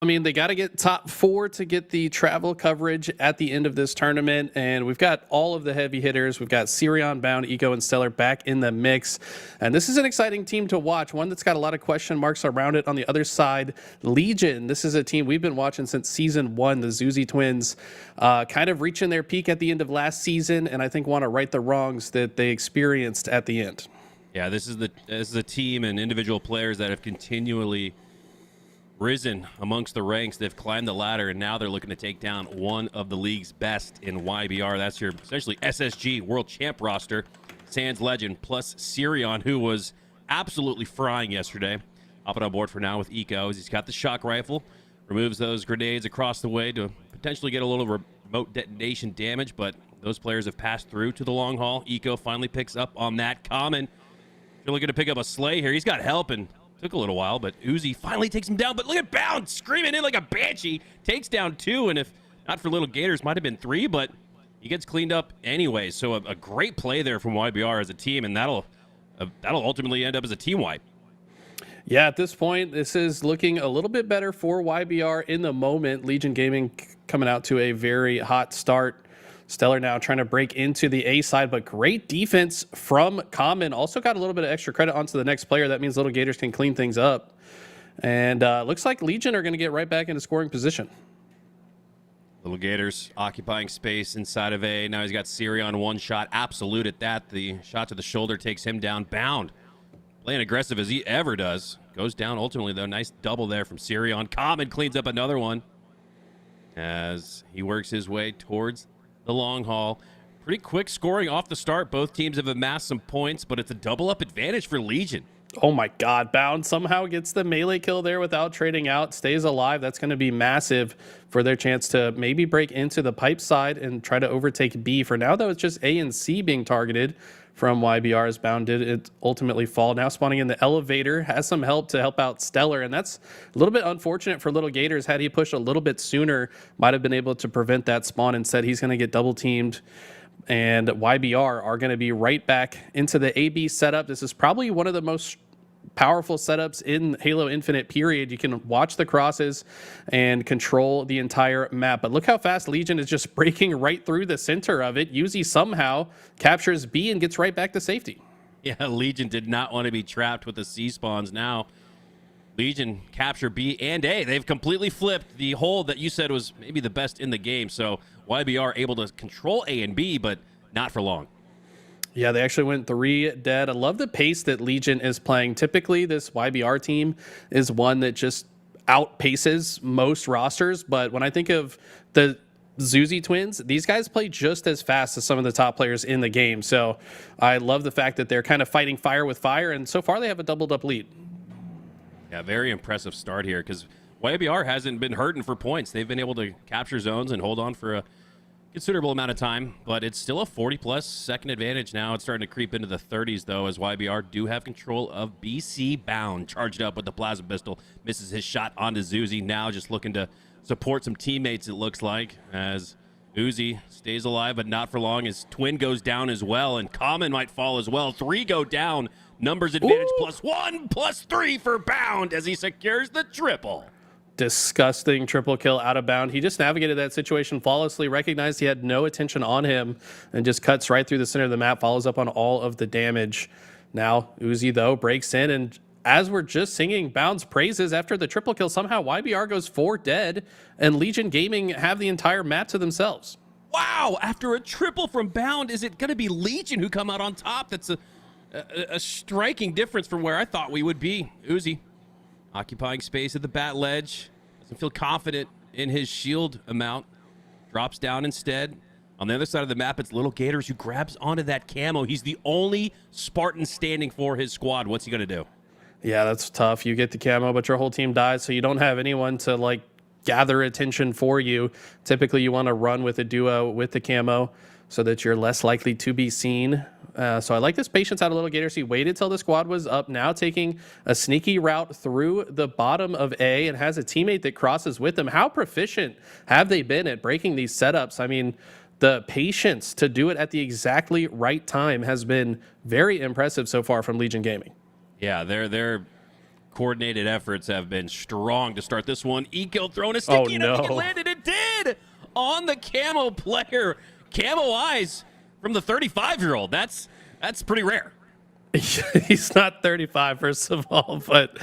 I mean, they got to get top 4 to get the travel coverage at the end of this tournament. And we've got all of the heavy hitters. We've got Sirion, Bound, Eco, and Stellar back in the mix. And this is an exciting team to watch, one that's got a lot of question marks around it. On the other side, Legion. This is a team we've been watching since Season 1. The Zuzi twins kind of reaching their peak at the end of last season, and I think want to right the wrongs that they experienced at the end. Yeah, this is the team and individual players that have continually risen amongst the ranks. They've climbed the ladder, and now they're looking to take down one of the league's best in YBR. That's your essentially SSG World Champ roster. Sans Legend plus Sirion, who was absolutely frying yesterday. Hopping on board for now with Eco. He's got the shock rifle. Removes those grenades across the way to potentially get a little remote detonation damage, but those players have passed through to the long haul. Eco finally picks up on that common. If you're looking to pick up a Slay here, he's got help, and took a little while, but Uzi finally takes him down. But look at Bound screaming in like a banshee. Takes down 2, and if not for Little Gators, might have been 3, but he gets cleaned up anyway. So a great play there from YBR as a team, and that'll ultimately end up as a team wipe. Yeah, at this point, this is looking a little bit better for YBR in the moment. Legion Gaming coming out to a very hot start. Stellar now trying to break into the A side, but great defense from Common. Also got a little bit of extra credit onto the next player. That means Little Gators can clean things up. And looks like Legion are going to get right back into scoring position. Little Gators occupying space inside of A. Now he's got Sirion one shot. Absolute at that. The shot to the shoulder takes him down. Bound, playing aggressive as he ever does. Goes down ultimately, though. Nice double there from Sirion. Common cleans up another one as he works his way towards the long haul. Pretty quick scoring off the start. Both teams have amassed some points, but it's a double up advantage for Legion. Oh my God, Bound somehow gets the melee kill there without trading out, stays alive. That's going to be massive for their chance to maybe break into the pipe side and try to overtake B. For now, though, it's just A and C being targeted from YBR as Bound did it ultimately fall. Now spawning in the elevator, has some help to help out Stellar, and that's a little bit unfortunate for Little Gators. Had he pushed a little bit sooner, might have been able to prevent that spawn. Instead, he's going to get double teamed, and YBR are going to be right back into the AB setup. This is probably one of the most powerful setups in Halo Infinite, period. You can watch the crosses and control the entire map. But look how fast Legion is just breaking right through the center of it. Uzi somehow captures B and gets right back to safety. Yeah, Legion did not want to be trapped with the C spawns. Now Legion capture B and A. They've completely flipped the hole that you said was maybe the best in the game. So YBR able to control A and B, but not for long. Yeah, they actually went 3 dead. I love the pace that Legion is playing. Typically, this YBR team is one that just outpaces most rosters. But when I think of the Zuzi twins, these guys play just as fast as some of the top players in the game. So I love the fact that they're kind of fighting fire with fire. And so far, they have a doubled up lead. Yeah, very impressive start here because YBR hasn't been hurting for points. They've been able to capture zones and hold on for considerable amount of time, but it's still a 40-plus second advantage now. It's starting to creep into the 30s, though, as YBR do have control of BC Bound. Charged up with the plasma pistol. Misses his shot onto Zuzi. Now just looking to support some teammates, it looks like, as Uzi stays alive, but not for long. His twin goes down as well, and Common might fall as well. 3 go down. Numbers advantage +1, +3 for Bound as he secures the triple. Disgusting triple kill out of bound. He just navigated that situation flawlessly, recognized he had no attention on him, and just cuts right through the center of the map, follows up on all of the damage. Now, Uzi, though, breaks in, and as we're just singing Bound's praises after the triple kill, somehow YBR goes 4 dead, and Legion Gaming have the entire map to themselves. Wow, after a triple from Bound, is it going to be Legion who come out on top? That's a striking difference from where I thought we would be. Uzi occupying space at the bat ledge. Doesn't feel confident in his shield amount. Drops down instead. On the other side of the map, it's Little Gators who grabs onto that camo. He's the only Spartan standing for his squad. What's he going to do? Yeah, that's tough. You get the camo, but your whole team dies, so you don't have anyone to, like, gather attention for you. Typically, you want to run with a duo with the camo so that you're less likely to be seen. So I like this patience out of Little Gators. He waited till the squad was up, now taking a sneaky route through the bottom of A and has a teammate that crosses with him. How proficient have they been at breaking these setups? I mean, the patience to do it at the exactly right time has been very impressive so far from Legion Gaming. Yeah, their coordinated efforts have been strong to start this one. Eco throwing a sticky, and I think it landed. It did on the camo player. Camo eyes from the 35-year-old. That's pretty rare. He's not 35, first of all, but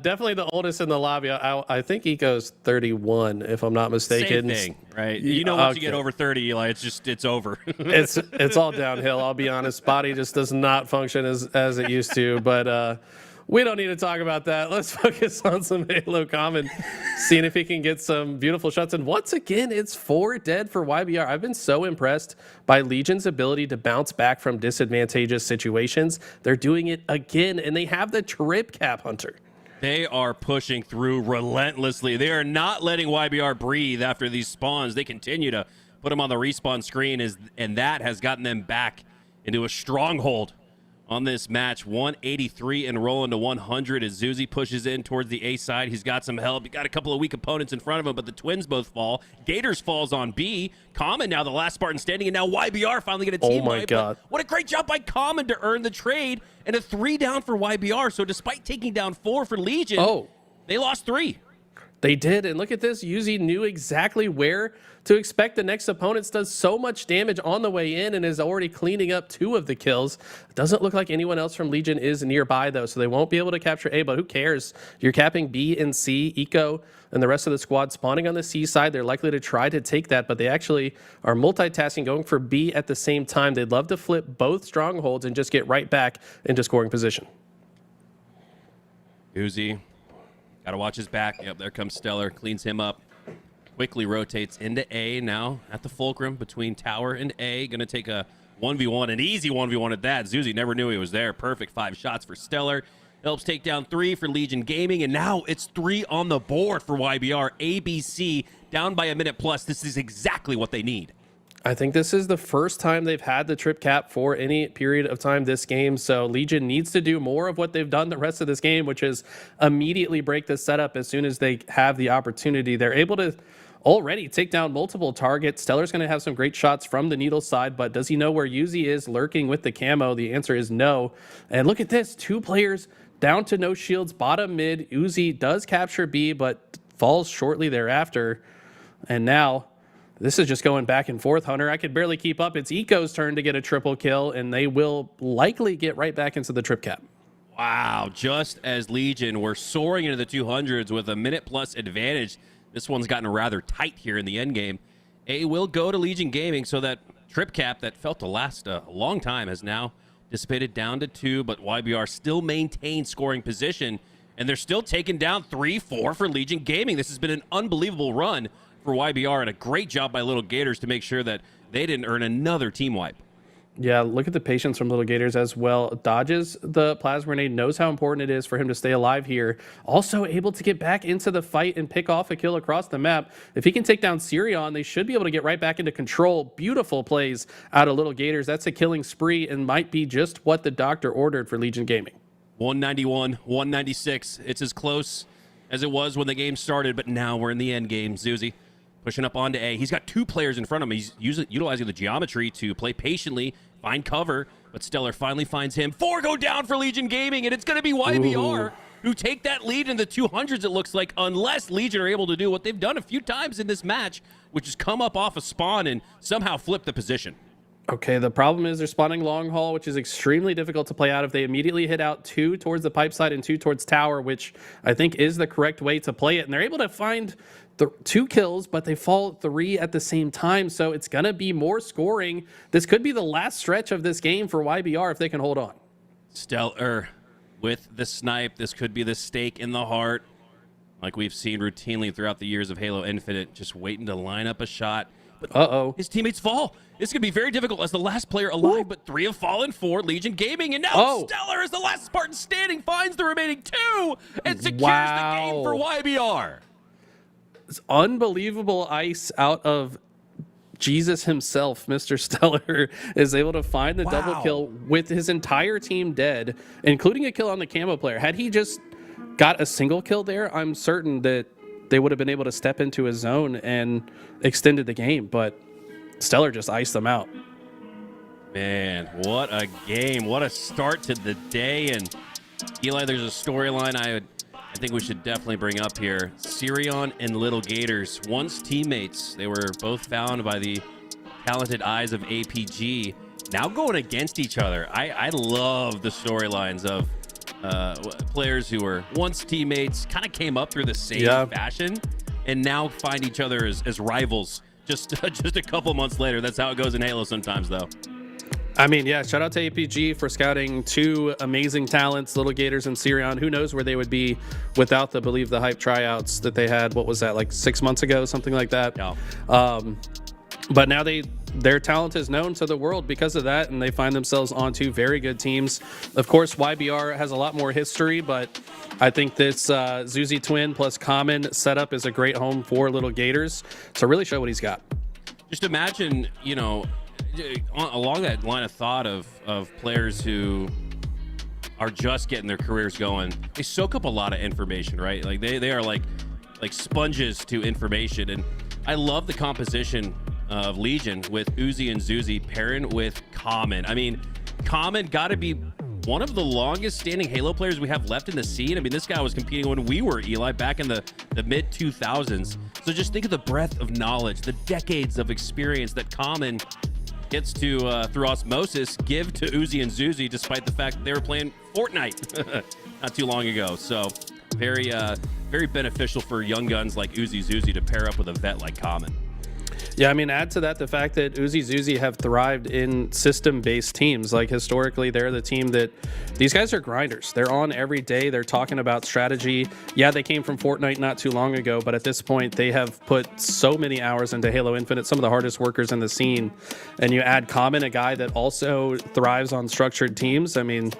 definitely the oldest in the lobby. I think Eco's 31, if I'm not mistaken. Same thing, right? You know, once you get over 30, Eli, it's over. it's all downhill. I'll be honest. Body just does not function as it used to. But we don't need to talk about that. Let's focus on some Halo Common, seeing if he can get some beautiful shots. And once again, it's 4 dead for YBR. I've been so impressed by Legion's ability to bounce back from disadvantageous situations. They're doing it again, and they have the trip cap hunter. They are pushing through relentlessly. They are not letting YBR breathe after these spawns. They continue to put them on the respawn screen, and that has gotten them back into a stronghold on this match. 183 and rolling to 100 as Zuzi pushes in towards the A side. He's got some help. He got a couple of weak opponents in front of him, but the Twins both fall. Gators falls on B. Common now the last Spartan standing, and now YBR finally get a team wipe. Oh my God. What a great job by Common to earn the trade, and a 3 down for YBR. So despite taking down 4 for Legion, they lost 3. They did, and look at this. Yuzi knew exactly where to expect the next opponent. Does so much damage on the way in and is already cleaning up 2 of the kills. Doesn't look like anyone else from Legion is nearby, though, so they won't be able to capture A, but who cares? You're capping B and C. Eco and the rest of the squad spawning on the C side. They're likely to try to take that, but they actually are multitasking, going for B at the same time. They'd love to flip both strongholds and just get right back into scoring position. Uzi. Got to watch his back. Yep, there comes Stellar. Cleans him up. Quickly rotates into A now at the fulcrum between Tower and A. Going to take a 1v1, an easy 1v1 at that. Zuzi never knew he was there. Perfect 5 shots for Stellar. Helps take down 3 for Legion Gaming, and now it's 3 on the board for YBR. ABC down by a minute plus. This is exactly what they need. I think this is the first time they've had the trip cap for any period of time this game, so Legion needs to do more of what they've done the rest of this game, which is immediately break the setup as soon as they have the opportunity. They're able to already take down multiple targets. Stellar's going to have some great shots from the needle side, but does he know where Yuzi is lurking with the camo? The answer is no. And look at this, 2 players down to no shields, bottom mid. Uzi does capture B, but falls shortly thereafter. And now this is just going back and forth, Hunter. I could barely keep up. It's Eco's turn to get a triple kill, and they will likely get right back into the trip cap. Wow, just as Legion were soaring into the 200s with a minute plus advantage, this one's gotten rather tight here in the end game. A will go to Legion Gaming, so that trip cap that felt to last a long time has now dissipated down to 2, but YBR still maintains scoring position, and they're still taking down 3-4 for Legion Gaming. This has been an unbelievable run for YBR, and a great job by Little Gators to make sure that they didn't earn another team wipe. Yeah, look at the patience from Little Gators as well. Dodges the plasma grenade, knows how important it is for him to stay alive here. Also able to get back into the fight and pick off a kill across the map. If he can take down Sirion, they should be able to get right back into control. Beautiful plays out of Little Gators. That's a killing spree and might be just what the doctor ordered for Legion Gaming. 191, 196. It's as close as it was when the game started, but now we're in the end game. Zuzi pushing up onto A. He's got 2 players in front of him. He's utilizing the geometry to play patiently, find cover, but Stellar finally finds him. 4 go down for Legion Gaming, and it's going to be YBR who take that lead in the 200s, it looks like, unless Legion are able to do what they've done a few times in this match, which is come up off a spawn and somehow flip the position. Okay, the problem is they're spawning long haul, which is extremely difficult to play out if they immediately hit out 2 towards the pipe side and 2 towards tower, which I think is the correct way to play it. And they're able to find the 2 kills, but they fall 3 at the same time. So it's going to be more scoring. This could be the last stretch of this game for YBR if they can hold on. Stellar with the snipe. This could be the stake in the heart, like we've seen routinely throughout the years of Halo Infinite, just waiting to line up a shot. But his teammates fall. This could be very difficult as the last player alive, but 3 have fallen for Legion Gaming, and now Stellar, as the last Spartan standing, finds the remaining 2 and secures the game for YBR. It's unbelievable ice out of Jesus himself. Mr. Stellar is able to find the double kill with his entire team dead, including a kill on the camo player. Had he just got a single kill there, I'm certain that they would have been able to step into his zone and extended the game, but Stellar just iced them out. Man, what a game. What a start to the day. And Eli, there's a storyline I think we should definitely bring up here. Sirion and Little Gators, once teammates, they were both found by the talented eyes of APG, now going against each other. I love the storylines of players who were once teammates, kind of came up through the same fashion, and now find each other as rivals just a couple months later. That's how it goes in Halo sometimes, though. I mean, yeah, shout out to APG for scouting 2 amazing talents, Little Gators and Sirion. Who knows where they would be without the Believe the Hype tryouts that they had, what was that, like 6 months ago, something like that? Yeah. But now their talent is known to the world because of that, and they find themselves on 2 very good teams. Of course, YBR has a lot more history, but I think this Zuzi Twin plus Common setup is a great home for Little Gators. So really show what he's got. Just imagine, along that line of thought of players who are just getting their careers going, they soak up a lot of information, right? Like they are like sponges to information. And I love the composition of Legion with Uzi and Zuzi pairing with Common. I mean, Common got to be one of the longest standing Halo players we have left in the scene. I mean, this guy was competing when we were, Eli, back in the mid 2000s. So just think of the breadth of knowledge, the decades of experience that Common gets to, through osmosis, give to Uzi and Zuzi, despite the fact that they were playing Fortnite not too long ago. So very beneficial for young guns like Uzi Zuzi to pair up with a vet like Common. Yeah, I mean, add to that the fact that Uzi Zuzi have thrived in system-based teams. Like, historically, they're the team that these guys are grinders. They're on every day. They're talking about strategy. Yeah, they came from Fortnite not too long ago, but at this point, they have put so many hours into Halo Infinite, some of the hardest workers in the scene. And you add Common, a guy that also thrives on structured teams. I mean,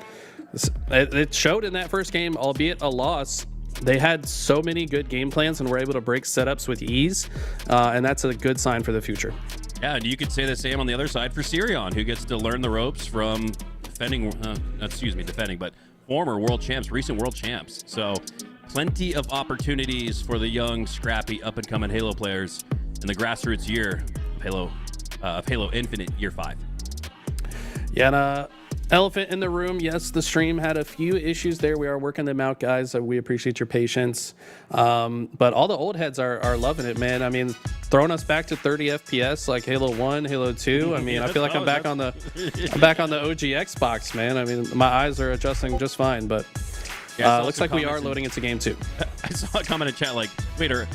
it showed in that first game, albeit a loss. They had so many good game plans and were able to break setups with ease, and that's a good sign for the future. Yeah, and you could say the same on the other side for Sirion, who gets to learn the ropes from defending, but former world champs, recent world champs. So plenty of opportunities for the young, scrappy, up-and-coming Halo players in the grassroots year of Halo Infinite Year 5. Yeah, and elephant in the room. Yes, the stream had a few issues there. We are working them out, guys. So we appreciate your patience. But all the old heads are loving it, man. I mean, throwing us back to 30 FPS like Halo 1, Halo 2. I mean, I feel like I'm back on the OG Xbox, man. I mean, my eyes are adjusting just fine, but looks like we are loading into game 2. I saw a comment in chat like, wait, are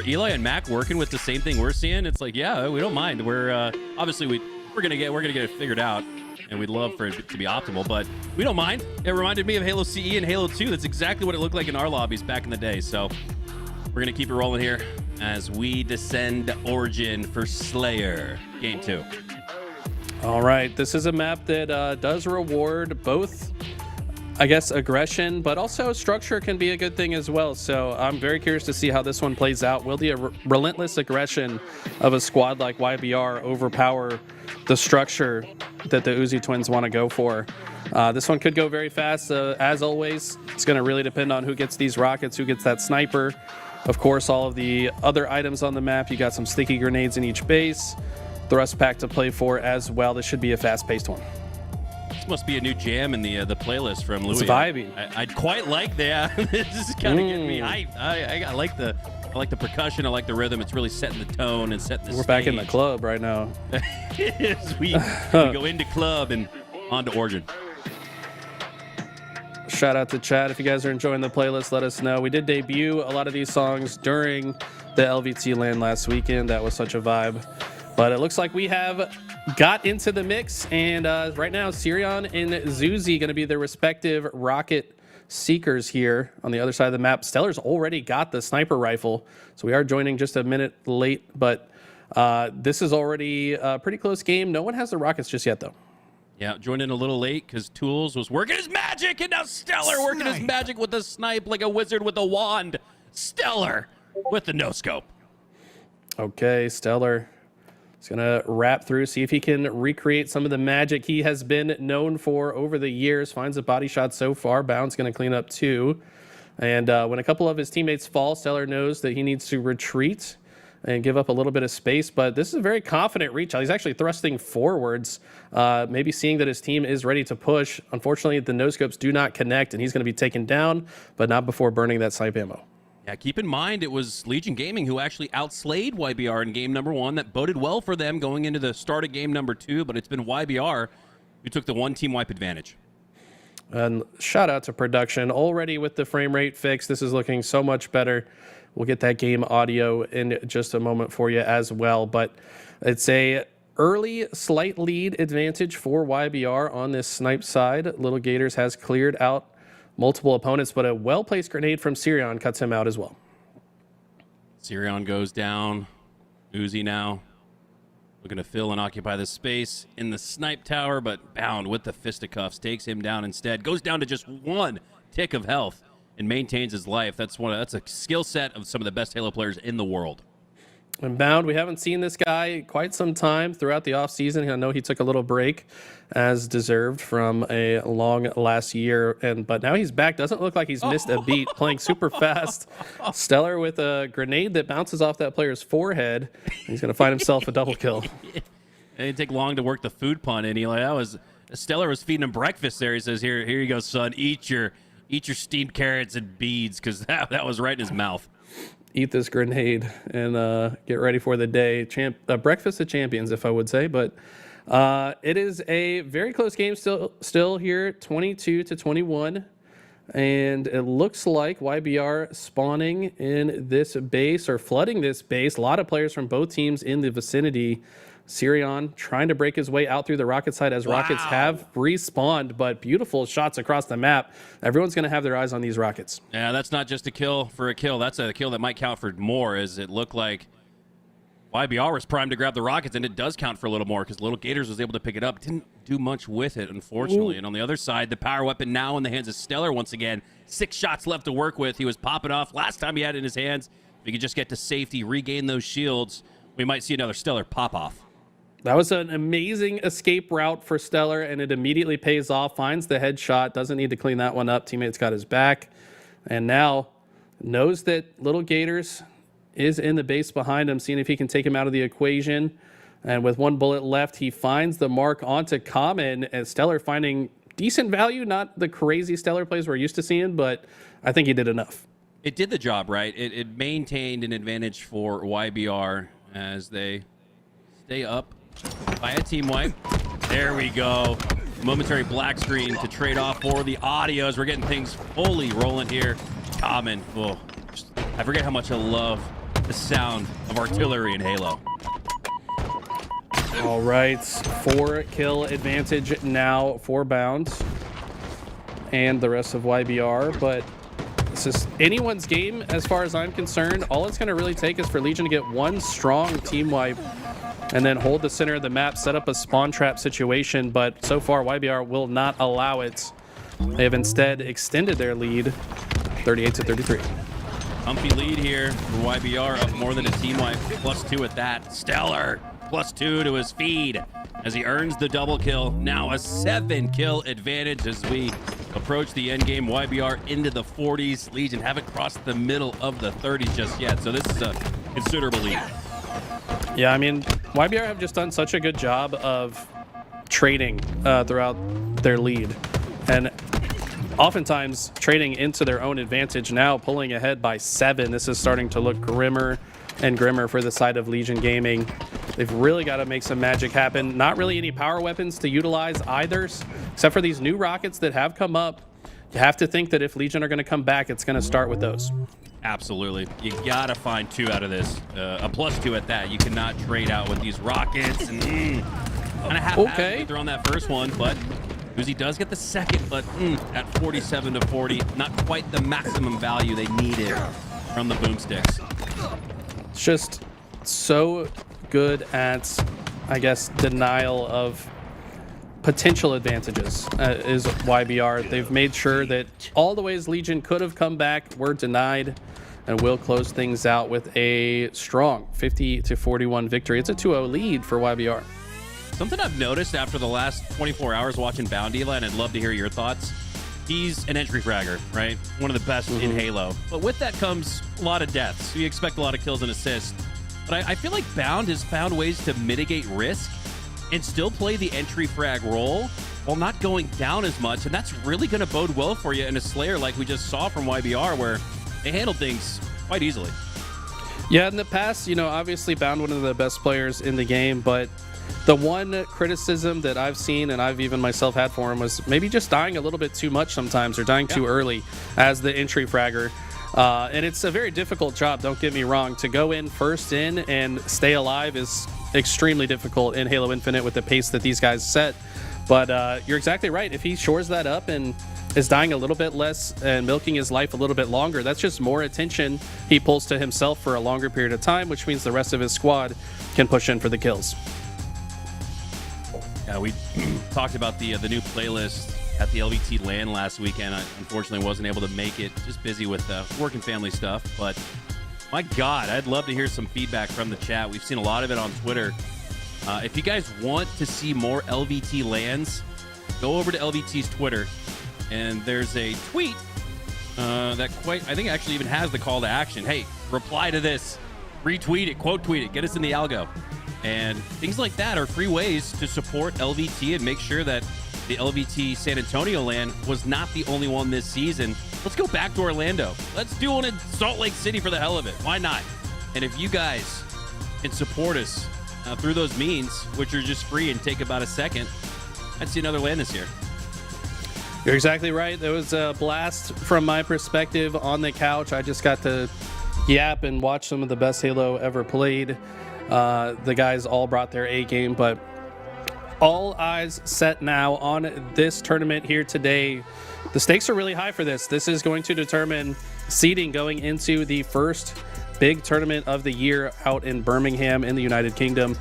Eli and Mac working with the same thing we're seeing? It's like, yeah, we don't mind. We're obviously we're gonna get it figured out. And we'd love for it to be optimal, but we don't mind. It reminded me of Halo CE and Halo 2. That's exactly what it looked like in our lobbies back in the day. So we're going to keep it rolling here as we descend Origin for Slayer Game 2. All right, this is a map that does reward both, I guess, aggression, but also structure can be a good thing as well. So I'm very curious to see how this one plays out. Will the relentless aggression of a squad like YBR overpower the structure that the Uzi twins want to go for? This one could go very fast. As always, it's going to really depend on who gets these rockets, who gets that sniper. Of course, all of the other items on the map. You got some sticky grenades in each base. Thrust pack to play for as well. This should be a fast-paced one. This must be a new jam in the playlist from Louis. It's vibey. I'd quite like that. This is kind of getting me hyped. I like the percussion. I like the rhythm. It's really setting the tone and setting the stage. We're back in the club right now. Yes, we go into club and on to Origin. Shout out to chat. If you guys are enjoying the playlist, let us know. We did debut a lot of these songs during the LVT LAN last weekend. That was such a vibe. But it looks like we have got into the mix, and right now Sirion and Zuzi going to be their respective rocket seekers here on the other side of the map. Stellar's already got the sniper rifle, so we are joining just a minute late, but this is already a pretty close game. No one has the rockets just yet, though. Yeah, joined in a little late because Tools was working his magic, and now Stellar working his magic with the snipe like a wizard with a wand. Stellar with the no-scope. Okay, Stellar. He's going to wrap through, see if he can recreate some of the magic he has been known for over the years. Finds a body shot so far. Bound's going to clean up too. And when a couple of his teammates fall, Stellar knows that he needs to retreat and give up a little bit of space. But this is a very confident reach. He's actually thrusting forwards, maybe seeing that his team is ready to push. Unfortunately, the no-scopes do not connect, and he's going to be taken down, but not before burning that snipe ammo. Yeah, keep in mind it was Legion Gaming who actually outslayed YBR in game number 1. That boded well for them going into the start of game number 2, but it's been YBR who took the one team wipe advantage. And shout out to production. Already with the frame rate fixed, this is looking so much better. We'll get that game audio in just a moment for you as well. But it's a early slight lead advantage for YBR on this snipe side. Little Gators has cleared out multiple opponents, but a well-placed grenade from Sirion cuts him out as well. Sirion goes down. Uzi now looking to fill and occupy the space in the snipe tower, but Bound with the fisticuffs takes him down instead. Goes down to just one tick of health and maintains his life. That's a skill set of some of the best Halo players in the world. And Bound, we haven't seen this guy quite some time throughout the offseason. I know he took a little break as deserved from a long last year, but now he's back. Doesn't look like he's missed a beat, playing super fast. Stellar with a grenade that bounces off that player's forehead. He's going to find himself a double kill. It didn't take long to work the food pun in. Stellar was feeding him breakfast there. He says, here you go, son. Eat your steamed carrots and beads, because that was right in his mouth. Eat this grenade and get ready for the day. Breakfast of champions, if I would say. But it is a very close game still here, 22-21. And it looks like YBR spawning in this base or flooding this base. A lot of players from both teams in the vicinity. Sirion trying to break his way out through the rocket side as rockets have respawned, but beautiful shots across the map. Everyone's going to have their eyes on these rockets. Yeah, that's not just a kill for a kill. That's a kill that might count for more, as it looked like YBR was primed to grab the rockets, and it does count for a little more because Little Gators was able to pick it up. Didn't do much with it, unfortunately. Ooh. And on the other side, the power weapon now in the hands of Stellar once again. 6 shots left to work with. He was popping off last time he had it in his hands. If he could just get to safety, regain those shields, we might see another Stellar pop off. That was an amazing escape route for Stellar, and it immediately pays off. Finds the headshot. Doesn't need to clean that one up. Teammate's got his back. And now knows that Little Gators is in the base behind him, seeing if he can take him out of the equation. And with 1 bullet left, he finds the mark onto Common, and Stellar finding decent value. Not the crazy Stellar plays we're used to seeing, but I think he did enough. It did the job, right? It maintained an advantage for YBR as they stay up by a team wipe. There we go. Momentary black screen to trade off for the audio as we're getting things fully rolling here. Common. Oh, I forget how much I love the sound of artillery in Halo. All right, 4-kill advantage now for Bound and the rest of YBR, but this is anyone's game as far as I'm concerned. All it's going to really take is for Legion to get one strong team wipe, and then hold the center of the map, set up a spawn trap situation, but so far YBR will not allow it. They have instead extended their lead 38-33. Humpy lead here for YBR, up more than a team wipe, +2 at that. Stellar, +2 to his feed as he earns the double kill. Now a 7-kill advantage as we approach the end game. YBR into the 40s. Legion haven't crossed the middle of the 30s just yet, so this is a considerable lead. Yeah, I mean, YBR have just done such a good job of trading throughout their lead, and oftentimes trading into their own advantage. Now pulling ahead by 7. This is starting to look grimmer and grimmer for the side of Legion Gaming. They've really got to make some magic happen. Not really any power weapons to utilize either, except for these new rockets that have come up. You have to think that if Legion are going to come back, it's going to start with those. Absolutely. You got to find 2 out of this. A +2 at that. You cannot trade out with these rockets. And kind of haphazardly thrown that first one, but Uzi does get the second, but at 47-40, not quite the maximum value they needed from the boomsticks. It's just so good at, I guess, denial of potential advantages is YBR. They've made sure that all the ways Legion could have come back were denied, and will close things out with a strong 50-41 victory. It's a 2-0 lead for YBR. Something I've noticed after the last 24 hours watching Boundyla, and I'd love to hear your thoughts. He's an entry fragger, right? One of the best in Halo. But with that comes a lot of deaths. So you expect a lot of kills and assists. But I feel like Bound has found ways to mitigate risk and still play the entry frag role while not going down as much. And that's really going to bode well for you in a Slayer like we just saw from YBR, where they handled things quite easily. Yeah, in the past, you know, obviously Bound one of the best players in the game, but the one criticism that I've seen, and I've even myself had for him, was maybe just dying a little bit too much sometimes, or dying too early as the entry fragger. And it's a very difficult job, don't get me wrong. To go in first in and stay alive is extremely difficult in Halo Infinite with the pace that these guys set. But you're exactly right. If he shores that up and is dying a little bit less and milking his life a little bit longer, that's just more attention he pulls to himself for a longer period of time, which means the rest of his squad can push in for the kills. Yeah, we talked about the new playlist at the LVT LAN last weekend. I unfortunately wasn't able to make it, just busy with work and family stuff. But my God, I'd love to hear some feedback from the chat. We've seen a lot of it on Twitter. If you guys want to see more LVT LANs, go over to LVT's Twitter, and there's a tweet that I think actually even has the call to action. Hey, reply to this, retweet it, quote tweet it, get us in the algo. And things like that are free ways to support LVT and make sure that the LVT San Antonio LAN was not the only one this season. Let's go back to Orlando. Let's do one in Salt Lake City for the hell of it. Why not? And if you guys can support us through those means, which are just free and take about a second, I'd see another LAN this year. You're exactly right. There was a blast from my perspective on the couch. I just got to yap and watch some of the best Halo ever played. The guys all brought their A game, but all eyes set now on this tournament here today. The stakes are really high for this. This is going to determine seeding going into the first big tournament of the year out in Birmingham in the United Kingdom.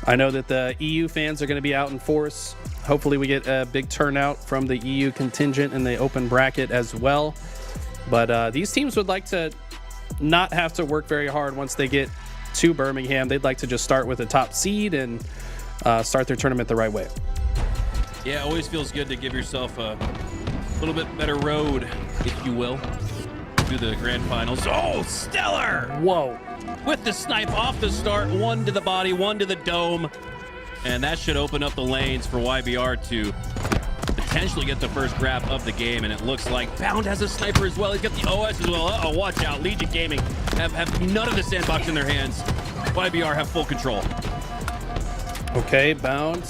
I know that the EU fans are going to be out in force. Hopefully we get a big turnout from the EU contingent in the open bracket as well. But these teams would like to not have to work very hard once they get to Birmingham. They'd like to just start with a top seed and start their tournament the right way. Yeah, it always feels good to give yourself a little bit better road, if you will, to the grand finals. Oh, stellar! Whoa. With the snipe off the start, one to the body, one to the dome. And that should open up the lanes for YBR to potentially get the first grab of the game. And it looks like Bound has a sniper as well. He's got the OS as well. Uh-oh, watch out. Legion Gaming have none of the sandbox in their hands. YBR have full control. Okay, Bound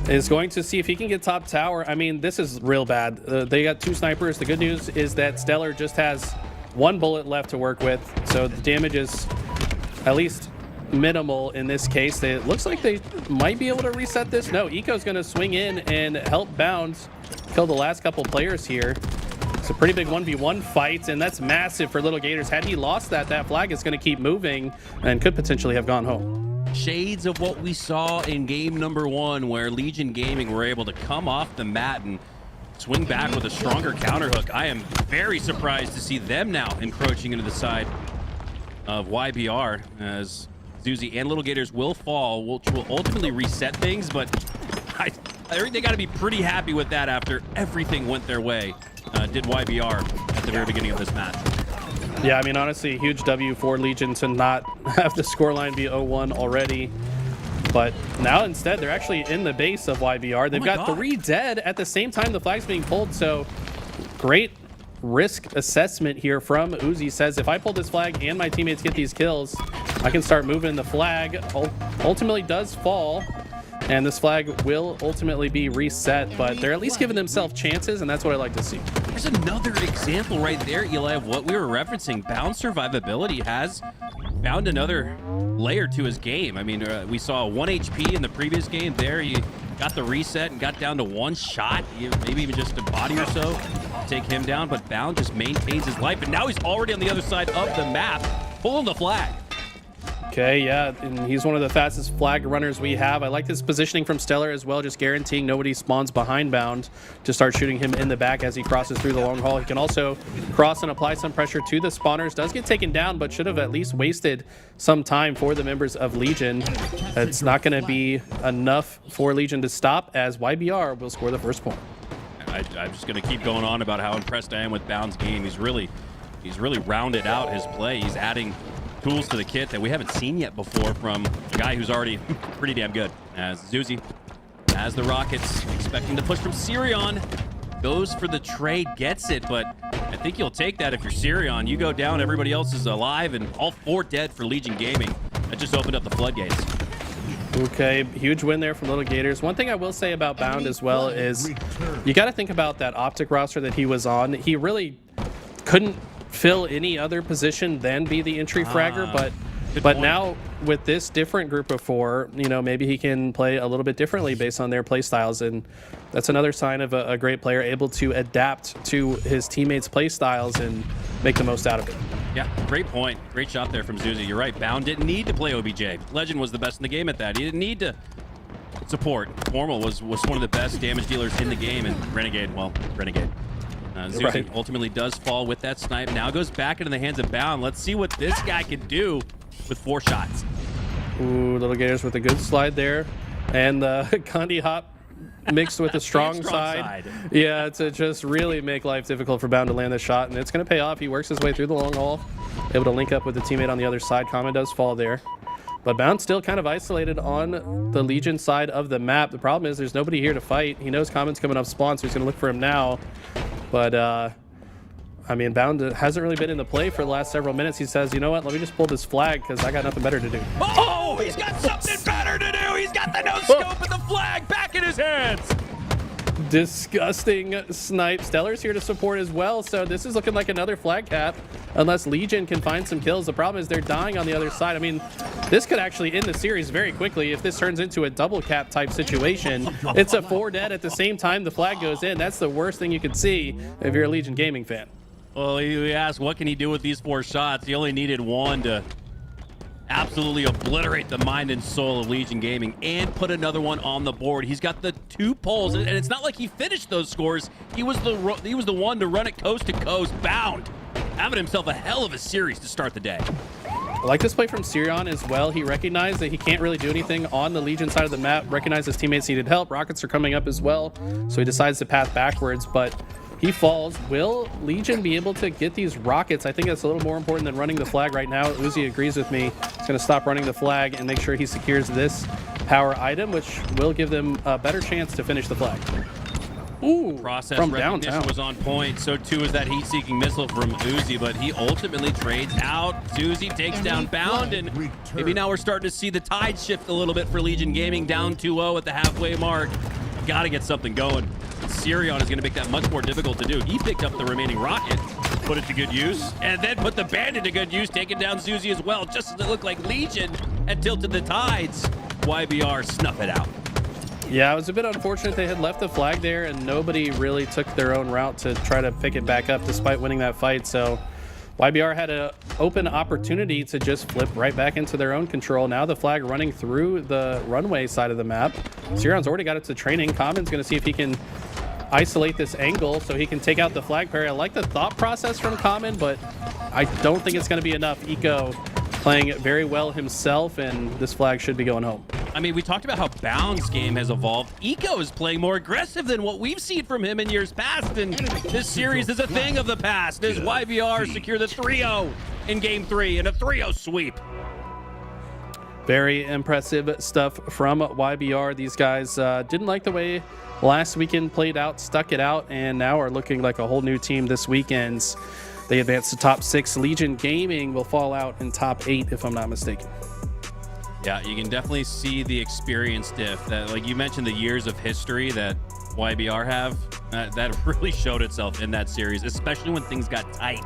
is going to see if he can get top tower. I mean, this is real bad. They got 2 snipers. The good news is that Stellar just has 1 bullet left to work with, so the damage is at least minimal in this case. It looks like they might be able to reset this. No, Eco's going to swing in and help Bound kill the last couple players here. It's a pretty big 1v1 fight, and that's massive for Little Gators. Had he lost that, that flag is going to keep moving and could potentially have gone home. shades of what we saw in game number 1, where Legion Gaming were able to come off the mat and swing back with a stronger counter hook. I am very surprised to see them now encroaching into the side of YBR, as Zuzi and Little Gators will fall, which will ultimately reset things, but I think they got to be pretty happy with that after everything went their way. Did YBR at the very beginning of this match. Yeah, I mean, honestly, a huge W for Legion to not have the scoreline be 0-1 already. But now instead, they're actually in the base of YBR. They've got 3 dead at the same time the flag's being pulled. So great risk assessment here from Uzi. Says, if I pull this flag and my teammates get these kills, I can start moving the flag. Ultimately does fall. And this flag will ultimately be reset, but they're at least giving themselves chances, and that's what I like to see. There's another example right there, Eli, of what we were referencing. Bound survivability has found another layer to his game. I mean, we saw 1 HP in the previous game there. He got the reset and got down to 1 shot, maybe even just a body or so to take him down, but Bound just maintains his life, and now he's already on the other side of the map, pulling the flag. Okay, yeah, and he's one of the fastest flag runners we have. I like this positioning from Stellar as well, just guaranteeing nobody spawns behind Bound to start shooting him in the back as he crosses through the long haul. He can also cross and apply some pressure to the spawners. Does get taken down, but should have at least wasted some time for the members of Legion. It's not going to be enough for Legion to stop, as YBR will score the first point. I'm just going to keep going on about how impressed I am with Bound's game. He's really rounded out his play. He's adding tools to the kit that we haven't seen yet before from a guy who's already pretty damn good. As Zuzi has the rockets, expecting to push from Sirion, goes for the trade, gets it, but I think you'll take that if you're Sirion. You go down, everybody else is alive, and all 4 dead for Legion Gaming. That just opened up the floodgates. Okay, huge win there from Little Gators. One thing I will say about Bound as well is you got to think about that Optic roster that he was on. He really couldn't fill any other position than be the entry fragger, but now with this different group of 4, you know, maybe he can play a little bit differently based on their play styles, and that's another sign of a great player able to adapt to his teammates' play styles and make the most out of it. Yeah, great point. Great shot there from Zuzi. You're right. Bound didn't need to play OBJ. Legend was the best in the game at that. He didn't need to support. Formal was one of the best damage dealers in the game, and Renegade, well, Renegade. Zuzi ultimately does fall with that snipe. Now goes back into the hands of Bound. Let's see what this guy can do with 4 shots. Ooh, Little Gators with a good slide there. And the Condi hop mixed with a strong side. Yeah, to just really make life difficult for Bound to land the shot. And it's going to pay off. He works his way through the long haul, able to link up with the teammate on the other side. Common does fall there. But Bound still kind of isolated on the Legion side of the map. The problem is there's nobody here to fight. He knows Common's coming up spawn, so he's going to look for him now. But, I mean, Bound hasn't really been in the play for the last several minutes. He says, you know what, let me just pull this flag because I got nothing better to do. Oh, he's got something better to do. He's got the no-scope and the flag back in his hands. Disgusting snipe. Stellar's here to support as well, so this is looking like another flag cap unless Legion can find some kills. The problem is they're dying on the other side. I mean, this could actually end the series very quickly if this turns into a double cap type situation. It's a 4 dead at the same time the flag goes in. That's the worst thing you could see if you're a Legion Gaming fan. Well, he asked, what can he do with these 4 shots? He only needed 1 to absolutely obliterate the mind and soul of Legion Gaming and put another one on the board. He's got the 2 pulls, and it's not like he finished those scores. He was the one to run it coast to coast. Bound, having himself a hell of a series to start the day. I like this play from Sirion as well. He recognized that he can't really do anything on the Legion side of the map, recognized his teammates needed help. Rockets are coming up as well, so he decides to path backwards, but he falls. Will Legion be able to get these rockets? I think that's a little more important than running the flag right now. Uzi agrees with me. He's going to stop running the flag and make sure he secures this power item, which will give them a better chance to finish the flag. Ooh, process from recognition downtown was on point. So too is that heat-seeking missile from Uzi, but he ultimately trades out. Uzi takes down Bound, and maybe now we're starting to see the tide shift a little bit for Legion Gaming, down 2-0 at the halfway mark. Got to get something going. Sirion is going to make that much more difficult to do. He picked up the remaining rocket, put it to good use, and then put the bandit to good use, taking down Zuzi as well, just as it looked like Legion had tilted the tides. YBR snuff it out. Yeah, it was a bit unfortunate they had left the flag there and nobody really took their own route to try to pick it back up despite winning that fight. So YBR had an open opportunity to just flip right back into their own control. Now the flag running through the runway side of the map. Siron's already got it to training. Common's going to see if he can isolate this angle so he can take out the flag parry. I like the thought process from Common, but I don't think it's going to be enough. Eco playing very well himself, and this flag should be going home. I mean, we talked about how Bound's game has evolved. Eco is playing more aggressive than what we've seen from him in years past, and this series is a thing of the past as YBR secure the 3-0 in Game 3 and a 3-0 sweep. Very impressive stuff from YBR. These guys didn't like the way last weekend played out, stuck it out, and now are looking like a whole new team this weekend. They advance to top 6. Legion Gaming will fall out in top 8, if I'm not mistaken. Yeah, you can definitely see the experience diff. That, like you mentioned, the years of history that YBR have, that really showed itself in that series, especially when things got tight.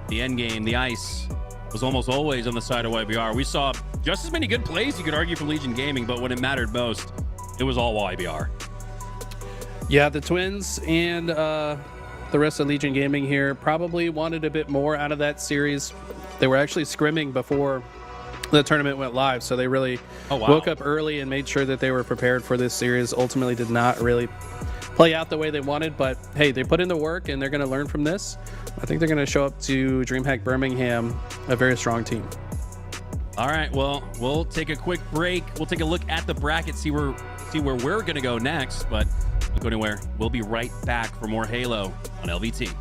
The end game, the ice, was almost always on the side of YBR. We saw just as many good plays, you could argue, from Legion Gaming, but when it mattered most, it was all YBR. Yeah, the Twins and the rest of Legion Gaming here probably wanted a bit more out of that series. They were actually scrimming before the tournament went live, so they really woke up early and made sure that they were prepared for this series. Ultimately did not really play out the way they wanted, but hey, they put in the work and they're going to learn from this. I think they're going to show up to Dreamhack Birmingham a very strong team. All right, well, we'll take a quick break. We'll take a look at the bracket, see where we're going to go next, but don't go anywhere. We'll be right back for more Halo on LVT.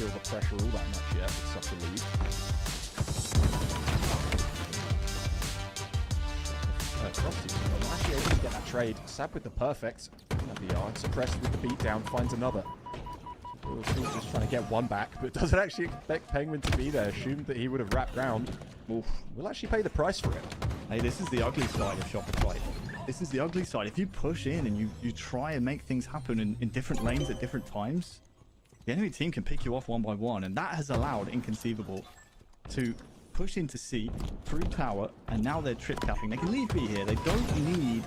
Feel the pressure all that much yet with such a lead. Frosty's actually able to get that trade. Sab with the perfect. The yard suppressed with the beatdown, finds another. Still just trying to get one back, but doesn't actually expect Penguin to be there. Assumed that he would have wrapped round. Oof. Will actually pay the price for it. Hey, this is the ugly side of Shopify. This is the ugly side. If you push in and you try and make things happen in different lanes at different times, the enemy team can pick you off one by one, and that has allowed Inconceivable to push into C through tower, and now they're trip capping. They can leave B here. They don't need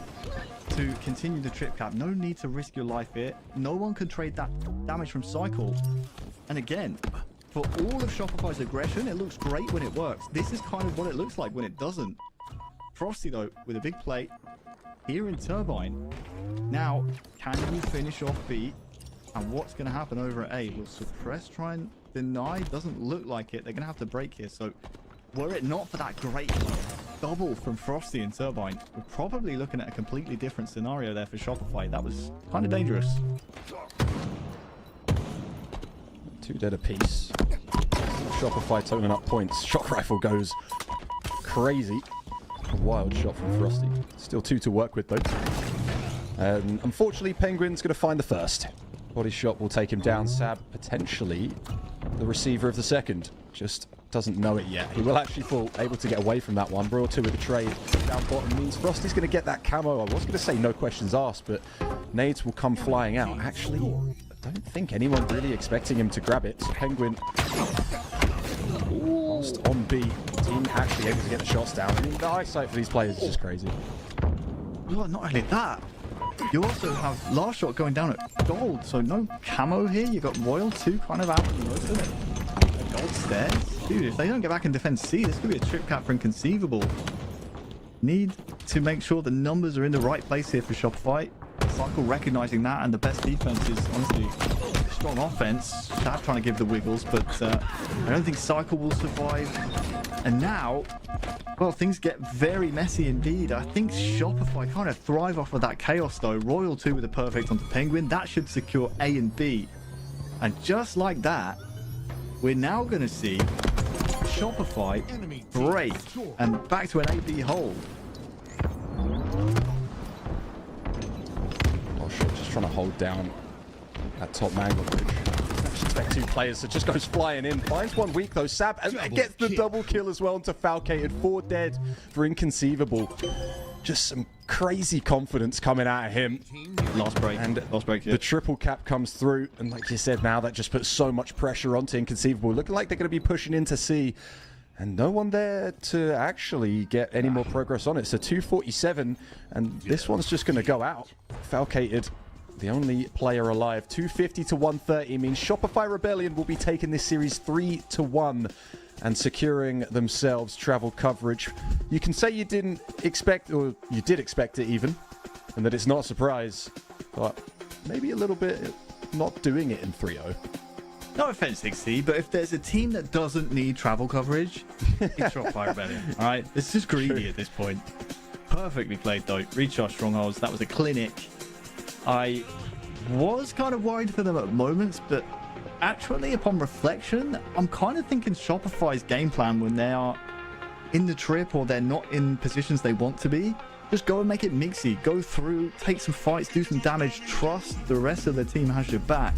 to continue the trip cap. No need to risk your life here. No one can trade that damage from Cycle. And again, for all of Shopify's aggression, it looks great when it works. This is kind of what it looks like when it doesn't. Frosty, though, with a big play here in Turbine. Now, can you finish off B? And what's going to happen over at A? Will Suppress try and deny? Doesn't look like it. They're going to have to break here. So, were it not for that great double from Frosty and Turbine, we're probably looking at a completely different scenario there for Shopify. That was kind of dangerous. 2 dead apiece. Shopify totaling up points. Shock rifle goes crazy. A wild shot from Frosty. Still 2 to work with, though. Unfortunately, Penguin's going to find the first. Body shot will take him down. Sab, potentially the receiver of the second. Just doesn't know it yet. He will actually fall able to get away from that one. Broil 2 with the trade. Down bottom means Frosty's going to get that camo. I was going to say no questions asked, but nades will come flying out. Actually, I don't think anyone really expecting him to grab it. So Penguin whilst on B. Team actually able to get the shots down. I mean, the eyesight for these players is just crazy. Well, not only that, you also have last shot going down at gold, so no camo here. You got Royal 2 kind of out in the open. Gold stairs. Dude, if they don't get back and defend C, this could be a trip cap for Inconceivable. Need to make sure the numbers are in the right place here for Shopify. Cycle recognizing that, and the best defense is honestly strong offense. Stab trying to give the wiggles, but I don't think Cycle will survive. And now, well, things get very messy indeed. I think Shopify kind of thrive off of that chaos, though. Royal 2 with a perfect onto Penguin. That should secure A and B. And just like that, we're now going to see Shopify break and back to an A-B hold. Oh, shit, just trying to hold down that top mangle bridge. Expect 2 players, so just goes flying in. Finds one weak though. Sab and gets the double kill as well into Falcated. 4 dead for Inconceivable. Just some crazy confidence coming out of him. Last break. And yeah. the triple cap comes through. And like you said, now that just puts so much pressure onto Inconceivable. Looking like they're going to be pushing into C. And no one there to actually get any more progress on it. So 247. And this one's just going to go out. Falcated, the only player alive. 250 to 130 means Shopify Rebellion will be taking this series 3-1 and securing themselves travel coverage. You can say you didn't expect, or you did expect it even, and that it's not a surprise, but maybe a little bit not doing it in 3-0. No offense, XC, but if there's a team that doesn't need travel coverage, it's Shopify Rebellion. All right, it's just greedy at this point. Perfectly played, though. Recharge strongholds. That was a clinic. I was kind of worried for them at moments, but actually, upon reflection, I'm kind of thinking Shopify's game plan when they are in the trip or they're not in positions they want to be, just go and make it mixy. Go through, take some fights, do some damage, trust the rest of the team has your back.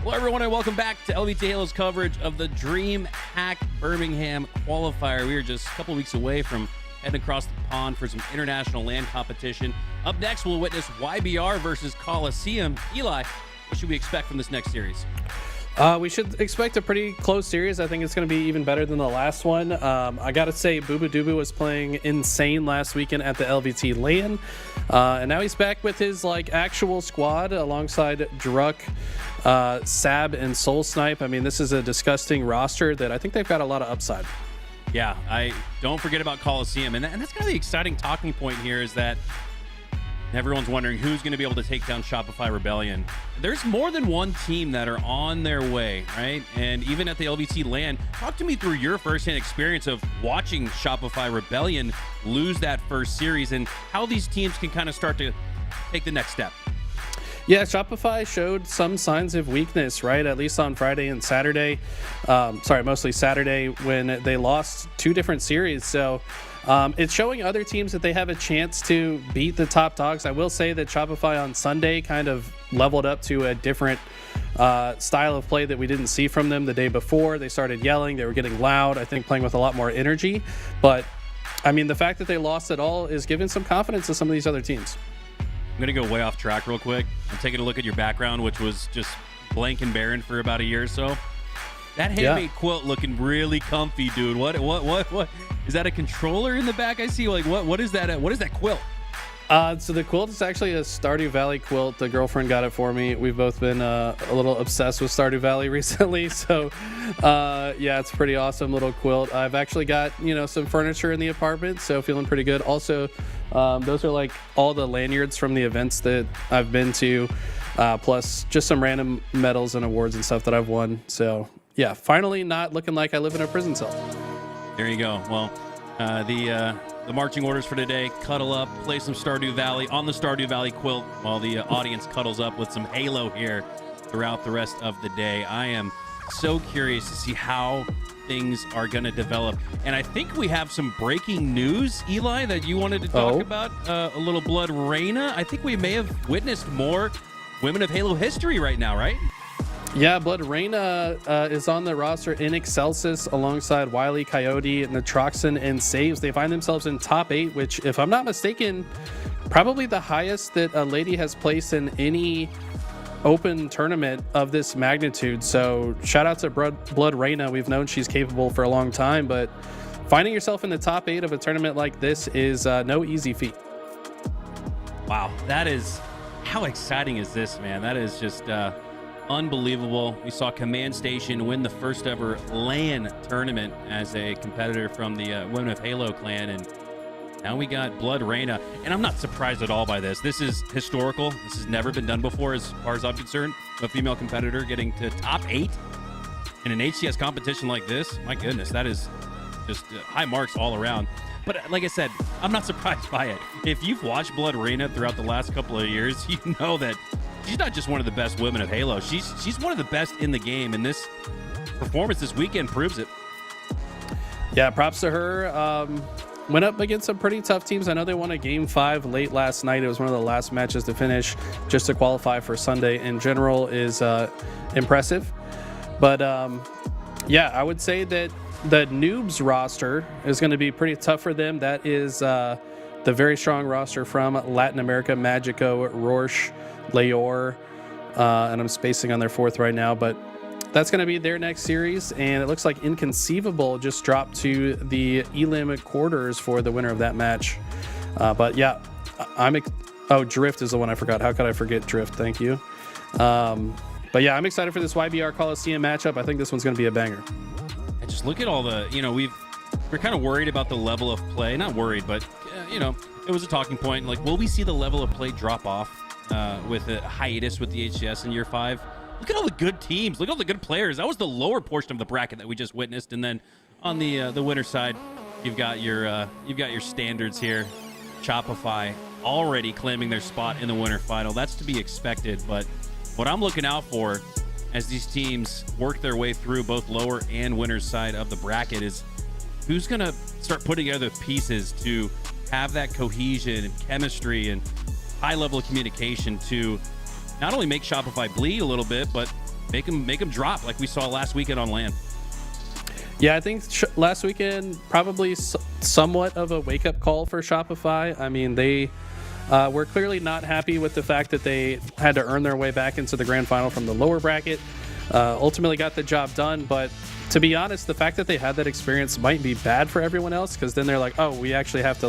Hello, everyone, and welcome back to LVT Halo's coverage of the Dreamhack Birmingham qualifier. We are just a couple weeks away from heading across the pond for some international land competition. Up next, we'll witness YBR versus Coliseum. Eli, what should we expect from this next series? We should expect a pretty close series. I think it's going to be even better than the last one. I got to say, Booba Dooba was playing insane last weekend at the LVT LAN. And now he's back with his actual squad alongside Druck, Sab, and Soul Snipe. I mean, this is a disgusting roster that I think they've got a lot of upside. Yeah, I don't forget about Coliseum. And that's kind of the exciting talking point here is that everyone's wondering who's going to be able to take down Shopify Rebellion. There's more than one team that are on their way, right? And even at the LVT LAN, talk to me through your firsthand experience of watching Shopify Rebellion lose that first series and how these teams can kind of start to take the next step. Yeah, Shopify showed some signs of weakness, right? At least on Friday and Saturday. Mostly Saturday when they lost two different series. So it's showing other teams that they have a chance to beat the top dogs. I will say that Shopify on Sunday kind of leveled up to a different style of play that we didn't see from them the day before. They started yelling. They were getting loud, I think playing with a lot more energy. But, I mean, the fact that they lost it all is giving some confidence to some of these other teams. I'm going to go way off track real quick. I'm taking a look at your background, which was just blank and barren for about a year or so. That handmade quilt looking really comfy, dude. What is that, a controller in the back I see? Like what is that? What is that quilt? So the quilt is actually a Stardew Valley quilt. The girlfriend got it for me. We've both been a little obsessed with Stardew Valley recently. So yeah, it's a pretty awesome little quilt. I've actually got, some furniture in the apartment, so feeling pretty good. Also, those are like all the lanyards from the events that I've been to, plus just some random medals and awards and stuff that I've won. So yeah, finally not looking like I live in a prison cell. There you go. Well, the marching orders for today: cuddle up, play some Stardew Valley on the Stardew Valley quilt, while the audience cuddles up with some Halo here throughout the rest of the day. I am so curious to see how things are going to develop, and I think we have some breaking news, Eli, that you wanted to talk about. A little Blood Reina. I think we may have witnessed more Women of Halo history right now, right? Yeah, Blood Reina is on the roster in Excelsis alongside Wily Coyote, Natroxen, and Saves. They find themselves in top 8, which, if I'm not mistaken, probably the highest that a lady has placed in any open tournament of this magnitude. So shout out to Blood Reina. We've known she's capable for a long time, but finding yourself in the top 8 of a tournament like this is no easy feat. Wow, that is... How exciting is this, man? That is just... unbelievable. We saw Command Station win the first ever LAN tournament as a competitor from the Women of Halo clan, and now we got Blood Reina. And I'm not surprised at all by this. This is historical. This has never been done before, as far as I'm concerned. A female competitor getting to top 8 in an HCS competition like this. My goodness, that is just high marks all around. But like I said, I'm not surprised by it. If you've watched Blood Reina throughout the last couple of years, you know that she's not just one of the best women of Halo. She's one of the best in the game, and this performance this weekend proves it. Yeah, props to her. Went up against some pretty tough teams. I know they won a Game 5 late last night. It was one of the last matches to finish just to qualify for Sunday. In general is impressive. But yeah, I would say that the Noobs roster is going to be pretty tough for them. That is the very strong roster from Latin America: Magico, Rorsch, Leor, and I'm spacing on their 4th right now, but that's going to be their next series, and it looks like Inconceivable just dropped to the Elim quarters for the winner of that match. But yeah, Drift is the one I forgot. How could I forget Drift? Thank you. But yeah, I'm excited for this YBR Coliseum matchup. I think this one's going to be a banger. And just look at all the, we're kind of worried about the level of play. Not worried, but, it was a talking point. Like, will we see the level of play drop off with a hiatus with the HCS in year 5? Look at all the good teams. Look at all the good players. That was the lower portion of the bracket that we just witnessed. And then on the winner side, you've got your standards here. Shopify already claiming their spot in the winter final. That's to be expected. But what I'm looking out for as these teams work their way through both lower and winner's side of the bracket is who's going to start putting together pieces to have that cohesion and chemistry and high level of communication to not only make Shopify bleed a little bit, but make them drop like we saw last weekend on LAN. Yeah, I think last weekend probably somewhat of a wake-up call for Shopify. I mean, they were clearly not happy with the fact that they had to earn their way back into the grand final from the lower bracket. Ultimately got the job done, but to be honest, the fact that they had that experience might be bad for everyone else, because then they're like, oh, we actually have to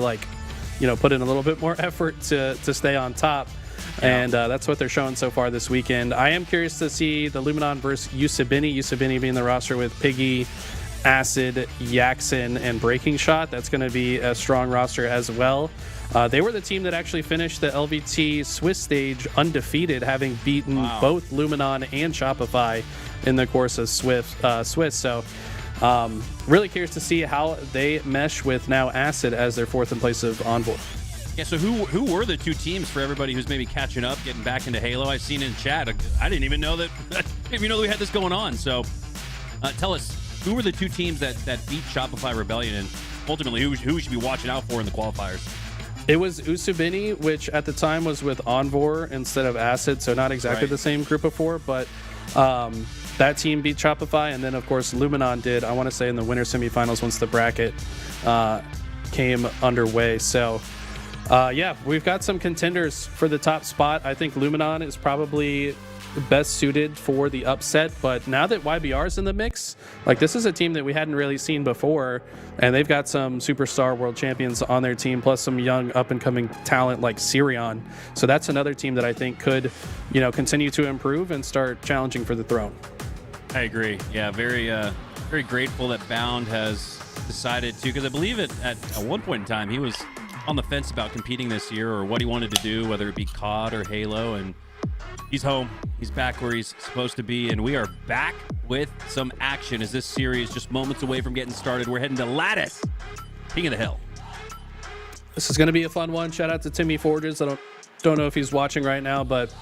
put in a little bit more effort to stay on top. Yeah. And that's what they're showing so far this weekend. I am curious to see the Luminon versus Usabini. Usabini being the roster with Piggy, Acid, Yaxin, and Breaking Shot. That's going to be a strong roster as well. They were the team that actually finished the LVT Swiss stage undefeated, having beaten both Luminon and Shopify in the course of Swiss. So really curious to see how they mesh with now Acid as their 4th in place of Envoy. Yeah, so who were the 2 teams for everybody who's maybe catching up, getting back into Halo? I've seen in chat. I didn't even know that we had this going on. So tell us, who were the 2 teams that beat Shopify Rebellion, and ultimately who we should be watching out for in the qualifiers? It was Usabini, which at the time was with Envor instead of Acid, so not exactly the same group of 4, but that team beat Shopify, and then of course Luminon did, I want to say, in the winter semifinals once the bracket came underway. So yeah, we've got some contenders for the top spot. I think Luminon is probably best suited for the upset. But now that YBR is in the mix, like this is a team that we hadn't really seen before, and they've got some superstar world champions on their team, plus some young up and coming talent like Sirion. So that's another team that I think could, continue to improve and start challenging for the throne. I agree. Yeah, very grateful that Bound has decided to, because I believe at one point in time he was on the fence about competing this year or what he wanted to do, whether it be COD or Halo, and he's home. He's back where he's supposed to be, and we are back with some action as this series just moments away from getting started. We're heading to Lattice, King of the Hill. This is going to be a fun one. Shout out to Timmy Forges. I don't know if he's watching right now, but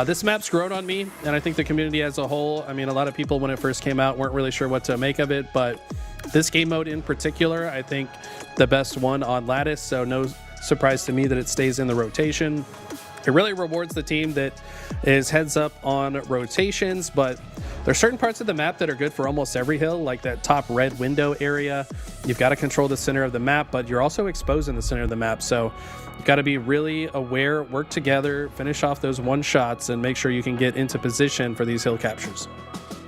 this map's grown on me, and I think the community as a whole. I mean, a lot of people when it first came out weren't really sure what to make of it, but this game mode in particular, I think the best one on Lattice, so no surprise to me that it stays in the rotation. It really rewards the team that is heads up on rotations, but there's certain parts of the map that are good for almost every hill, like that top red window area. You've got to control the center of the map, but you're also exposing the center of the map, so you've got to be really aware, work together, finish off those one shots, and make sure you can get into position for these hill captures.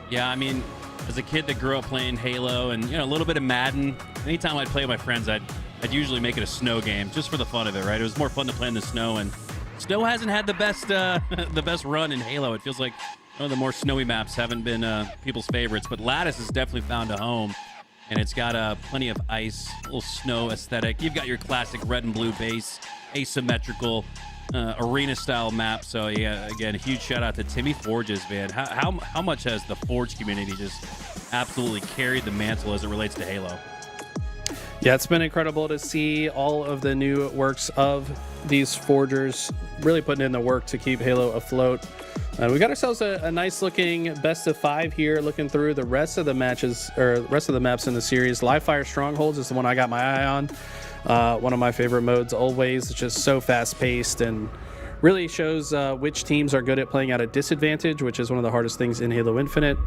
Yeah, I mean, as a kid that grew up playing Halo and a little bit of Madden, anytime I'd play with my friends, I'd usually make it a snow game just for the fun of it, right? It was more fun to play in the snow, and snow hasn't had the best run in Halo. It feels like one of the more snowy maps haven't been people's favorites, but Lattice has definitely found a home, and it's got plenty of ice, a little snow aesthetic. You've got your classic red and blue base, asymmetrical arena style map. So yeah, again, a huge shout out to Timmy Forges, man. How much has the Forge community just absolutely carried the mantle as it relates to Halo? Yeah, it's been incredible to see all of the new works of these forgers really putting in the work to keep Halo afloat. We got ourselves a nice looking best of 5 here, looking through the rest of the matches or rest of the maps in the series. Live Fire Strongholds is the one I got my eye on. One of my favorite modes always. It's just so fast paced and really shows which teams are good at playing at a disadvantage, which is one of the hardest things in Halo Infinite.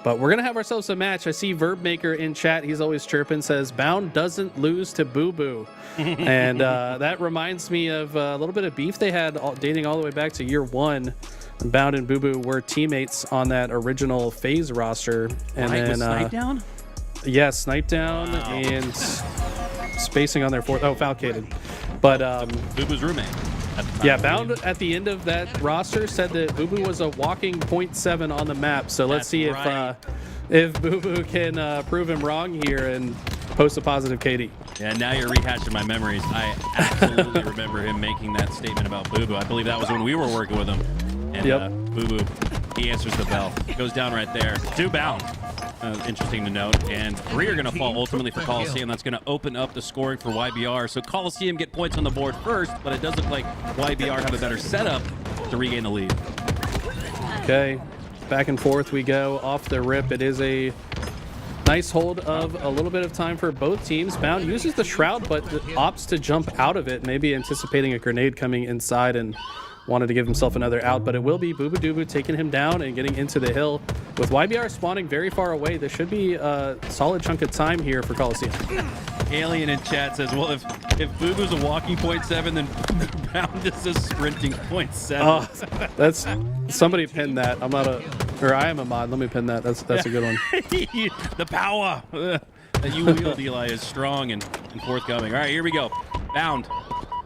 But we're going to have ourselves a match. I see Verb Maker in chat. He's always chirping, says, Bound doesn't lose to Boo Boo. And that reminds me of a little bit of beef they had dating all the way back to year 1. Bound and Boo Boo were teammates on that original FaZe roster. And right, then with Snipe Down? Yeah, Snipe Down and spacing on their fourth. Oh, Falcated. But Boo Boo's roommate. Yeah, Bound at the end of that roster said that Boo Boo was a walking 0.7 on the map. So let's see if Boo Boo can prove him wrong here and post a positive KD. Yeah, now you're rehashing my memories. I absolutely remember him making that statement about Boo Boo. I believe that was when we were working with him. And Boo Boo, he answers the bell. Goes down right there. 2 Bound. Interesting to note. And 3 are going to fall ultimately for Coliseum. That's going to open up the scoring for YBR. So Coliseum get points on the board first, but it does look like YBR have a better setup to regain the lead. Okay, back and forth we go off the rip. It is a nice hold of a little bit of time for both teams. Bound uses the Shroud, but opts to jump out of it, maybe anticipating a grenade coming inside and wanted to give himself another out, but it will be Boo Boo Doo Boo taking him down and getting into the hill. With YBR spawning very far away, this should be a solid chunk of time here for Coliseum. Alien in chat says, well, if Boo Boo's a walking 0.7, then Bound is a sprinting 0.7. Oh, that's somebody pinned that. I am a mod. Let me pin that. That's a good one. The power that you wield, Eli, is strong and forthcoming. All right, here we go. Bound.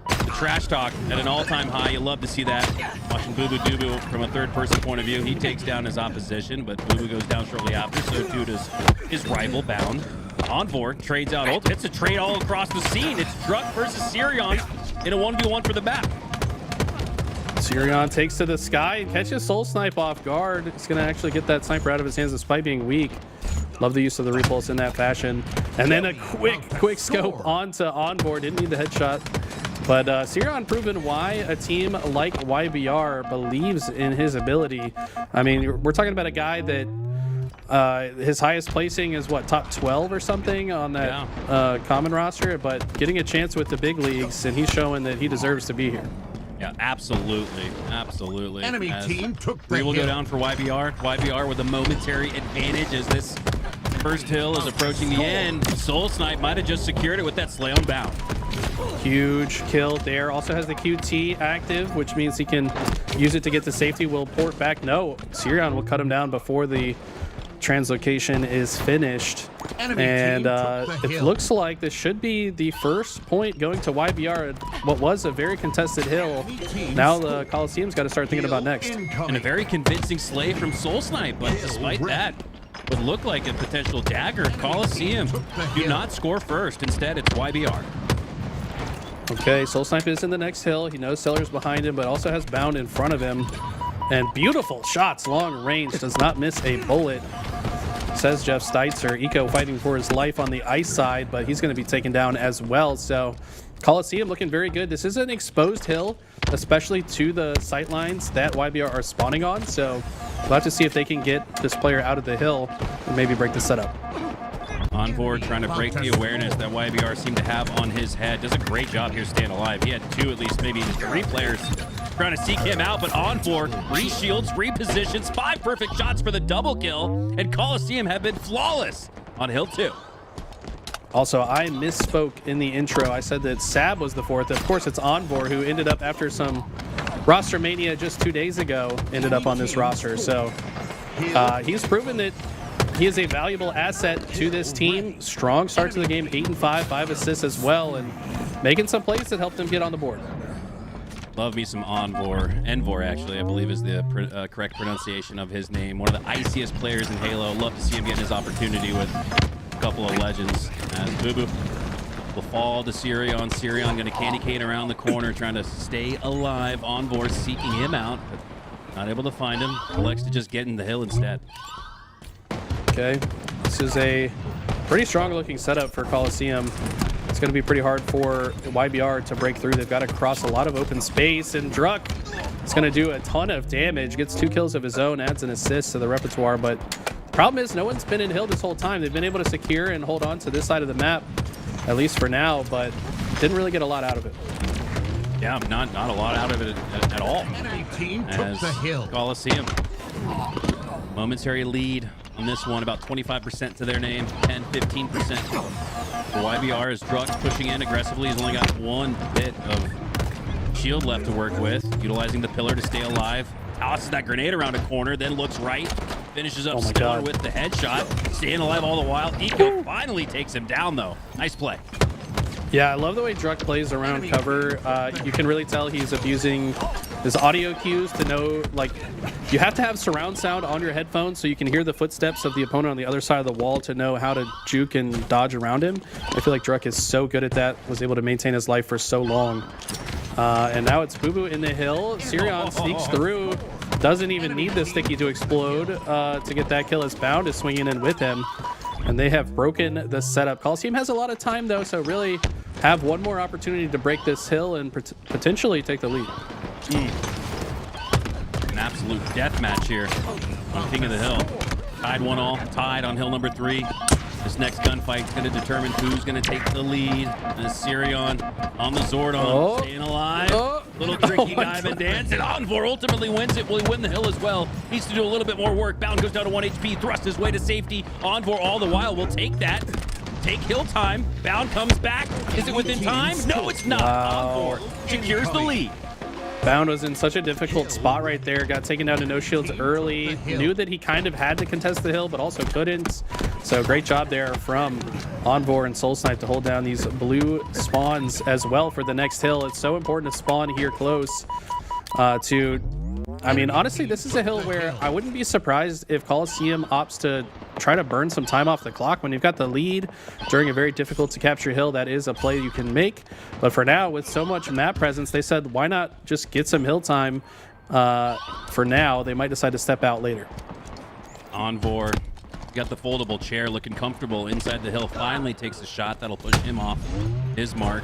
The trash talk at an all-time high. You love to see that. Watching Boo Boo Doo Boo from a third-person point of view. He takes down his opposition, but Boo Boo goes down shortly after. So too does his rival, Bound. Envor trades out ult. It's a trade all across the scene. It's Druck versus Sirion in a 1v1 for the map. Sirion takes to the sky and catches Soul Snipe off guard. He's going to actually get that sniper out of his hands despite being weak. Love the use of the repulse in that fashion. And then a quick scope onto Envor. Didn't need the headshot. But Sirion proven why a team like YBR believes in his ability. I mean, we're talking about a guy that his highest placing is what, top 12 or something on that common roster, but getting a chance with the big leagues, and he's showing that he deserves to be here. Yeah, absolutely. Enemy team took the 3 will go hill. down for YBR. YBR with a momentary advantage as this first hill is approaching the end. Soul Snipe might have just secured it with that slay on Bound. Huge kill there. Also has the QT active, which means he can use it to get to safety. Will port back. No, Sirion will cut him down before the translocation is finished. And it looks like this should be the first point going to YBR at what was a very contested hill. Now the Coliseum's got to start thinking about next. And a very convincing slay from Soul Snipe, but despite that, would look like a potential dagger. Coliseum do not score first. Instead, it's YBR. Okay, Soul Snipe is in the next hill. He knows Seller's behind him, but also has Bound in front of him. And beautiful shots, long range, does not miss a bullet, says Jeff Steitzer. Eco fighting for his life on the ice side, but he's going to be taken down as well. So Coliseum looking very good. This is an exposed hill, especially to the sight lines that YBR are spawning on. So we'll have to see if they can get this player out of the hill and maybe break the setup. On board, trying to break the awareness that YBR seemed to have on his head. Does a great job here staying alive. He had two, at least maybe even three players trying to seek him out, but on board, re-shields, repositions, 5 perfect shots for the double kill, and Coliseum have been flawless on Hill 2. Also, I misspoke in the intro. I said that Sab was the fourth. Of course, it's Envor, who ended up after some roster mania just 2 days ago, ended up on this roster. So he's proven that he is a valuable asset to this team. Strong start to the game, 8 and 5, 5 assists as well, and making some plays that helped him get on the board. Love me some Envor, actually, I believe is the correct pronunciation of his name. One of the iciest players in Halo. Love to see him getting his opportunity with a couple of legends. As Boo-Boo will fall to Sirion. Sirion going to candy cane around the corner, trying to stay alive. Envor seeking him out, but not able to find him. Elects to just get in the hill instead. Okay, this is a pretty strong looking setup for Coliseum. It's going to be pretty hard for YBR to break through. They've got to cross a lot of open space, and Druck is going to do a ton of damage. Gets 2 kills of his own, adds an assist to the repertoire, but the problem is no one's been in hill this whole time. They've been able to secure and hold on to this side of the map, at least for now, but didn't really get a lot out of it. Yeah, not a lot out of it at all. As Coliseum, momentary lead on this one, about 25% to their name, 10, 15%. For YBR as Druck pushing in aggressively. He's only got 1 bit of shield left to work with, utilizing the pillar to stay alive. Tosses that grenade around a corner, then looks right, finishes up Stellar with the headshot, staying alive all the while. Eco finally takes him down, though. Nice play. Yeah, I love the way Druck plays around cover. You can really tell he's abusing his audio cues to know, like, you have to have surround sound on your headphones so you can hear the footsteps of the opponent on the other side of the wall to know how to juke and dodge around him. I feel like Druck is so good at that, was able to maintain his life for so long. And now it's Boo-Boo in the hill. Sirion sneaks through, doesn't even need the sticky to explode to get that kill as Bound is swinging in with him. And they have broken the setup. Coliseum has a lot of time, though, so really have one more opportunity to break this hill and potentially take the lead. An absolute death match here on King of the Hill. Tied 1-all, tied on hill number 3. This next gunfight is going to determine who's going to take the lead. And Sirion on the Zordon, staying alive. Little tricky diamond dance, and Envor ultimately wins it. Will he win the hill as well? Needs to do a little bit more work. Bound goes down to 1 HP, thrust his way to safety. Envor all the while will take that. Take hill time. Bound comes back. Is it within time? No, it's not. Envor secures the lead. Bound was in such a difficult spot right there. Got taken down to no shields early. Knew that he kind of had to contest the hill, but also couldn't. So great job there from Envor and Soul Snipe to hold down these blue spawns as well for the next hill. It's so important to spawn here close I mean, honestly, this is a hill where I wouldn't be surprised if Coliseum opts to try to burn some time off the clock. When you've got the lead during a very difficult to capture hill, that is a play you can make. But for now, with so much map presence, they said, why not just get some hill time for now? They might decide to step out later. Envor got the foldable chair, looking comfortable inside the hill. Finally takes a shot that'll push him off his mark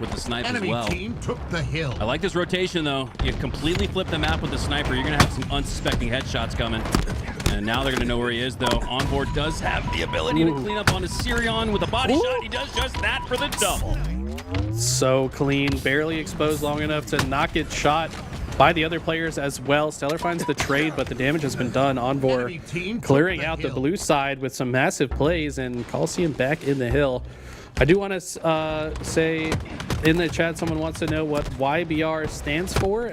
with the snipe as well. Team took the hill. I like this rotation, though. You completely flip the map with the sniper. You're going to have some unsuspecting headshots coming. And now they're going to know where he is, though. Envor does have the ability to clean up on his Sirion with a body shot. He does just that for the double. So clean, barely exposed long enough to not get shot by the other players as well. Stellar finds the trade, but the damage has been done. Envor clearing out the blue side with some massive plays, and Coliseum back in the hill. I do want to say in the chat, someone wants to know what YBR stands for.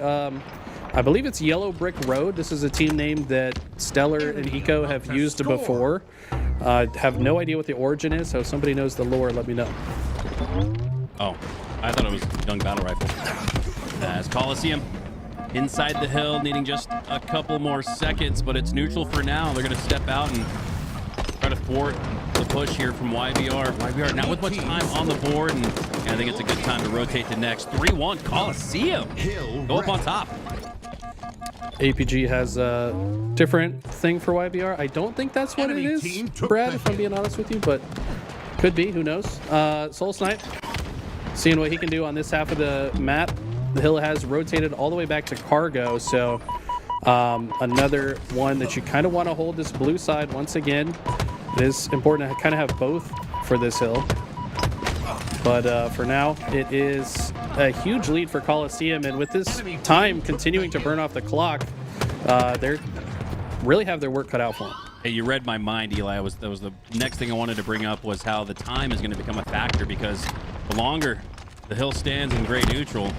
I believe it's Yellow Brick Road. This is a team name that Stellar and Eco have used before. Have no idea what the origin is, so if somebody knows the lore, let me know. Oh, I thought it was Young Battle Rifle. As Coliseum inside the hill, needing just a couple more seconds, but it's neutral for now. They're going to step out and try to thwart the push here from YBR. YBR now with much time on the board, and I think it's a good time to rotate the next. 3-1 Coliseum. Go up on top. APG has a different thing for YBR. I don't think that's what it is, Brad, if I'm being honest with you, but could be. Who knows? Soul Snipe, seeing what he can do on this half of the map. The hill has rotated all the way back to cargo, so another one that you kind of want to hold this blue side once again. It is important to kind of have both for this hill. But for now, it is a huge lead for Coliseum, and with this time continuing to burn off the clock, they really have their work cut out for them. Hey, you read my mind, Eli. That was the next thing I wanted to bring up, was how the time is going to become a factor, because the longer the hill stands in gray neutral,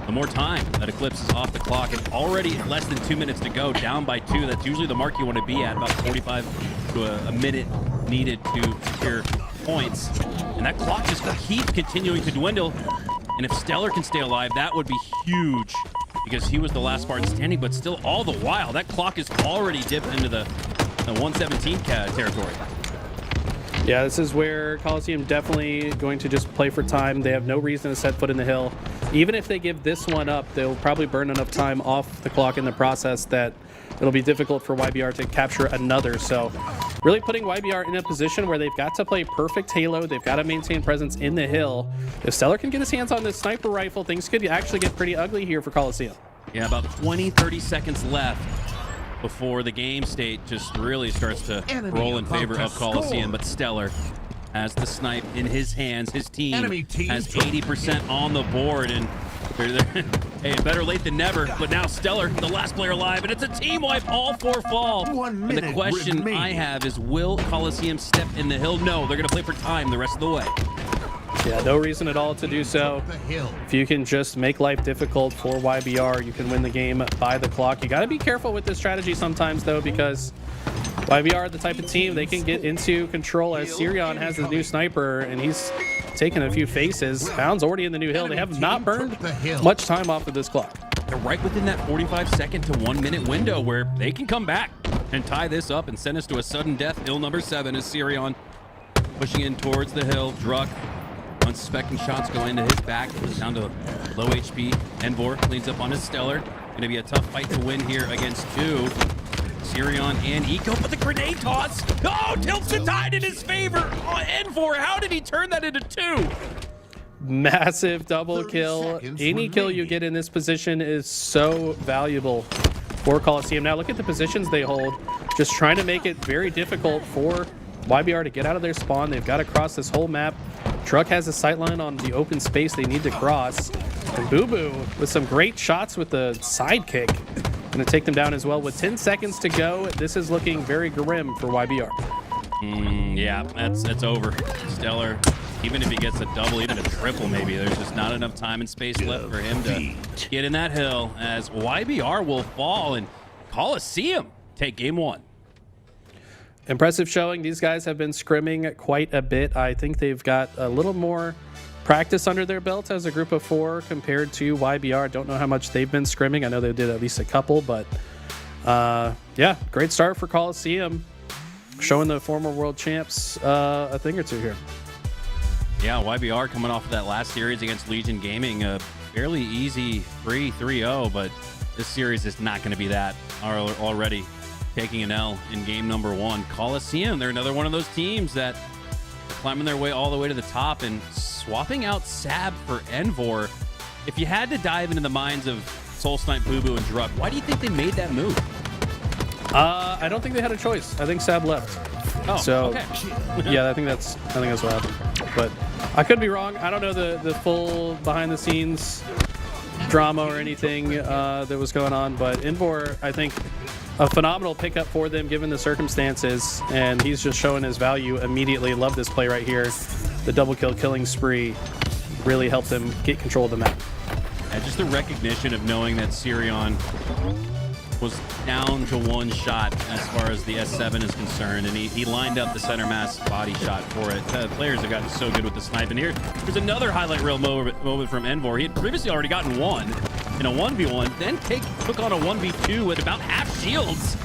the more time that Eclipse is off the clock, and already less than 2 minutes to go, down by 2. That's usually the mark you want to be at, about 45 to a minute needed to secure points. And that clock just keeps continuing to dwindle. And if Stellar can stay alive, that would be huge, because he was the last Spartan standing. But still, all the while, that clock is already dipped into the 117 territory. Yeah, this is where Coliseum definitely going to just play for time. They have no reason to set foot in the hill. Even if they give this one up, they'll probably burn enough time off the clock in the process that it'll be difficult for YBR to capture another. So really putting YBR in a position where they've got to play perfect Halo. They've got to maintain presence in the hill. If Stellar can get his hands on this sniper rifle, things could actually get pretty ugly here for Coliseum. Yeah, about 20-30 seconds left before the game state just really starts to roll in favor of Coliseum. But Stellar has the snipe in his hands. His team has 80% on the board, and hey, better late than never. But now Stellar, the last player alive, and it's a team wipe. All 4 fall. And the question I have is, will Coliseum step in the hill? No, they're going to play for time the rest of the way. Yeah, no reason at all to do so. If you can just make life difficult for YBR, you can win the game by the clock. You got to be careful with this strategy sometimes, though, because YBR are the type of team, they can get into control, as Sirion has his new sniper, and he's taken a few faces. Bound's already in the new hill. They have not burned much time off of this clock. They're right within that 45-second to 1 minute window where they can come back and tie this up and send us to a sudden death. Hill number 7 is Sirion pushing in towards the hill. Druck, unsuspecting shots go into his back. Down to low HP. Envor cleans up on his Stellar. Going to be a tough fight to win here against 2. Sirion and Eco, but the grenade toss, oh, tilts the tide in his favor. Oh, Envor, how did he turn that into 2? Massive double kill. Any kill you get in this position is so valuable for Coliseum. Now look at the positions they hold, just trying to make it very difficult for YBR to get out of their spawn. They've got to cross this whole map. Truck has a sightline on the open space they need to cross. And Boo Boo with some great shots with the sidekick. Going to take them down as well. With 10 seconds to go, this is looking very grim for YBR. Yeah, that's over. Stellar, even if he gets a double, even a triple maybe, there's just not enough time and space left for him to get in that hill, as YBR will fall and Coliseum take game 1. Impressive showing. These guys have been scrimming quite a bit. I think they've got a little more practice under their belt as a group of 4 compared to YBR. Don't know how much they've been scrimming. I know they did at least a couple, but yeah, great start for Coliseum, showing the former world champs a thing or two here. Yeah, YBR coming off of that last series against Legion Gaming, a fairly easy 3-0, but this series is not going to be that. Already taking an L in game number 1. Coliseum, they're another one of those teams that are climbing their way all the way to the top and swapping out Sab for Envor. If you had to dive into the minds of Soul Snipe, Boo Boo, and Druck, why do you think they made that move? I don't think they had a choice. I think Sab left. Oh, so okay. Yeah, I think that's what happened. But I could be wrong. I don't know the full behind the scenes drama or anything that was going on. But Envor, I think, a phenomenal pickup for them given the circumstances, and he's just showing his value immediately. Love this play right here. the double kill killing spree really helped him get control of the map. And just the recognition of knowing that Sirion was down to one shot as far as the S7 is concerned, and he lined up the center mass body shot for it. Players have gotten so good with the snipe, and here's another highlight reel moment from Envor. He had previously already gotten one in a 1v1, then took on a 1v2 with about half shields.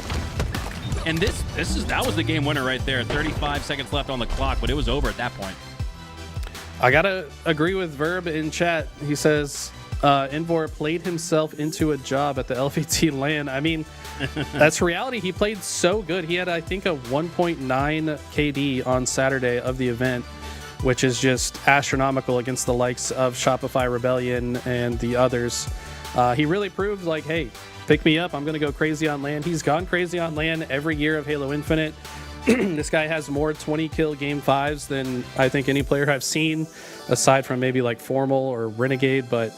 And that was the game winner right there. 35 seconds left on the clock, but it was over at that point. I gotta agree with Verb in chat. He says Envor played himself into a job at the LVT LAN. I mean, that's reality. He played so good. He had, I think, a 1.9 KD on Saturday of the event, which is just astronomical against the likes of Shopify Rebellion and the others. He really proved, like, hey, pick me up. I'm going to go crazy on LAN. He's gone crazy on LAN every year of Halo Infinite. This guy has more 20-kill Game 5s than I think any player I've seen, aside from maybe like Formal or Renegade. But,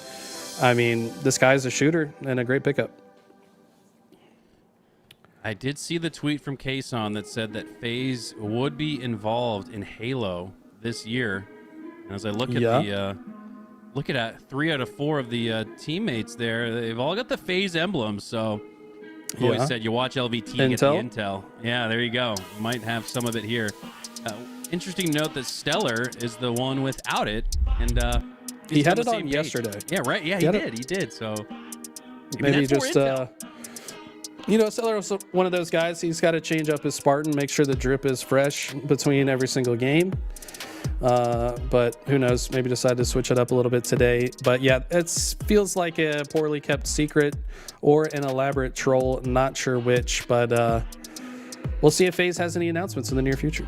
I mean, this guy's a shooter and a great pickup. I did see the tweet from Kason that said that FaZe would be involved in Halo this year. And as I look at look at 3 out of 4 of the teammates there, they've all got the FaZe emblem. So I've always said you watch LVT get the intel. Yeah, there you go. Might have some of it here. Interesting to note that Stellar is the one without it, and he had it on yesterday. Yeah, right. Yeah, he did. So maybe just you know, Stellar was one of those guys. He's got to change up his Spartan, make sure the drip is fresh between every single game. But who knows? Maybe decide to switch it up a little bit today. But yeah, it feels like a poorly kept secret or an elaborate troll. Not sure which, but we'll see if FaZe has any announcements in the near future.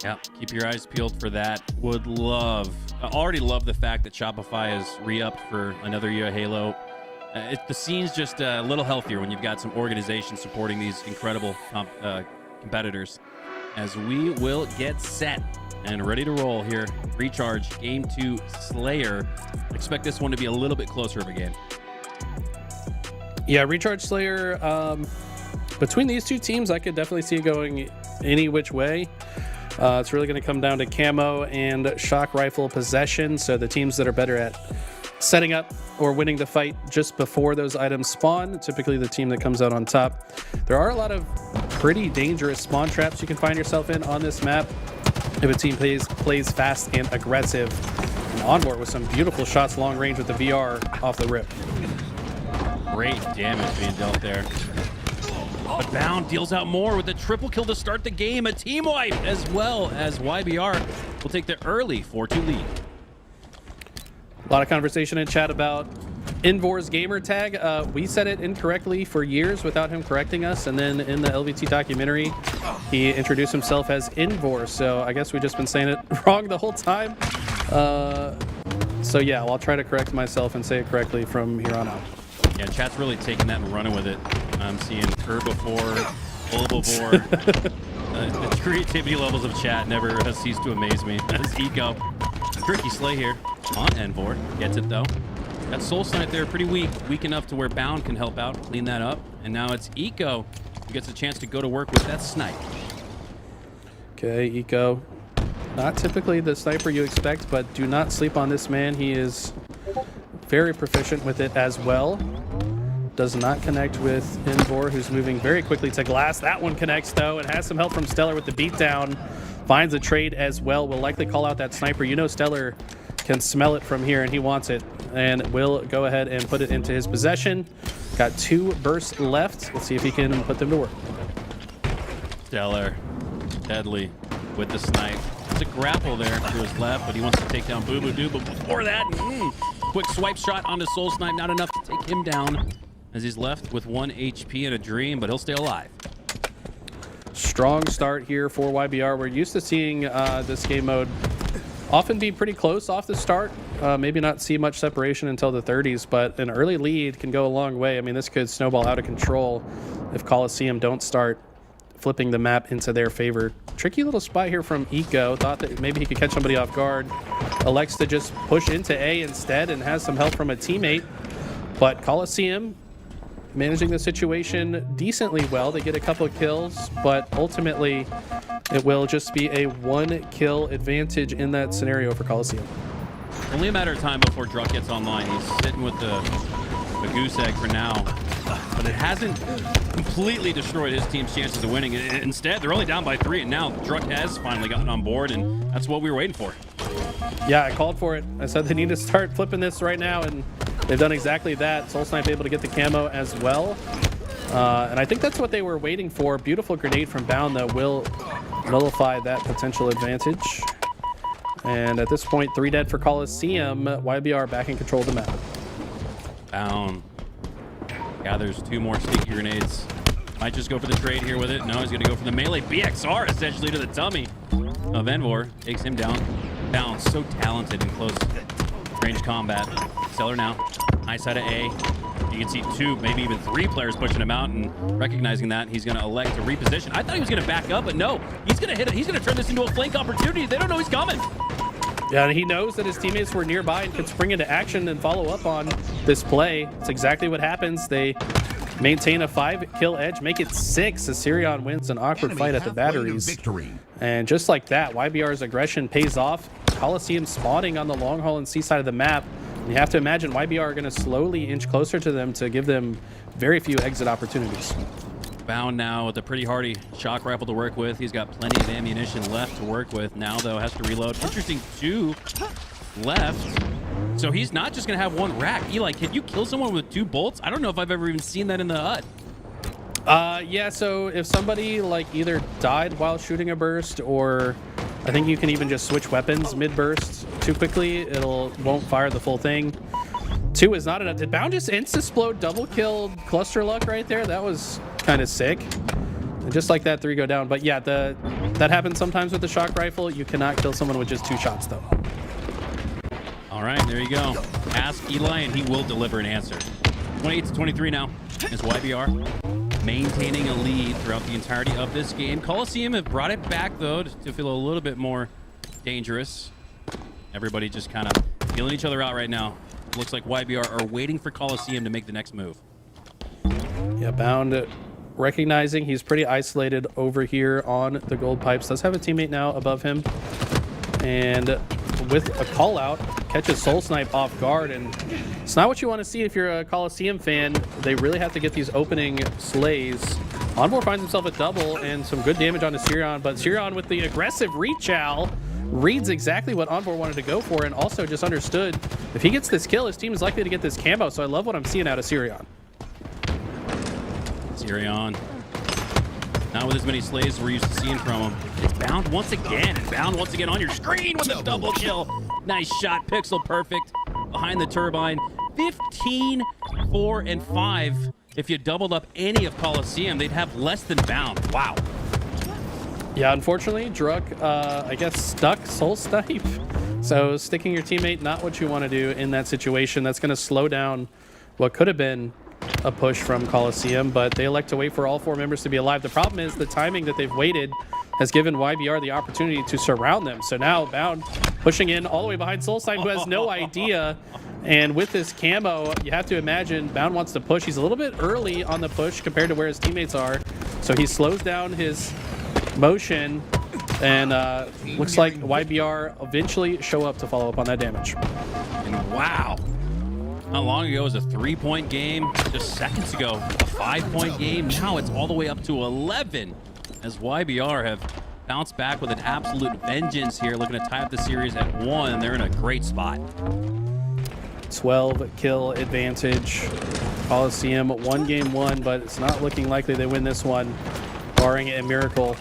Yeah, keep your eyes peeled for that. Already love the fact that Shopify is re-upped for another year of Halo. The scene's just a little healthier when you've got some organizations supporting these incredible competitors. As we will get set and ready to roll here. Recharge, Game 2, Slayer. Expect this one to be a little bit closer of a game. Yeah, Recharge Slayer. Between these two teams, I could definitely see it going any which way. It's really going to come down to camo and shock rifle possession. So the teams that are better at setting up or winning the fight just before those items spawn, typically the team that comes out on top. There are a lot of pretty dangerous spawn traps you can find yourself in on this map if a team plays fast and aggressive. And Onboard with some beautiful shots long range with the VR off the rip. Great damage being dealt there. But Bound deals out more with a triple kill to start the game. A team wipe as well as YBR will take the early 4-2 lead. A lot of conversation in chat about Envor's gamer tag. We said it incorrectly for years without him correcting us, and then in the LVT documentary, he introduced himself as Envor. So I guess we've just been saying it wrong the whole time. So yeah, I'll try to correct myself and say it correctly from here on out. Yeah, chat's really taking that and running with it. I'm seeing herbivore, bulbivore. The creativity levels of chat never has ceased to amaze me. That's Eco. Tricky slay here on Envor. Gets it though. That soul snipe there pretty weak enough to where Bound can help out, clean that up. And now it's Eco who gets a chance to go to work with that snipe. Okay, Eco. Not typically the sniper you expect, but do not sleep on this man. He is very proficient with it as well. Does not connect with Envor, who's moving very quickly to glass. That one connects though, and has some help from Stellar with the beatdown. Finds a trade as well. Will likely call out that sniper. You know Stellar can smell it from here, and he wants it. And will go ahead and put it into his possession. Got 2 bursts left. Let's see if he can put them to work. Stellar, deadly with the snipe. There's a grapple there to his left, but he wants to take down Boo Boo Doo. But before that, quick swipe shot onto Soul Snipe. Not enough to take him down as he's left with 1 HP and a dream, but he'll stay alive. Strong start here for YBR. We're used to seeing this game mode often be pretty close off the start. Maybe not see much separation until the 30s, but an early lead can go a long way. I mean, this could snowball out of control if Coliseum don't start flipping the map into their favor. Tricky little spot here from Eco. Thought that maybe he could catch somebody off guard. Elects to just push into A instead and has some help from a teammate. But Coliseum managing the situation decently well. They get a couple of kills, but ultimately it will just be a 1-kill advantage in that scenario for Coliseum. Only a matter of time before Druck gets online. He's sitting with the goose egg for now, but it hasn't completely destroyed his team's chances of winning. Instead, they're only down by 3, and now Druck has finally gotten on board, and that's what we were waiting for. Yeah, I called for it. I said they need to start flipping this right now, and they've done exactly that. Soul Snipe able to get the camo as well. And I think that's what they were waiting for. Beautiful grenade from Bound that will nullify that potential advantage. And at this point, 3 dead for Coliseum. YBR back in control of the map. Bound gathers 2 more sticky grenades. Might just go for the trade here with it. No, he's going to go for the melee BXR essentially to the tummy of Envor. Takes him down. Bound so talented in close range combat. Seller now. High side of A. You can see 2, maybe even 3 players pushing him out, and recognizing that, he's going to elect to reposition. I thought he was going to back up, but no. He's going to hit it. He's going to turn this into a flank opportunity. They don't know he's coming. Yeah, and he knows that his teammates were nearby and could spring into action and follow up on this play. It's exactly what happens. They maintain a 5-kill edge, make it 6 as Sirion wins an awkward fight at the batteries. And just like that, YBR's aggression pays off. Coliseum spawning on the long haul and C side of the map. And you have to imagine YBR are going to slowly inch closer to them to give them very few exit opportunities. Bound now with a pretty hardy shock rifle to work with. He's got plenty of ammunition left to work with. Now, though, has to reload. Interesting, 2 left. So he's not just going to have 1 rack. Eli, can you kill someone with 2 bolts? I don't know if I've ever even seen that in the HUD. Yeah, so if somebody like either died while shooting a burst, or I think you can even just switch weapons mid-burst too quickly, won't fire the full thing. 2 is not enough. Did Bound just insta-splode double kill cluster luck right there? That was kind of sick. And just like that, 3 go down. But yeah, that happens sometimes with the shock rifle. You cannot kill someone with just 2 shots though. All right, there you go. Ask Eli and he will deliver an answer. 28-23 now is YBR maintaining a lead throughout the entirety of this game. Coliseum have brought it back though to feel a little bit more dangerous. Everybody just kind of feeling each other out right now. Looks like YBR are waiting for Coliseum to make the next move. Yeah, Bound recognizing he's pretty isolated over here on the gold pipes. Does have a teammate now above him. And with a call out, catches Soul Snipe off guard. And it's not what you want to see if you're a Coliseum fan. They really have to get these opening slays. Envor finds himself a double and some good damage onto Sirion. But Sirion with the aggressive reach out reads exactly what Envor wanted to go for, and also just understood if he gets this kill, his team is likely to get this camo. So I love what I'm seeing out of Sirion. Sirion, not with as many slays we're used to seeing from him. It's Bound once again, and Bound once again on your screen with a double kill. Nice shot, pixel perfect behind the turbine. 15, 4, and 5. If you doubled up any of Coliseum, they'd have less than Bound. Wow. Yeah, unfortunately, Druck, I guess, stuck Soul Snipe. So sticking your teammate, not what you want to do in that situation. That's going to slow down what could have been a push from Coliseum, but they elect to wait for all 4 members to be alive. The problem is the timing that they've waited has given YBR the opportunity to surround them. So now Bound pushing in all the way behind Soul Snipe, who has no idea. And with this camo, you have to imagine Bound wants to push. He's a little bit early on the push compared to where his teammates are. So he slows down his motion, and looks like YBR eventually show up to follow up on that damage. And wow. Not long ago it was a 3-point game. Just seconds ago, a 5-point game. Now it's all the way up to 11 as YBR have bounced back with an absolute vengeance here, looking to tie up the series at 1, and they're in a great spot. 12 kill advantage. Coliseum 1 game 1, but it's not looking likely they win this one, barring a miracle.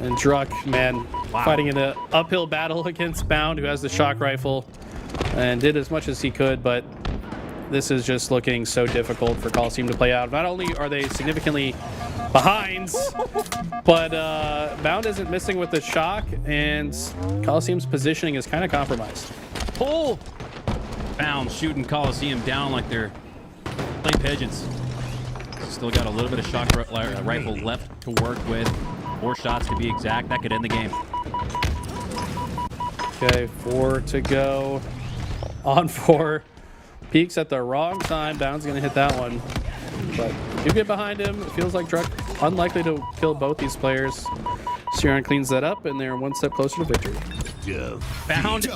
And Druck, man, fighting in an uphill battle against Bound, who has the shock rifle, and did as much as he could, but this is just looking so difficult for Coliseum to play out. Not only are they significantly behind, but Bound isn't missing with the shock, and Coliseum's positioning is kind of compromised. Pull! Bound shooting Coliseum down like they're play pigeons. Still got a little bit of shock rifle left to work with. 4 shots to be exact. That could end the game. Okay, 4 to go. On 4. Peeks at the wrong time. Bound's going to hit that one. But you get behind him. It feels like Druck unlikely to kill both these players. Siren cleans that up, and they're one step closer to victory. Found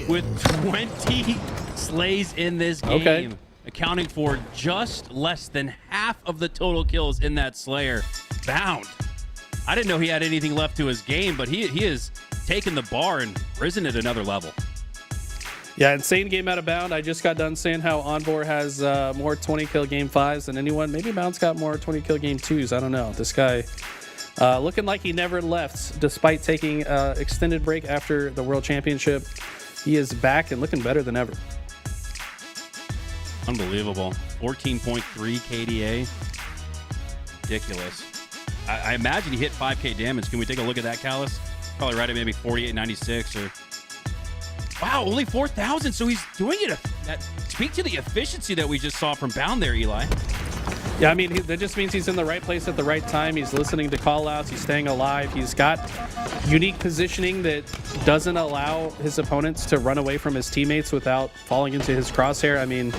with 20 slays in this game, Okay. accounting for just less than half of the total kills in that Slayer. Bound. I didn't know he had anything left to his game, but he has taken the bar and risen at another level. Yeah, insane game out of Bound. I just got done saying how Envor has more 20-kill game 5s than anyone. Maybe Bound's got more 20-kill game 2s. I don't know. This guy looking like he never left, despite taking extended break after the World Championship. He is back and looking better than ever. Unbelievable. 14.3 KDA. Ridiculous. I imagine he hit 5K damage. Can we take a look at that, Callus? Probably right at maybe 48.96 or... Wow, only 4,000. So he's doing it. Speak to the efficiency that we just saw from Bound there, Eli. Yeah, I mean, that just means he's in the right place at the right time. He's listening to call-outs. He's staying alive. He's got unique positioning that doesn't allow his opponents to run away from his teammates without falling into his crosshair. I mean,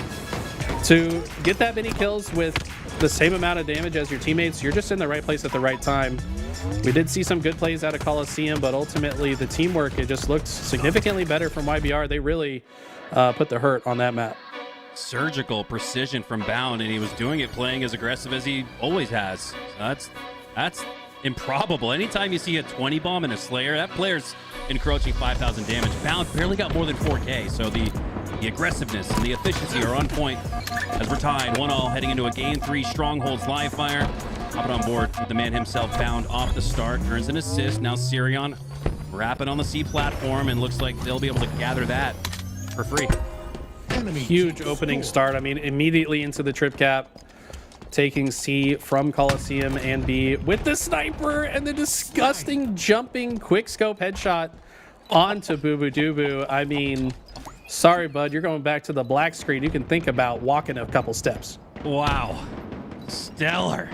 to get that many kills with the same amount of damage as your teammates, you're just in the right place at the right time. We did see some good plays out of Coliseum, but ultimately the teamwork, it just looked significantly better from YBR. They really put the hurt on that map. Surgical precision from Bound, and he was doing it playing as aggressive as he always has. So that's improbable. Anytime you see a 20 bomb in a Slayer, that player's encroaching 5,000 damage. Bound barely got more than 4K, so the aggressiveness and the efficiency are on point as we're tied 1-1 heading into a game 3 Strongholds live fire. Hopping on board with the man himself, Bound off the start, earns an assist. Now Sirion rapping on the C platform, and looks like they'll be able to gather that for free. Huge opening start. I mean, immediately into the trip cap, taking C from Coliseum and B with the sniper and the disgusting jumping quick scope headshot onto Boo Boo Doo. I mean, sorry, bud, you're going back to the black screen. You can think about walking a couple steps. Wow. Stellar.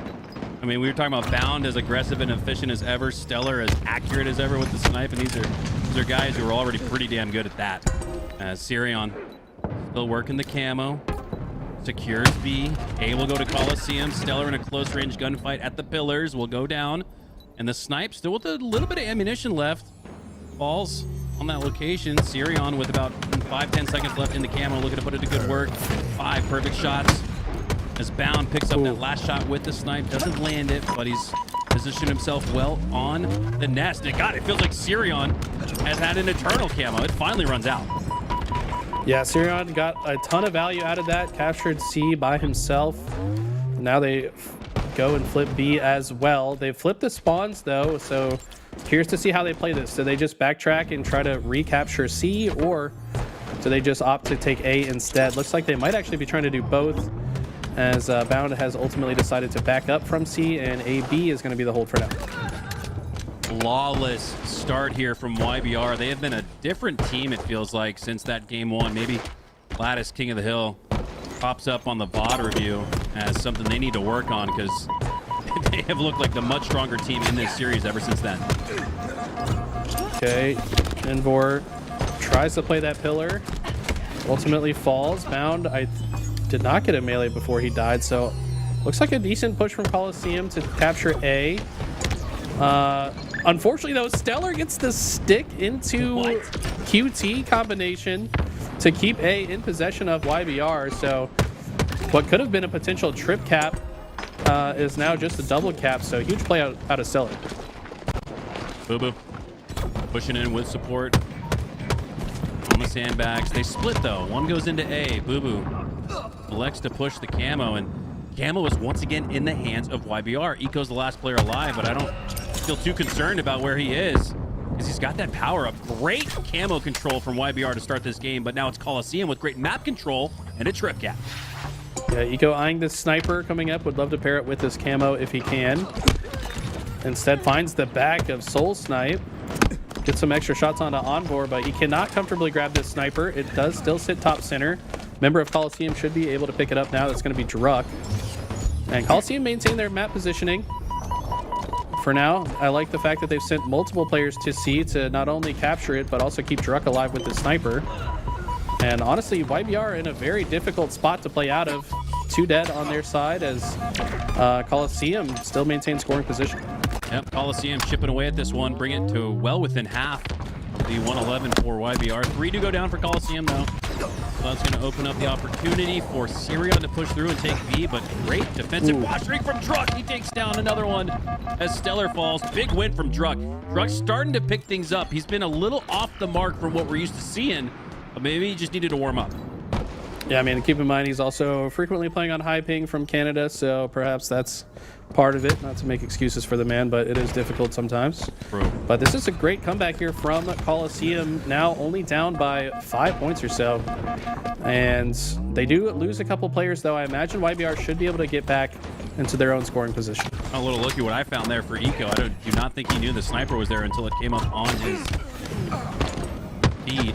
I mean, we were talking about Bound as aggressive and efficient as ever, Stellar as accurate as ever with the snipe, and these are guys who are already pretty damn good at that. As Sirion still working the camo, secures B. A will go to Coliseum. Stellar in a close range gunfight at the pillars will go down, and the snipe still with a little bit of ammunition left falls on that location. Sirion with about 5-10 seconds left in the camo, looking to put it to good work. 5 perfect shots as Bound picks up that last shot with the snipe. Doesn't land it, but he's positioned himself well on the nest. And God, it feels like Sirion has had an eternal camo. It finally runs out. Yeah, Sirion got a ton of value out of that, captured C by himself. Now they go and flip B as well. They flipped the spawns though, so curious to see how they play this. Do they just backtrack and try to recapture C, or do they just opt to take A instead? Looks like they might actually be trying to do both, as Bound has ultimately decided to back up from C, and AB is going to be the hold for now. Flawless start here from YBR. They have been a different team, it feels like, since that game 1. Maybe Gladys King of the Hill pops up on the VOD review as something they need to work on, because they have looked like the much stronger team in this series ever since then. Okay, Envor tries to play that pillar, ultimately falls. Bound, I did not get a melee before he died, so looks like a decent push from Coliseum to capture A. Unfortunately, though, Stellar gets the stick into QT combination to keep A in possession of YBR. So what could have been a potential trip cap is now just a double cap. So huge play out of Stellar. Boo Boo pushing in with support on the sandbags. They split though. One goes into A. Boo Boo elects to push the camo, and camo is once again in the hands of YBR. Eco's the last player alive, but I don't feel too concerned about where he is, because he's got that power up. Great camo control from YBR to start this game, but now it's Coliseum with great map control and a trip cap. Yeah, Eco eyeing this sniper coming up. Would love to pair it with this camo if he can. Instead finds the back of Soul Snipe. Gets some extra shots onto Envor, but he cannot comfortably grab this sniper. It does still sit top center. Member of Coliseum should be able to pick it up now. That's going to be Druck. And Coliseum maintain their map positioning. For now, I like the fact that they've sent multiple players to C to not only capture it, but also keep Druck alive with the sniper. And honestly, YBR in a very difficult spot to play out of. 2 dead on their side, as Coliseum still maintains scoring position. Yep, Coliseum chipping away at this one, bring it to well within half of the 111 for YBR. 3 to go down for Coliseum, though. So that's going to open up the opportunity for Sirion to push through and take B, but great defensive posturing from Druck. He takes down another one as Stellar falls. Big win from Druck. Druck's starting to pick things up. He's been a little off the mark from what we're used to seeing, but maybe he just needed to warm up. Yeah, I mean, keep in mind he's also frequently playing on high ping from Canada, so perhaps that's part of it. Not to make excuses for the man, but it is difficult sometimes. True. But this is a great comeback here from Coliseum, now only down by 5 points or so. And they do lose a couple players, though. I imagine YBR should be able to get back into their own scoring position. A little looky what I found there for Eco. I do not think he knew the sniper was there until it came up on his feed.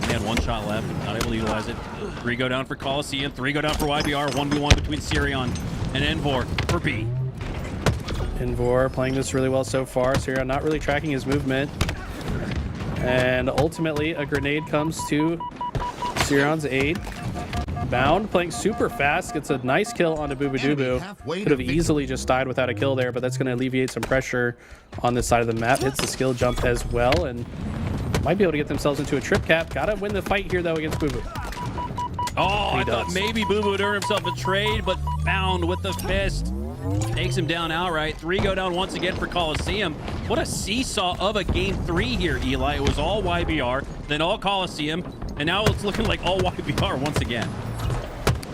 They had 1 shot left, not able to utilize it. 3 go down for Coliseum, 3 go down for YBR, 1v1 between Sirion and Envor for B. Envor playing this really well so far. Sirion not really tracking his movement. And ultimately, a grenade comes to Sirion's aid. Bound playing super fast, gets a nice kill onto Bubudubu. Could have easily just died without a kill there, but that's going to alleviate some pressure on this side of the map. Hits the skill jump as well, and might be able to get themselves into a trip cap. Gotta win the fight here, though, against Bubu. Oh, I thought does. maybe Boo Boo would earn himself a trade, but Bound with the fist takes him down outright. 3 go down once again for Coliseum. What a seesaw of a game 3 here, Eli. It was all YBR, then all Coliseum, and now it's looking like all YBR once again.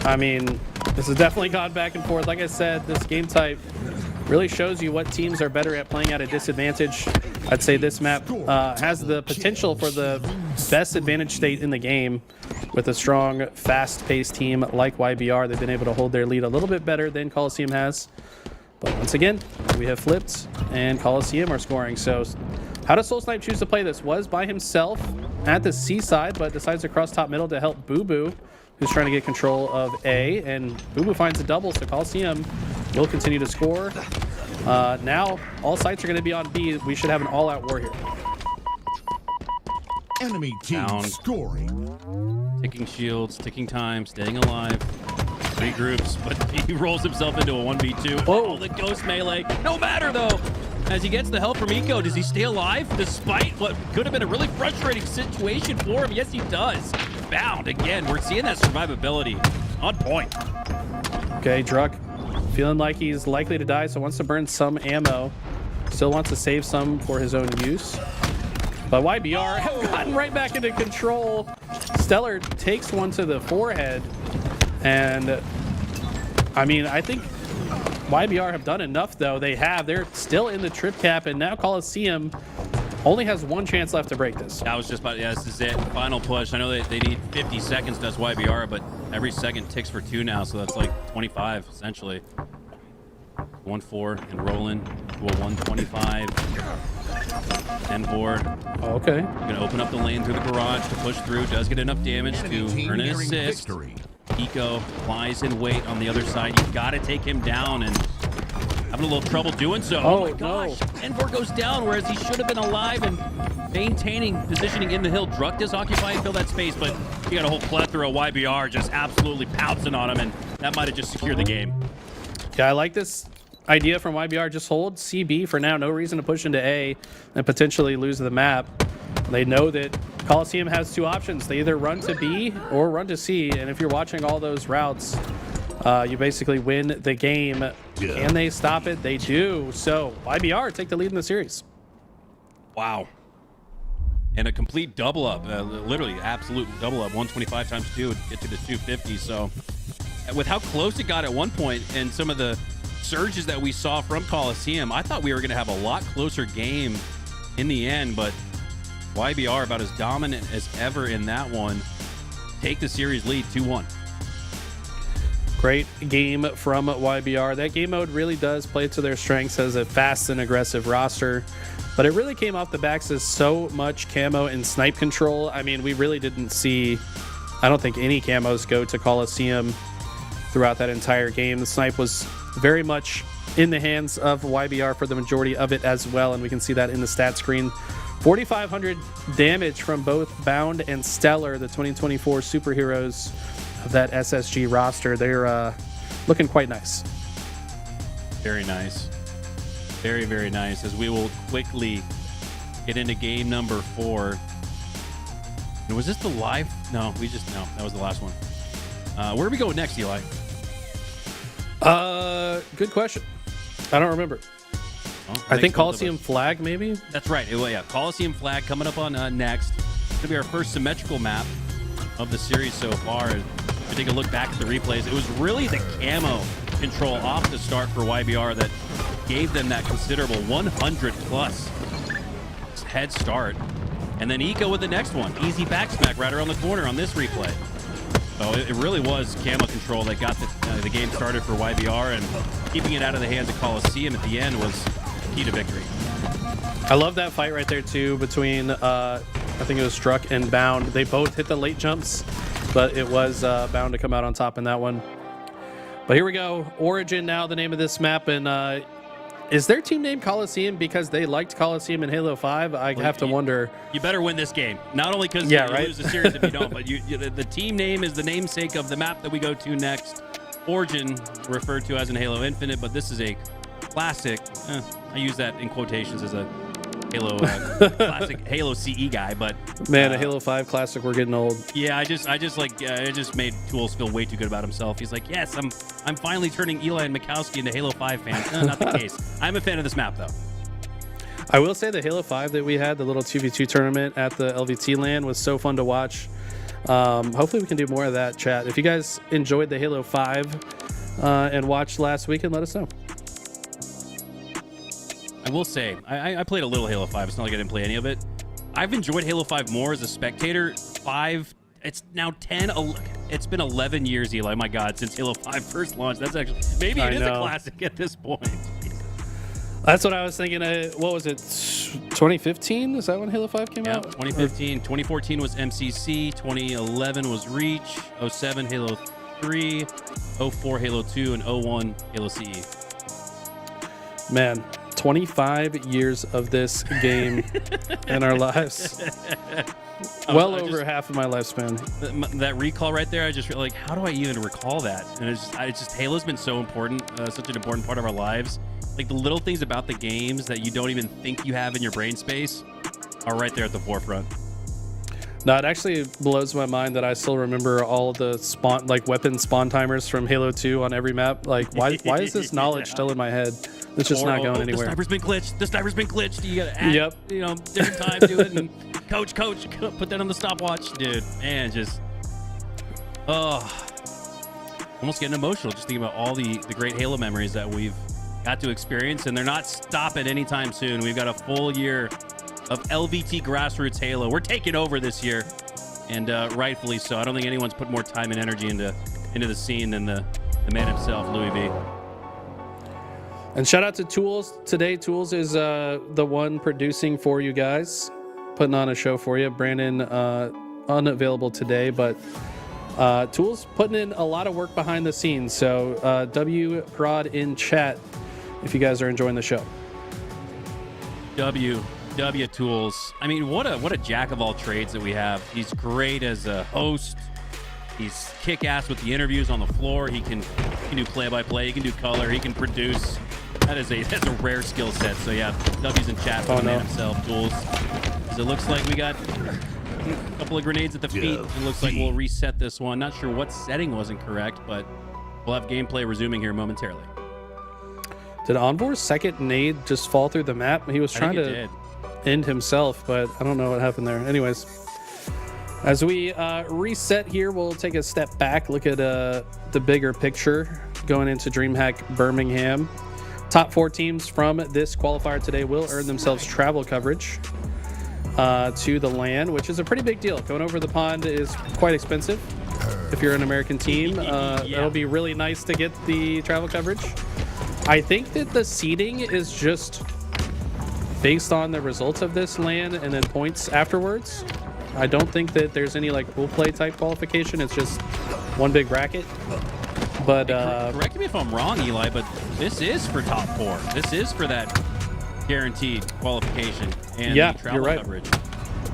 I mean, this has definitely gone back and forth. Like I said, this game type really shows you what teams are better at playing at a disadvantage. I'd say this map has the potential for the best advantage state in the game. With a strong, fast-paced team like YBR, they've been able to hold their lead a little bit better than Coliseum has. But once again, we have flipped, and Coliseum are scoring. So how does Soul Snipe choose to play this? Was by himself at the C side, but decides to cross top middle to help Boo Boo, who's trying to get control of A, and Boo Boo finds a double, so Coliseum will continue to score. Now, all sights are going to be on B. We should have an all-out war here. Enemy team Down. scoring. Ticking shields, ticking time, staying alive. 3 groups, but he rolls himself into a 1v2. Whoa. Oh, the ghost melee. No matter, though. As he gets the help from Eco, does he stay alive despite what could have been a really frustrating situation for him? Yes, he does. Bound again. We're seeing that survivability on point. Okay, Druck feeling like he's likely to die, so wants to burn some ammo. Still wants to save some for his own use. But YBR have gotten right back into control. Stellar takes one to the forehead. And, I mean, I think YBR have done enough, though. They're still in the trip cap, and now Coliseum only has 1 chance left to break this. That was just about, yeah, this is it. Final push. I know they need 50 seconds, does YBR, but every second ticks for 2 now, so that's like 25, essentially. 1-4 and rolling to a 125. Envor. Oh, okay. Gonna open up the lane through the garage to push through. Does get enough damage Enemy to team earn an nearing assist. victory. Eco lies in wait on the other side. You gotta take him down, and having a little trouble doing so. Oh, my gosh. Envor goes down, whereas he should have been alive and maintaining positioning in the hill. Druck does occupy and fill that space, but you got a whole plethora of YBR just absolutely pouncing on him, and that might have just secured the game. Yeah, I like this idea from YBR. Just hold CB for now. No reason to push into A and potentially lose the map. They know that Coliseum has 2 options. They either run to B or run to C, and if you're watching all those routes, you basically win the game. Can they stop it? They do. So YBR take the lead in the series. Wow. And a complete double up, literally absolute double up. 125 times 2 would get to the 250. So with how close it got at one point and some of the surges that we saw from Coliseum, I thought we were going to have a lot closer game in the end, but YBR about as dominant as ever in that one. Take the series lead 2-1. Great game from YBR. That game mode really does play to their strengths as a fast and aggressive roster, but it really came off the backs of so much camo and snipe control. I mean, we really didn't see, I don't think, any camos go to Coliseum throughout that entire game. The snipe was very much in the hands of YBR for the majority of it as well, and we can see that in the stat screen. 4,500 damage from both Bound and Stellar, the 2024 superheroes of that SSG roster. They're looking quite nice. Very nice. Very, very nice. As we will quickly get into game number 4. And was this the live? No, that was the last one. Where are we going next, Eli? Good question. I don't remember. Well, I think thanks, both of Coliseum us. Flag, maybe? That's right. Well, yeah, Coliseum Flag coming up on next. It's going to be our first symmetrical map of the series so far. If we take a look back at the replays, it was really the camo control off the start for YBR that gave them that considerable 100-plus head start. And then Eco with the next one. Easy back smack right around the corner on this replay. So it really was camo control that got the game started for YBR, and keeping it out of the hands of Coliseum at the end was key to victory. I love that fight right there, too, between, I think it was Struck and Bound. They both hit the late jumps, but it was Bound to come out on top in that one. But here we go. Origin now, the name of this map, and is their team named Coliseum because they liked Coliseum in Halo 5? I have to wonder. You better win this game. Not only because Yeah, you right? lose the series if you don't, but the team name is the namesake of the map that we go to next. Origin, referred to as in Halo Infinite, but this is a classic. I use that in quotations as a Halo classic Halo CE guy, but Man, a Halo 5 classic, we're getting old. yeah, I just made Tools feel way too good about himself. He's like, yes, I'm finally turning Eli and Mikowski into Halo 5 fans. Not the case. I'm a fan of this map though. I will say the Halo 5 that we had, the little 2v2 tournament at the LVT LAN, was so fun to watch. Hopefully we can do more of that, chat. If you guys enjoyed the Halo 5 and watched last weekend, let us know. I will say, I played a little Halo 5. It's not like I didn't play any of it. I've enjoyed Halo 5 more as a spectator. 5, it's now 10, it's been 11 years, Eli, my God, since Halo 5 first launched. That's actually, maybe it is a classic at this point. That's what I was thinking. What was it, 2015? Is that when Halo 5 came out? 2015. 2014 was MCC. 2011 was Reach. 07 Halo 3. 04 Halo 2. And 01 Halo CE. Man, 25 years of this game in our lives. Well over half of my lifespan. That recall right there, I just feel like, how do I even recall that? And it's just Halo's been so important, such an important part of our lives. Like the little things about the games that you don't even think you have in your brain space are right there at the forefront. No, it actually blows my mind that I still remember all of the weapon spawn timers from Halo 2 on every map. Like, why is this knowledge still in my head? It's just not going anywhere. The sniper's been glitched. The sniper's been glitched. You gotta add, different times do it. And coach, put that on the stopwatch, dude. Man, just almost getting emotional just thinking about all the great Halo memories that we've got to experience, and they're not stopping anytime soon. We've got a full year of LVT Grassroots Halo. We're taking over this year, and rightfully so. I don't think anyone's put more time and energy into the scene than the man himself, Louis V. And shout out to Tools. Today, Tools is the one producing for you guys, putting on a show for you. Brandon, unavailable today, but Tools putting in a lot of work behind the scenes. So W Prod in chat if you guys are enjoying the show. W Tools. I mean, what a jack of all trades that we have. He's great as a host. He's kick-ass with the interviews on the floor. He can do play-by-play. He can do color. He can produce. That's a rare skill set. So yeah, W's in chat for the man himself, Tools. As it looks like we got a couple of grenades at the feet. It looks like we'll reset this one. Not sure what setting wasn't correct, but we'll have gameplay resuming here momentarily. Did Envor's second nade just fall through the map? He was trying to end himself, but I don't know what happened there. Anyways, as we reset here, we'll take a step back, look at the bigger picture going into DreamHack Birmingham. Top 4 teams from this qualifier today will earn themselves travel coverage to the LAN, which is a pretty big deal. Going over the pond is quite expensive. If you're an American team, it'll be really nice to get the travel coverage. I think that the seeding is just based on the results of this LAN and then points afterwards. I don't think that there's any like pool play type qualification. It's just one big bracket. But correct me if I'm wrong, Eli, but this is for top 4. This is for that guaranteed qualification and the travel you're right. coverage.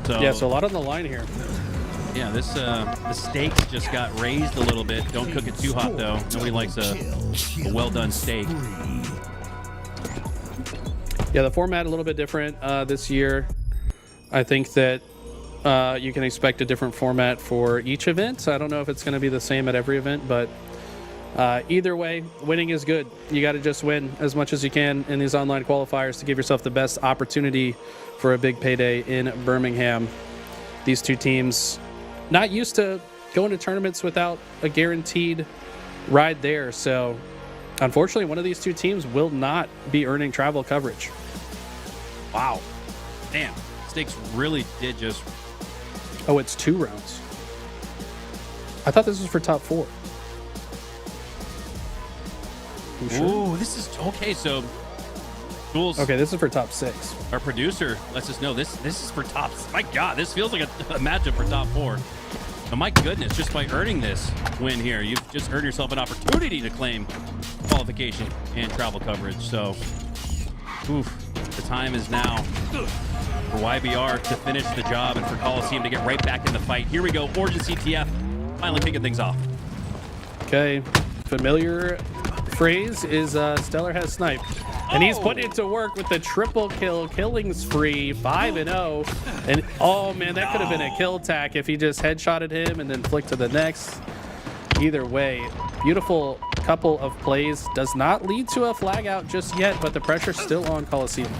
So a lot on the line here. Yeah, the stakes just got raised a little bit. Don't cook it too hot though. Nobody likes a well done steak. Yeah, the format a little bit different this year. I think that you can expect a different format for each event. I don't know if it's going to be the same at every event, but either way, winning is good. You got to just win as much as you can in these online qualifiers to give yourself the best opportunity for a big payday in Birmingham. These two teams not used to going to tournaments without a guaranteed ride there. So unfortunately, one of these two teams will not be earning travel coverage. Wow. Damn. Stakes really did just... Oh, it's 2 rounds. I thought this was for top 4. You sure? Ooh, this is... Okay, so... Jules, Okay, this is for top 6. our producer, lets us know this is for top... My God, this feels like a matchup for top 4. But my goodness, just by earning this win here, you've just earned yourself an opportunity to claim qualification and travel coverage. So, oof, the time is now for YBR to finish the job and for Coliseum to get right back in the fight. Here we go, Origin CTF, finally kicking things off. Okay, familiar phrase is Stellar has sniped. And he's putting it to work with the triple kill, killing spree, 5-0. And oh man, that could have been a kill tack if he just headshotted him and then flicked to the next. Either way, beautiful couple of plays. Does not lead to a flag out just yet, but the pressure's still on Coliseum.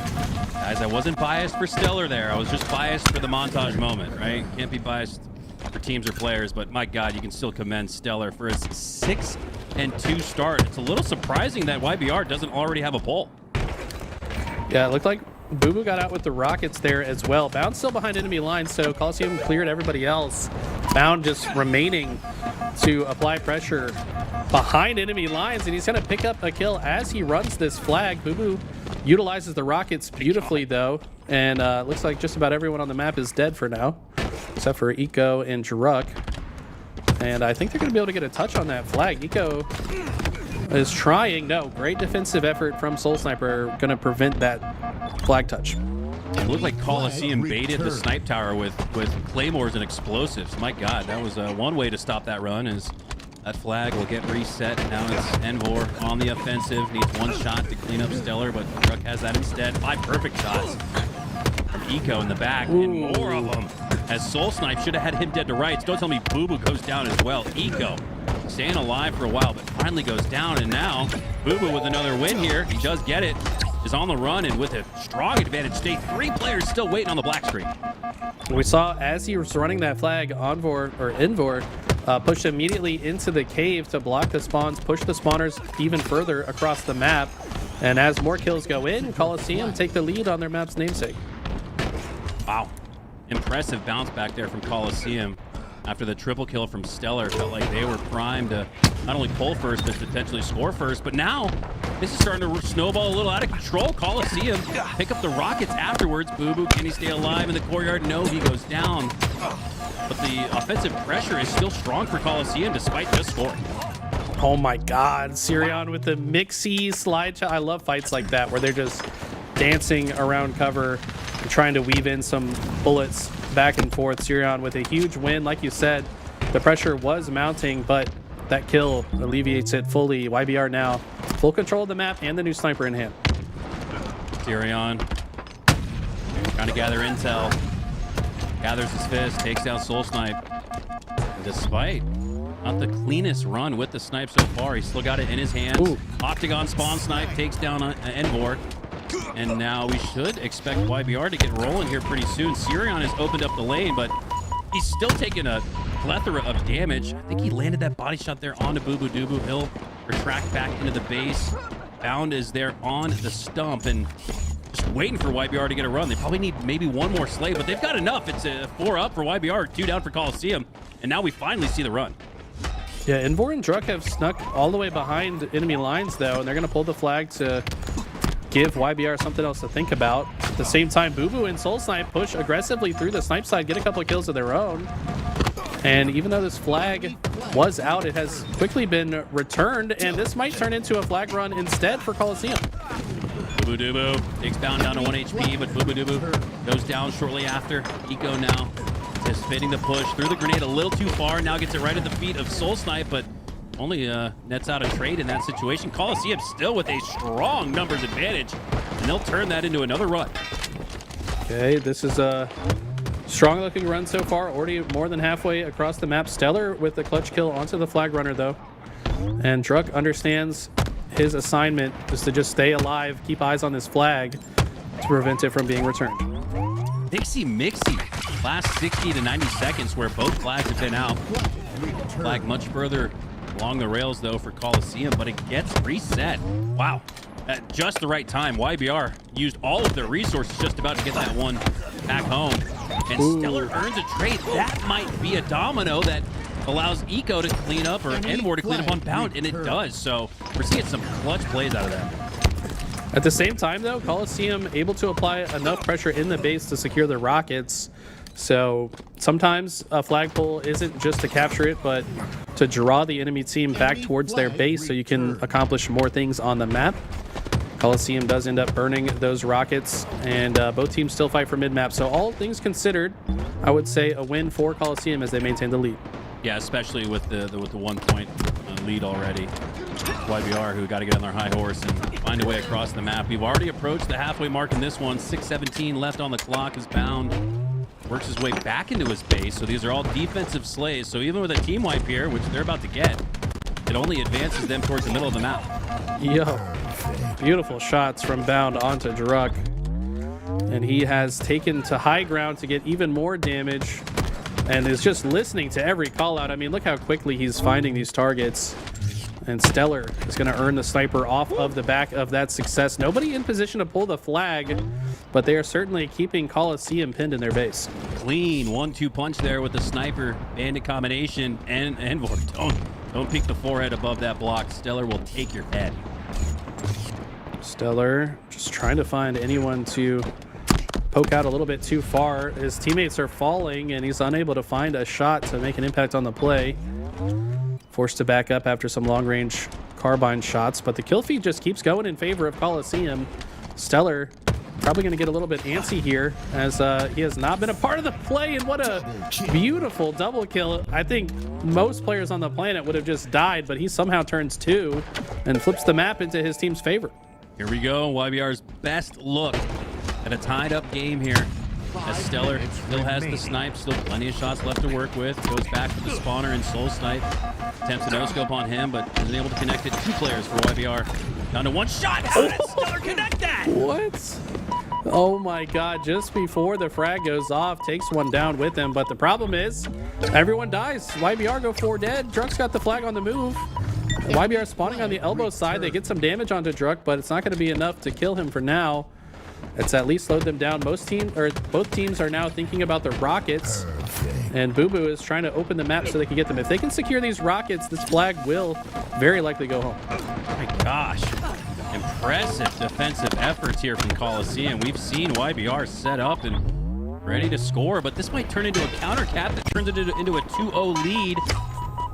Guys, I wasn't biased for Stellar there. I was just biased for the montage moment, right? Can't be biased for teams or players, but my God, you can still commend Stellar for his 6-2 start. It's a little surprising that YBR doesn't already have a poll. Yeah, it looked like Boo Boo got out with the rockets there as well. Bound still behind enemy lines, so Coliseum cleared everybody else. Bound just remaining to apply pressure behind enemy lines, and he's going to pick up a kill as he runs this flag. Boo Boo utilizes the rockets beautifully, though, and looks like just about everyone on the map is dead for now, except for Eco and Druk. And I think they're going to be able to get a touch on that flag. Eco is trying. No, great defensive effort from Soul Sniper, going to prevent that flag touch. It looked like Coliseum baited the snipe tower with claymores and explosives. My God, that was one way to stop that run. Is that flag will get reset. Now it's Envor on the offensive. Needs one shot to clean up Stellar, but Druk has that instead. 5 perfect shots from Eco in the back, and more of them. As Soul Snipe should have had him dead to rights. Don't tell me Boo Boo goes down as well. Eco staying alive for a while, but finally goes down, and now Boo Boo with another win here. He does get it. Is on the run, and with a strong advantage state. 3 players still waiting on the black screen. We saw as he was running that flag, Envor pushed immediately into the cave to block the spawns, push the spawners even further across the map. And as more kills go in, Coliseum take the lead on their map's namesake. Wow. Impressive bounce back there from Coliseum after the triple kill from Stellar. Felt like they were primed to not only pull first, but potentially score first. But now, this is starting to snowball a little out of control. Coliseum pick up the rockets afterwards. Boo Boo, can he stay alive in the courtyard? No, he goes down. But the offensive pressure is still strong for Coliseum despite just scoring. Oh my God, Sirion with the mixy slide shot. I love fights like that where they're just dancing around cover and trying to weave in some bullets back and forth. Sirion with a huge win. Like you said, the pressure was mounting, but that kill alleviates it fully. YBR now full control of the map and the new sniper in hand. Tyrion trying to gather intel. Gathers his fist, takes down Soul Snipe. And despite not the cleanest run with the snipe so far, he's still got it in his hands. Ooh. Octagon spawn snipe takes down Envor. And now we should expect YBR to get rolling here pretty soon. Sirion has opened up the lane, but he's still taking a plethora of damage. I think he landed that body shot there onto Boo Boo Doo. He'll retract back into the base. Bound is there on the stump and just waiting for YBR to get a run. They probably need maybe one more slay, but they've got enough. It's a 4 up for YBR, 2 down for Coliseum, and now we finally see the run. Yeah, Envor and Druk have snuck all the way behind enemy lines, though, and they're going to pull the flag to give YBR something else to think about. At the same time, Boo Boo and Soul Snipe push aggressively through the snipe side, get a couple of kills of their own. And even though this flag was out, it has quickly been returned, and this might turn into a flag run instead for Coliseum. Boo Boo Doo takes Bound down to 1 HP, but Boo Boo Doo goes down shortly after. Eco now anticipating the push, threw the grenade a little too far, now gets it right at the feet of Soul Snipe, but only nets out a trade in that situation. Coliseum still with a strong numbers advantage. and they'll turn that into another run. Okay, this is a strong-looking run so far. Already more than halfway across the map. Stellar with the clutch kill onto the flag runner, though. And Druck understands his assignment is to just stay alive, keep eyes on this flag to prevent it from being returned. Mixy Mixy, last 60 to 90 seconds where both flags have been out. Flag much further along the rails, though, for Coliseum, but it gets reset. Wow. At just the right time, YBR used all of their resources just about to get that one back home. And Stellar earns a trade. That might be a domino that allows Eco to clean up, or Envor to clean up on Bound, and it does. So we're seeing some clutch plays out of that. At the same time, though, Coliseum able to apply enough pressure in the base to secure the rockets. So sometimes a flagpole isn't just to capture it, but to draw the enemy team back towards their base so you can accomplish more things on the map. Coliseum does end up burning those rockets, and both teams still fight for mid-map. So all things considered, I would say a win for Coliseum as they maintain the lead. Yeah, especially with the 1 point lead already. YBR, who got to get on their high horse and find a way across the map. We've already approached the halfway mark in this one. 6:17 left on the clock as Bound works his way back into his base. So these are all defensive slays. So even with a team wipe here, which they're about to get, it only advances them towards the middle of the map. Yo, beautiful shots from Bound onto Druck. And he has taken to high ground to get even more damage and is just listening to every call out. I mean, look how quickly he's finding these targets. And Stellar is going to earn the sniper off of the back of that success. Nobody in position to pull the flag, but they are certainly keeping Coliseum pinned in their base. Clean 1-2 punch there with the sniper bandit combination, and Envor, don't peek the forehead above that block. Stellar will take your head. Stellar just trying to find anyone to poke out a little bit too far. His teammates are falling, and he's unable to find a shot to make an impact on the play. Forced to back up after some long-range carbine shots, but the kill feed just keeps going in favor of Coliseum. Stellar probably going to get a little bit antsy here, as he has not been a part of the play, and what a beautiful double kill. I think most players on the planet would have just died, but he somehow turns 2 and flips the map into his team's favor. Here we go, YBR's best look at a tied-up game here. As Stellar still has the snipe, still plenty of shots left to work with. Goes back to the spawner and soul snipe. Attempts a no-scope on him, but isn't able to connect it. 2 players for YBR. Down to 1 shot. How did Stellar connect that? What? Oh my god, just before the frag goes off, takes one down with him, but the problem is everyone dies. YBR go 4 dead. Druck's got the flag on the move. YBR spawning on the elbow side. They get some damage onto Druck, but it's not going to be enough to kill him for now. It's at least slowed them down. Both teams are now thinking about the rockets, and Boo Boo is trying to open the map so they can get them. If they can secure these rockets, this flag will very likely go home. Oh my gosh. Impressive defensive efforts here from Coliseum. We've seen YBR set up and ready to score, but this might turn into a counter cap that turns it into a 2-0 lead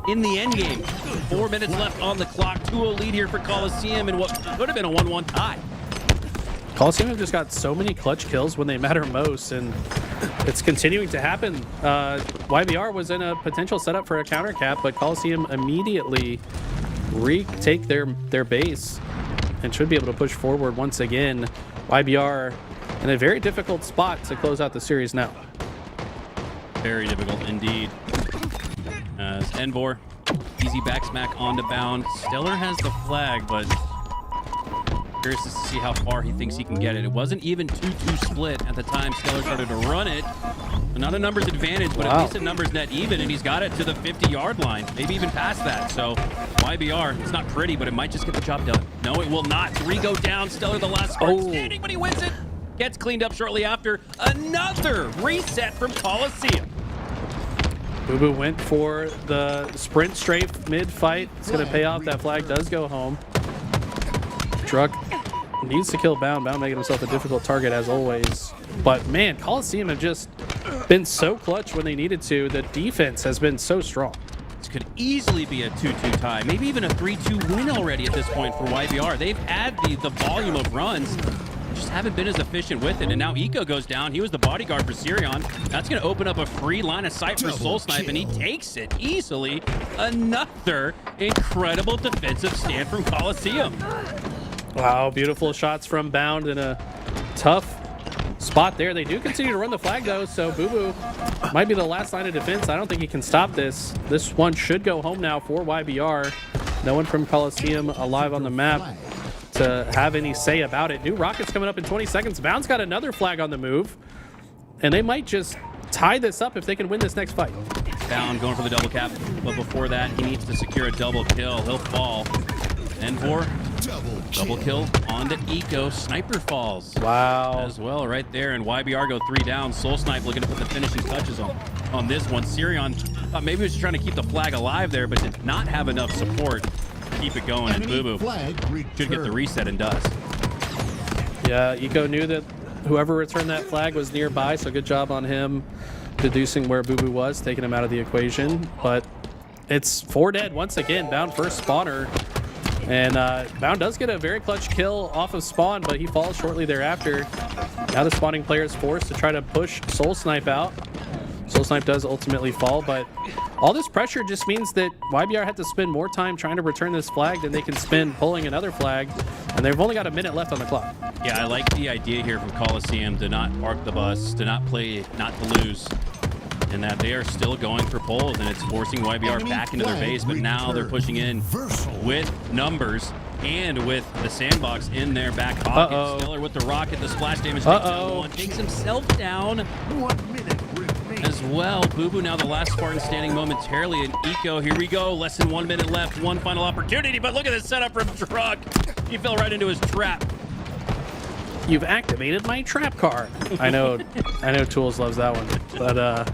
in the end game. 4 minutes left on the clock. 2-0 lead here for Coliseum in what could have been a 1-1 tie. Coliseum have just got so many clutch kills when they matter most, and it's continuing to happen. YBR was in a potential setup for a counter cap, but Coliseum immediately retake their base and should be able to push forward once again. YBR in a very difficult spot to close out the series now. Very difficult indeed. As Envor, easy back smack onto Bound. Stellar has the flag, but curious to see how far he thinks he can get it. It wasn't even 2-2 split at the time Stellar started to run it. Not a numbers advantage, but at least a numbers net even, and he's got it to the 50-yard line, maybe even past that. So YBR, it's not pretty, but it might just get the job done. No, it will not. 3 go down. Stellar the last spark standing, but he wins it. Gets cleaned up shortly after. Another reset from Coliseum. Boo Boo went for the sprint strafe mid-fight. It's going to pay off. That flag does go home. Druck needs to kill Bound. Bound making himself a difficult target as always. But man, Coliseum have just been so clutch when they needed to. The defense has been so strong. This could easily be a 2-2 tie, maybe even a 3-2 win already at this point for YBR. They've had the volume of runs, just haven't been as efficient with it. And now Eco goes down. He was the bodyguard for Sirion. That's going to open up a free line of sight for Soul Snipe, and he takes it easily. Another incredible defensive stand from Coliseum. Wow, beautiful shots from Bound in a tough spot there. They do continue to run the flag though, so Boo Boo might be the last line of defense. I don't think he can stop this. This one should go home now for YBR. No one from Coliseum alive on the map to have any say about it. New rockets coming up in 20 seconds. Bound's got another flag on the move, and they might just tie this up if they can win this next fight. Bound going for the double cap, but before that, he needs to secure a double kill. He'll fall. Envor, double kill onto Eco. Sniper falls. Wow. As well, right there. And YBR go 3 down. Soul Snipe looking to put the finishing touches on this one. Sirion thought maybe he was trying to keep the flag alive there, but did not have enough support to keep it going. And Boo Boo should get the reset and does. Yeah, Eco knew that whoever returned that flag was nearby, so good job on him deducing where Boo Boo was, taking him out of the equation. But it's 4 dead once again. Bound first spawner. And Bound does get a very clutch kill off of spawn, but he falls shortly thereafter. Now the spawning player is forced to try to push Soul Snipe out. Soul Snipe does ultimately fall, but all this pressure just means that YBR had to spend more time trying to return this flag than they can spend pulling another flag, and they've only got a minute left on the clock. Yeah, I like the idea here from Coliseum to not park the bus, to not play, not to lose, and that they are still going for pulls, and it's forcing YBR back into their base, but now they're pushing in with numbers and with the sandbox in their back pocket. Stellar with the rocket, the splash damage takes out one, takes himself down 1 minute as well. Boo Boo now the last Spartan standing momentarily, and Eco, here we go, less than 1 minute left, one final opportunity, but look at this setup from Drug. He fell right into his trap. You've activated my trap card. I know Tools loves that one, but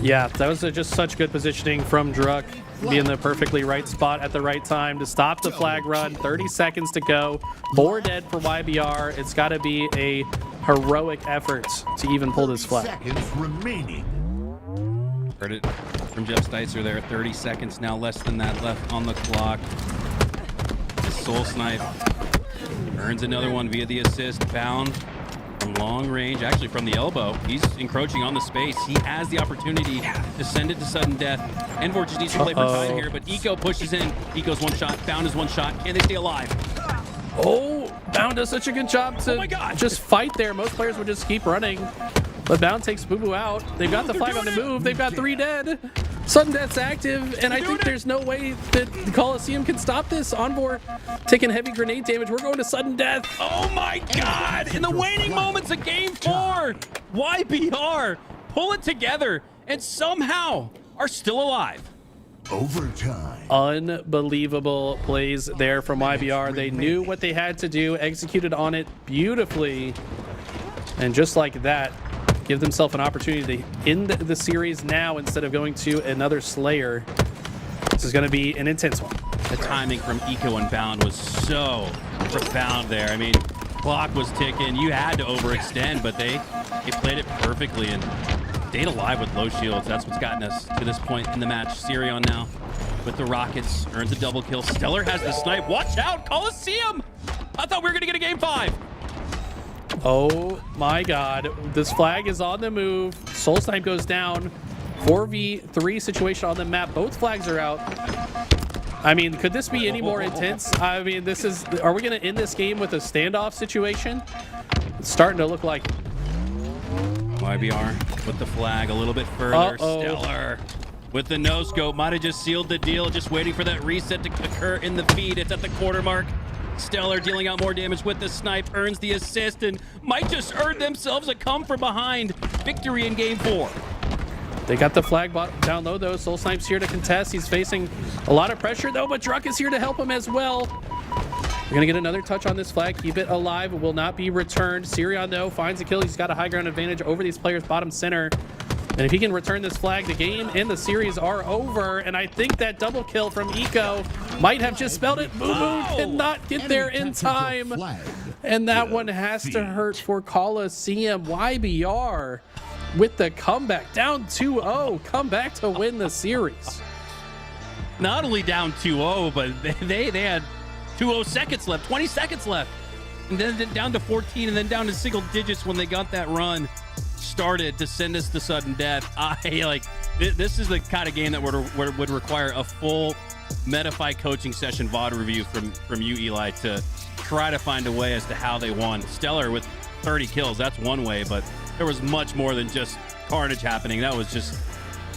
yeah, that was just such good positioning from Druk. Be in the perfectly right spot at the right time to stop the flag run. 30 seconds to go. 4 dead for YBR. It's got to be a heroic effort to even pull this flag. Seconds remaining. Heard it from Jeff Steitzer there. 30 seconds now, less than that left on the clock. The Soul Snipe earns another one via the assist. Bound from long range, actually from the elbow. He's encroaching on the space. He has the opportunity to send it to sudden death. Envor just needs to play for time here, but Eco pushes in. Eco's one shot, Bound is one shot. Can they stay alive? Oh, Bound does such a good job to just fight there. Most players would just keep running, but Bound takes Boo Boo out. They've got the flag on the move. They've got 3 dead. Sudden death's active, and I think there's no way that the Coliseum can stop this. Envor taking heavy grenade damage. We're going to sudden death. Oh my God! In the waning moments of Game 4, YBR pull it together and somehow are still alive. Overtime. Unbelievable plays there from YBR. They knew what they had to do, executed on it beautifully, and just like that, give themselves an opportunity to end the series now instead of going to another Slayer. This is going to be an intense one. The timing from Eco and Bound was so profound there. I mean, clock was ticking. You had to overextend, but they played it perfectly and stayed alive with low shields. That's what's gotten us to this point in the match. Sirion now with the rockets, earns a double kill. Stellar has the snipe. Watch out, Coliseum! I thought we were going to get a Game 5. Oh my God, this flag is on the move. Soul Snipe goes down. 4v3 situation on the map. Both flags are out. I mean, could this be any more intense? I mean, are we going to end this game with a standoff situation? It's starting to look like it. YBR with the flag a little bit further. Stellar with the no scope might have just sealed the deal, just waiting for that reset to occur in the feed. It's at the quarter mark. Stellar dealing out more damage with the snipe, earns the assist, and might just earn themselves a come from behind victory in Game 4. They got the flag down low, though. Soul Snipe's here to contest. He's facing a lot of pressure, though, but Druk is here to help him as well. We're going to get another touch on this flag. Keep it alive. It will not be returned. Sirion, though, finds a kill. He's got a high ground advantage over these players bottom center. And if he can return this flag, the game and the series are over. And I think that double kill from Eco might have just spelled it. Boo Boo did not get there in time. And that one has to hurt for Coliseum. YBR with the comeback. Down 2-0. Come back to win the series. Not only down 2-0, but they had 2-0 seconds left, 20 seconds left. And then down to 14 and then down to single digits when they got that run. started to send us to sudden death. This is the kind of game that would require a full Metafy coaching session VOD review from you, Eli, to try to find a way as to how they won. Stellar with 30 kills, that's one way, but there was much more than just carnage happening. That was just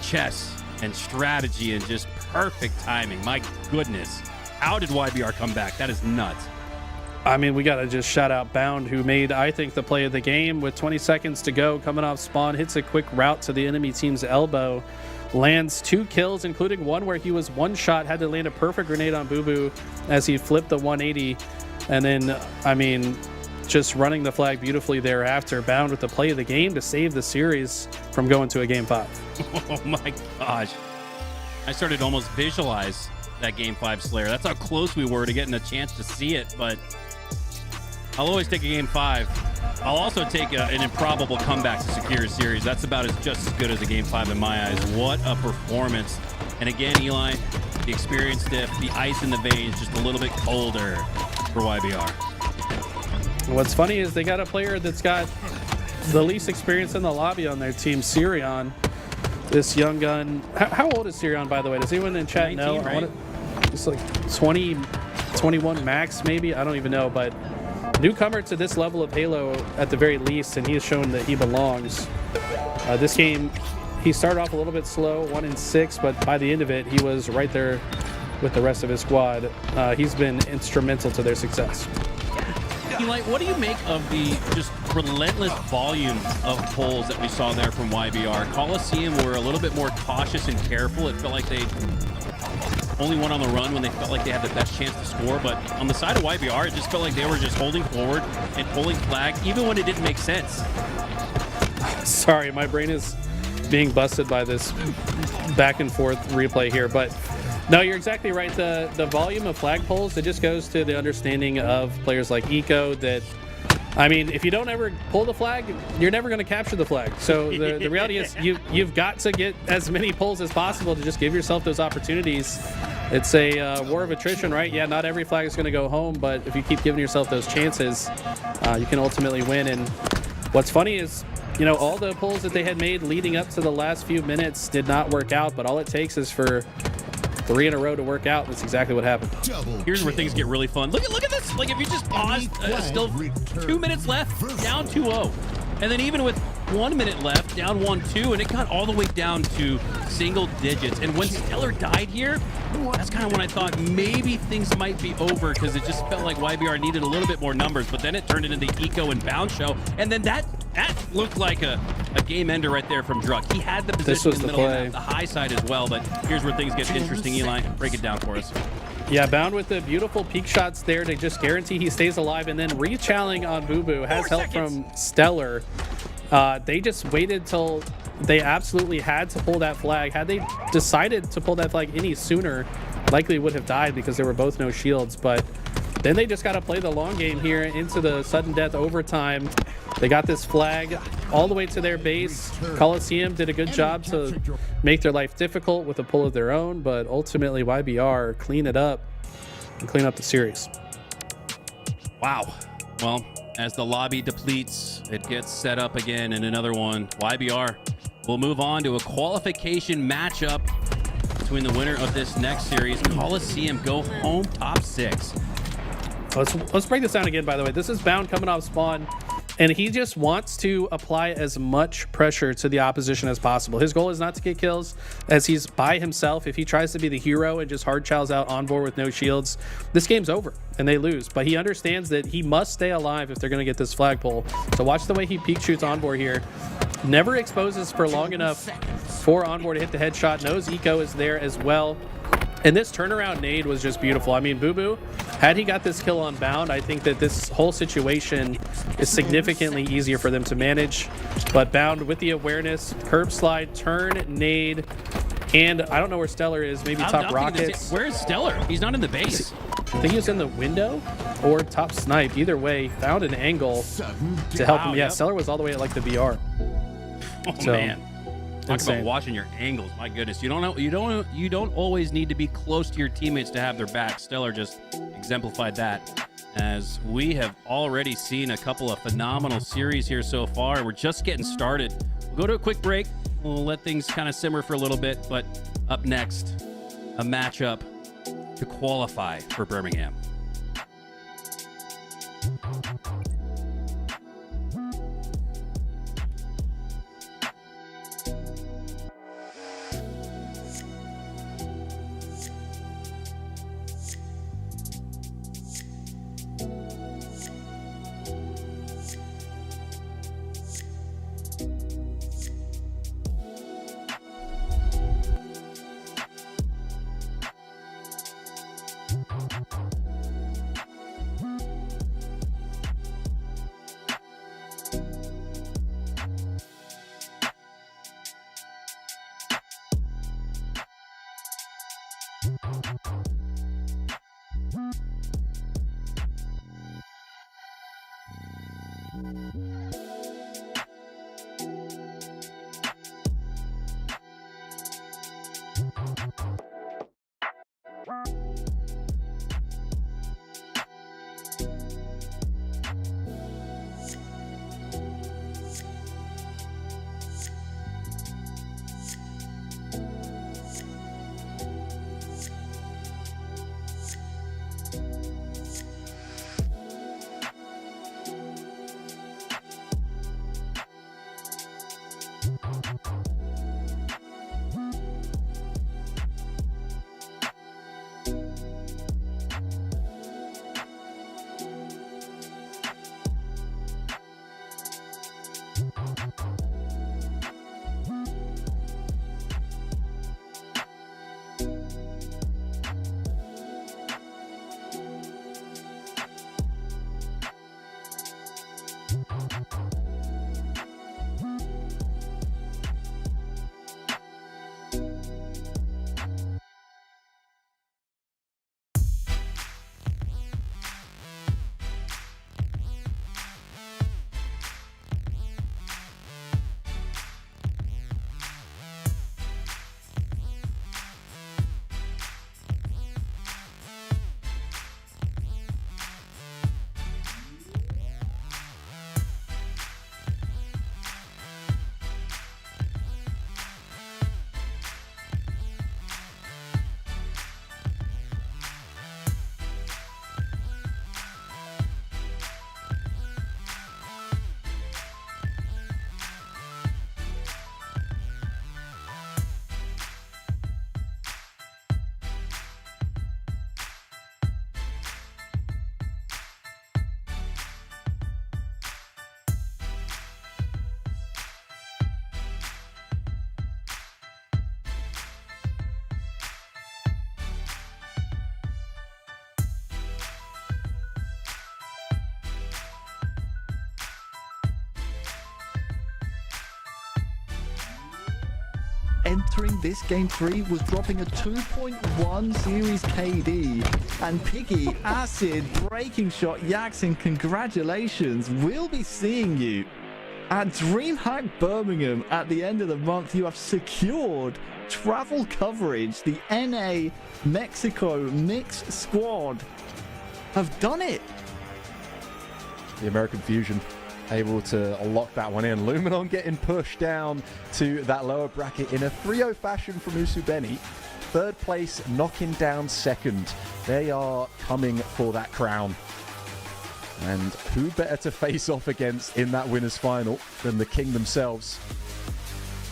chess and strategy and just perfect timing. My goodness. How did YBR come back? That is nuts. I mean, we got to just shout out Bound, who made, I think, the play of the game with 20 seconds to go, coming off spawn, hits a quick route to the enemy team's elbow, lands 2 kills, including one where he was one shot, had to land a perfect grenade on Boo Boo as he flipped the 180. And then, I mean, just running the flag beautifully thereafter. Bound with the play of the game to save the series from going to a Game 5. Oh my gosh. I started to almost visualize that Game 5 Slayer. That's how close we were to getting a chance to see it, but I'll always take a Game 5. I'll also take an improbable comeback to secure a series. That's about just as good as a Game 5 in my eyes. What a performance. And again, Eli, the experience diff, the ice in the veins, just a little bit colder for YBR. What's funny is they got a player that's got the least experience in the lobby on their team, Sirion. This young gun. How old is Sirion, by the way? Does anyone in chat 19, know? right? It's like 20, 21 max, maybe? I don't even know, but newcomer to this level of Halo at the very least, and he has shown that he belongs. This game, he started off a little bit slow, 1-6, but by the end of it, he was right there with the rest of his squad. He's been instrumental to their success. Eli, what do you make of the just relentless volume of pulls that we saw there from YBR? Coliseum were a little bit more cautious and careful. It felt like they only went on the run when they felt like they had the best chance to score. But on the side of YBR, it just felt like they were just holding forward and pulling flag, even when it didn't make sense. Sorry, my brain is being busted by this back and forth replay here, but no, you're exactly right. The volume of flag pulls, it just goes to the understanding of players like Eco that, I mean, if you don't ever pull the flag, you're never going to capture the flag. So the reality is you've got to get as many pulls as possible to just give yourself those opportunities. It's a war of attrition, right? Yeah, not every flag is going to go home, but if you keep giving yourself those chances, you can ultimately win. And what's funny is, you know, all the pulls that they had made leading up to the last few minutes did not work out, but all it takes is for 3 in a row to work out. That's exactly what happened. Here's where things get really fun. Look at this. Like, if you just pause, still 2 minutes left, down 2-0. And then even with 1 minute left, down 1-2, and it got all the way down to single digits. And when Stellar died here, that's kind of when I thought maybe things might be over, because it just felt like YBR needed a little bit more numbers. But then it turned into the Eco and Bound show. And then that looked like a game ender right there from Druck. He had the position in the middle of the high side as well, but here's where things get interesting. Eli, break it down for us. Yeah, Bound with the beautiful peak shots there to just guarantee he stays alive, and then re-challing on Boo Boo has help from Stellar. They just waited till they absolutely had to pull that flag. Had they decided to pull that flag any sooner, likely would have died because there were both no shields, but then they just got to play the long game here into the sudden death overtime. They got this flag all the way to their base. Coliseum did a good job to make their life difficult with a pull of their own, but ultimately YBR clean it up and clean up the series. Wow. Well, as the lobby depletes, it gets set up again in another one. YBR will move on to a qualification matchup between the winner of this next series. Coliseum go home top 6. Let's break this down again, by the way. This is Bound coming off spawn, and he just wants to apply as much pressure to the opposition as possible. His goal is not to get kills, as he's by himself. If he tries to be the hero and just hard chows out on board with no shields, this game's over and they lose. But he understands that he must stay alive if they're going to get this flagpole. So watch the way he peek shoots onboard here. Never exposes for long enough for onboard to hit the headshot. Knows Eco is there as well. And this turnaround nade was just beautiful. I mean, Boo Boo, had he got this kill on Bound, I think that this whole situation is significantly easier for them to manage. But Bound with the awareness, curb slide, turn, nade, and I don't know where Stellar is, maybe top rockets. Where is Stellar? He's not in the base. I think he was in the window or top snipe. Either way, found an angle to help him. Yeah, yep. Stellar was all the way at like the VR. Oh, man. Talk about watching your angles. My goodness, you don't always need to be close to your teammates to have their back. Stellar just exemplified that. as we have already seen a couple of phenomenal series here so far. We're just getting started. We'll go to a quick break. We'll let things kind of simmer for a little bit, but up next, a matchup to qualify for Birmingham. Entering this game 3 was dropping a 2.1 series KD. And Piggy, Acid, Breaking Shot, Yaxin, congratulations. We'll be seeing you at Dreamhack Birmingham at the end of the month. You have secured travel coverage. The NA Mexico mixed squad have done it. The American Fusion able to lock that one in. Luminon getting pushed down to that lower bracket in a 3-0 fashion from Usubeni. Third place knocking down second. They are coming for that crown. And who better to face off against in that winners final than the King themselves?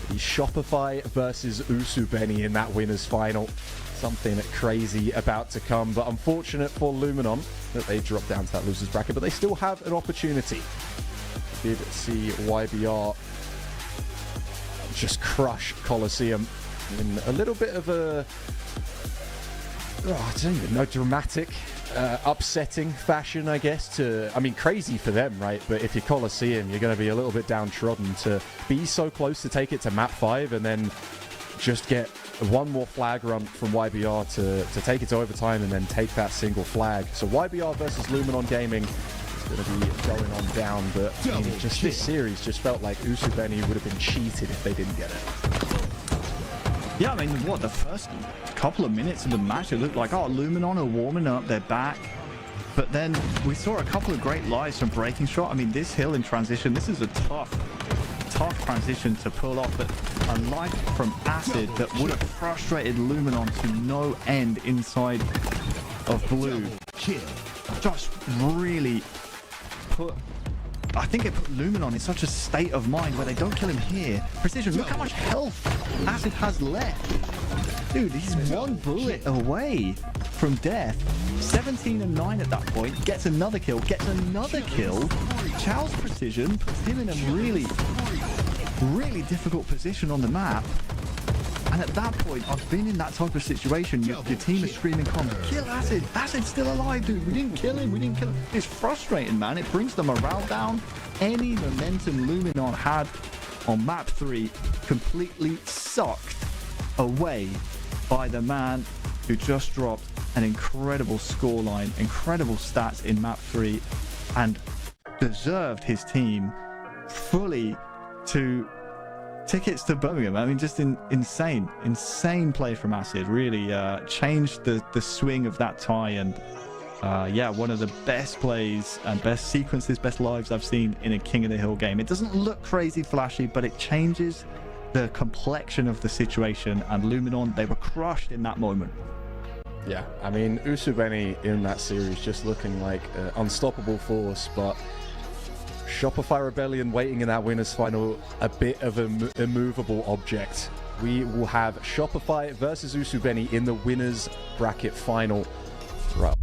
The Shopify versus Usubeni in that winners final. Something crazy about to come, but unfortunate for Luminon that they dropped down to that losers bracket, but they still have an opportunity. Did see YBR just crush Colosseum in a little bit of a, I don't even know, dramatic, upsetting fashion, I guess. I mean, crazy for them, right? But if you're Colosseum, you're going to be a little bit downtrodden to be so close to take it to map 5 and then just get one more flag run from YBR to take it to overtime and then take that single flag. So YBR versus Luminon Gaming going to be going on down, but I mean, just this series just felt like Usubeni would have been cheated if they didn't get it. Yeah, I mean, the first couple of minutes of the match, it looked like, oh, Luminon are warming up, they're back. But then we saw a couple of great lives from Breaking Shot. I mean, this hill in transition, this is a tough transition to pull off. But a life from Acid that would have frustrated Luminon to no end inside of blue. Kill. Just really I think it put Luminon in such a state of mind where they don't kill him here. Precision, look how much health Acid has left. Dude, he's one bullet away from death. 17 and 9 at that point. Gets another kill. Chow's Precision puts him in a really difficult position on the map. And at that point, I've been in that type of situation. Your team is screaming, "Come, kill Acid! Acid's still alive, dude! We didn't kill him! It's frustrating, man. It brings the morale down. Any momentum Luminon had on map 3 completely sucked away by the man who just dropped an incredible scoreline, incredible stats in map 3, and deserved his team fully to tickets to Birmingham. I mean, just insane play from Acid. Really changed the swing of that tie, and yeah, one of the best plays and best sequences, best lives I've seen in a King of the Hill game. It doesn't look crazy flashy, but it changes the complexion of the situation, and Luminon, they were crushed in that moment. Yeah, I mean, Usubeni in that series just looking like an unstoppable force, but Shopify Rebellion waiting in that winners final, a bit of an immovable object. We will have Shopify versus Usubeni in the winners bracket final. Right.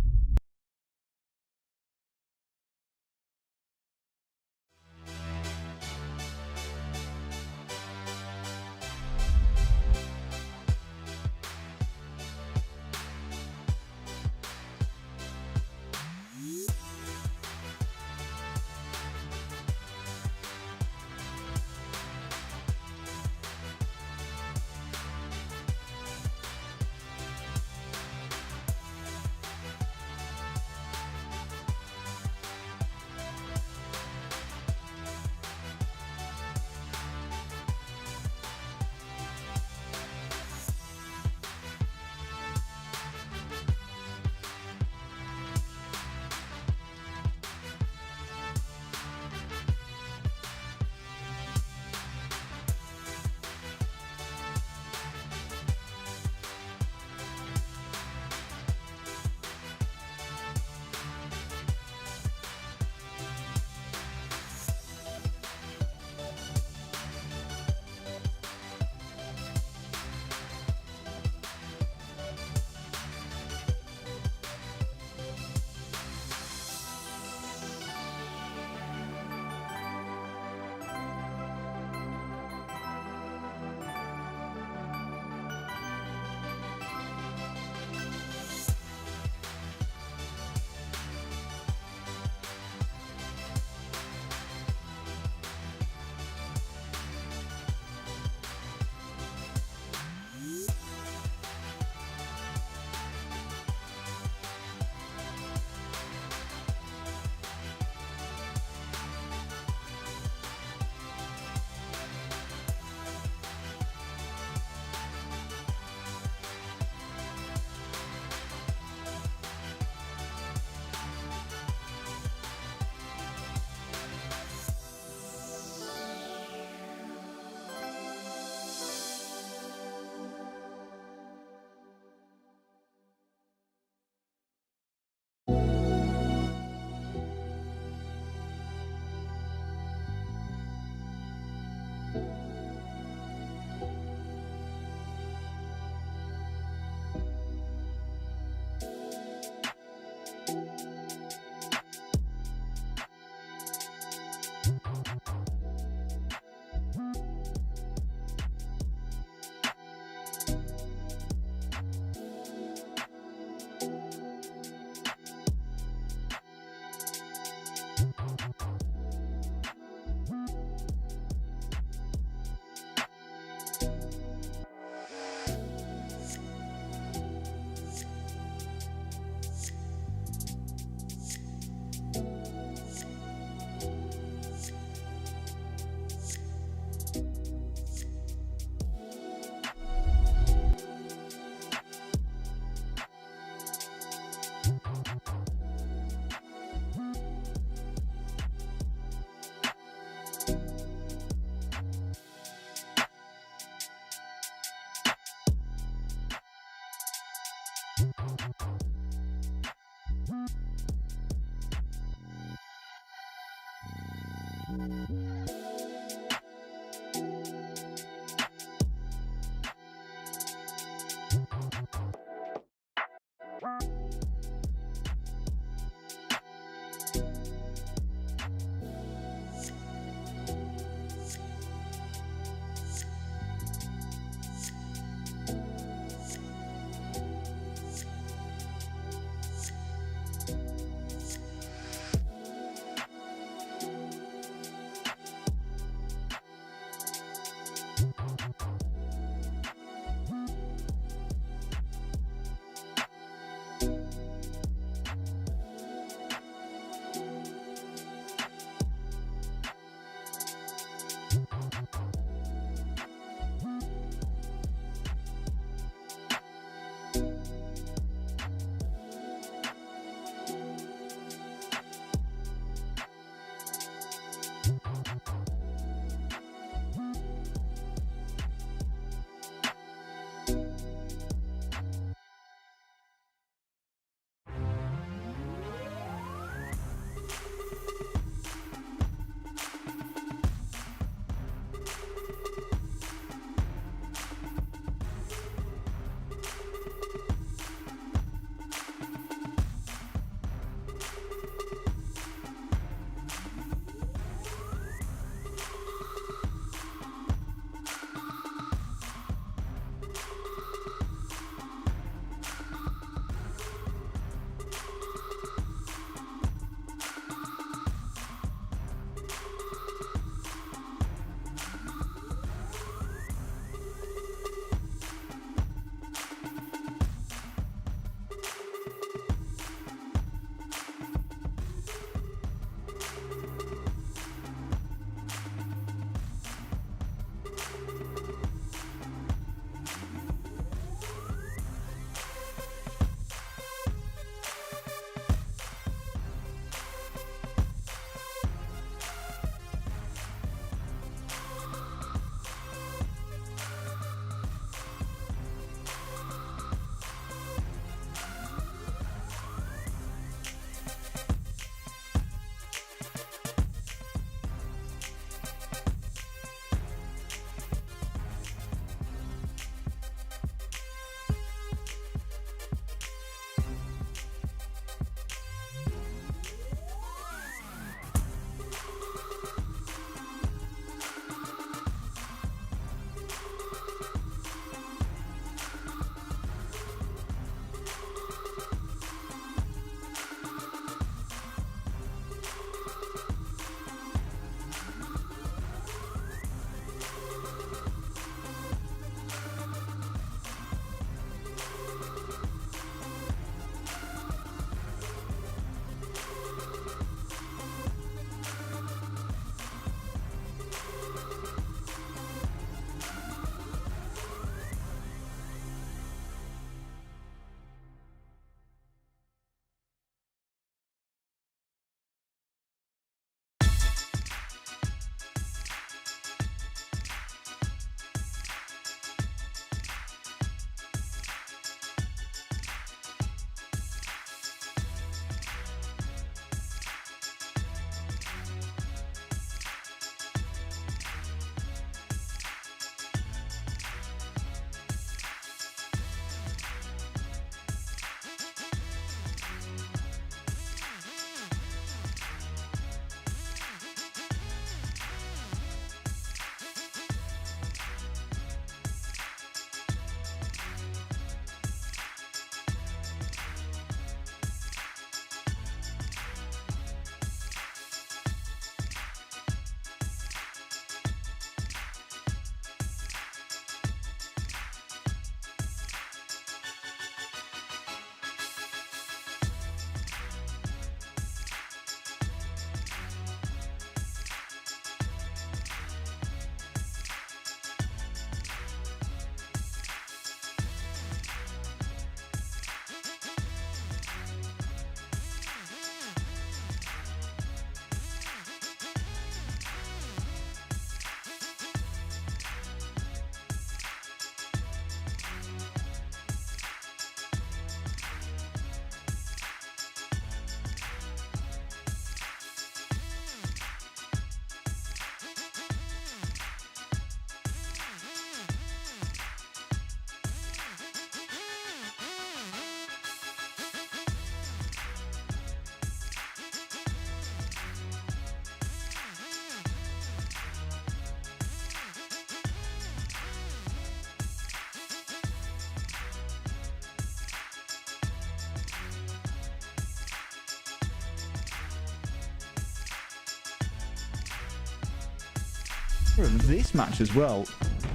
this match as well.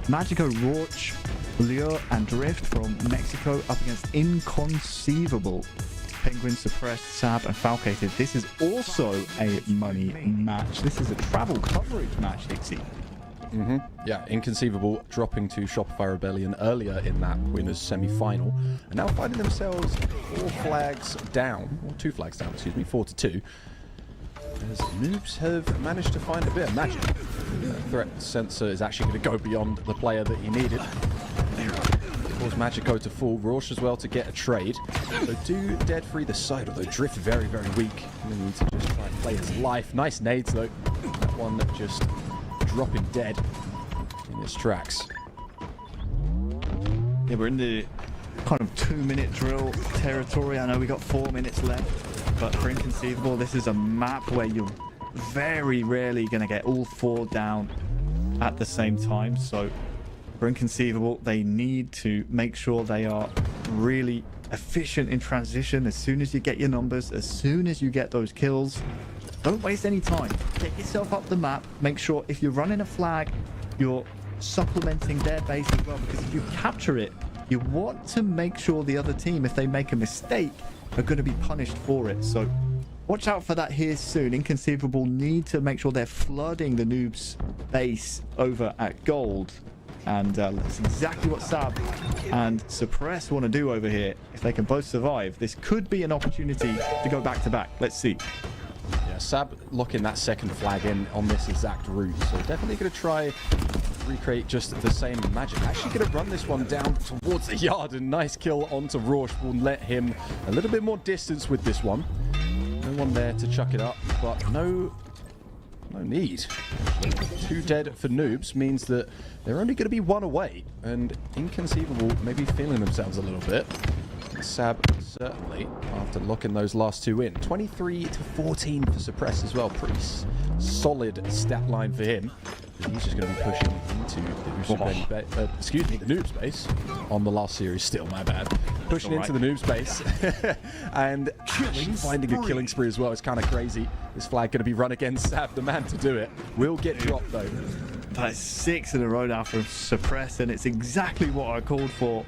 Magico, Rauch, Lure, and Drift from Mexico up against Inconceivable, Penguin, Suppressed, Sab, and Falcated. This is also a money match. This is a travel coverage match, Dixie. Yeah, Inconceivable dropping to Shopify Rebellion earlier in that winners semi-final, and now finding themselves 4 flags down, or 2 flags down, excuse me, 4-2. As Noobs have managed to find a bit of magic. The threat sensor is actually going to go beyond the player that he needed. Cause Magico to fall, Rauch as well to get a trade. So do dead for either side, although Drift very, very weak. And they need to just try and play his life. Nice nades though. That one that just dropping dead in its tracks. Yeah, we're in the kind of 2-minute drill territory. I know we got 4 minutes left, but for Inconceivable, this is a map where you're very rarely going to get all 4 down at the same time. So for Inconceivable, they need to make sure they are really efficient in transition. As soon as you get your numbers, as soon as you get those kills, don't waste any time. Get yourself up the map. Make sure if you're running a flag, you're supplementing their base as well, because if you capture it, you want to make sure the other team, if they make a mistake, are going to be punished for it. So watch out for that here soon. Inconceivable need to make sure they're flooding the Noobs base over at gold. And that's exactly what Sab and Suppress want to do over here. If they can both survive, this could be an opportunity to go back to back. Let's see. Yeah, Sab locking that second flag in on this exact route. So definitely going to try recreate just the same magic. Actually going to run this one down towards the yard. And nice kill onto Rauch will let him a little bit more distance with this one. No one there to chuck it up, but no need. 2 dead for Noobs means that they're only going to be 1 away, and Inconceivable maybe feeling themselves a little bit. Sab certainly, after locking those last 2 in. 23-14 for Suppress as well. Pretty solid stat line for him. He's just going to be pushing into the Noobs base on the last series still, my bad. Pushing into the Noobs base and actually finding a killing spree as well. It's kind of crazy. This flag going to be run against Sab, the man to do it. Will get dropped though. That's 6 in a row now from Suppress, and it's exactly what I called for.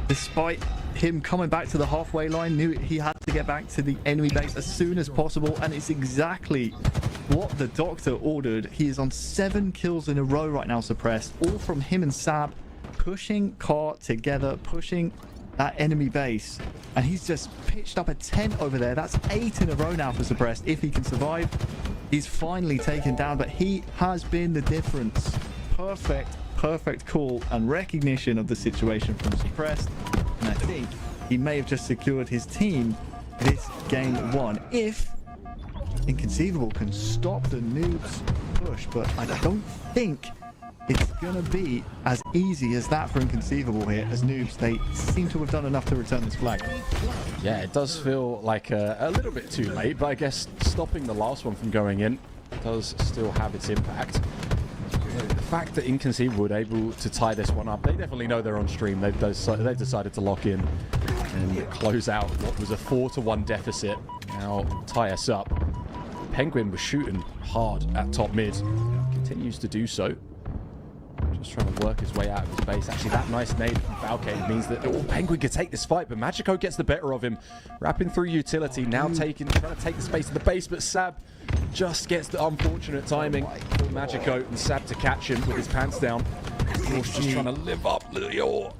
Despite him coming back to the halfway line, knew he had to get back to the enemy base as soon as possible, and it's exactly what the doctor ordered. He is on 7 kills in a row right now, Suppressed, all from him and Sab pushing car together, pushing that enemy base, and he's just pitched up a tent over there. That's 8 in a row now for Suppressed. If he can survive, he's finally taken down, but he has been the difference. Perfect call and recognition of the situation from Suppressed, and I think he may have just secured his team this game 1 if Inconceivable can stop the Noobs push. But I don't think it's gonna be as easy as that for Inconceivable here, as Noobs, they seem to have done enough to return this flag. Yeah, it does feel like a little bit too late, but I guess stopping the last one from going in does still have its impact. The fact that Inconceivable were able to tie this one up, they definitely know they're on stream. They've decided to lock in and close out what was a 4-1 deficit. Now tie us up. Penguin was shooting hard at top mid. Continues to do so. Just trying to work his way out of his base. Actually, that nice nade from Falcade means that Penguin could take this fight, but Magico gets the better of him. Wrapping through utility, now trying to take the space of the base, but Sab just gets the unfortunate timing for Magico and Sab to catch him with his pants down. Just trying to live up, Lure.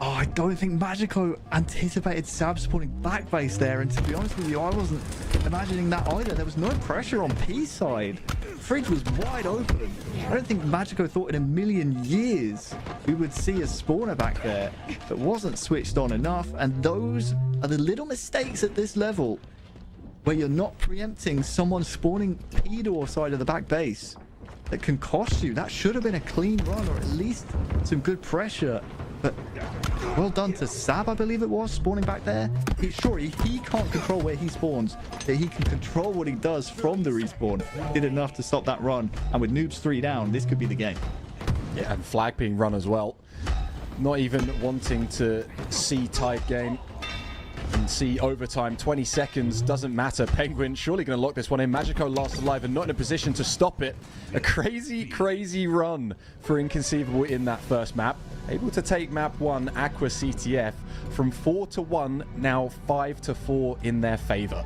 Oh, I don't think Magico anticipated Sab spawning back base there, and to be honest with you, I wasn't imagining that either. There was no pressure on P side. Fridge was wide open. I don't think Magico thought in a million years we would see a spawner back there that wasn't switched on enough, and those are the little mistakes at this level where you're not preempting someone spawning P door side of the back base that can cost you. That should have been a clean run, or at least some good pressure. But well done to Sab, I believe it was, spawning back there. He can't control where he spawns, but he can control what he does from the respawn. Did enough to stop that run, and with Noobs 3 down, this could be the game. Yeah, and flag being run as well. Not even wanting to see tied game. And see overtime, 20 seconds, doesn't matter. Penguin surely going to lock this one in. Magico last alive and not in a position to stop it. A crazy, crazy run for Inconceivable in that first map. Able to take map 1, Aqua CTF, from 4-1, now 5-4 in their favor.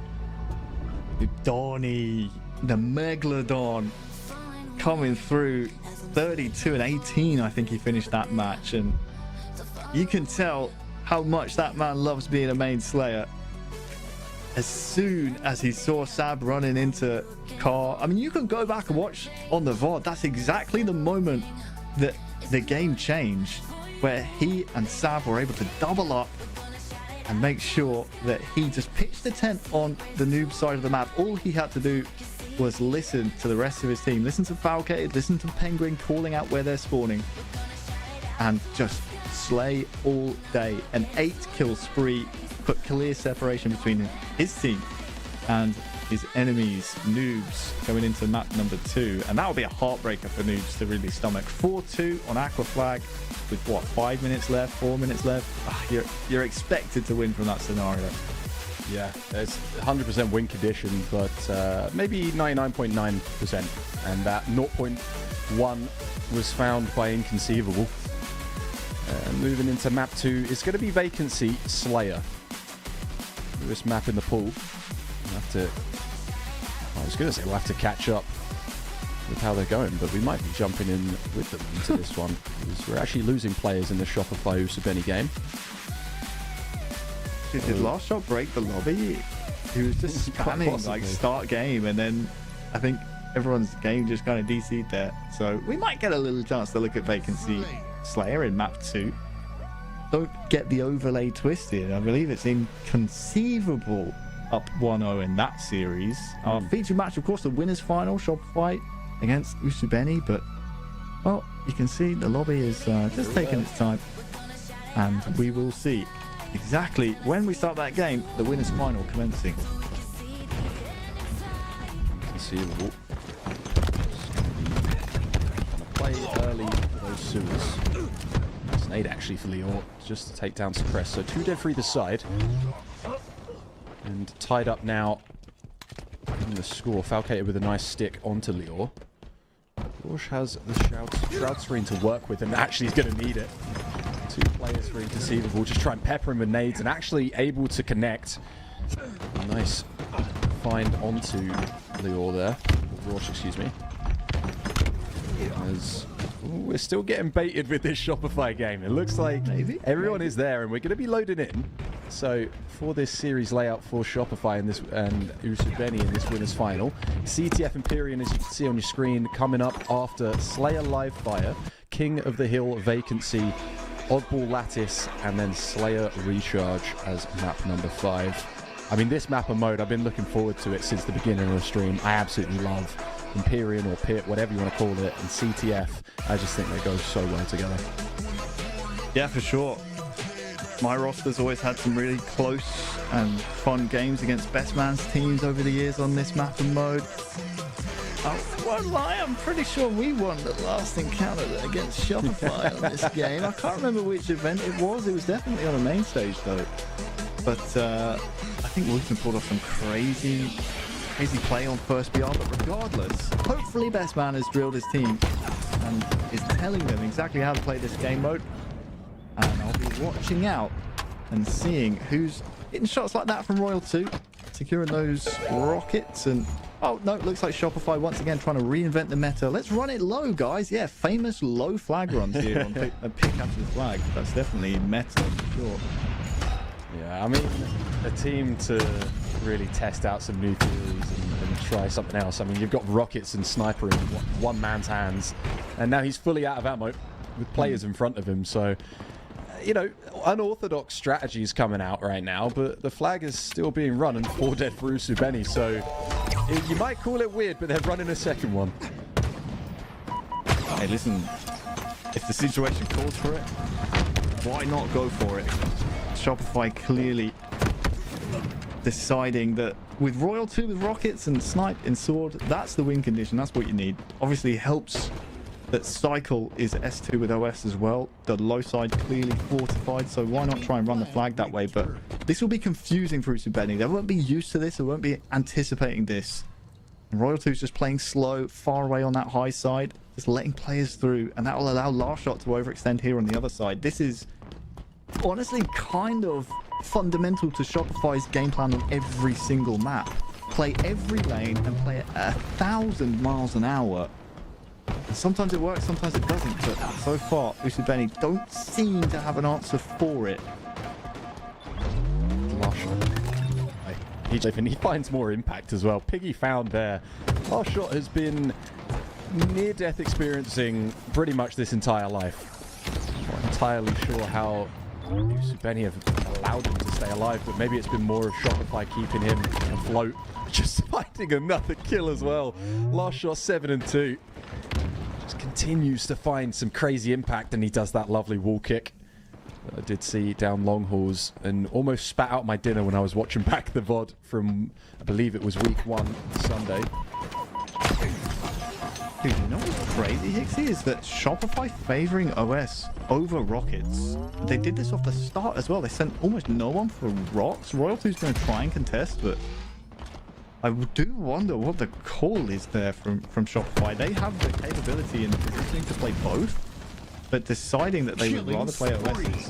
Donnie, the Megalodon, coming through 32-18. I think he finished that match, and you can tell how much that man loves being a main Slayer. As soon as he saw Sab running into Car, I mean, you can go back and watch on the VOD. That's exactly the moment that the game changed, where he and Sab were able to double up and make sure that he just pitched the tent on the noob side of the map. All he had to do was listen to the rest of his team, listen to Falcated, listen to Penguin calling out where they're spawning, and just slay all day. An 8-kill spree put clear separation between his team and his enemies, noobs, going into map number 2. And that will be a heartbreaker for noobs to really stomach. 4-2 on Aqua Flag with what, 5 minutes left, 4 minutes left. You're expected to win from that scenario. Yeah, it's 100% win condition, but maybe 99.9%. And that 0.1 was found by Inconceivable. Moving into map 2 is going to be Vacancy Slayer. Newest map in the pool. We'll have to, I was going to say we'll have to catch up with how they're going, but we might be jumping in with them into this one, because we're actually losing players in the Shopify Usabeni game. Did last shot break the lobby? He was just spamming like start game, and then I think everyone's game just kind of DC'd there. So we might get a little chance to look at Vacancy Slayer in map 2. Don't get the overlay twisted. I believe it's Inconceivable up 1-0 in that series. Our featured match, of course, the winners final, Shopify against Usabeni, but well, you can see the lobby is just taking its time, and we will see exactly when we start that game, the winners final commencing. Conceivable. Play early for those sewers. Snade actually for Lior, just to take down Suppress. So 2 dead for either side. And tied up now in the score. Falcated with a nice stick onto Lior. Dorsch has the Shroud screen to work with, and actually he's going to need it. 2 players for Inconceivable, just try and pepper him with nades, and actually able to connect. Nice find onto Lior there. Dorsch, excuse me. As we're still getting baited with this Shopify game. It looks like everyone is there, and we're going to be loading in. So for this series layout for Shopify and Usabeni in this winners final, CTF Empyrean, as you can see on your screen, coming up after Slayer Live Fire, King of the Hill Vacancy, Oddball Lattice, and then Slayer Recharge as map number 5. I mean, this map and mode, I've been looking forward to it since the beginning of the stream. I absolutely love Empyrean or Pit, whatever you want to call it, and CTF. I just think they go so well together. Yeah, for sure. My roster's always had some really close and fun games against Best Man's teams over the years on this map and mode. I won't lie, I'm pretty sure we won the last encounter against Shopify on this game. I can't remember which event it was. It was definitely on the main stage though. But I think Wolfman pulled off some crazy play on first BR. But regardless, hopefully Best Man has drilled his team and is telling them exactly how to play this game mode. And I'll be watching out and seeing who's hitting shots like that from Royal 2, securing those rockets. And oh no, it looks like Shopify once again trying to reinvent the meta. Let's run it low, guys. Yeah, famous low flag runs here on pick after the flag. That's definitely meta for sure. Yeah, I mean, a team to really test out some new theories and try something else. I mean, you've got rockets and sniper in one man's hands, and now he's fully out of ammo with players in front of him. So, you know, unorthodox strategies coming out right now, but the flag is still being run and 4 dead for Usabeni. So you might call it weird, but they're running a second one. Hey, listen, if the situation calls for it, why not go for it? Shopify clearly deciding that with Royal 2 with rockets and snipe and sword, that's the win condition. That's what you need. Obviously helps that Cycle is S2 with OS as well. The low side clearly fortified, so why not try and run the flag that way? But this will be confusing for Usubeni. They won't be used to this. They won't be anticipating this. Royal 2's just playing slow, far away on that high side, just letting players through, and that will allow Last Shot to overextend here on the other side. This is honestly kind of fundamental to Shopify's game plan on every single map. Play every lane and play it at 1,000 miles an hour. And sometimes it works, sometimes it doesn't, but so far, Usubeni don't seem to have an answer for it. Last shot. And he finds more impact as well. Piggy found there. Last shot has been near-death experiencing pretty much this entire life. Not entirely sure how Usubeni have allowed him to stay alive, but maybe it's been more of Shopify keeping him afloat. Just finding another kill as well. Last shot 7 and 2. Just continues to find some crazy impact, and he does that lovely wall kick that I did see down long hauls, and almost spat out my dinner when I was watching back the VOD from, I believe it was week 1 Sunday. Dude, you know what's crazy, Hixie, is that Shopify favoring OS over Rockets. They did this off the start as well. They sent almost no one for Rocks. Royal 2's going to try and contest, but I do wonder what the call is there from Shopify. They have the capability and positioning to play both, but deciding that they would rather play OS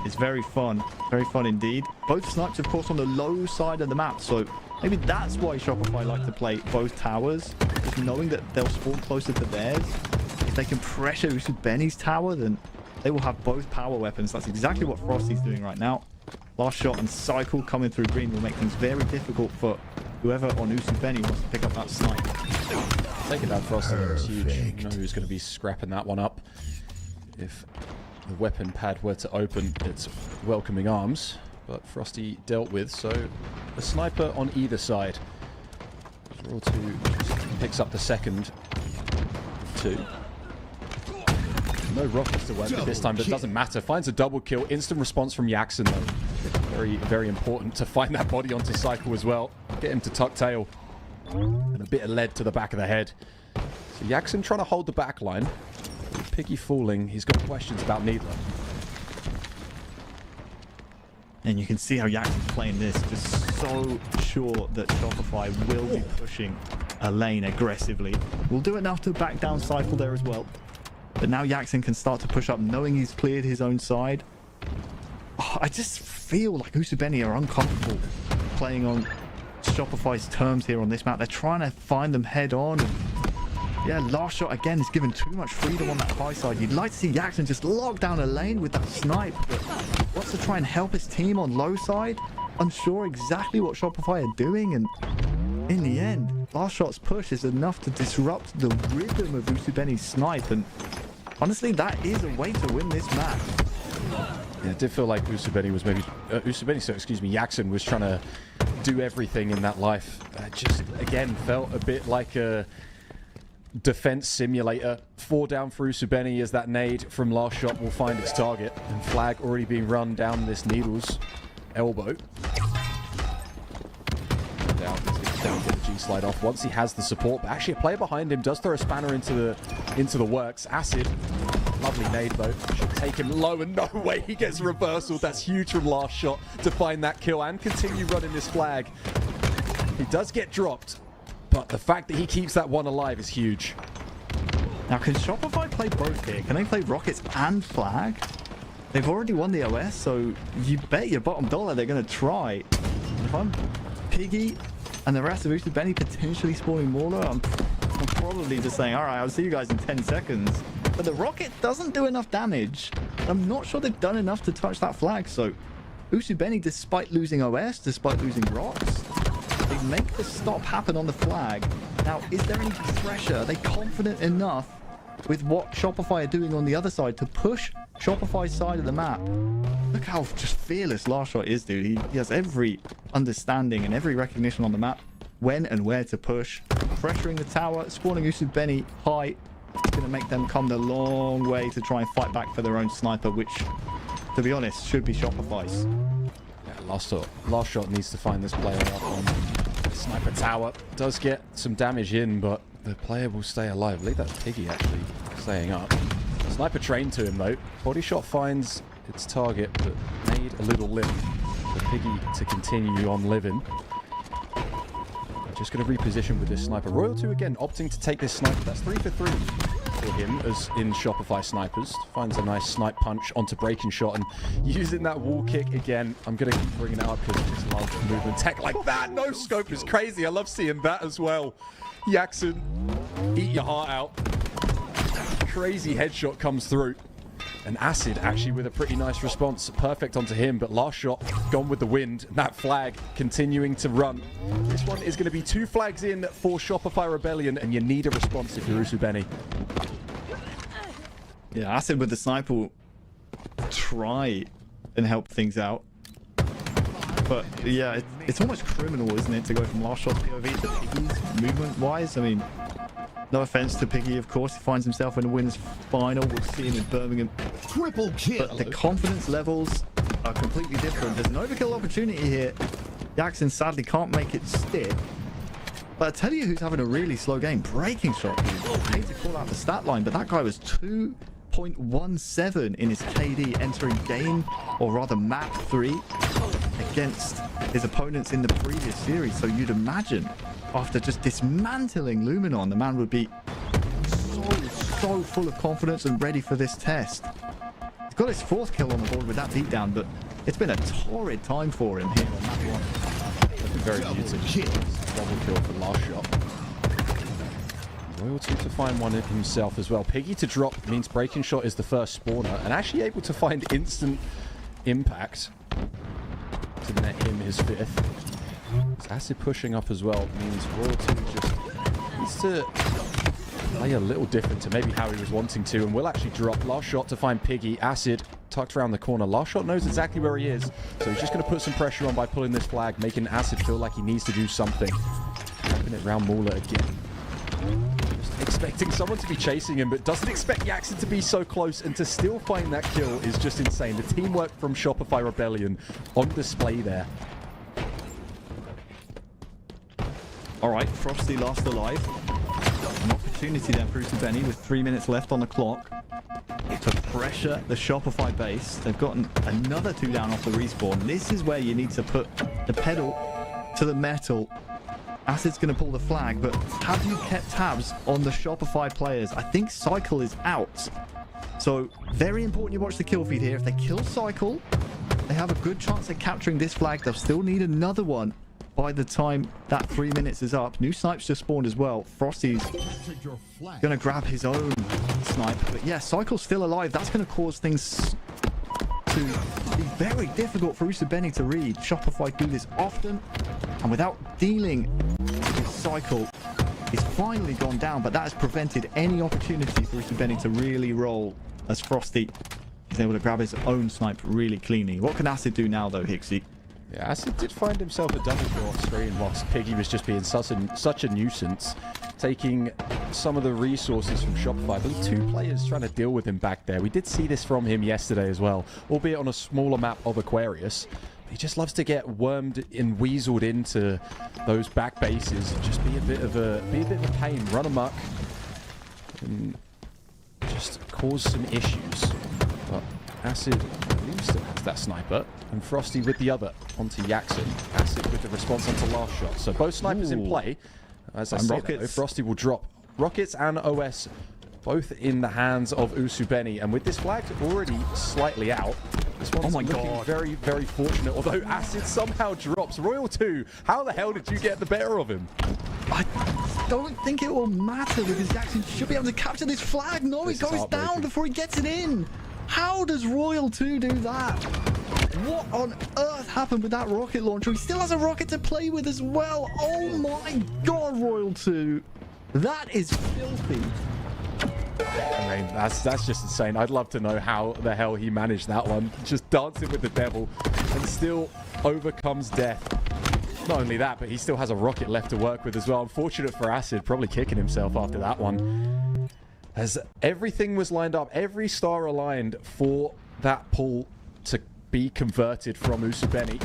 is very fun. Very fun indeed. Both snipes, of course, on the low side of the map, so maybe that's why Shopify like to play both towers, just knowing that they'll spawn closer to theirs. If they can pressure Usubeni's tower, then they will have both power weapons. That's exactly what Frosty's doing right now. Last shot and Cycle coming through green will make things very difficult for whoever on Usubeni wants to pick up that snipe. Taking down Frosty was huge. You know who's going to be scrapping that one up. If the weapon pad were to open, it's welcoming arms. But Frosty dealt with, so a sniper on either side. Royal 2 picks up the second 2. No rockets to work with this time, but it doesn't matter. Finds a double kill. Instant response from Yaxen, though. Very, very important to find that body onto Cycle as well. Get him to tuck tail. And a bit of lead to the back of the head. So Yaxen trying to hold the back line. Piggy falling. He's got questions about Needler. And you can see how Yaxen's playing this, just so sure that Shopify will be pushing a lane aggressively. Will do enough to back down Cycle there as well. But now Yaxen can start to push up, knowing he's cleared his own side. Oh, I just feel like Usubeni are uncomfortable playing on Shopify's terms here on this map. They're trying to find them head on. And yeah, Last Shot again is given too much freedom on that high side. You'd like to see Yaxen just lock down a lane with that snipe, but wants to try and help his team on low side. Unsure exactly what Shopify are doing, and in the end, Last Shot's push is enough to disrupt the rhythm of Usubeni's snipe, and honestly, that is a way to win this match. Yeah, it did feel like Usubeni was maybe... Yaxen was trying to do everything in that life. Just, again, felt a bit like a defense simulator. 4 down for Usubeni as that nade from Last Shot will find its target. And flag already being run down this Needle's elbow. Down to the G-slide off once he has the support. But actually a player behind him does throw a spanner into the works. Acid. Lovely nade though. Should take him low, and no way he gets reversal. That's huge from Last Shot to find that kill and continue running this flag. He does get dropped, but the fact that he keeps that one alive is huge. Now, can Shopify play both here? Can they play Rockets and flag? They've already won the OS, so you bet your bottom dollar they're going to try. If I'm Piggy and the rest of Usubeni potentially spawning Mauler, I'm probably just saying, all right, I'll see you guys in 10 seconds. But the rocket doesn't do enough damage. I'm not sure they've done enough to touch that flag. So Usubeni, despite losing OS, despite losing rocks, they make the stop happen on the flag. Now, is there any pressure? Are they confident enough with what Shopify are doing on the other side to push Shopify's side of the map? Look how just fearless Last Shot is, dude. He has every understanding and every recognition on the map when and where to push. Pressuring the tower, spawning Usubeni high. It's going to make them come the long way to try and fight back for their own sniper, which, to be honest, should be Shopify's. Yeah, Last Shot needs to find this player up on Sniper Tower. Does get some damage in, but the player will stay alive. I believe that's Piggy, actually. staying up. Sniper trained to him though. Body shot finds its target, but made a little lip for Piggy to continue on living. Just going to reposition with this sniper. Royal 2 again opting to take this sniper. That's 3 for 3 for him as in Shopify snipers. Finds a nice snipe punch onto breaking shot and using that wall kick again. I'm going to keep bringing it up because I just love movement tech like that. No scope is crazy. I love seeing that as well. Jackson, eat your heart out. Crazy headshot comes through. And Acid actually with a pretty nice response. Perfect onto him, but last shot gone with the wind. And that flag continuing to run. This one is going to be 2 flags in for Shopify Rebellion, and you need a response if you're Usubeni. Yeah, Acid with the sniper will try and help things out. But yeah, it's almost criminal, isn't it, to go from last shot POV to Piggy's movement-wise? I mean, no offense to Piggy, of course. He finds himself in the winners final. We'll see him in Birmingham. Triple kill. But the confidence levels are completely different. There's an overkill opportunity here. Jackson sadly can't make it stick. But I tell you who's having a really slow game. Breaking shot. I hate to call out the stat line, but that guy was 2.17 in his KD entering game, or rather map 3, against his opponents in the previous series. So you'd imagine after just dismantling Luminon, the man would be so full of confidence and ready for this test. He's got his 4th kill on the board with that beatdown, but it's been a torrid time for him here on that one. Very muted. Double kill for last shot. Loyalty to find one himself as well. Piggy to drop means breaking shot is the first spawner, and actually able to find instant impact to net him his 5th. Acid pushing up as well means Royalty just needs to play a little different to maybe how he was wanting to, and will actually drop last shot to find Piggy. Acid tucked around the corner. Last shot knows exactly where he is, so he's just going to put some pressure on by pulling this flag, making Acid feel like he needs to do something. Tapping it round Mauler again. Just expecting someone to be chasing him, but doesn't expect Jackson to be so close, and to still find that kill is just insane. The teamwork from Shopify Rebellion on display there. All right, Frosty last alive. An opportunity then for Usubeni with 3 minutes left on the clock to pressure the Shopify base. They've gotten another 2 down off the respawn. This is where you need to put the pedal to the metal. Acid's going to pull the flag, but have you kept tabs on the Shopify players? I think Cycle is out. So very important you watch the kill feed here. If they kill Cycle, they have a good chance at capturing this flag. They'll still need another one by the time that 3 minutes is up. New snipes just spawned as well. Frosty's gonna grab his own snipe, but yeah, Cycle's still alive. That's gonna cause things to be very difficult for Usubeni to read. Shopify do this often, and without dealing with Cycle, he's finally gone down, but that has prevented any opportunity for Usubeni to really roll, as Frosty is able to grab his own snipe really cleanly. What can Acid do now though, Hixie? Yeah, Acid did find himself a double kill off screen whilst Piggy was just being such a nuisance, taking some of the resources from Shopify. But 2 players trying to deal with him back there. We did see this from him yesterday as well, albeit on a smaller map of Aquarius. He just loves to get wormed and weaseled into those back bases and just be a bit of a pain, run amok, and just cause some issues. But Acid still has that sniper, and Frosty with the other onto Jackson. Acid with the response onto last shot. So both snipers in play. As I say that, Frosty will drop rockets and OS both in the hands of Usubeni, and with this flag already slightly out, this one's looking very, very fortunate, although Acid somehow drops. Royal 2, how the hell did you get the better of him? I don't think it will matter, because Jackson should be able to capture this flag. No, it goes down before he gets it in. How does Royal 2 do that? What on earth happened with that rocket launcher? He still has a rocket to play with as well. Oh my god, Royal 2. That is filthy. I mean, that's just insane. I'd love to know how the hell he managed that one. Just dancing with the devil and still overcomes death. Not only that, but he still has a rocket left to work with as well. Unfortunate for Acid, probably kicking himself after that one. As everything was lined up, every star aligned for that pull to be converted from Usubeni.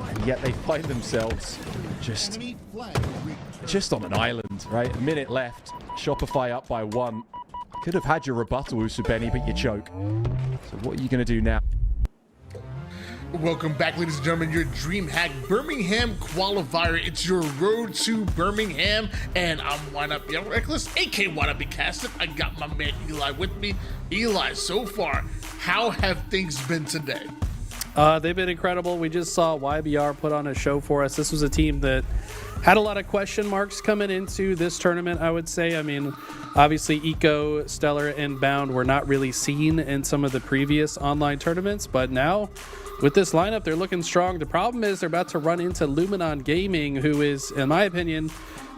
And yet they find themselves just on an island, right? A minute left. Shopify up by 1. Could have had your rebuttal, Usubeni, but you choke. So what are you going to do now? Welcome back, ladies and gentlemen, your Dreamhack Birmingham qualifier. It's your road to Birmingham, and I'm Wanna Be Reckless, aka Wanna Be Casted. I got my man Eli with me. Eli, so far, how have things been today? They've been incredible. We just saw YBR put on a show for us. This was a team that had a lot of question marks coming into this tournament, I would say. I mean, obviously, Eco, Stellar, and Bound were not really seen in some of the previous online tournaments, but now with this lineup, they're looking strong. The problem is they're about to run into Luminon Gaming, who is, in my opinion,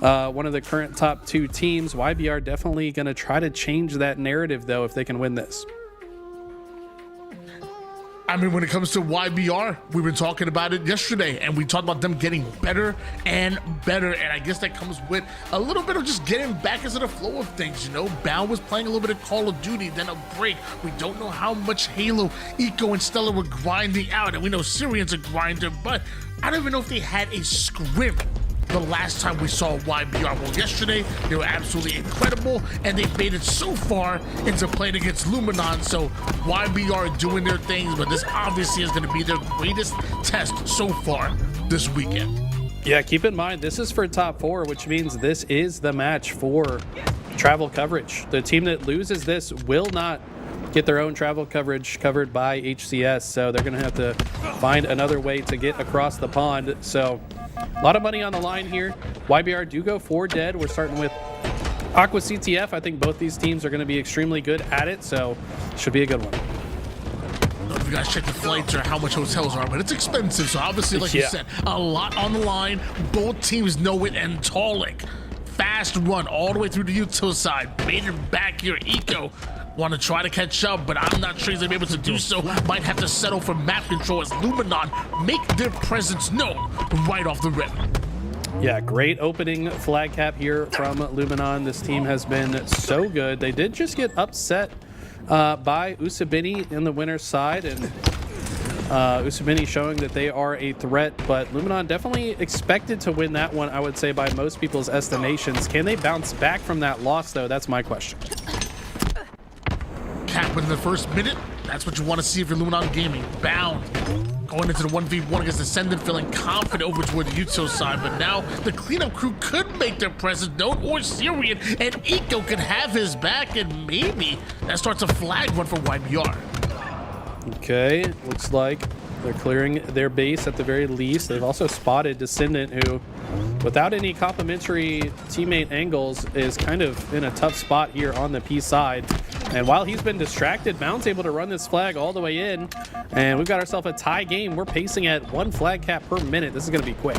one of the current top 2 teams. YBR definitely going to try to change that narrative, though, if they can win this. I mean, when it comes to YBR, we've been talking about it yesterday, and we talked about them getting better and better, and I guess that comes with a little bit of just getting back into the flow of things, you know? Bound was playing a little bit of Call of Duty, then a break. We don't know how much Halo, Eco, and Stellar were grinding out, and we know Syrian's a grinder, but I don't even know if they had a scrim the last time we saw YBR. Well, yesterday, they were absolutely incredible, and they've made it so far into playing against Luminon, so YBR doing their things, but this obviously is going to be their greatest test so far this weekend. Yeah, keep in mind, this is for top 4, which means this is the match for travel coverage. The team that loses this will not get their own travel coverage covered by HCS, so they're going to have to find another way to get across the pond. So a lot of money on the line here. YBR do go 4 dead. We're starting with Aqua CTF. I think both these teams are going to be extremely good at it, so should be a good one. I don't know if you guys check the flights or how much hotels are, but it's expensive. So obviously, like you said, a lot on the line. Both teams know it, and Talik, fast run all the way through the util side. Made it back here. Eco want to try to catch up, but I'm not sure he's going to be able to do so. Might have to settle for map control as Luminon make their presence known right off the rip. Yeah, great opening flag cap here from Luminon. This team has been so good. They did just get upset by Usubeni in the winner's side, and Usubeni showing that they are a threat, but Luminon definitely expected to win that one, I would say, by most people's estimations. Can they bounce back from that loss, though? That's my question. Cap within the first minute, that's what you want to see if you're Luminon Gaming. Bound going into the 1v1 against Ascendant, feeling confident over toward the util side, but now the cleanup crew could make their presence known, or Syrian and Eco could have his back, and maybe that starts a flag run for YBR. Okay, looks like they're clearing their base at the very least. They've also spotted Descendant, who, without any complimentary teammate angles, is kind of in a tough spot here on the P side. And while he's been distracted, Bound's able to run this flag all the way in, and we've got ourselves a tie game. We're pacing at 1 flag cap per minute. This is going to be quick.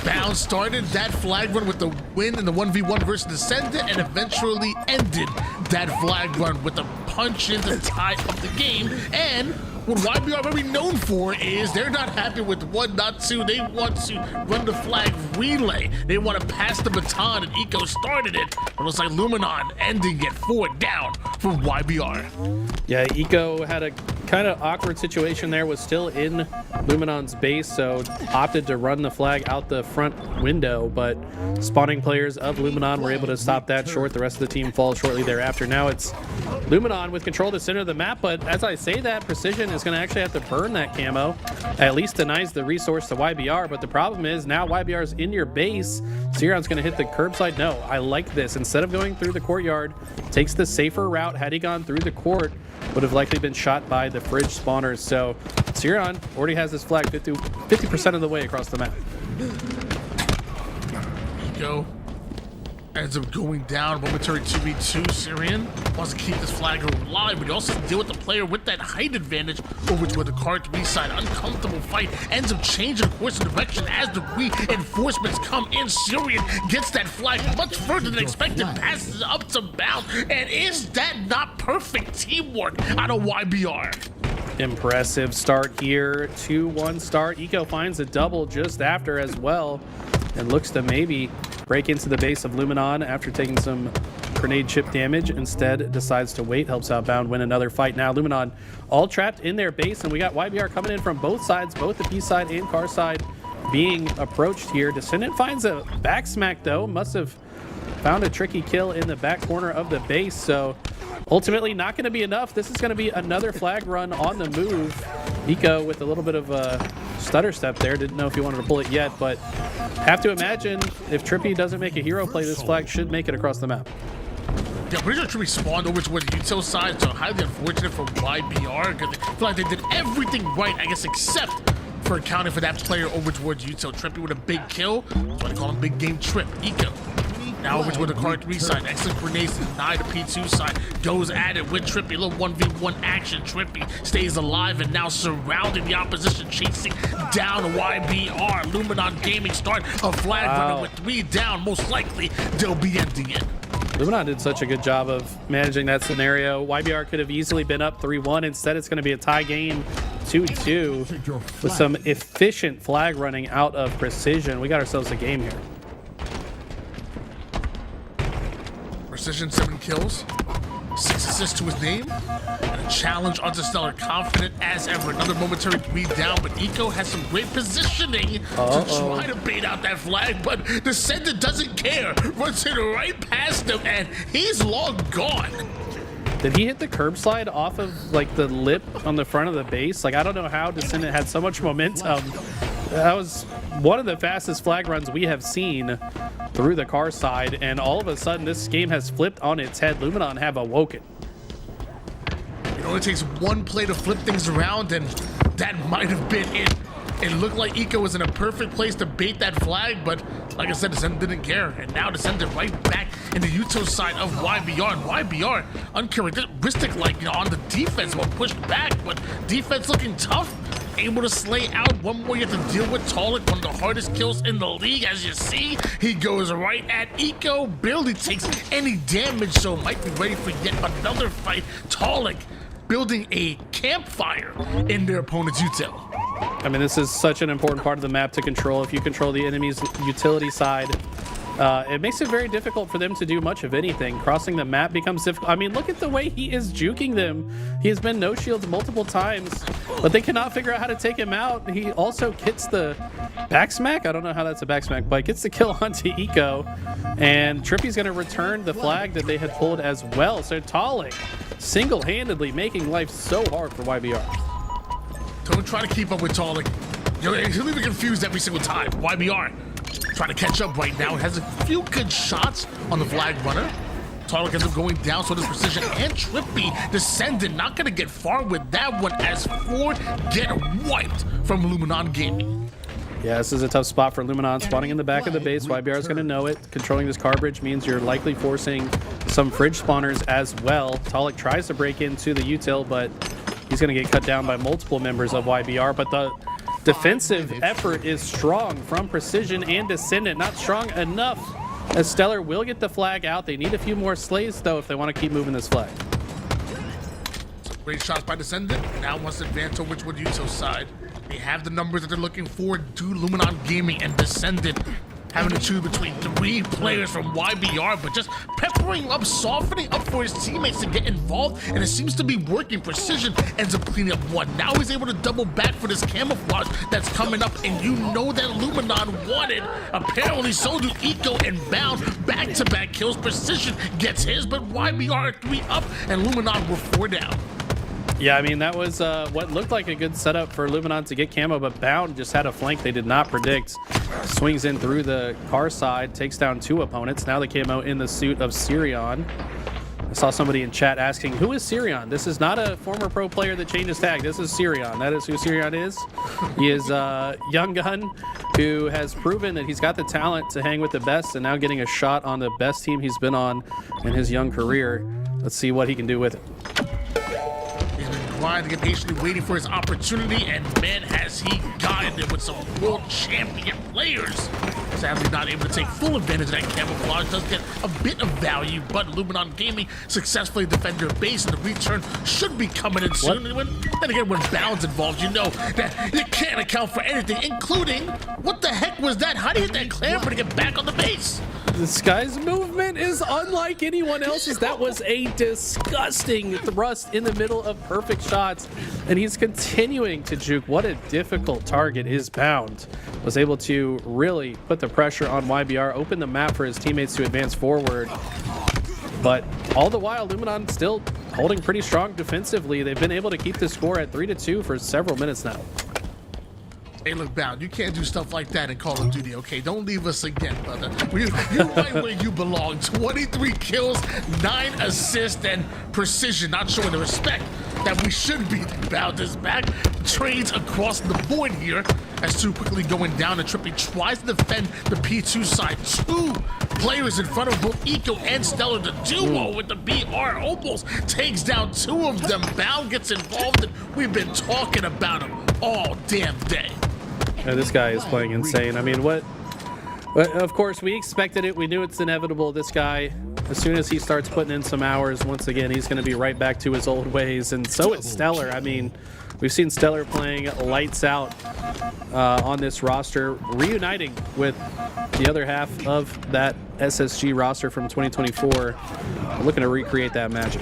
Bound started that flag run with the win in the 1v1 versus Descendant, and eventually ended that flag run with a punch in the tie of the game. And what YBR are very known for is they're not happy with 1, not 2. They want to run the flag relay. They want to pass the baton, and Eco started it. It looks like Luminon ending it 4 down for YBR. Yeah, Eco had a kind of awkward situation there, was still in Luminon's base, so opted to run the flag out the front window, but spawning players of Luminon were able to stop that short. The rest of the team falls shortly thereafter. Now it's Luminon with control of the center of the map, but as I say that, Precision is going to actually have to burn that camo. At least denies the resource to YBR, but the problem is now YBR is in your base. Siron's going to hit the curbside. No, I like this. Instead of going through the courtyard, takes the safer route. Had he gone through the court, would have likely been shot by the fridge spawners. So Siron already has his flag 50% of the way across the map. Eco ends up going down. Momentary 2v2. Syrian wants to keep this flag alive, but he also has to deal with the player with that height advantage over to the card 3 side. Uncomfortable fight. Ends up changing course and direction as the reinforcements come in. Syrian gets that flag much further than expected. Passes up to Bound. And is that not perfect teamwork out of YBR? Impressive start here. 2-1 start. Eco finds a double just after as well, and looks to maybe break into the base of Luminon after taking some grenade chip damage. Instead decides to wait, helps out Bound win another fight. Now Luminon all trapped in their base, and we got YBR coming in from both sides, both the P side and car side being approached here. Descendant finds a back smack though, must have found a tricky kill in the back corner of the base. So ultimately not going to be enough. This is going to be another flag run on the move. Eco with a little bit of a stutter step there. Didn't know if he wanted to pull it yet, but have to imagine if Trippy doesn't make a hero play, this flag should make it across the map. Yeah, pretty sure Trippy spawned over towards the util side, so highly unfortunate for YBR because I feel like they did everything right, I guess, except for accounting for that player over towards util. Trippy with a big kill. That's why they call him Big Game Trip. Eco. Now over to the card 3 side. Excellent grenades to deny the P2 side. Goes at it with Trippy. Little 1v1 action. Trippy stays alive and now surrounding the opposition, chasing down YBR. Luminon Gaming start a flag runner with 3 down. Most likely they'll be ending it. Luminon did such a good job of managing that scenario. YBR could have easily been up 3-1. Instead, it's going to be a tie game 2-2 with some efficient flag running out of Precision. We got ourselves a game here. Precision 7 kills, 6 assists to his name, and a challenge onto Stellar, confident as ever. Another momentary 3 down, but Eco has some great positioning to try to bait out that flag, but Descendant doesn't care. Runs it right past him, and he's long gone. Did he hit the curb slide off of like the lip on the front of the base? Like, I don't know how Descendant had so much momentum. That was one of the fastest flag runs we have seen through the car side, and all of a sudden this game has flipped on its head. Luminon have awoken. It only takes one play to flip things around, and that might have been it. It looked like Eco was in a perfect place to bait that flag, but like I said, Descendant didn't care, and now Descendant right back in the util side of YBR, and YBR uncharacteristic-like, you know, on the defense, well pushed back, but defense looking tough. Able to slay out. One more you have to deal with. Talik, one of the hardest kills in the league, as you see. He goes right at Eco. Barely takes any damage, so might be ready for yet another fight. Talik building a campfire in their opponent's util. I mean, this is such an important part of the map to control. If you control the enemy's utility side, it makes it very difficult for them to do much of anything. Crossing the map becomes difficult. I mean, look at the way he is juking them. He has been no shields multiple times, but they cannot figure out how to take him out. He also gets the back smack. I don't know how that's a back smack, but gets the kill onto Eco. And Trippy's going to return the flag that they had pulled as well. So Talik single-handedly making life so hard for YBR. Don't try to keep up with Talik. He'll even confused every single time. YBR trying to catch up right now. Has a few good shots on the flag runner. Talik ends up going down, so does Precision and Trippy. Descendant not going to get far with that one as 4 get wiped from Luminon Gaming. Yeah, this is a tough spot for Luminon. Spawning in the back of the base. YBR is going to know it. Controlling this car bridge means you're likely forcing some fridge spawners as well. Talik tries to break into the util, but he's going to get cut down by multiple members of YBR. But the defensive effort is strong from Precision and Descendant. Not strong enough, as Stellar will get the flag out. They need a few more slays, though, if they want to keep moving this flag. Some great shots by Descendant. Now wants to advance over towards util side. They have the numbers that they're looking for. To Luminon Gaming and Descendant having to choose between 3 players from YBR, but just peppering up, softening up for his teammates to get involved, and it seems to be working. Precision ends up cleaning up 1. Now he's able to double back for this camouflage that's coming up, and you know that Luminon wanted. Apparently so do Eco and Bound. Back-to-back kills. Precision gets his, but YBR 3 up, and Luminon were 4 down. Yeah, I mean, that was what looked like a good setup for Luminon to get camo, but Bound just had a flank they did not predict. Swings in through the car side, takes down 2 opponents. Now the camo in the suit of Sirion. I saw somebody in chat asking, who is Sirion? This is not a former pro player that changed his tag. This is Sirion. That is who Sirion is. He is a young gun who has proven that he's got the talent to hang with the best, and now getting a shot on the best team he's been on in his young career. Let's see what he can do with it. To get patiently waiting for his opportunity, and man, has he gotten it with some world champion players. Sadly not able to take full advantage of that camouflage. Does get a bit of value, but Luminon Gaming successfully defend their base, and the return should be coming in soon. Then again, when Bound's involved, you know that you can't account for anything, including what the heck was that? How do you hit that clamber to get back on the base? This guy's movement is unlike anyone else's. That was a disgusting thrust in the middle of perfect shots, and he's continuing to juke. What a difficult target is Bound. Was able to really put the pressure on YBR, open the map for his teammates to advance forward. But all the while, Luminon still holding pretty strong defensively. They've been able to keep the score at 3-2 for several minutes now. Hey, look, Bound, you can't do stuff like that in Call of Duty, okay? Don't leave us again, brother. You're right where you belong. 23 kills, 9 assists, and precision, not showing the respect that we should be. Bound is back. Trades across the board here as two quickly going down, and Trippy tries to defend the P2 side. 2 players in front of both Eco and Stellar. The duo with the BR almost takes down 2 of them. Bound gets involved, and we've been talking about him all damn day. Yeah, this guy is playing insane. I mean, what? Of course, we expected it. We knew it's inevitable. This guy, as soon as he starts putting in some hours, once again, he's going to be right back to his old ways. And so is Stellar. I mean, we've seen Stellar playing lights out on this roster, reuniting with the other half of that SSG roster from 2024, looking to recreate that magic.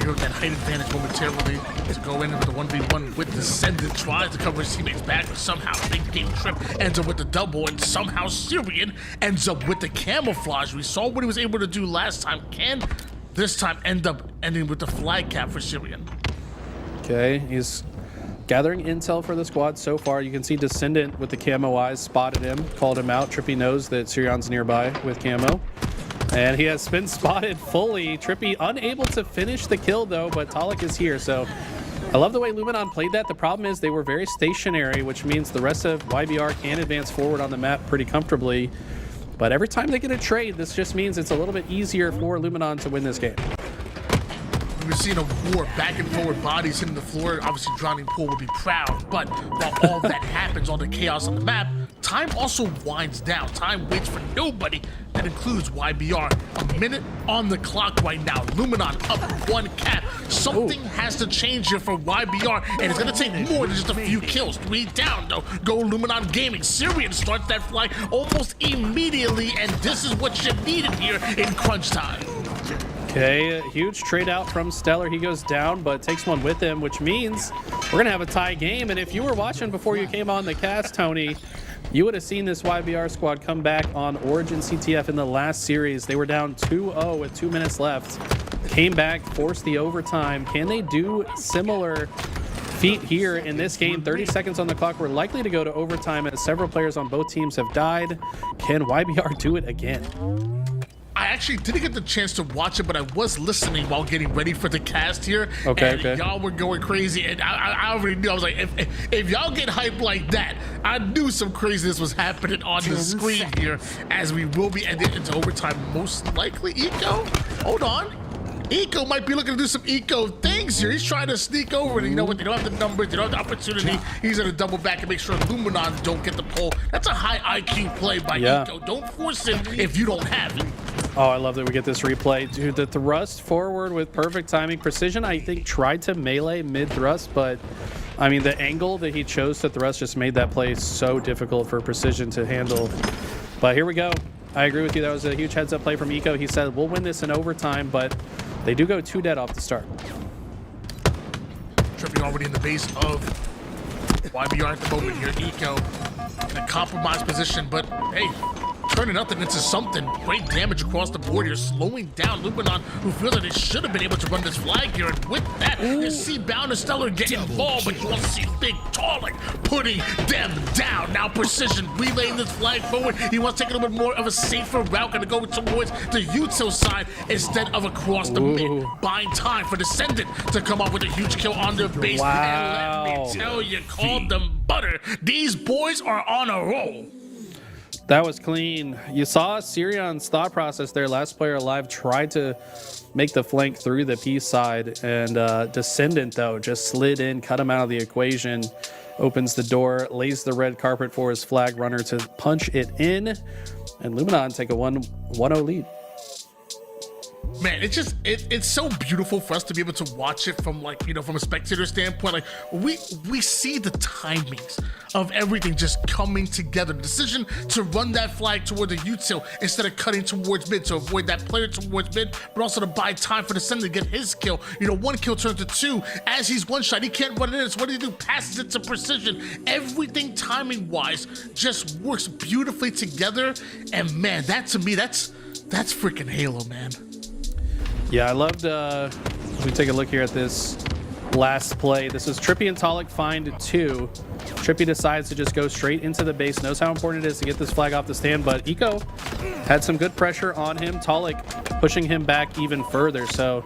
That height advantage momentarily to go in with the 1v1 with Descendant, tries to cover his teammates back, but somehow Big Game Trip ends up with the double, and somehow Syrian ends up with the camouflage. We saw what he was able to do last time. Can this time end up ending with the flag cap for Syrian? Okay, he's gathering intel for the squad so far. You can see Descendant with the camo eyes spotted him, called him out. Trippy knows that Sirion's nearby with camo. And he has been spotted fully. Trippy unable to finish the kill though, but Talik is here. So I love the way Luminon played that. The problem is they were very stationary, which means the rest of YBR can advance forward on the map pretty comfortably. But every time they get a trade, this just means it's a little bit easier for Luminon to win this game. We're seeing a war, back and forward bodies hitting the floor. Obviously, Drowning Pool would be proud, but while all that happens, all the chaos on the map, time also winds down. Time waits for nobody. That includes YBR. A minute on the clock right now. Luminon up 1 cap. Something has to change here for YBR, and it's going to take more than just a few kills. 3 down, though. Go Luminon Gaming. Syrian starts that flag almost immediately, and this is what you needed here in crunch time. Okay, a huge trade out from Stellar. He goes down, but takes one with him, which means we're going to have a tie game. And if you were watching before you came on the cast, Tony, you would have seen this YBR squad come back on Origin CTF in the last series. They were down 2-0 with 2 minutes left. Came back, forced the overtime. Can they do similar feat here in this game? 30 seconds on the clock. We're likely to go to overtime as several players on both teams have died. Can YBR do it again? I actually didn't get the chance to watch it, but I was listening while getting ready for the cast here. Okay, and y'all were going crazy, and I already knew. I was like, if y'all get hyped like that, I knew some craziness was happening on the screen here, as we will be ending into overtime, most likely. Eco, hold on. Eco might be looking to do some Eco things here. He's trying to sneak over, and you know what? They don't have the numbers, they don't have the opportunity. He's going to double back and make sure Luminon don't get the pull. That's a high IQ play by Eco. Don't force it if you don't have it. Oh, I love that we get this replay. Dude, the thrust forward with perfect timing. Precision, I think, tried to melee mid-thrust, but, I mean, the angle that he chose to thrust just made that play so difficult for Precision to handle. But here we go. I agree with you. That was a huge heads-up play from Eco. He said, we'll win this in overtime, but they do go 2 dead off the start. Trippy already in the base of YBR at the moment here. Eco in a compromised position, but hey, turning nothing into something. Great damage across the board here, slowing down Luminon, who feels that they should have been able to run this flag here. And with that, you see Bound and Stellar get involved, but you also see Big Talik putting them down. Now Precision relaying this flag forward. He wants to take a little bit more of a safer route, going to go towards the util side instead of across the mid. Buying time for Descendant to come up with a huge kill on their base. Wow. And let me tell you, called them butter. These boys are on a roll. That was clean. You saw Sirion's thought process there. Last player alive tried to make the flank through the P side, and Descendant, though, just slid in, cut him out of the equation, opens the door, lays the red carpet for his flag runner to punch it in, and Luminon take a 1-0 lead. Man, it's so beautiful for us to be able to watch it from, like, you know, from a spectator standpoint. Like, we see the timings of everything just coming together. The decision to run that flag toward the util instead of cutting towards mid to avoid that player towards mid, but also to buy time for the center to get his kill. You know, 1 kill turns to 2. As he's one shot, he can't run it in. So what do you do? Passes it to precision. Everything timing wise just works beautifully together. And man, that to me, that's freaking Halo, man. Yeah, I loved, if we take a look here at this last play. This is Trippy and Tolic find 2. Trippy decides to just go straight into the base, knows how important it is to get this flag off the stand, but Eco had some good pressure on him. Tolic pushing him back even further. So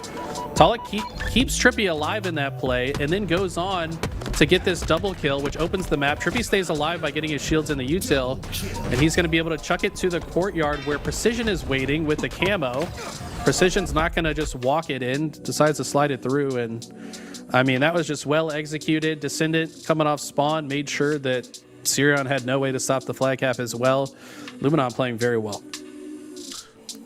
Tolic keeps Trippy alive in that play and then goes on to get this double kill, which opens the map. Trippy stays alive by getting his shields in the util, and he's going to be able to chuck it to the courtyard where Precision is waiting with the camo. Precision's not going to just walk it in, decides to slide it through, and I mean, that was just well executed. Descendant coming off spawn made sure that Sirion had no way to stop the flag cap as well. Luminon playing very well.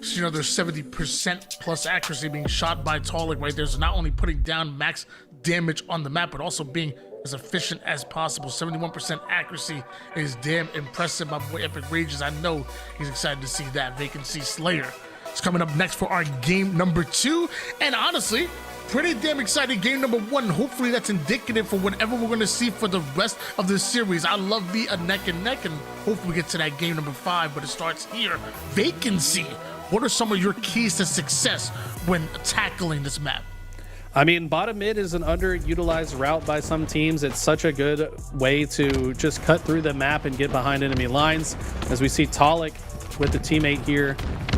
So, you know, there's 70% plus accuracy being shot by Tolic right there. So not only putting down max damage on the map, but also being as efficient as possible. 71% accuracy is damn impressive. My boy Epic Rages, I know he's excited to see that. Vacancy Slayer is coming up next for our game number 2. And honestly, pretty damn exciting game number 1. Hopefully that's indicative for whatever we're going to see for the rest of the series. I love be a neck and neck, and hopefully we get to that game number 5, but it starts here. Vacancy. What are some of your keys to success when tackling this map? I mean, bottom mid is an underutilized route by some teams. It's such a good way to just cut through the map and get behind enemy lines. As we see Tolic with the teammate here,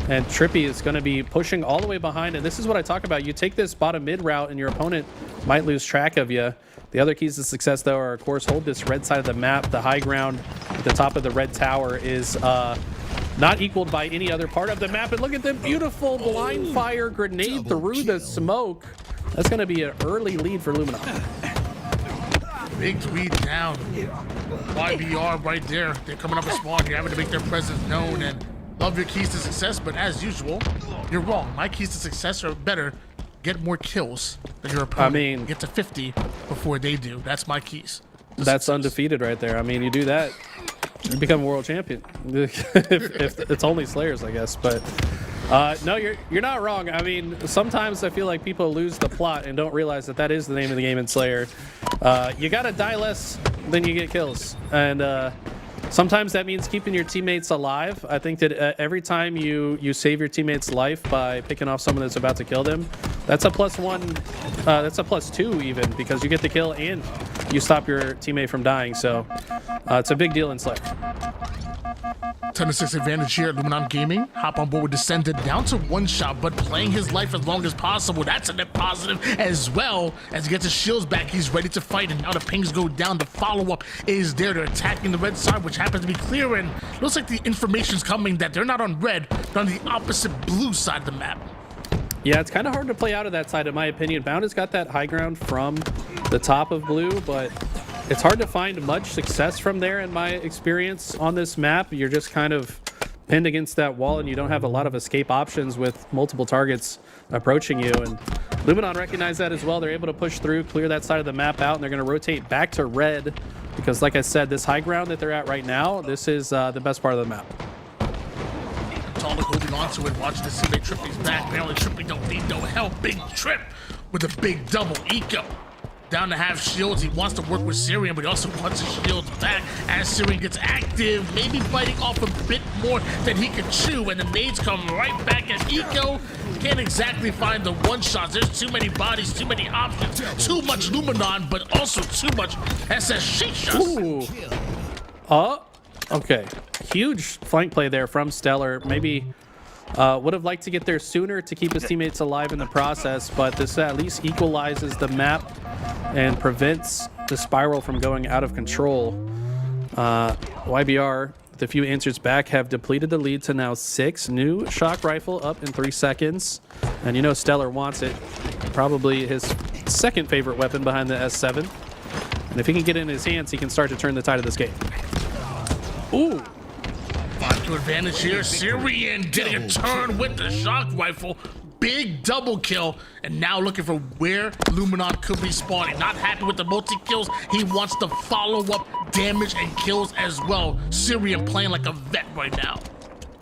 and Trippy is going to be pushing all the way behind. And this is what I talk about. You take this bottom mid route and your opponent might lose track of you. The other keys to success, though, are, of course, hold this red side of the map. The high ground at the top of the red tower is not equaled by any other part of the map. And look at the beautiful blind fire grenade through the smoke. That's going to be an early lead for Luminon. Big tweet down. YBR right there. They're coming up a spawn. You're having to make their presence known, and love your keys to success, but as usual, you're wrong. My keys to success are better. Get more kills than your opponent. I mean, get to 50 before they do. That's my keys. That's undefeated right there. I mean, you do that, you become a world champion. if it's only Slayers, I guess. But no, you're not wrong. I mean, sometimes I feel like people lose the plot and don't realize that is the name of the game in Slayer. You gotta die less than you get kills, and sometimes that means keeping your teammates alive. I think that every time you save your teammate's life by picking off someone that's about to kill them, that's a +1, that's a +2 even, because you get the kill and you stop your teammate from dying. So it's a big deal in Slayer. 10-6 advantage here at Luminon Gaming. Hop on board with Descended down to 1 shot, but playing his life as long as possible. That's a net positive as well. As he gets his shields back, he's ready to fight, and now the pings go down. The follow-up is there. They're attacking the red side, which happens to be clear, and looks like the information's coming that they're not on red, but on the opposite blue side of the map. Yeah, it's kind of hard to play out of that side, in my opinion. Bound has got that high ground from the top of blue, but it's hard to find much success from there in my experience on this map. You're just kind of pinned against that wall, and you don't have a lot of escape options with multiple targets approaching you. And Luminon recognize that as well. They're able to push through, clear that side of the map out, and they're going to rotate back to red because, like I said, this high ground that they're at right now, this is the best part of the map. Tolic holding on to it, watching the teammate Trippy's back. Apparently Trippy don't need no help. Big Trip with a big double eco. Down to half shields. He wants to work with Syrian, but he also wants his shields back as Syrian gets active, maybe biting off a bit more than he could chew, and the nades come right back at Eco. Can't exactly find the one-shots. There's too many bodies, too many options, too much Luminon, but also too much SSC shots. Ooh. Okay. Huge flank play there from Stellar. Maybe would have liked to get there sooner to keep his teammates alive in the process, but this at least equalizes the map and prevents the spiral from going out of control. YBR, with a few answers back, have depleted the lead to now 6. New shock rifle up in 3 seconds. And you know Stellar wants it. Probably his second favorite weapon behind the S7. And if he can get it in his hands, he can start to turn the tide of this game. Ooh. 5 to advantage here. Syrian getting a turn with the shock rifle. big double kill, and now looking for where Luminon could be spawning. Not happy with the multi-kills. He wants the follow-up damage and kills as well. Syrian playing like a vet right now.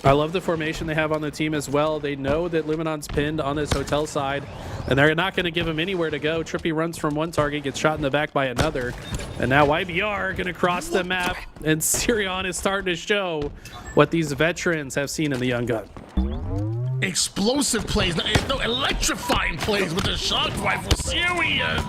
I love the formation they have on the team as well. They know that Luminon's pinned on this hotel side, and they're not going to give him anywhere to go. Trippy runs from one target, gets shot in the back by another. And now YBR going to cross the map, and Sirion is starting to show what these veterans have seen in the young gun. Explosive plays, no, electrifying plays with the shock rifle. Syrian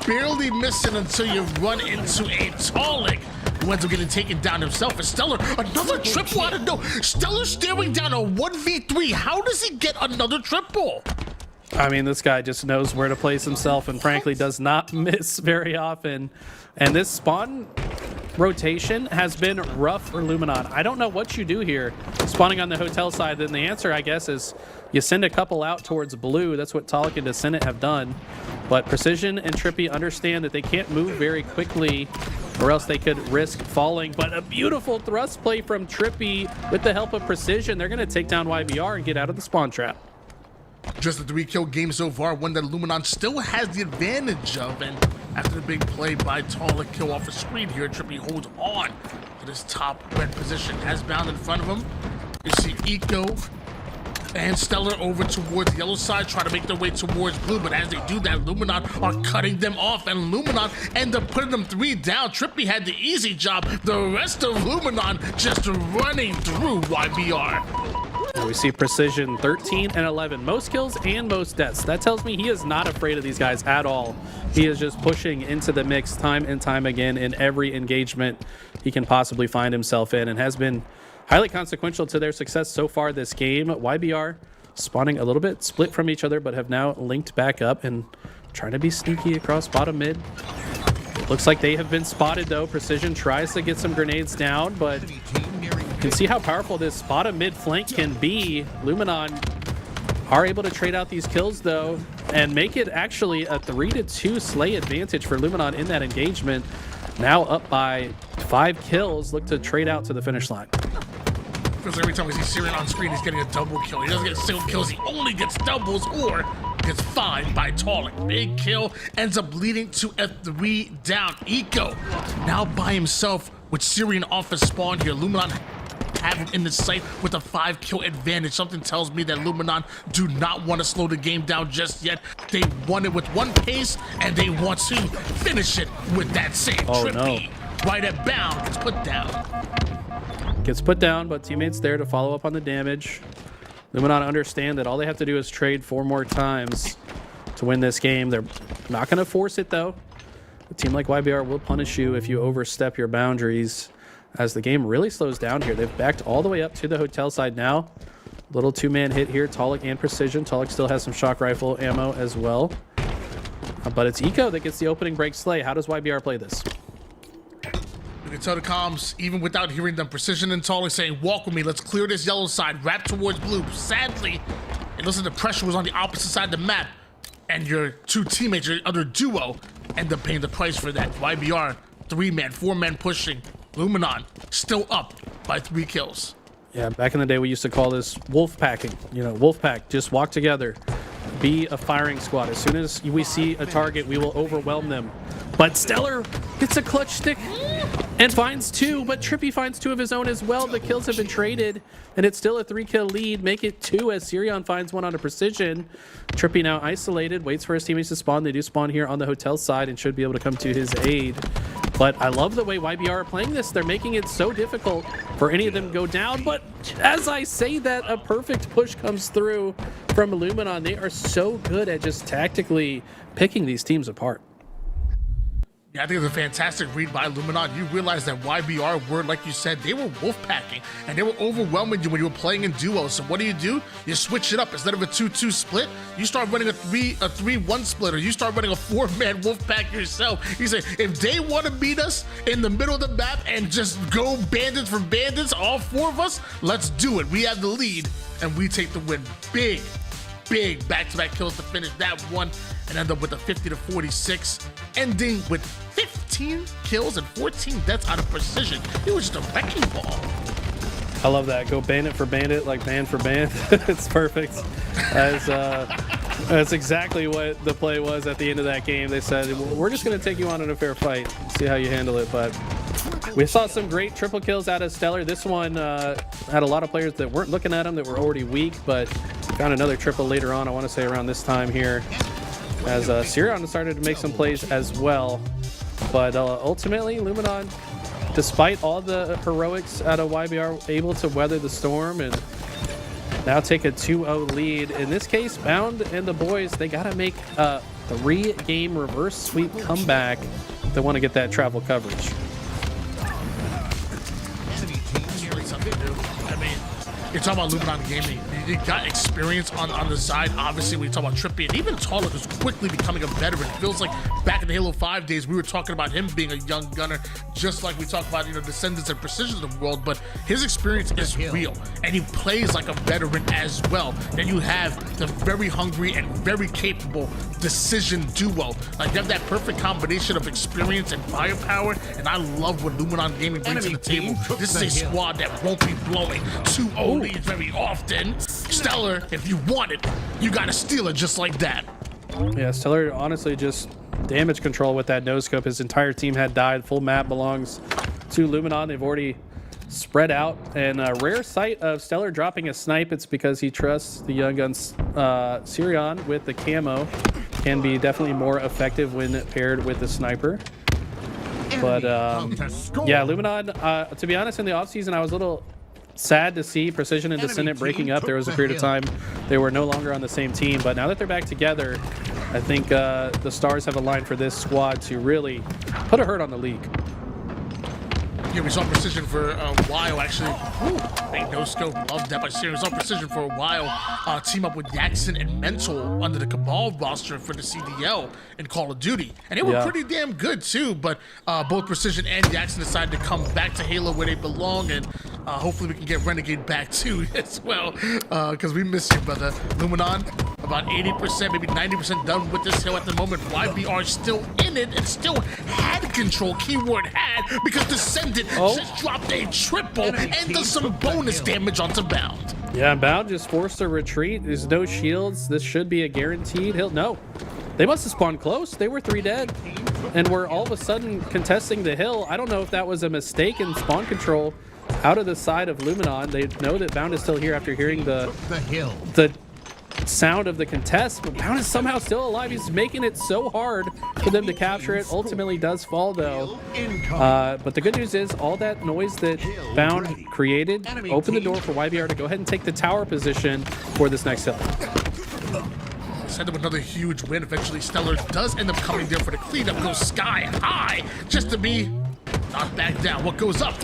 barely missing until you run into a Talik, who ends up getting taken down himself. And Stellar, another triple out of no. Stellar staring down a 1v3. How does he get another triple? I mean, this guy just knows where to place himself and frankly does not miss very often. And this spawn rotation has been rough for Luminon. I don't know what you do here spawning on the hotel side. Then the answer, I guess, is you send a couple out towards blue. That's what Talik and Descendant have done. But Precision and Trippy understand that they can't move very quickly or else they could risk falling. But a beautiful thrust play from Trippy with the help of Precision. They're going to take down YBR and get out of the spawn trap. Just a 3-kill game so far, one that Luminon still has the advantage of. And after the big play by Talik, kill off a screen here, Trippy holds on to this top red position. Has Bound in front of him. You see Eco and Stellar over towards the yellow side, trying to make their way towards blue. But as they do that, Luminon are cutting them off, and Luminon end up putting them 3 down. Trippy had the easy job. The rest of Luminon just running through YBR. We see Precision 13 and 11, most kills and most deaths. That tells me he is not afraid of these guys at all. He is just pushing into the mix time and time again in every engagement he can possibly find himself in, and has been highly consequential to their success so far this game. YBR spawning a little bit split from each other, but have now linked back up and trying to be sneaky across bottom mid. Looks like they have been spotted though. Precision tries to get some grenades down, but you can see how powerful this bottom mid flank can be. Luminon are able to trade out these kills though and make it actually a 3-2 slay advantage for Luminon in that engagement. Now up by 5 kills, look to trade out to the finish line. Feels like every time we see Syrian on screen, he's getting a double kill. He doesn't get single kills, he only gets doubles or gets fined by Talik. Big kill ends up leading to a 3 down. Eco now by himself with Syrian off his spawn here. Luminon have him in the sight with a 5-kill advantage. Something tells me that Luminon do not want to slow the game down just yet. They won it with one pace, and they want to finish it with that same Trippy. No. Right at Bound, gets put down. Gets put down, but teammates there to follow up on the damage. Luminon understand that all they have to do is trade 4 more times to win this game. They're not going to force it, though. A team like YBR will punish you if you overstep your boundaries. As the game really slows down here, they've backed all the way up to the hotel side now. Little 2-man hit here, Talik and Precision. Talik still has some shock rifle ammo as well. But it's Eco that gets the opening break slay. How does YBR play this? You can tell the comms, even without hearing them, Precision and Talik saying, walk with me, let's clear this yellow side, wrap towards blue. Sadly, it looks like the pressure was on the opposite side of the map, and your 2 teammates, your other duo, end up paying the price for that. YBR, 3-man, 4-man pushing. Luminon still up by 3 kills. Yeah, back in the day we used to call this wolf packing. You know, wolf pack, just walk together. Be a firing squad. As soon as we see a target, we will overwhelm them. But Stellar gets a clutch stick and finds 2, but Trippy finds 2 of his own as well. The kills have been traded, and it's still a 3-kill lead. Make it 2 as Sirion finds 1 on a Precision. Trippy now isolated, waits for his teammates to spawn. They do spawn here on the hotel side and should be able to come to his aid. But I love the way YBR are playing this. They're making it so difficult for any of them to go down. But as I say that, a perfect push comes through from Luminon. They are so good at just tactically picking these teams apart. Yeah, I think it's a fantastic read by Luminon. You realize that YBR were, like you said, they were wolfpacking, and they were overwhelming you when you were playing in duos. So what do? You switch it up. Instead of a 2-2 split, you start running a 3-1 split, or you start running a 4-man wolfpack yourself. You say, if they want to beat us in the middle of the map and just go bandits for bandits, all 4 of us, let's do it. We have the lead, and we take the win. Big back-to-back kills to finish that one and end up with a 50-46, ending with 15 kills and 14 deaths out of Precision. It was just a wrecking ball. I love that. Go bandit for bandit, like band for band. It's perfect. That's exactly what the play was at the end of that game. They said, we're just going to take you on in a fair fight, see how you handle it. But we saw some great triple kills out of Stellar. This one had a lot of players that weren't looking at him, that were already weak, but found another triple later on, I want to say around this time here, as Sirion started to make some plays as well. But ultimately, Luminon, despite all the heroics out of YBR, able to weather the storm and now take a 2-0 lead. In this case, Bound and the boys, they got to make a 3-game reverse sweep comeback if they want to get that travel coverage. I mean, you're talking about Luminon Gaming. You got experience on the side. Obviously, when you talk about Trippy, and even Talik is quickly becoming a veteran. It feels like back in the Halo 5 days, we were talking about him being a young gunner, just like we talk about, Descendants and Precision of the world. But his experience is real, and he plays like a veteran as well. Then you have the very hungry and very capable Decision duo. Like, you have that perfect combination of experience and firepower, and I love what Luminon Gaming brings to the table. This is a squad that won't be blowing 2-0 leads very often. Stellar, if you want it, you gotta steal it just like that. Yeah, Stellar honestly just damage control with that no scope. His entire team had died. Full map belongs to Luminon. They've already spread out, and a rare sight of Stellar dropping a snipe. It's because he trusts the young guns Sirion with the camo. Can be definitely more effective when paired with the sniper. But yeah, Luminon, to be honest, in the offseason I was a little sad to see Precision and Descendant breaking up. There was a period of time they were no longer on the same team, but now that they're back together, I think the stars have aligned for this squad to really put a hurt on the league. Yeah, we saw Precision for a while, actually. Big no scope, love that by Sirion. We saw Precision for a while team up with Yaxon and Mental under the Cabal roster for the CDL in Call of Duty. And they were pretty damn good too, but both Precision and Yaxon decided to come back to Halo where they belong, and hopefully we can get Renegade back too as well, because we miss you, brother. Luminon, about 80%, maybe 90% done with this hill at the moment. YBR still in it and still had control, keyword had, because Descendant just dropped a triple and does some bonus damage onto Bound. Yeah, Bound just forced a retreat. There's no shields. This should be a guaranteed hill. No, they must have spawned close. They were 3 dead and were all of a sudden contesting the hill. I don't know if that was a mistake in spawn control out of the side of Luminon. They know that Bound is still here after hearing the sound of the contest, but Bound is somehow still alive. He's making it so hard for them to capture it. Ultimately does fall though, but the good news is all that noise that Bound created opened the door for YBR to go ahead and take the tower position for this next hill. Send him another huge win. Eventually Stellar does end up coming there for the cleanup, goes sky high just to be not back down. What goes up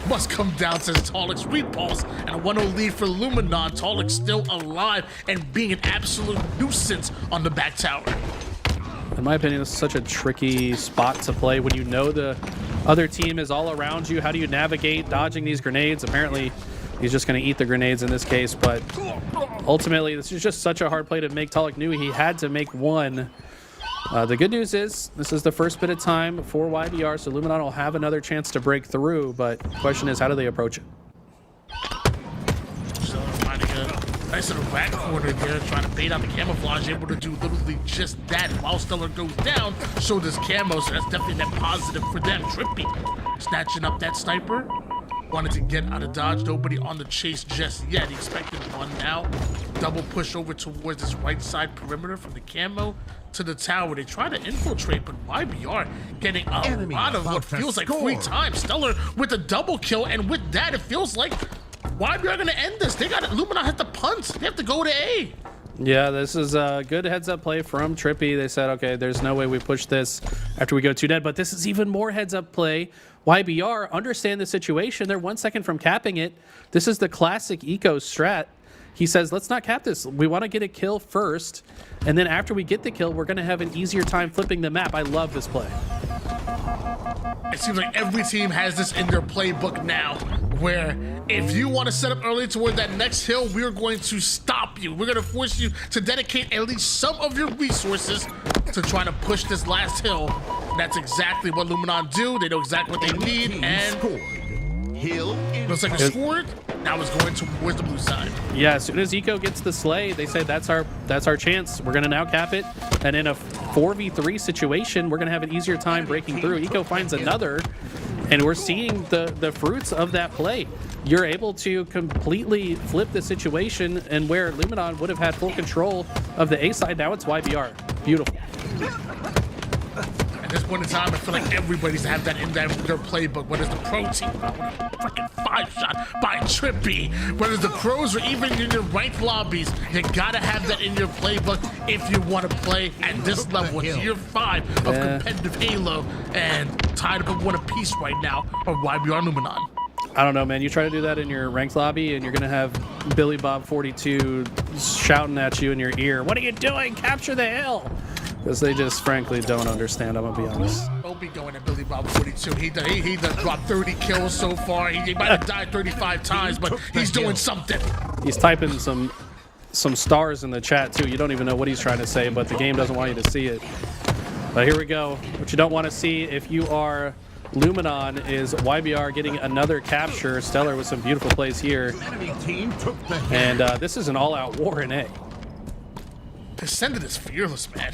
must come down, says Talik's repulse, and a 1-0 lead for Luminon. Talik still alive and being an absolute nuisance on the back tower. In my opinion, this is such a tricky spot to play when you know the other team is all around you. How do you navigate dodging these grenades? Apparently, he's just going to eat the grenades in this case, but ultimately, this is just such a hard play to make. Talik knew he had to make one. The good news is this is the first bit of time for YBR, so Luminon will have another chance to break through, but the question is, how do they approach it? So finding a nice little back corner there, trying to bait out the camouflage, able to do literally just that. While Stellar goes down, so does Camo, so that's definitely net positive for them. Trippy snatching up that sniper. Wanted to get out of dodge. Nobody on the chase just yet. He expected one now. Double push over towards this right side perimeter from the camo to the tower. They try to infiltrate, but YBR getting a lot of what feels like free time. Stellar with a double kill, and with that, it feels like YBR gonna end this. They got it. Luminon has to punt. They have to go to A. Yeah, this is a good heads-up play from Trippy. They said, okay, there's no way we push this after we go 2 dead, but this is even more heads-up play. YBR understand the situation. They're 1 second from capping it. This is the classic eco strat. He says, let's not cap this. We want to get a kill first, and then after we get the kill, we're going to have an easier time flipping the map. I love this play. It seems like every team has this in their playbook now, where if you want to set up early toward that next hill, we're going to stop you. We're going to force you to dedicate at least some of your resources to try to push this last hill. That's exactly what Luminon do. They know exactly what they need, and hill in Looks like a scored. Now it's going towards the blue side. Yeah, as soon as Eco gets the slay, they say that's our chance. We're gonna now cap it, and in a 4v3 situation, we're gonna have an easier time breaking through. Eco finds another, and we're seeing the fruits of that play. You're able to completely flip the situation, and where Luminon would have had full control of the A side, now it's YBR. Beautiful. At this point in time, I feel like everybody's have that in their playbook. Whether it's the pro team, freaking 5-shot by Trippy, whether it's the pros or even in your ranked lobbies, you gotta have that in your playbook if you want to play at this level. It's year 5 of competitive Halo, and tied up one apiece right now of YBR Luminon. I don't know, man. You try to do that in your ranked lobby, and you're gonna have Billy Bob 42 shouting at you in your ear, "What are you doing? Capture the hill!" Because they just frankly don't understand. I'm gonna be honest. Don't be going at Billy Bob 42. He done dropped 30 kills so far. He might have died 35 times, but he's doing something. He's typing some stars in the chat too. You don't even know what he's trying to say, but the game doesn't want you to see it. But here we go. What you don't want to see if you are Luminon is YBR getting another capture. Stellar with some beautiful plays here. enemy team took the hill. And this is an all-out war in A. Descendant is fearless, man.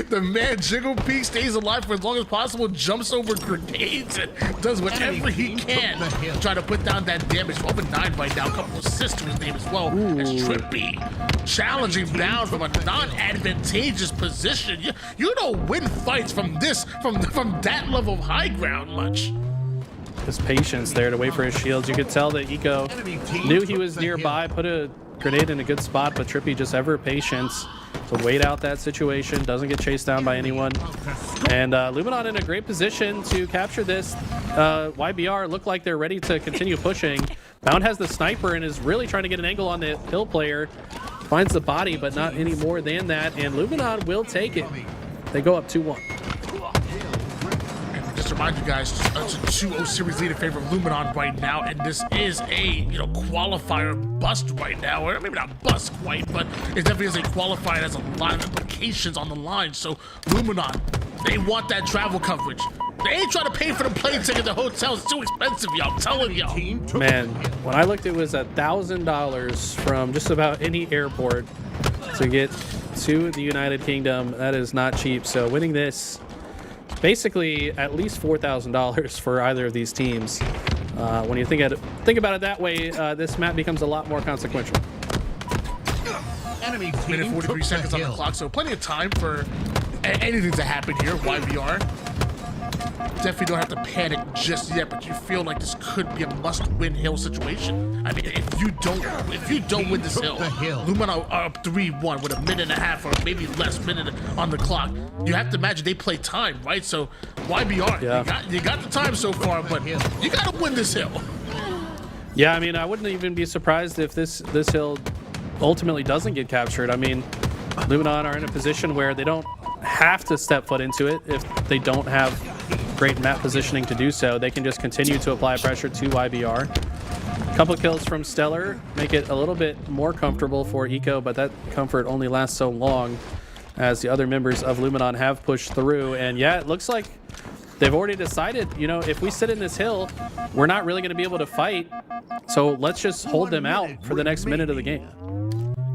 The man Jiggle Peak stays alive for as long as possible, jumps over grenades, and does whatever he can to try to put down that damage. 12-9 right now. A couple of assists to his name as well. As Trippy challenging down from a non-advantageous position. You don't win fights from that level of high ground much. His patience there to wait for his shields. You could tell that Eco knew he was nearby, put a grenade in a good spot, but Trippy just ever patience to wait out that situation, doesn't get chased down by anyone. And Luminon in a great position to capture this. YBR look like they're ready to continue pushing. Bound has the sniper and is really trying to get an angle on the hill player. Finds the body, but not any more than that. And Luminon will take it. They go up 2-1. Just to remind you guys, it's a 2-0 series lead in favor of Luminon right now, and this is a qualifier bust right now, or maybe not bust quite, but it definitely is a qualifier that has a lot of implications on the line. So Luminon, they want that travel coverage. They ain't trying to pay for the plane ticket. The hotel's too expensive, y'all. I'm telling y'all. Man, when I looked, it was $1,000 from just about any airport to get to the United Kingdom. That is not cheap. So winning this, basically at least $4,000 for either of these teams. When you think about it that way, this map becomes a lot more consequential. Enemy Minute team 43 took seconds the on the hill. clock, so plenty of time for anything to happen here. YBR definitely don't have to panic just yet, but you feel like this could be a must-win hill situation. I mean, if you don't win this hill, Luminon are up 3-1 with a minute and a half or maybe less minute on the clock. You have to imagine they play time, right? So YBR, Yeah. you got the time so far, but you got to win this hill. Yeah, I mean, I wouldn't even be surprised if this hill ultimately doesn't get captured. I mean, Luminon are in a position where they don't have to step foot into it if they don't have great map positioning to do so. They can just continue to apply pressure to YBR. A couple kills from Stellar make it a little bit more comfortable for Eco, but that comfort only lasts so long as the other members of Luminon have pushed through. And yeah, it looks like they've already decided, if we sit in this hill, we're not really going to be able to fight. So let's just hold them out for the next minute of the game.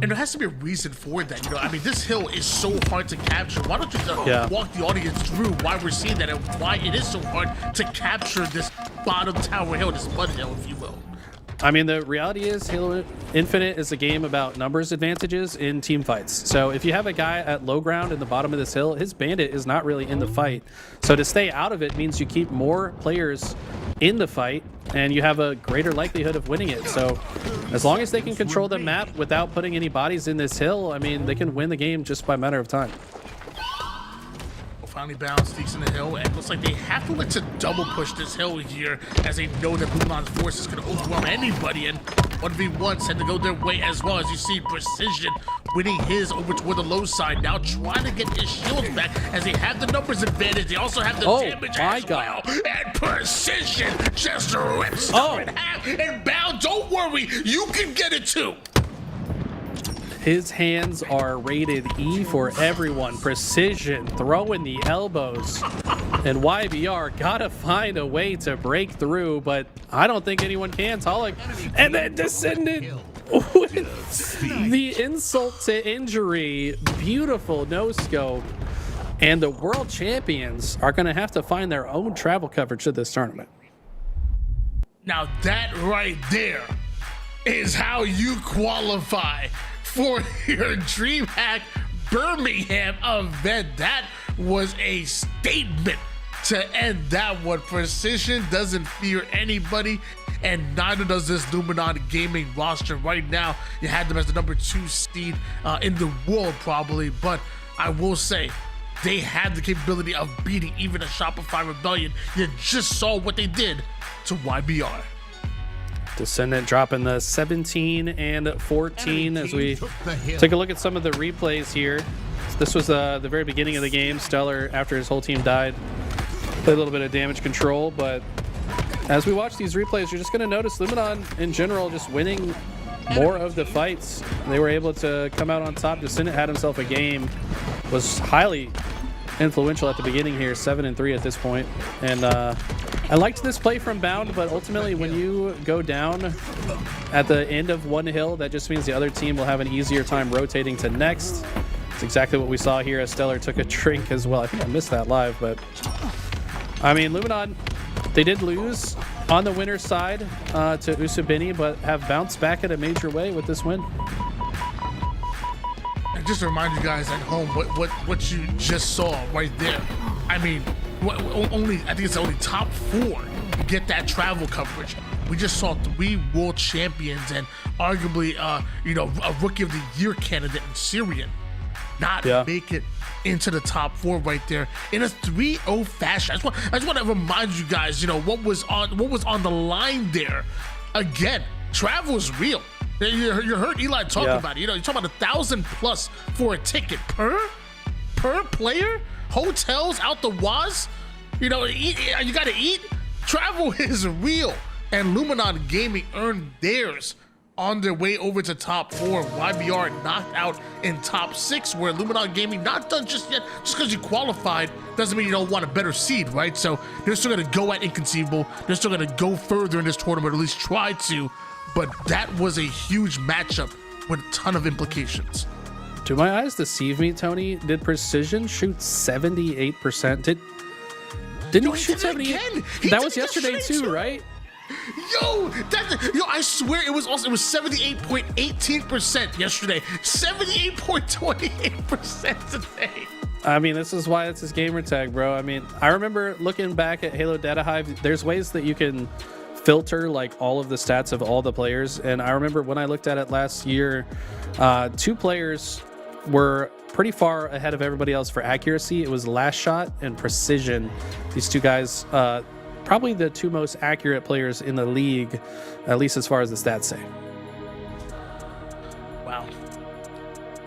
And there has to be a reason for that, I mean, this hill is so hard to capture. Why don't you walk the audience through why we're seeing that and why it is so hard to capture this bottom tower hill, this mud hill, if you will. I mean, the reality is Halo Infinite is a game about numbers advantages in team fights. So if you have a guy at low ground in the bottom of this hill, his bandit is not really in the fight. So to stay out of it means you keep more players in the fight and you have a greater likelihood of winning it. So as long as they can control the map without putting any bodies in this hill, I mean, they can win the game just by a matter of time. Finally Bound sneaks in the hill, and looks like they have to look to double push this hill here as they know that Luminon's forces can overwhelm anybody, and 1v1s had to go their way as well. As you see Precision winning his over toward the low side, now trying to get his shields back as they have the numbers advantage. They also have the damage as well, and Precision just rips them in half, and Bound, don't worry, you can get it too. His hands are rated E for everyone. Precision, throwing the elbows. And YBR gotta find a way to break through, but I don't think anyone can. Talik, and then Descendant with the insult to injury. Beautiful no scope. And the world champions are going to have to find their own travel coverage of this tournament. Now that right there is how you qualify for your DreamHack Birmingham event. That was a statement to end that one. Precision doesn't fear anybody, and neither does this Luminon Gaming roster. Right now, you had them as the number 2 seed in the world probably, but I will say, they had the capability of beating even a Shopify Rebellion. You just saw what they did to YBR. Descendant dropping the 17 and 14 as we take a look at some of the replays here. This was the very beginning of the game. Stellar, after his whole team died, played a little bit of damage control, but as we watch these replays, you're just going to notice Luminon in general just winning more of the fights. They were able to come out on top. Descendant had himself a game, was highly influential at the beginning here, 7-3 at this point. And I liked this play from Bound, but ultimately when you go down at the end of one hill, that just means the other team will have an easier time rotating to next. It's exactly what we saw here as Stellar took a drink as well. I think I missed that live, but I mean, Luminon, they did lose on the winner's side to Usabini, but have bounced back in a major way with this win. And just to remind you guys at home what you just saw right there. I mean, I think it's only top 4 get that travel coverage. We just saw 3 world champions and arguably, a rookie of the year candidate in Syrian not make it into the top 4 right there in a 3-0 fashion. I just want to remind you guys, what was on the line there. Again, travel is real. You heard Eli talk about it. You're talking about $1,000+ for a ticket per player. Hotels out the waz. You got to eat. Travel is real, and Luminon Gaming earned theirs on their way over to top 4. YBR knocked out in top 6, where Luminon Gaming not done just yet. Just because you qualified doesn't mean you don't want a better seed, right? So they're still going to go at Inconceivable. They're still going to go further in this tournament, or at least try to. But that was a huge matchup with a ton of implications. Do my eyes deceive me, Tony? Did Precision shoot 78%? Didn't he shoot 78%? That was yesterday too, right? Yo, I swear it was 78.18% yesterday, 78.28% today. I mean, this is why it's his gamer tag, bro. I mean, I remember looking back at Halo Data Hive. There's ways that you can filter like all of the stats of all the players, and I remember when I looked at it last year, 2 players were pretty far ahead of everybody else for accuracy. It was Last Shot and Precision. These 2 guys, probably the 2 most accurate players in the league, at least as far as the stats say. Wow.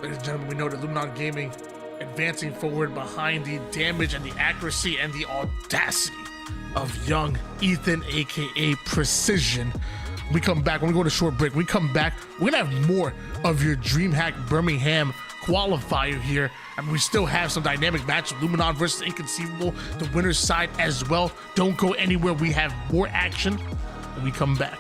Ladies and gentlemen, we know that Luminon Gaming advancing forward behind the damage and the accuracy and the audacity of young Ethan, aka Precision. We come back, when we go to short break, we come back, we're gonna have more of your DreamHack Birmingham qualifier here. I mean, we still have some dynamic matchup, Luminon versus Inconceivable, the winner's side as well. Don't go anywhere, we have more action when we come back.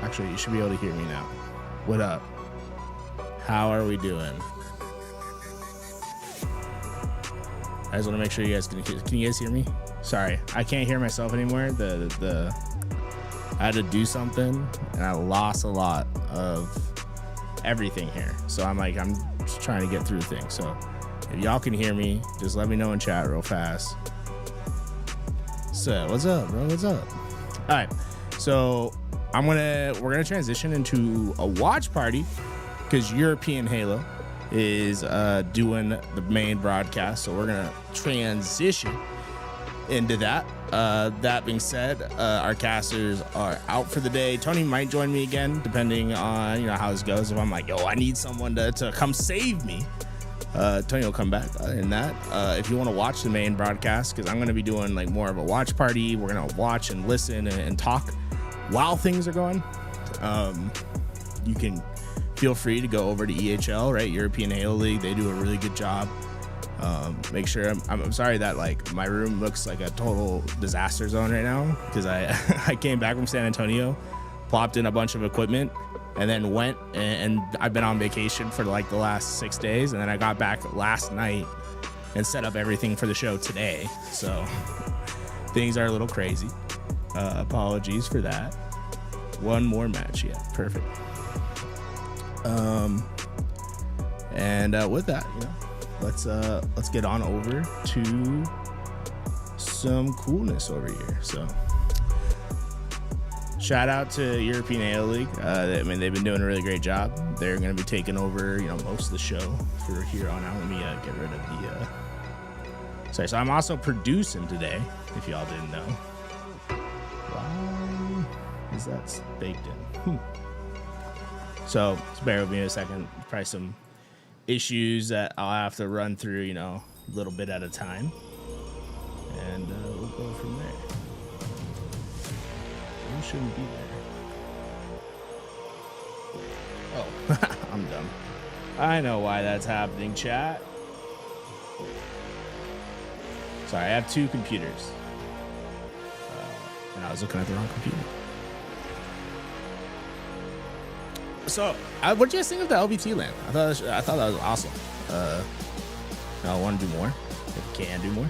Actually, you should be able to hear me now. What up? How are we doing? I just want to make sure you guys can you guys hear me? Sorry, I can't hear myself anymore. I had to do something and I lost a lot of everything here. So I'm just trying to get through things. So if y'all can hear me, just let me know in chat real fast. So what's up, bro? What's up? All right. So we're gonna transition into a watch party because European Halo is doing the main broadcast. So we're gonna transition into that. That being said, our casters are out for the day. Tony might join me again, depending on how this goes. If I'm like, yo, I need someone to come save me, Tony will come back. In that, if you want to watch the main broadcast, because I'm going to be doing like more of a watch party. We're gonna watch and listen and talk while things are going. You can feel free to go over to EHL, right? European Halo League. They do a really good job. Make sure I'm sorry that like my room looks like a total disaster zone right now because I came back from San Antonio, plopped in a bunch of equipment, and then went and I've been on vacation for like the last 6 days, and then I got back last night and set up everything for the show today. So things are a little crazy. Apologies for that. One more match, yeah, perfect. And with that, let's get on over to some coolness over here. So shout out to European Halo League. I mean, they've been doing a really great job. They're going to be taking over, most of the show for here on out. Let me get rid of the. Sorry. So I'm also producing today. If y'all didn't know, why is that baked in? So just bear with me a second. Probably some issues that I'll have to run through, a little bit at a time, and we'll go from there. You shouldn't be there. Oh, I'm dumb. I know why that's happening, chat. Sorry, I have two computers, and I was looking at the wrong computer. So, what did you guys think of the LBT land? I thought that was awesome. I want to do more. If we can do more.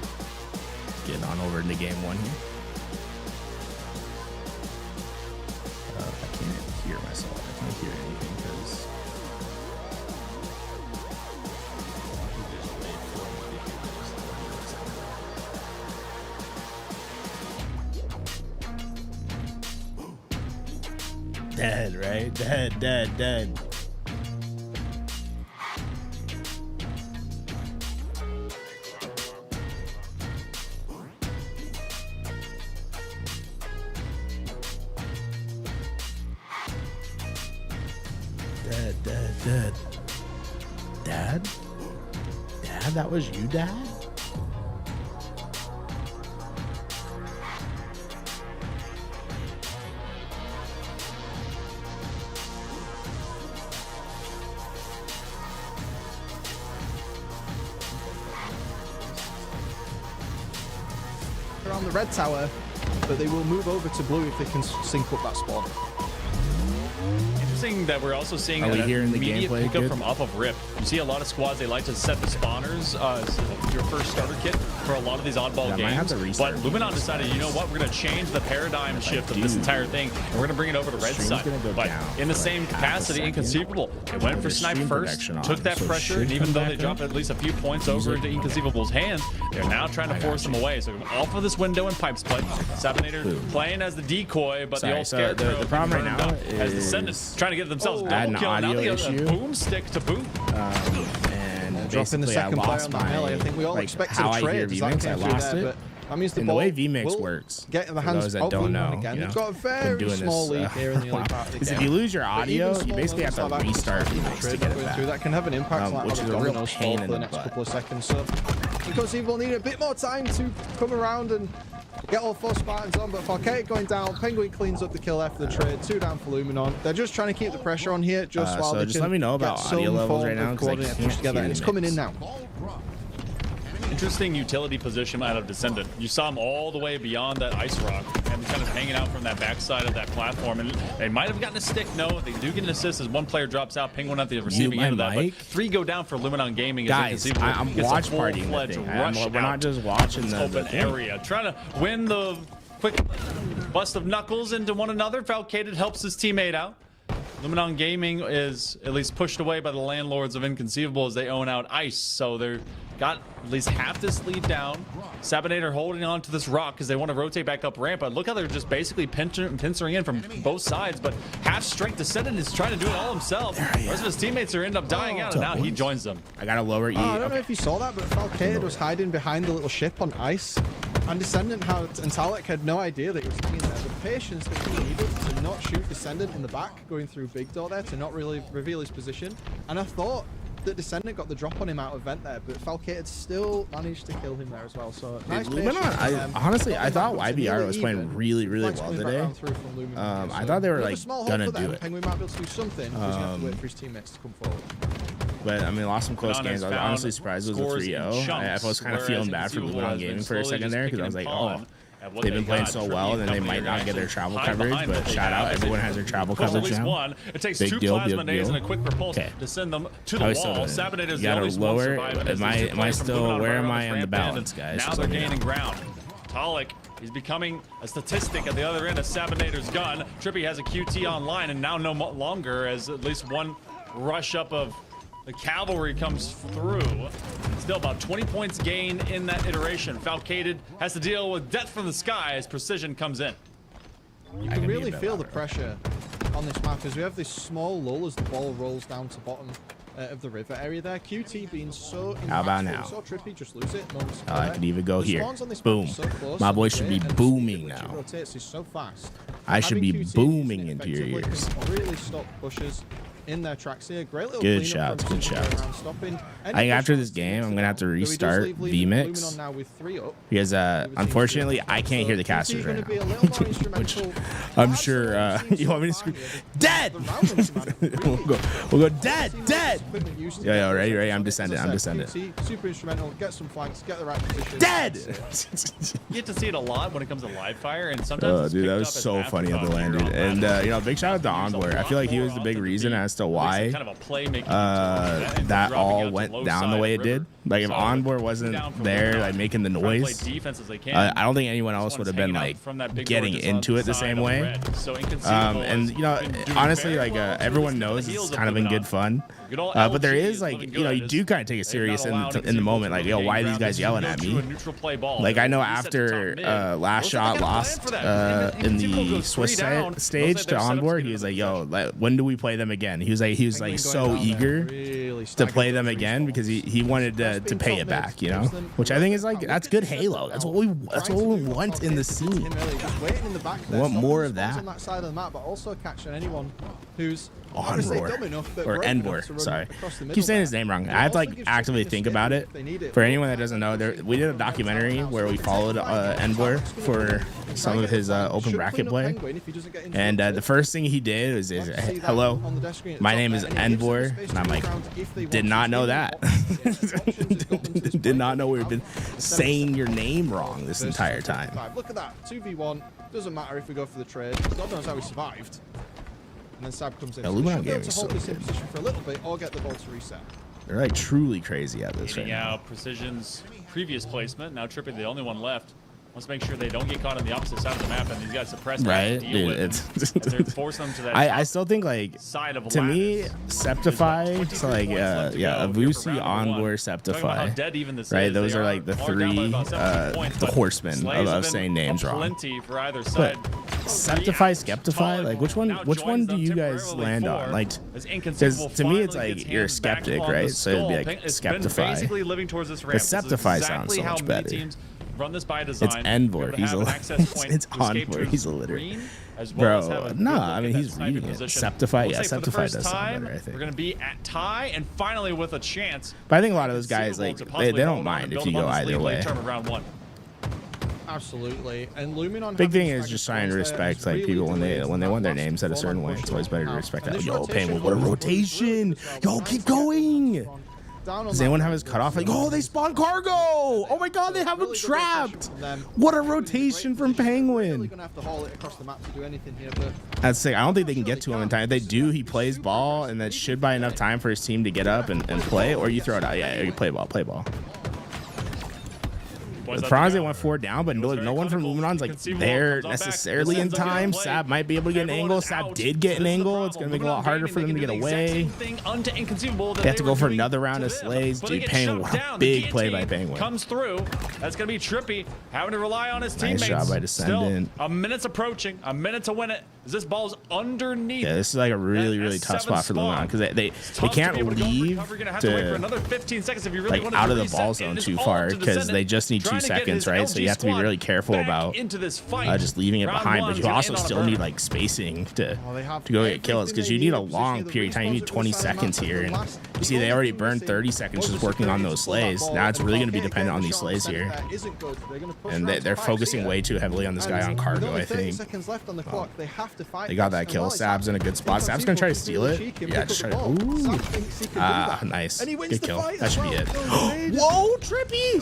Getting on over into game one here. I can't hear myself. I can't hear anything because. Dead, right? Dead. Dead. Dad? Dad, that was you, Dad? Around the red tower, but they will move over to blue if they can sync up that spawn. Interesting that we're also seeing Are we an hearing the immediate gameplay pickup good? from up of Rip. You see a lot of squads, they like to set the spawners as your first starter kit for a lot of these oddball Yeah, I might have games. to restart But Luminon decided, you know what, we're going to change the paradigm shift of this entire thing, and we're going to bring it over to red Stream's side. gonna go But down in the for same like half a capacity, second. Inconceivable. It went for The snipe stream first, protection took on, that so it pressure, should and even come though back they dropped up. at least a few points over into Inconceivable's hands, they're now trying to I force got them you. away. So off of this window and pipe split, Sabinator Boom. playing as the decoy, but Sorry, the old so scarecrow the problem right burned now up as is Descendants trying to get themselves I had double an kill. Now audio they got a issue. boomstick to boot. And Dropping the basically second I player lost on the my, melee. I think we all like, expected how a I trade hear as that VMix. I came through lost there, it. but that means the And the ball way VMix will works, get in the for hands those that of don't Luminon know, again. you know, They've got a been very doing small this, lead here in the early part of the because if game. you lose your But audio, even you basically have small to moments restart like VMix to trade get going it through, back. that can have an impact like Which how is the a real dominoes pain fall in for the the next butt. couple of seconds. So because he will need a bit more time to come around and get all four Spartans on, but Falcate going down. Penguin cleans up the kill after the trade. 2 down for Luminon. They're just trying to keep the pressure on here, just while so they just can let me know about get some audio levels form right now, of 'cause I coordinate can't pushed together. hear And it's the coming mix. in now. interesting utility position out of Descendant. You saw him all the way beyond that ice rock and kind of hanging out from that backside of that platform. And they might have gotten a stick. No, they do get an assist as one player drops out. Penguin at the receiving end of that. But 3 go down for Luminon Gaming. Guys, I'm watch partying the thing. We're not just watching the open area. Trying to win the quick bust of knuckles into one another. Falcated helps his teammate out. Luminon Gaming is at least pushed away by the landlords of Inconceivable as they own out Ice. So they're got at least half this lead down. Sabinator holding on to this rock because they want to rotate back up ramp. But look how they're just basically pincering in from both sides. But half strength Descendant is trying to do it all himself. The rest of his teammates are end up dying out, and now he joins them. I got a lower E. I don't know if you saw that, but Falcated was hiding behind the little ship on Ice. And Descendant and Talek had no idea that he was being there. The patience that he needed to not shoot Descendant in the back, going through Big Door there, to not really reveal his position. And I thought that Descendant got the drop on him out of vent there, but Falcated still managed to kill him there as well. So nice patience. Honestly, I thought YBR was playing really well today. I thought they were like gonna do it. Penguin might be able to do something. Just have to wait for his teammates to come forward. But I mean, lost some close games. I was honestly surprised it was a 3-0. I was kind of feeling bad for Luminon Gaming for a second there because I was like, oh, they've been playing so well, and then they might not get their travel coverage. But shout out, everyone has their travel coverage now. It takes Big 2 deal, plasma big deal. and a quick repulse to send them to the wall. Sabinator's the only one surviving. Am I still? Where am I on the balance, guys? Now they're gaining ground. Talek is becoming a statistic at the other end of Sabinator's gun. Trippy has a QT online, and now no longer as at least one rush up of the cavalry comes through. Still about 20 points gained in that iteration. Falcated has to deal with death from the sky as Precision comes in. You can really feel the pressure on this map as we have this small lull as the ball rolls down to bottom of the river area there. QT being so impactful. How about now? So Trippy just lose it. I could even go here. Boom. My boy should be booming now. Rotates is so fast. I should be booming into your ears. Really stop pushes in their tracks here. Great little good shots, good shots. I think after this game, I'm gonna have to restart VMix because unfortunately I can't hear the casters right now. Which I'm sure you want me to scream dead. we'll go dead. Yo, ready. I'm descendant. Super instrumental. Get some flanks. Get the right position. Dead. You get to see it a lot when it comes to live fire, and sometimes. Dude, that was so funny on the land, dude. And big shout out to Envoy. I feel like he was the big reason as to why that all went down the way it did. Like if Envoy wasn't there, like making the noise, I don't think anyone else would have been like getting into it the same way. And honestly, like everyone knows it's kind of in good fun. But there is like you do kind of take it serious in the moment. Like why are these guys yelling at me? Like I know after last shot lost in the Swiss stage to Envoy, he was like, yo, when do we play them again? He was like so eager to play them again because he wanted to pay it back, which I think is like that's good Halo. That's what we want in the scene. We want more of that. On that side of the map, but also catching anyone who's or Envor, sorry. Keep saying his name wrong. I have to like actively think about it. For anyone that doesn't know, we did a documentary where we followed Envor for some of his open bracket play. And the first thing he did was, hello, my name is Envor. And I'm like, did not know that. Did not know we've been saying your name wrong this entire time. Look at that, 2v1. Doesn't matter if we go for the trade. God knows how we survived. And then Sab comes in. Yeah, So we should be able to hold this in position for a little bit or get the ball to reset. They're like truly crazy at this right now. now. Precision's previous placement. Now Trippy, the only one left. Let's make sure they don't get caught on the opposite side of the map, and these guys suppress right, dude. It's they're forcing them to that. I still think like side of to me, Septify, so like Avusi, Envor, Septify, right? Those are like the three the horsemen of saying names wrong. For either side. But Septify, Skeptify, like which one do you guys land on? Like, because to me it's like you're a skeptic, right? So it'd be like Skeptify. The Septify sounds so much better. Run this by design. It's Envor. He's Envor. He's illiterate. Bro, no, I mean he's reading it. Septify, yeah, Septify does sound better, I think. We're gonna be at tie and finally with a chance. But I think a lot of those guys like they don't mind if you go either way. Absolutely. And Luminon big thing is just trying to respect like people when they want their names said a certain way. It's always better to respect that. Yo, Penguin, what a rotation! Yo, keep going! down on Does that anyone one. have his cutoff? Like, oh, they spawn cargo. Oh my God, they have him Really good rotation trapped. from them. What a Really rotation great from position. Really Penguin. gonna have to haul it across the map to do anything here, but That's sick. I don't think they can get to him in time. If they do, he plays ball, and that should buy enough time for his team to get up and play, or you throw it out. Yeah, you play ball, play ball. The problem is they went 4 down, but no one from Luminon's like there necessarily in time. Sab might be able to get an angle. Sab did get an angle. It's going to make it a lot harder for them to get away. They have to go for another round of slays. Dude, Penguin, wow, big play by Penguin. Comes through. That's going to be Trippy having to rely on his Nice teammates. job by Still, Descendant. a minute's approaching. A minute to win it. As this ball's underneath. Yeah, this is like a really tough spot for Luminon because they can't leave to another 15 seconds if you really like want to out of the reset. ball And zone it's too all far up to because Descendant, they just need 2 trying to get seconds, his right? So you LG have to be squad really careful back about into this fight. just leaving it Round behind, but one's you gonna also end on a still burner. need like spacing to they have go get kills because you everything need a they need. long The period of time. You need respawns 20 at the side of the seconds map here, and last- you see they already burned 30 seconds just working on those slays. Now it's really going to be dependent on these slays here, and they're focusing way too heavily on this guy on cargo. I think seconds left on the clock. They have to fight. they got that kill. Sab's in a good spot. Sab's going to try to steal it. Yeah, just try to. Ooh. Nice. Good kill. That should be it. Whoa, Trippy.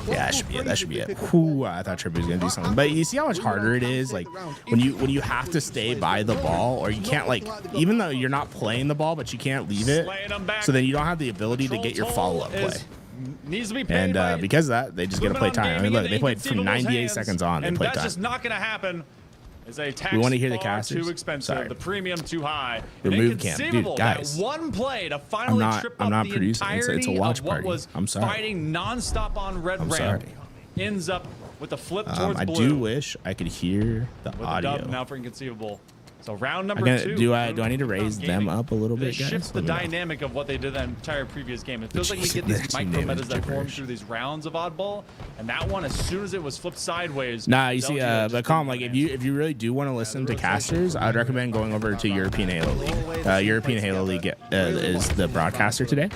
Yeah, that should be it. That should be it. Ooh, I thought Trippy was gonna do something, but you see how much harder it is. Like when you have to stay by the ball, or you can't like even though you're not playing the ball, but you can't leave it. So then you don't have the ability to get your follow-up play. Needs to be paid And because of that, they just get to play time. I mean, look, they played from 98 seconds on. They and played that's time. just not going to happen. As a tax We want to hear the far casters? too expensive, Sorry. the premium too high. Remove cam. Dude, Inconceivable guys. that one play to finally trip I'm up not the producing. It's a entirety watch of what party. was I'm sorry. fighting nonstop on red I'm ramp. sorry. Ends up with a flip towards I blue. do wish I could hear the with a audio. dub now for Inconceivable. So round number Again, 2. do I need to raise them Gaming. up a little bit, This guys? shifts the Let me know. dynamic of what they did that entire previous game. It feels like we Jeez, get these the micro name is metas that form gibberish. through these rounds of oddball, and that one, as soon as it was flipped sideways. Nah, you see, Zelgia just but calm. didn't Like, have if you really do want to listen to casters, I'd recommend going over to European Halo League. European Halo League is the broadcaster today.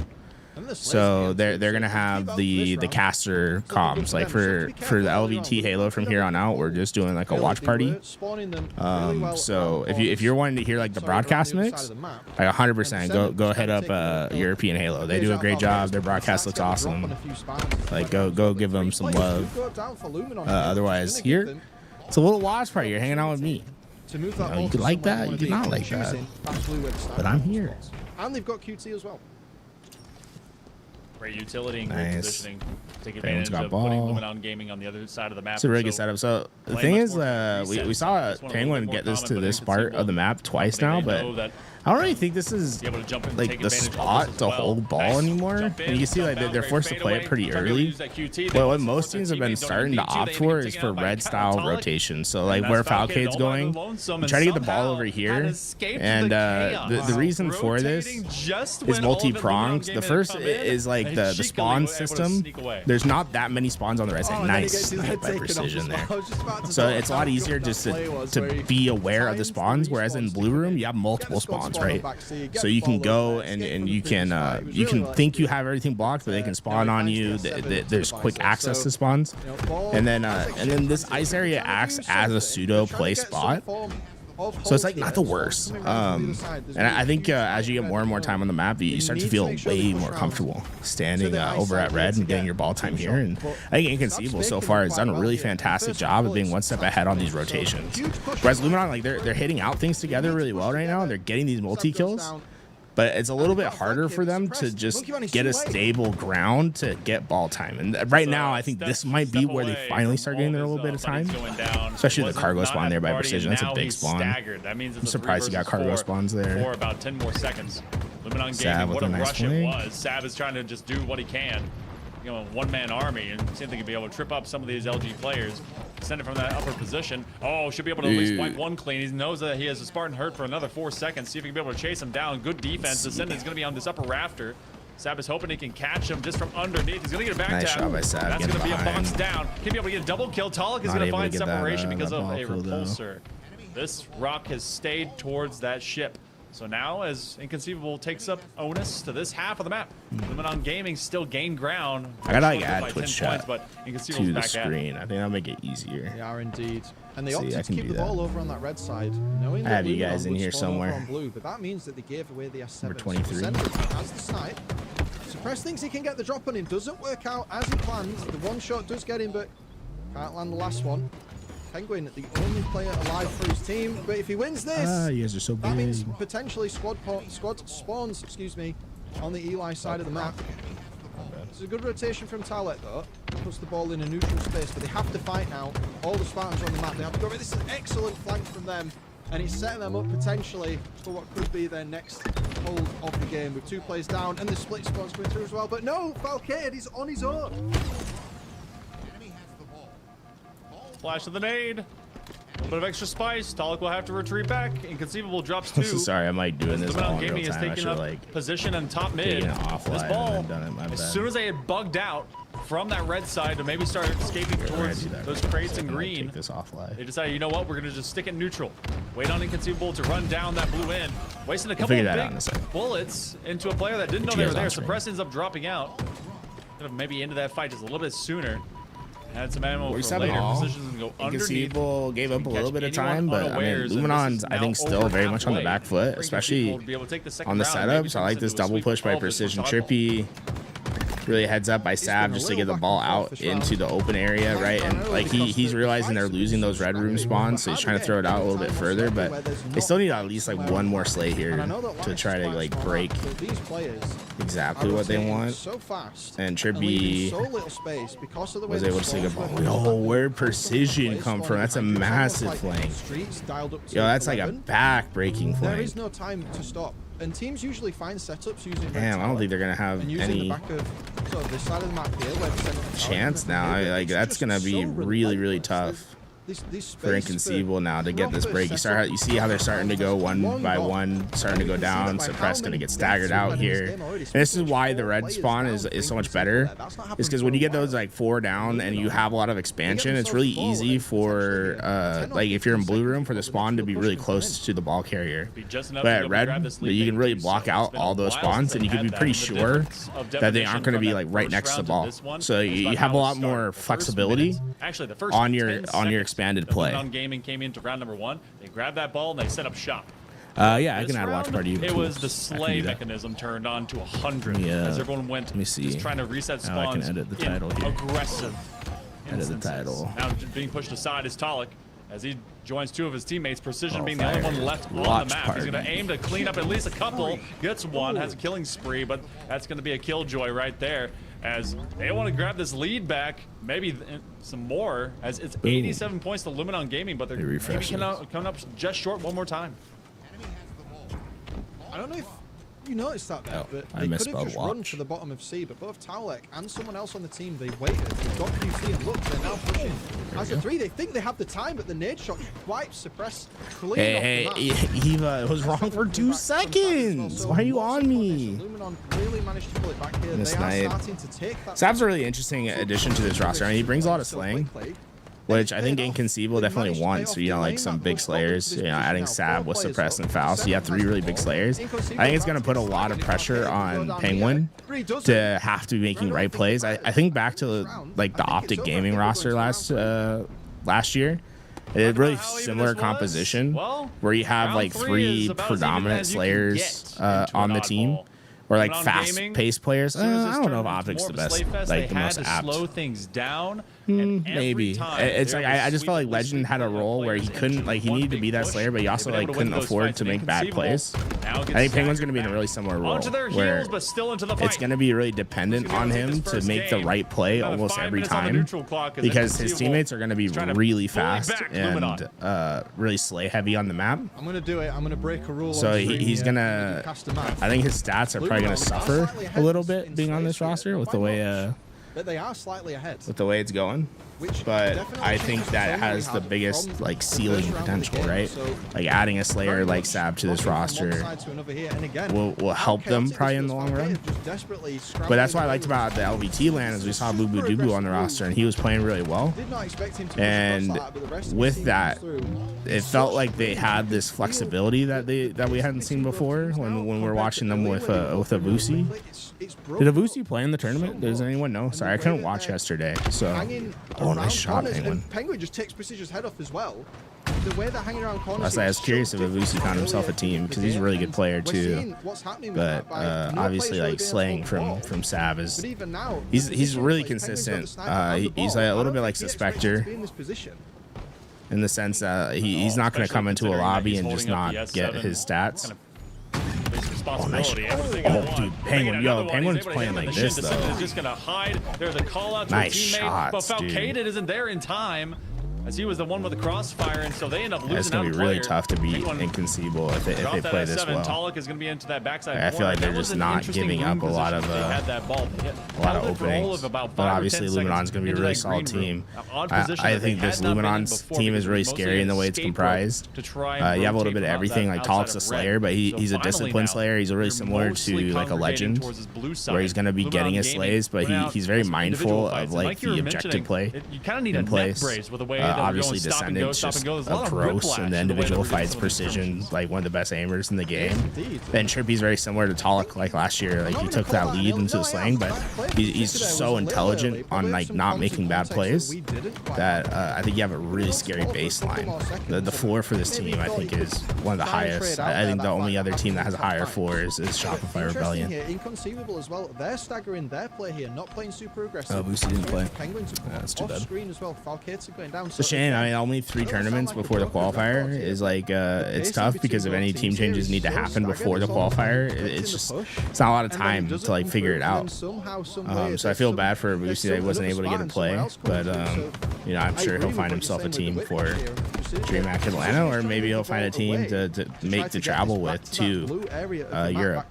So they're gonna have the caster comms. Like for the LVT Halo from here on out, we're just doing like a watch party. So if you're wanting to hear like the broadcast mix, like 100% go hit up European Halo. They do a great job. Their broadcast looks awesome. Like go give them some love. Otherwise here, it's a little watch party. You're hanging out with me. You could like that, you could not like that. But I'm here. And they've got QT as well. Great utility and great Nice. positioning. Take Penguin's advantage got of putting ball. Luminon Gaming on the other side of the map. It's a really good So setup. So the play thing much is, more we resets. saw This one a Penguin little get more this to common, but this part Inconceivable. of the map twice They now, know but that I don't really think this is be able to jump in and like take the advantage of spot this as to well. hold ball Nice. anymore. Jump in, And you see, like jump out, they're great forced to play it fadeaway. pretty Try to early. use that QT. But what They most support their teams have been teammates, don't starting to need to. opt They for need to is get for out by red style Catatonic. rotation. So And like that's where Falcade's Falcade's all by going, lonesome you and try to get the somehow ball over here. had escaped And the chaos. the reason for this Rotating just is when all of it multi-pronged. Luminon The Gaming first had come in, is like and the Sheikah spawn was able to system. sneak away. There's not that many spawns on the right side. Nice by precision there. So it's a lot easier just to be aware of the spawns, whereas in Blue Room you have multiple spawns, right? So you can go and you can think you have everything blocked, but they can spawn on you. There's quick access to spawns, and then this ice area acts as a pseudo play spot. So it's like not the worst. And I think as you get more and more time on the map, you start to feel way more comfortable standing over at red and getting your ball time here. And I think Inconceivable so far has done a really fantastic job of being one step ahead on these rotations. Whereas Luminon, like they're hitting out things together really well right now, and they're getting these multi kills. But it's a little bit harder for them to just get a stable ground to get ball time. And right now, I think this might be where they finally start getting their little bit of time. Especially the cargo spawn there by Precision. That's a big spawn. I'm surprised he got cargo spawns there. For about 10 more seconds. Luminon Sab Gaming, with what a a nice rush it flank. was. Sab is trying to just do what he can. You know, one-man army, and see if they can be able to trip up some of these LG players. Send it from that upper position. Oh, should be able to at least wipe one clean. He knows that he has a Spartan hurt for another 4 seconds. See if he can be able to chase him down. Good defense. Descendant's going to be on this upper rafter. Sab is hoping he can catch him just from underneath. He's going to get a back Nice tap. shot by Sab, That's getting going to be a behind. bounce down. Can be able to get a double kill. Talik is Not going to able to find get that, separation because that of ball a kill, though. repulsor. This rock has stayed towards that ship. So now, as Inconceivable takes up onus to this half of the map, Luminon Gaming still gained ground. I gotta like Shorted add by Twitch 10 chat points, but to Inconceivable's the back at it. screen. I think that'll make it easier. They are indeed. And they See, opted I to can keep do the ball that. over on that red side, knowing I that have you guys Luminon in would here spawn over somewhere. on blue, but that means that they gave away the S7. Number 23. Has the snipe. Suppress thinks he can get the drop on him. Doesn't work out as he plans. The one shot does get him, but can't land the last one. Penguin, the only player alive for his team, but if he wins this, You guys are so that means big. potentially squad spawns, excuse me, on the Eli side of the map. It's a good rotation from Talek though. Puts the ball in a neutral space, but they have to fight now. All the Spartans are on the map. They have to go. This is an excellent flank from them, and it's setting them up potentially for what could be their next hold of the game with 2 players down and the split spawns coming through as well. But no, Falcated is on his own. Flash of the nade. A little bit of extra spice. Talek will have to retreat back. Inconceivable drops 2. Sorry, I'm like doing this all Luminon in Gaming real is time. I taking should up like position and top mid. taken it offline This and ball, then done it. My as bad. soon as they had bugged out from that red side to maybe start escaping We're gonna towards do that those right crates now, so I in can, like, green, take this offline. they decided, you know what, we're going to just stick it neutral. Wait on Inconceivable to run down that blue end. Wasting a couple figure of that out in a big second. bullets into a player that didn't know Put they you were there. guys on Suppress ends up dropping out. Could have maybe ended that fight just a little bit sooner. Had some ammo for 47 later all. positions and go underneath. Inconceivable gave up a Catch little bit of anyone time, but I mean, unawares, and this is Luminon's I now think still over very much on the halfway back foot, for especially Inconceivable to be able to take the second on the round and maybe setups. I like turns this into a double sweep push by of 12 just Precision for Toggle. Trippy. Really heads up by Sab just to get the ball out into the open area, right? And like he's realizing they're losing those red room spawns, so he's trying to throw it out a little bit further. But they still need at least like one more slay here to try to like break exactly what they want. And Trippy was able to take a ball. Yo, where'd Precision come from? That's a massive flank. Yo, that's like a back-breaking There flank. is no time to stop. And teams usually find setups using Damn, I don't think they're gonna have and using the any back of sort of this side of the map here where the chance now. Like that's gonna be really, really tough for Inconceivable now to get this break. You see how they're starting to go one by one, starting to go down. Suppress gonna get staggered out here. And this is why the red spawn is so much better. Is because when you get those like 4 down and you have a lot of expansion, it's really easy for like if you're in blue room for the spawn to be really close to the ball carrier. But at red, you can really block out all those spawns and you can be pretty sure that they aren't going to be like right next to the ball. So you have a lot more flexibility on your expanded play. Luminon Gaming came into round number 1. They grabbed that ball and they set up shop. Yeah, I This can add a watch round, party. It was the I can slay do that. mechanism turned on to 100 Yeah. as everyone went. Let me see Just trying to reset how I can spawns. edit the in title here. Aggressive. Edit the instances. title. Now being pushed aside is Talek as he joins 2 of his teammates. Precision Oh, being the only fire. one left on Watch the map. He's going to party. aim to clean up at least a couple. Gets one, has a killing spree, but that's going to be a killjoy right there. As they want to grab this lead back, maybe some more, as it's 87 points to Luminon Gaming, but they're They maybe refresh coming up just short one more time. I don't know if you noticed that there, Oh, but I they could misspelled have just run watch. for the bottom of C, but both Talek and someone else on the team, they waited. They got QC and look, they're now pushing. As a 3, they think they have the time, but the nade shot wipes Suppress clean Hey, off the map. Eva, it was wrong for 2 seconds. Why are you on me? Luminon really managed to pull it back here. Miss They are Knight. starting to take that. Sab's a really interesting addition to this roster. I mean, he brings a lot of slaying, which I think Inconceivable definitely wants. You know, like some big slayers. You know, adding Sab with Suppress and Foul. So you have 3 really big slayers. I think it's going to put a lot of pressure on Penguin to have to be making right plays. I think back to like the Optic Gaming roster last year. It had really similar composition where you have like 3 predominant slayers on the team. Or like fast-paced players. I don't know if Optic's the best, like the most apt. Slow things down. Maybe it's like I just felt like Legend had a role where he couldn't like he needed to be that slayer, but he also like couldn't afford to make bad plays. I think Penguin's gonna be in a really similar role where it's gonna be really dependent on him to make the right play almost every time because his teammates are gonna be really fast and really slay heavy on the map. I'm gonna do it. I'm gonna break a rule. So on stream he's here. gonna. Cast a map. I think his stats are probably gonna suffer a little bit being on this roster with the way but they are slightly ahead. with the way it's going. Which But definitely I think changes that the tone has we the had biggest from like the ceiling first round of the potential, game. right? So Like adding a Slayer very like much Sab to this hopping from one roster side to another here. And again, will how help them chaotic probably this in the feels. long run. Falcao just desperately But that's what I scrambling liked about the away. LVT land is we saw Boo Boo Doo on the roster and he was playing really well. Did not expect him to push And across that, but the rest of the with team that, comes through. it felt like they had this flexibility that we hadn't seen before when we're watching them with Avusi. Did Avusi play in the tournament? Does anyone know? Sorry, I couldn't watch yesterday. So, oh, nice shot, Penguin. Penguin just takes Prestige's head off as well. The way they're hanging around corners. I was curious if Avusi found himself a team because he's a really good player too. But obviously, like slaying from Sav is he's really consistent. He's a little bit like Suspector in the sense that he's not going to come into a lobby and just not get his stats. Oh, nice. Oh, dude, Penguin, Penguin's playing like this though. Just gonna hide. There's a call out to Nice a teammate, shots, but dude. Falcated isn't there in time, as he was the one with the crossfire, and so they end up losing. It's gonna be really tough to beat Inconceivable if they play this well. Tolic is gonna be into that backside. I feel like they're just not giving up a lot of openings. But obviously, Luminon's gonna be a really solid team. I think this Luminon's team is really scary in the way it's comprised. You have a little bit of everything. Like Tolic's a Slayer, but he's a disciplined Slayer. He's really similar to like a Legend, where he's gonna be getting his slays, but he's very mindful of like the objective play in place. Obviously, Descendant's just a gross in the individual fights, precision, like one of the best aimers in the game. And Trippy's very similar to Tolic like last year. Like he took that lead into the slaying, but he's just so intelligent on like not making bad plays that I think you have a really scary baseline. The floor for this team, I think, is one of the highest. I think the only other team that has a higher floor is Shopify Rebellion. Inconceivable as well. They're staggering their play here, not playing super aggressive. Oh, Boosie didn't play. That's too bad. Screen as well. Falcated going down. It's a shame. I mean, only 3 tournaments before the qualifier is like it's tough because if any team changes need to happen before the qualifier, it's not a lot of time to like figure it out. So I feel bad for Boosie that he wasn't able to get a play, but you know, I'm sure he'll find himself a team for Dreamhack Atlanta, or maybe he'll find a team to make the travel with to Europe.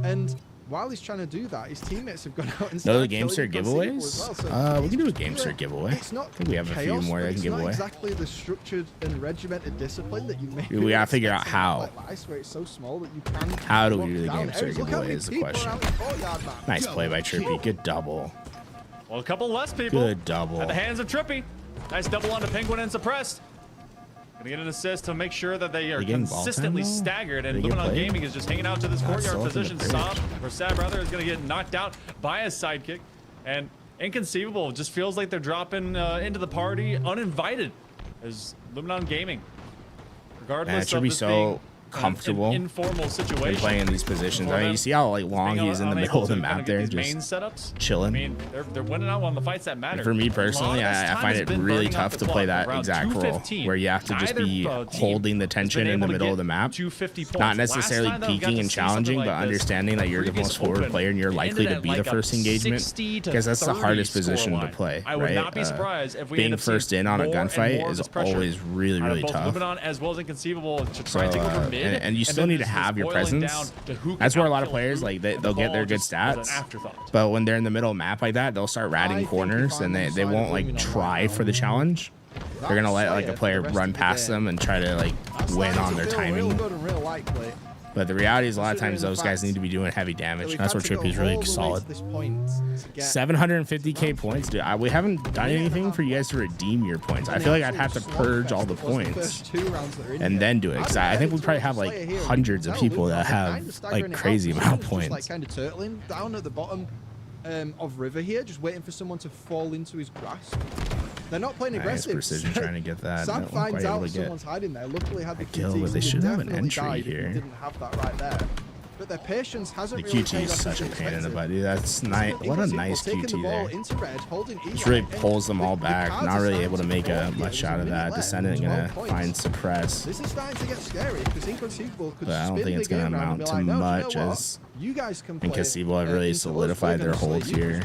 And while he's trying to do that, his teammates have gone out and no, the GameStar giveaways? We can do a GameStar giveaway. I think we have a few more that can give away. Exactly the structured and regimented discipline that you make. We gotta figure out how. It's so small that you can. How do we do the GameStar giveaway is the question. Nice play by Trippy. Good double. Well, a couple less people. Good double. At the hands of Trippy. Nice double onto Penguin and Suppressed. Gonna get an assist to make sure that they are consistently staggered, and Luminon Gaming is just hanging out to this courtyard position. Sab rather is gonna get knocked out by a sidekick, and Inconceivable just feels like they're dropping into the party uninvited as Luminon Gaming. Regardless of this being comfortable informal situation playing in these positions. I mean, you see how like long he's in the middle of the map there, just chilling. I mean, they're winning out on the fights that matter. For me personally, I find it really tough to play that exact role where you have to just be holding the tension in the middle of the map, not necessarily peaking and challenging, but understanding that you're the most forward player and you're likely to be the first engagement, because that's the hardest position to play, right? Being first in on a gunfight is always really, really tough. As well as Inconceivable to try and take over mid. And you still need to have your presence. That's where a lot of players like they'll get their good stats, but when they're in the middle of a map like that, they'll start ratting corners and they won't like try for the challenge. They're gonna let like a player run past them and try to like win on their timing. But the reality is a lot of times those guys need to be doing heavy damage. That's where Trippy's really solid. 750k points, dude. We haven't done anything for you guys to redeem your points. I feel like I'd have to purge all the points and then do it. Because I think we probably have like hundreds of people that have like crazy amount of points. Like kind of turtling down at the bottom of river here, just waiting for someone to fall into his grasp. They're not playing aggressive. Precision trying to get that. Sam finds out someone's hiding there. Luckily had the kill, but they should have an entry here. Didn't have that right there. But their patience hasn't really paid off. The QT is such a pain in the butt, dude. That's nice. What a nice QT there. Just really pulls them all back. Not really able to make much out of that. Descendant gonna find Suppress. This is starting to get scary because Inconceivable could. But I don't think it's gonna amount to much as Inconceivable have really solidified their hold here.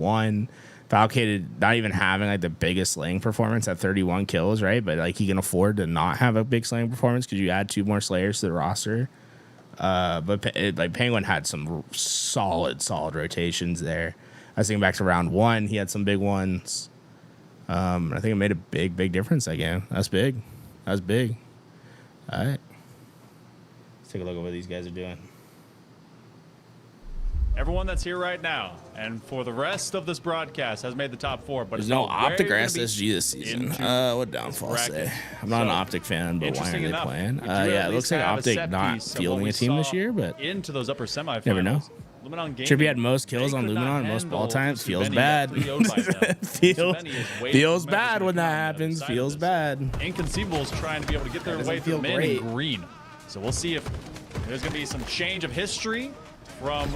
1. Falcated not even having like the biggest slaying performance at 31 kills, right? But like he can afford to not have a big slaying performance because you add 2 more slayers to the roster. But like Penguin had some solid rotations there. I was thinking back to round 1, he had some big ones. I think it made a big difference that game. That's big. All right. take a look at what these guys are doing. Everyone that's here right now and for the rest of this broadcast has made the top 4. But There's it's no not where Optic or you're gonna be SSG this season. into What downfall bracket. say? I'm not an So, Optic fan, but why interesting aren't they enough, playing? we do Yeah, at it looks least like have a Optic set not piece of fielding what a team this we year, saw but into those upper semifinals. never know. Luminon Gaming, Trippy had most kills they on could not Luminon, most ball handle times. Feels Subeni bad. got 3-0'd by them. Feels Subeni is way bad too when that members on the other happens. side of Feels this. bad. Inconceivable's trying to be able to get their doesn't way through feel mid great. and green. So we'll see if there's going to be some change of history from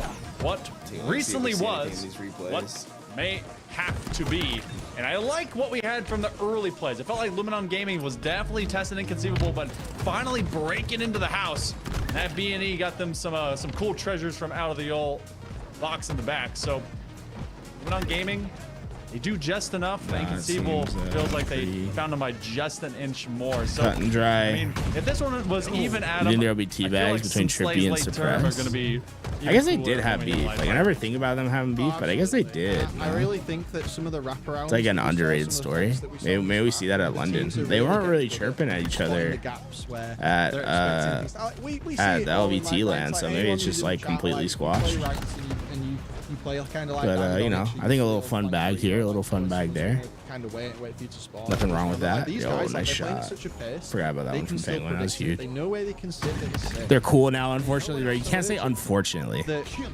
what recently was what may have to be. And I like what we had from the early plays. It felt like Luminon Gaming was definitely testing Inconceivable, but finally breaking into the house. That B&E got them some cool treasures from out of the old box in the back. So Luminon Gaming, they do just enough. The Inconceivable seems, feels like they pretty found them by just an inch more. So cut and dry. I mean, if this one was even You Adam, think there'll be I feel teabags like between some Trippy Slay's and late term Suppress? are going to be I guess they even did cooler have coming in beef. live Like I fire. never think about them having beef, but I guess they did. I really think that some of the wraparounds. It's like an underrated story. Maybe we see that at London. They weren't really chirping at each other at the LVT land, so maybe it's just like completely squashed. But you know, I think a little fun bag here, a little fun bag there. Nothing wrong with that. Yo, nice shot. Forgot about that one from Penguin. That was huge. They know where they can sit. They can sit. They're cool now, unfortunately. Right? You can't say unfortunately.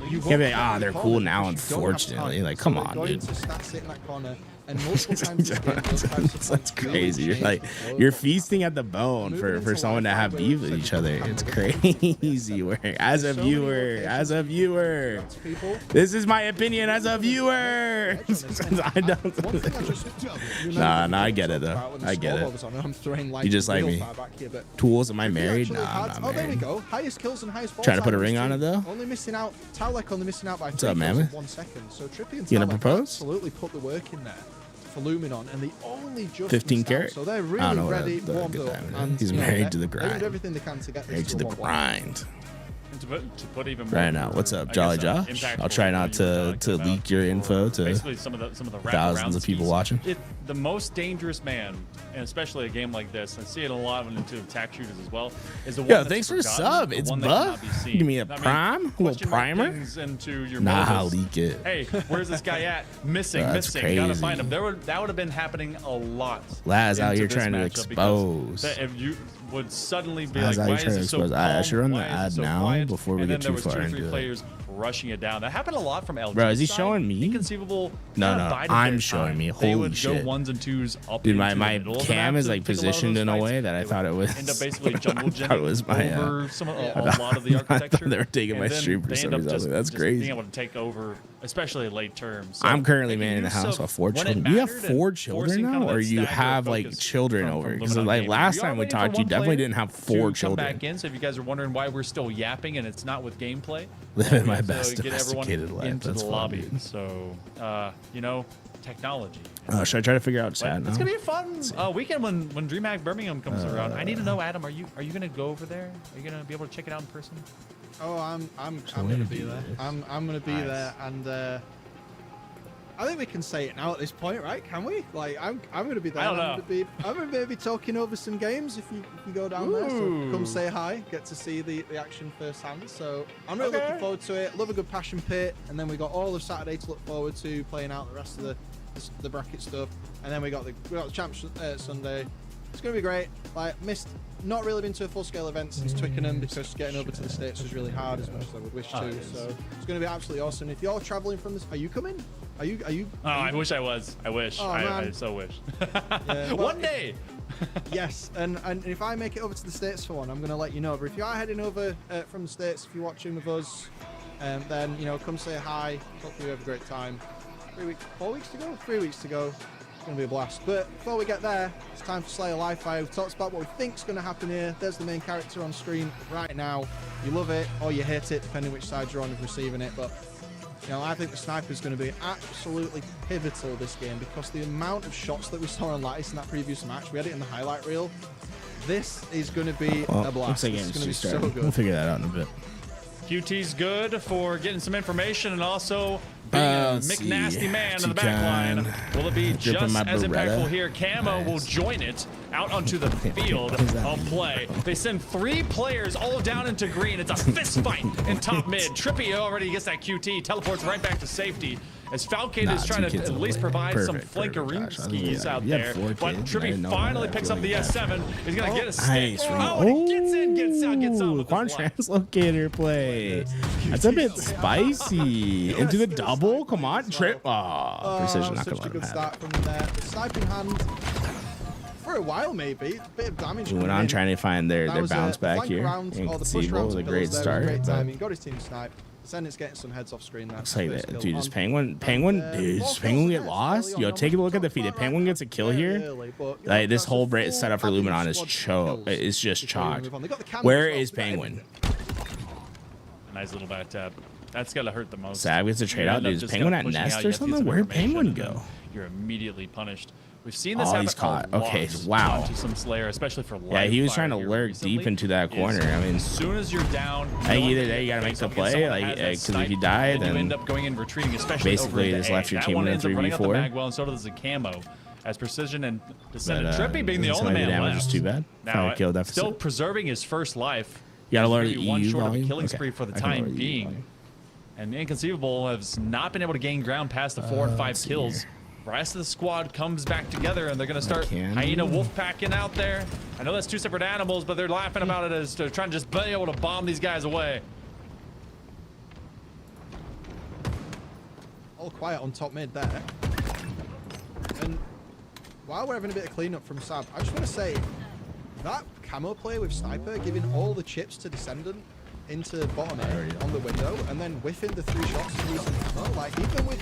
You can't be like, they're cool now, unfortunately. Like, come on, dude. That's crazy. You're like, you're feasting at the bone for someone to have beef with each other. It's crazy. As a viewer, this is my opinion as a viewer. I don't. Nah, I get it though. I get it. You just like me. Tools, am I married? Nah, I'm not there we married. go. Highest kills and highest ball Trying to put a time ring is on it though. Only missing out. Talek only missing out by 3 up, kills Mammoth? in 1 second. So Trippy and You gonna Talek propose? absolutely put the work in there for Luminon, and the only just 15 missed out. carat? So they're I don't really know what ready, the warmed good up, time is. and He's you know, married to the they grind. did everything they can to get Married this to the 1-1. grind. And to put even more Right now, what's up, Jolly Josh? I'll try not to leak your info to basically some of the thousands of people watching. The most dangerous man, and especially a game like this, I see it a lot into attack shooters as well, is the one Yo, that's thanks for forgotten, sub. the It's one that Buff. cannot be seen. Give me a I mean, prime, a little question mark primer. things into your Nah, motives. leak it. Hey, where's this guy at? Missing. That's Gotta crazy. find him. That would have been happening a lot. Laz out into here this trying to matchup because expose. If you would suddenly be Laz like, out why here trying is to it so expose. calm? I should run the Why is it ad so now quiet? before we And get then there too was far 2 or into 3 it. players rushing it down. That happened a lot from LG. Bro, is he showing me? Inconceivable. No, kinda no, bided I'm their showing time. me. They Holy would shit. go 1s and 2s up Dude, into my the middle of the cam map is to like pick a lot of positioned those in a fights. way that I They thought it would was. end up basically jungle I thought it was my. over a lot of the I architecture. thought they were taking my and then stream for they some end up reason. That's just crazy. being able to take over, especially late term. So I'm currently making manning the use house of with 4 when it children. You have mattered 4 and children forcing kind now, of or that you stagger have like focus children from over? Luminon Because like Gaming. last We are time we waiting for talked, you one definitely player didn't have to 4 come children. back in. So if you guys are wondering why we're still yapping and it's not with gameplay, Living my so best get everyone domesticated life. into That's the fun, lobby. dude. So technology. Should I try to figure out But chat now? it's gonna be a fun weekend when Dreamhack Birmingham comes around. I need to know, Adam, are you gonna go over there? Are you gonna be able to check it out in person? Oh, I'm gonna be there. I'm gonna be Nice. there, and I think we can say it now at this point, right? Can we? Like, I'm gonna be there. I don't I'm gonna maybe talking over some games if you go down there. So Ooh. come say hi, get to see the action firsthand. So I'm really Okay. looking forward to it. Love a good passion pit, and then we got all of Saturday to look forward to, playing out the rest of the bracket stuff, and then we got the champs Sunday. It's gonna be great. Like, not really been to a full-scale event since Twickenham because getting over to the States was really hard as much as I would wish to. So it's gonna be absolutely awesome. If you're traveling from this, are you coming? Are you? Oh, I wish I was. I wish. Oh, I man. so wish. Yeah, well, One day. Yes, and if I make it over to the States for one, I'm gonna let you know. But if you are heading over from the States, if you're watching with us, then come say hi. Hopefully you have a great time. 4 weeks to go. 3 weeks to go. It's going to be a blast. But before we get there, it's time for Slayer Live Fire. We've talked about what we think's going to happen here. There's the main character on screen right now. You love it or you hate it, depending which side you're on of receiving it. But I think the sniper is going to be absolutely pivotal this game because the amount of shots that we saw on Lattice in that previous match, we had it in the highlight reel. This is going to be a blast. Looks like It's it's going to be just so started. good. We'll figure that out in a bit. QT's good for getting some information and also being a let's see. McNasty man in the back line. Will it be just my as Beretta. impactful here? Camo will join it out onto the field of play. They send 3 players all down into green. It's a fist fight in top mid. Trippy already gets that QT, teleports right back to safety. As Falcade is trying to at least provide some flankerine skis out there. But Trippy finally picks up the S7. He's going to get a stick. Oh, and he gets in, gets out, gets out with Quan his life. translocator play. That's a bit spicy. Into the double. Come on, Trip. Oh, precision not Such gonna a let good him have start from there. The sniping hand for a while, maybe. A bit of damage. it. We went coming on in. trying to find their That was, bounce the back flank here. round, or the push Inconceivable round was to a pillars great there was start. Great but timing. Got his team snipe. Descendant's getting some heads off screen now. Looks like First that, kill dude. on. Does Penguin, dude, does Penguin get lost? Yo, take a look at the feed. If Penguin gets a kill here, like this whole setup for Luminon is it's just chalked. Where is Penguin? A nice little back tap. That's got to hurt the most. Sav gets a trade You out. end up Dude, is just Penguin kinda at pushing Nest out, or you have to use something? some Where'd information, Penguin and then go? You're immediately punished. We've seen this Oh, happen he's caught. a lot Okay, wow. to some Slayer, especially for Yeah, he was live trying to fire here lurk recently, deep into that is corner. I mean, as soon as you're down, I think either there you gotta make the play, like, because if you die, you then end up going and retreating, especially basically over just into left A. your That team one in a ends up running up the 3v4. bag well, and so does the Camo. As Precision and Descendant But, Trippy being the some only of the man damage left. is too bad. Now, Fire kill deficit. still preserving his first life. You gotta He's lower gonna the be one EU short of a volume? killing Okay. spree for the I can lower time the EU being. volume. And Inconceivable has not been able to gain ground past the 4 and 5 let's see kills. here. The rest of the squad comes back together, and they're going to start can. Hyena wolf packing out there. I know that's 2 separate animals, but they're laughing about it as they're trying to just be able to bomb these guys away. All quiet on top mid there. And while we're having a bit of cleanup from Sab, I just want to say that camo play with Sniper, giving all the chips to Descendant into bottom A on the window, and then whiffing the 3 shots and losing camo. Like even with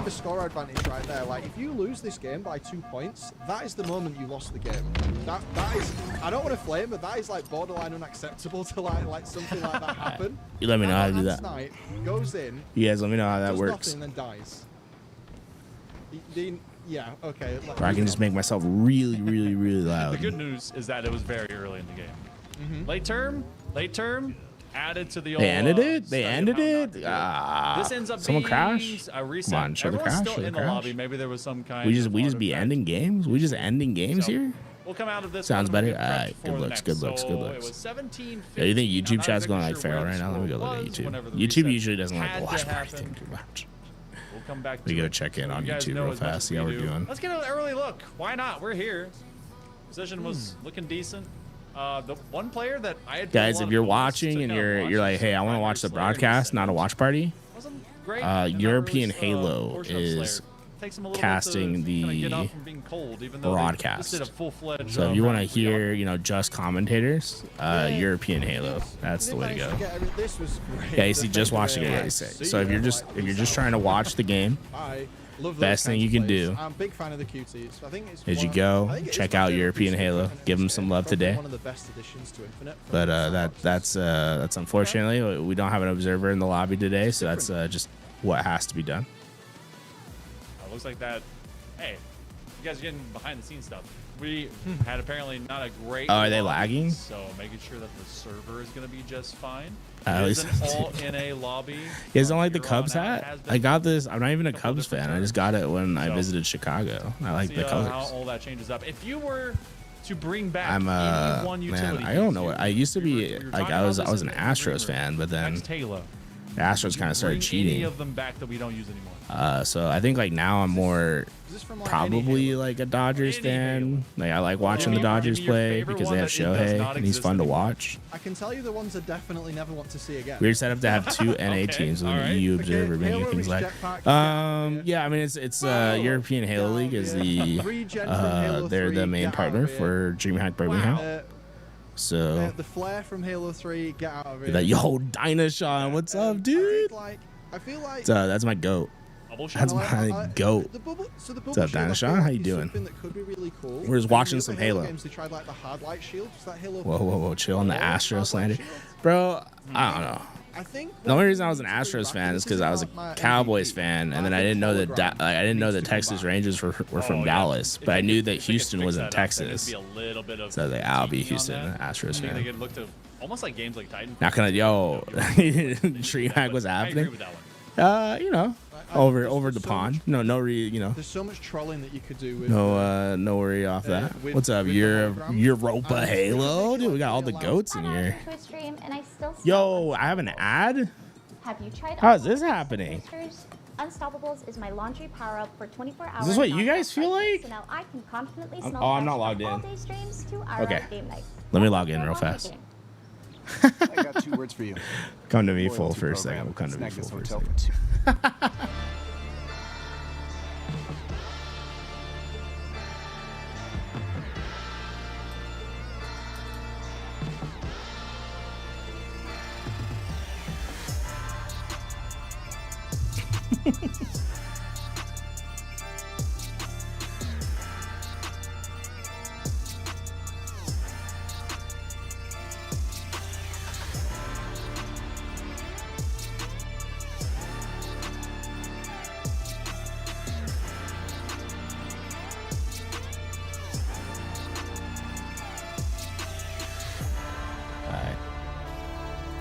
the score advantage right there, like if you lose this game by 2 points, that is the moment you lost the game. That is, I don't want to flame, but that is like borderline unacceptable to like something like that happen. You let me know how to do that. Snipe goes in, You guys let me know how that does works. nothing, and then dies. Yeah, okay. Or I can just make myself really, really, really The loud. good news is that it was very early in the game. Late term, added to the old. They ended it? They study of ended how not it? to do Ah, This ends up someone being crash? a reset. Come on, show the Everyone's crash, still show the in the crash. lobby. Maybe there was some kind We of just be artifact. ending games? We just ending games So, here? We'll come out of this. Sounds one better. prepped Alright, for good the looks, next. good looks, So good It looks. was 17, Yeah, you think 15. YouTube I'm not chat's going exactly like sure feral where right the now? Let me go score look at was YouTube. whenever the YouTube reset usually doesn't like had to to watch my happen. thing too much. We'll come back Let me to go it. check in So on you guys YouTube know real as much fast, as see how we we're do. doing. Let's get an early look. Why not? We're here. Position was looking decent. The one player that I had Guys, put a if lot you're of focus watching to and kind of you're watch like, this hey, I want to primary watch the Slayer broadcast, not a watch party, wasn't great, and that European was, Halo portion of is Slayer. Takes him a little casting bit to kinda get the off from being cold, even though they broadcast. just did a full-fledged, So if you want to round hear, just commentators, European Halo, that's the way to go. This was great. Yeah, you see, just watching it, yeah, you say. So if you're just trying to watch the game, I love those best thing kinds you of can plays. do I'm a big fan of the QTs. I think it's is you one- go I think it is check my out favorite European piece of Halo, content give them this some game. love Probably today. One of the best additions to Infinite. from But the start. that's unfortunately we don't have an observer in the lobby today, so that's just what has to be done. looks like that. Hey, you guys are getting behind the scenes stuff. We had apparently not a great. Oh, are they lobby, lagging? So making sure that the server is going to be just fine. At It is least- an all NA lobby. You guys don't like the From Cubs here on out. hat? Has been I got this. I'm not even a couple Cubs different fan. I just times. got it when I So, visited Chicago. I like See, the how colors. all that changes up. If you were to bring back I'm any one man. utility I don't know. piece, I used to we be were like talking I was about this an in the Astros green fan, but then Next Halo. the Astros kind of started Bring cheating. Any of them back that we don't use anymore. So I think like now I'm more Is this from, like, any probably Halo? like a Dodgers Any fan. Like I like watching Maybe- the Dodgers maybe your play favorite because one they have that it does Shohei not and he's exist fun to anymore. watch. I can tell you the ones I definitely never want to see again. We're set up to have two NA Okay, teams with all an right. EU Okay, observer making Halo things reached like. Jetpack, Yeah, I mean it's European Halo League is the Regen from Halo they're 3, the main get out partner of here. for Dreamhack Birmingham. So The flare from Halo 3, get out of here. that yo Dynashon, what's up, dude? I feel like So that's my goat. Bubble shot. That's I- my goat. The bubble, so the What's bubble up, shield, I Dinosaur? feel How like you is doing? something that could be really cool. We're just In watching the some other Halo. Games, they tried like the hard light shield. Was that Halo? Whoa, chill on the Hard Astros light slander, shield? bro. I don't know. I think The only reason I was an Astros fan is because I was a Cowboys fan, and then I didn't know that I didn't know that Texas Rangers were from Dallas, but I knew that Houston was in Texas. So I was like, I'll be Houston Astros They fan. look to almost like games like Titan. Not gonna, yo, Dreamhack was I agree happening. with that one. You know, over the pond. No, you know. There's so much trolling that you could do with. No worry off that. What's up, Europa Halo? Dude, we got all the goats in here. Yo, I have an ad? Have you tried How is this happening? Unstoppables is my laundry power-up for 24 hours. Is this what you guys feel like? So now I can confidently smell I'm not logged in. all-day streams to our Okay. game night. Let me log in real fast. I got 2 words for you. Come to me full Loyalty for a program. second. We'll come to me Snag full this for a hotel second. for 2.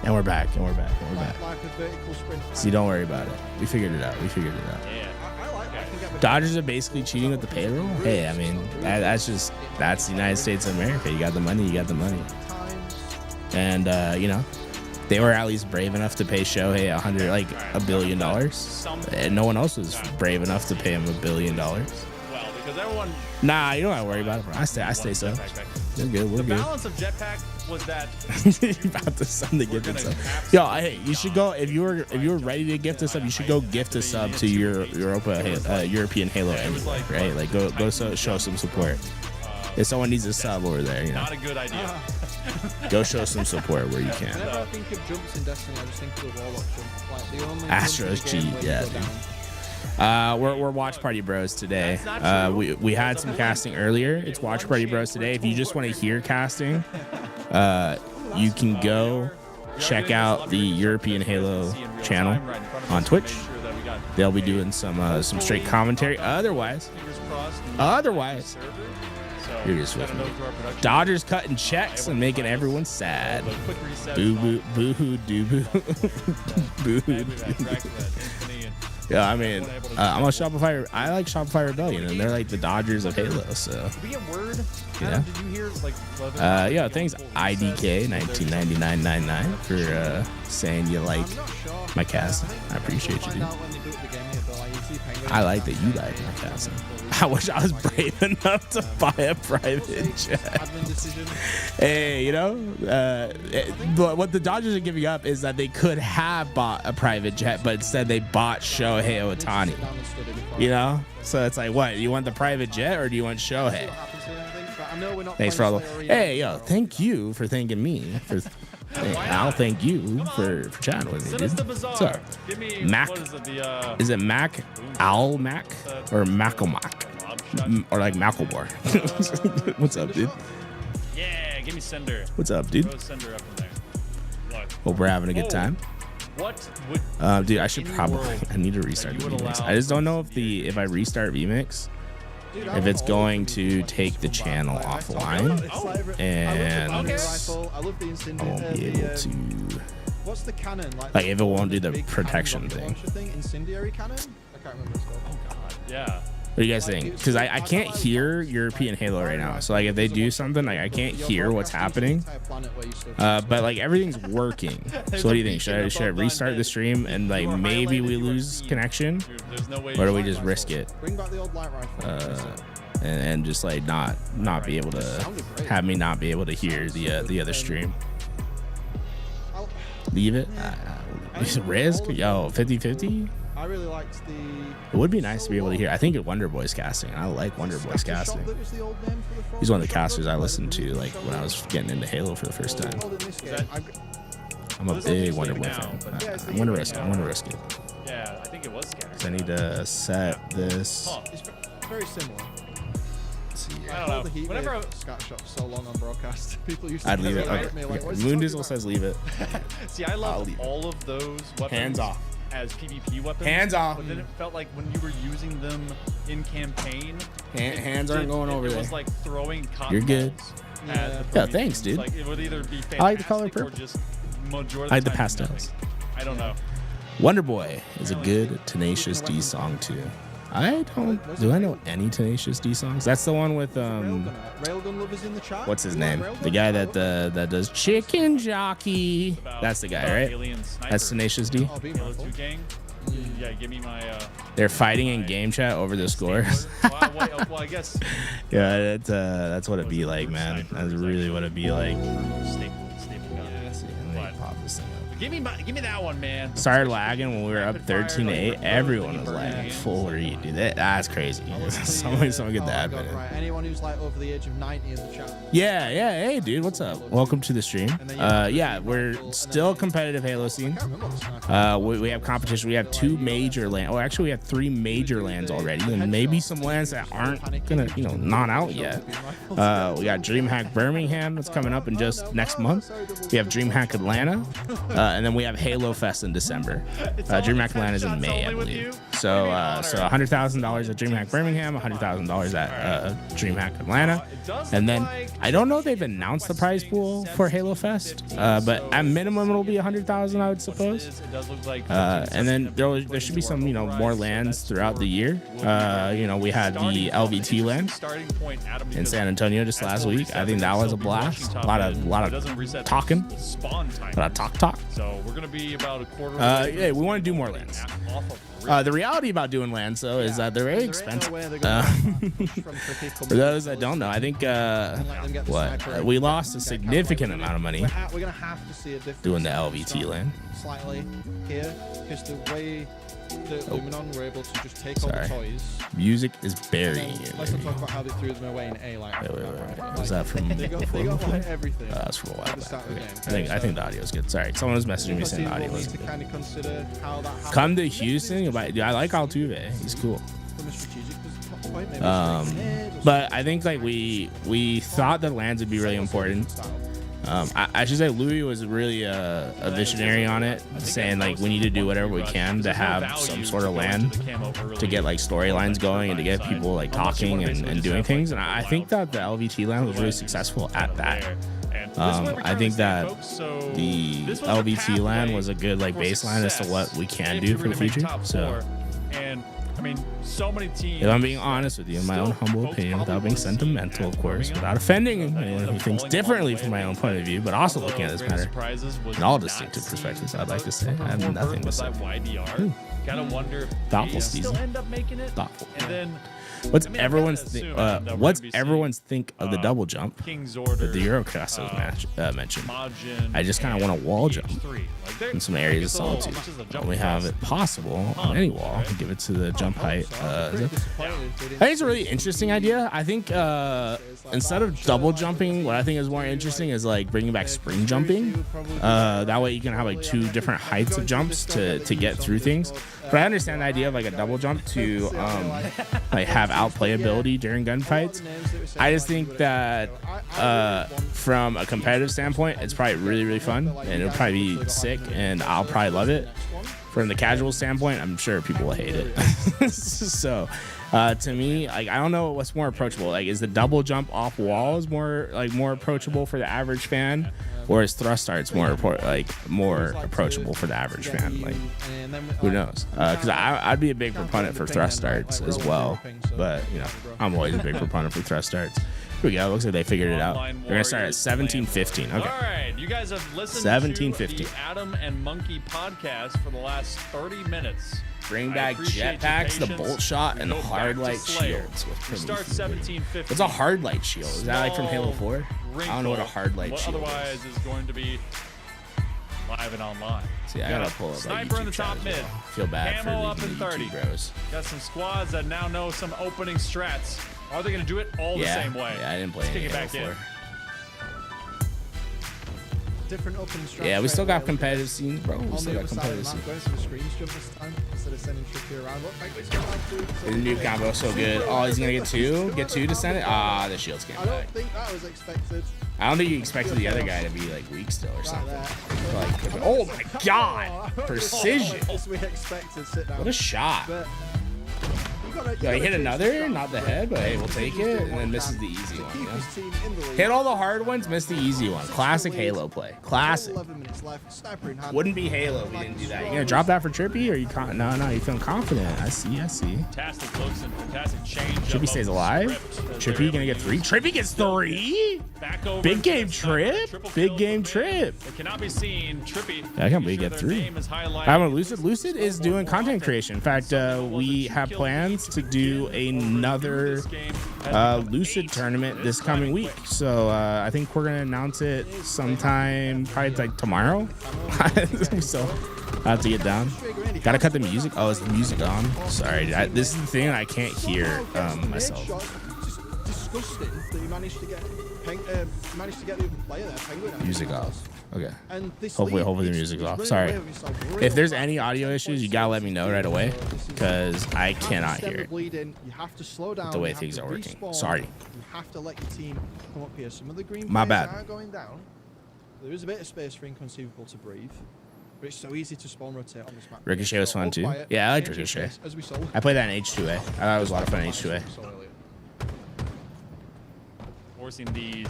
And we're back. And we're back. Like a vertical sprint. See, don't worry about it. We figured it out. I like that. I can get behind Dodgers are basically cheating with the payroll. Hey, I mean, that's the United States of America. You got the money, you got the money. times. And you know, they were at least brave enough to pay Shohei $1 billion. And no one else was brave enough to pay him $1 billion. Well, because everyone. Nah, you don't gotta worry about it, bro. I stay so. We're good. We're The good. balance of jetpack was that About to send the gift and sub. Yo, hey, you should go if you were ready to gift a sub. You should go gift a sub to your European Halo anyway, right? Like go show some support. If someone needs a sub over there, you know, not a good idea. go show some support where you can. Whenever I think of jumps in Destiny, I just think of the Warlock jump. Like the only Astros jump in the game cheat, where you yeah, go dude. down. We're Watch Party Bros today. We had some casting earlier. It's Watch Party Bros today. If you just want to hear casting, you can go check out the European Halo channel on Twitch. They'll be doing some straight commentary. Otherwise, you're just with me. Dodgers cutting checks and making everyone sad. Boo boo boo hoo doo boo boo hoo. Yeah, I mean, I'm a Shopify. I like Shopify Rebellion, and they're like the Dodgers of Halo. So, Did we get word? Yeah. Adam, did you hear like? yeah, thanks IDK 1999.99 for saying you like I'm not sure. my casting. I appreciate you, Find dude. out when they do it the game here, but like you see Penguin. I like that you like my casting. I wish I was brave enough to buy a private jet. Admin decision. Hey, you know, but what the Dodgers are giving up is that they could have bought a private jet, but instead they bought Shohei Ohtani. Sit down and study before You know, so it's like, what? You want the private jet or do you want see Shohei? what happens here, I think. But I know we're not Thanks for all playing the. Slayer Hey, yet, yo, but- thank you for thanking me. Hey, I'll thank you for chatting with me, dude. Sinister What's Bazaar. up? Give me Mac. what is it? The Is it Mac Owl Mac or Macklemach or like Macklemore? What's up, dude? yeah, give me Sender. What's up, dude? Throw Sender up in there. Look, Hope we're having a good time. what would Dude, I should any probably. world I need to restart that the you would VMix. allow I just don't know from if I restart VMix, Dude, I if it's want all going of them to like take the just channel like, offline, it's like- and I love the rifle. I love the I incendiary. won't be able to. What's the cannon? Like, if it won't do the big protection cannon rocket thing. launcher Incendiary cannon? I can't remember what it's called. yeah. What do you guys think? Because I can't hear European Halo right now. So like if they do something, like I can't hear what's happening. But like everything's working. So what do you think? Should I restart the stream and like maybe we lose connection, There's no way. or do we just risk it Bring back the old light rifle. and just like not be able to have me not be able to hear the other stream? Leave it. Risk? Yo, 50-50? I really liked the. It would be nice to be able to hear. I think of Wonder Boy's casting. I like Wonder Boy's casting. That was the old name for the He's one of the casters I listened to like when I was getting into Halo for the first time. I'm a big Wonder Boy fan. I'm gonna risk it. I'm gonna risk it. Yeah, I think it was scary. 'Cause I need to set this. It's very similar. Let's see here. I don't know. Whenever I- scat shot so long on broadcast, people used to I'd leave it. look Okay. at me like, what's he Moon talking Dizzle about? says leave it. See, I I'll love leave it. all of those weapons Hands off. as PvP weapons. Hands off. But then it felt like when you were using them in campaign, Hands aren't going over it there. was like throwing cotton You're good. balls Yeah. at the Yeah, PvP. thanks, dude. Like it would either be fantastic I like the color or purple. just majority of I like the time do pastels. nothing. I don't know. Wonder Boy is a good Tenacious D song too. Do I know any Tenacious D songs? That's the one with Railgun lovers in the chat. what's his name? The guy that does Chicken Jockey. That's the guy, right? That's Tenacious D. Halo 2 gang. Yeah, give me my. They're fighting in game chat over the scores. Well, I guess. Yeah, that's what it'd be like, man. That's really what it'd be like. Staple gun. Let me pop this thing up. Give me that one, man. Started lagging when we were up 13-8. Everyone was lagging full read, dude. That's crazy. Someone get the admin in. Right. Anyone who's like over the age of 90 in the chat. Yeah. Hey, dude, what's up? Welcome to the stream. Yeah, we're still competitive Halo scene. We have competition. We have 2 major lands. Oh, actually, we have 3 major lands already, and maybe some lands that aren't gonna, not out yet. We got Dreamhack Birmingham that's coming up in just next month. We have Dreamhack Atlanta, and then we have Halo Fest in December. Dreamhack Atlanta is in May, I believe. So $100,000 at Dreamhack Birmingham, $100,000 at Dreamhack Atlanta, and then I don't know if they've announced the prize pool for Halo Fest, but at minimum it'll be $100,000, I would suppose. And then there should be some more lands throughout the year. We had the LVT land in San Antonio just last week. I think that was a blast. A lot of talking, a lot of talk. So we're gonna be about a quarter. Yeah, we want to do more lands. The reality about doing lands, though, is that they're very expensive. For those that don't know, I think we lost a significant amount of money We're gonna have to see a difference doing the LVT land. slightly here because the way that Luminon were able to just take all the toys. Music is burying you. Let's not talk about how they threw them away in A. Wait. Was that from They got like everything. That's for a while at the start back. of the game. I think the audio is good. Sorry, someone was messaging me saying the audio was to good. kind of consider how that happened. Come to Houston. I like Altuve. He's cool. From a strategic point, maybe But I think we thought that lands would be really important. I should say Louis was really a visionary on it, saying we need to do whatever we can to have some sort of land to get storylines going and to get people talking and doing things. And I think that the LVT land was really successful at that. I think that the LVT land was a good baseline as to what we can do for the future. So. And I mean, so many teams. If I'm being honest with you, in my own humble opinion, without being sentimental, of course, without offending anyone who thinks differently from my own point of view, but also looking at this matter in all distinctive perspectives, I'd like to say I have nothing to say. Gotta wonder if Thoughtful still season. end up making it. Thoughtful. And then What's everyone's think of the double jump King's that Order, the Eurocrosses mentioned? Majin, I just kind of want to wall jump TH3. in some areas of solitude. When we have it possible on any wall, give it to the jump height. I think it's a really interesting idea. I think instead of double jumping, what I think is more interesting is bringing back spring jumping. That way you can have 2 different heights of jumps to get through things. But I understand the idea of a double jump to have outplayability during gunfights. I just think that from a competitive standpoint, it's probably really, really fun, and it'll probably be sick, and I'll probably love it. From the casual standpoint, I'm sure people will hate it. So, to me, I don't know what's more approachable. Is the double jump off walls more approachable for the average fan, or is thrust darts more approachable for the average fan? Who knows? Because I'd be a big proponent for thrust darts as well, but I'm always a big proponent for thrust darts. Here we go. Looks like they figured it out. They're gonna start at 17:15. Okay. All right, you guys have listened to the Adam and Monkey podcast for the last 30 minutes. Bring back jetpacks, the bolt shot, and hard light shields. Start 17:15. What's a hard light shield? Is that from Halo 4? I don't know what a hard light shield is. Otherwise, is going to be live and online. See, I gotta pull up Sniper in the top mid. Feel bad Camo for up in 30. YouTube bros. Got some squads that now know some opening strats. Are they going to do it all the same way? Yeah, I didn't play Let's any kick it Halo back in. 4. Different opening strats. Yeah, we still got right away. competitive scenes, bro. We On still the got other side of competitive the map, scenes. going to the screens jump this time instead of sending Trippy around. Look, like, The new combo so good. Oh, he's gonna get two to send it. Ah, the shields came I don't back. think that was expected. I don't think you expected the other guy to be weak still or something. Oh my god, precision! As we expected, sit down. What a shot! But Yeah, he hit another, not the head, but hey, we'll take it, and then misses the easy one. Yeah? Hit all the hard ones, missed the easy one. Classic Halo play. Classic. Wouldn't be Halo if we didn't do that. You gonna drop that for Trippy, or you no, you feeling confident? I see. Fantastic looks and fantastic change. Trippy stays alive. Trippy gonna get 3. Trippy gets 3. Big game Trip. Big game Trip. It cannot be seen. Trippy. I can't believe you get 3. I'm a Lucid. Lucid is doing content creation. In fact, we have plans to do another Lucid tournament this coming week. So I think we're gonna announce it sometime, probably like tomorrow. So I have to get down. Gotta cut the music. Oh, is the music on? Sorry, this is the thing I can't hear myself. Disgusting that you managed to get the other player there, Penguin. Music off. Okay. Hopefully the music's off. Sorry. If there's any audio issues, you gotta let me know right away, because I cannot hear it. You have to slow down the way things are working. Sorry. You have to let your team come up here. Some of the green My players bad. are going down. There is a bit of space for Inconceivable to breathe. But it's so easy to spawn rotate on this map. Ricochet was fun too. Yeah, I liked Ricochet. I played that in H2A. I thought it was a lot of fun in H2A. Forcing these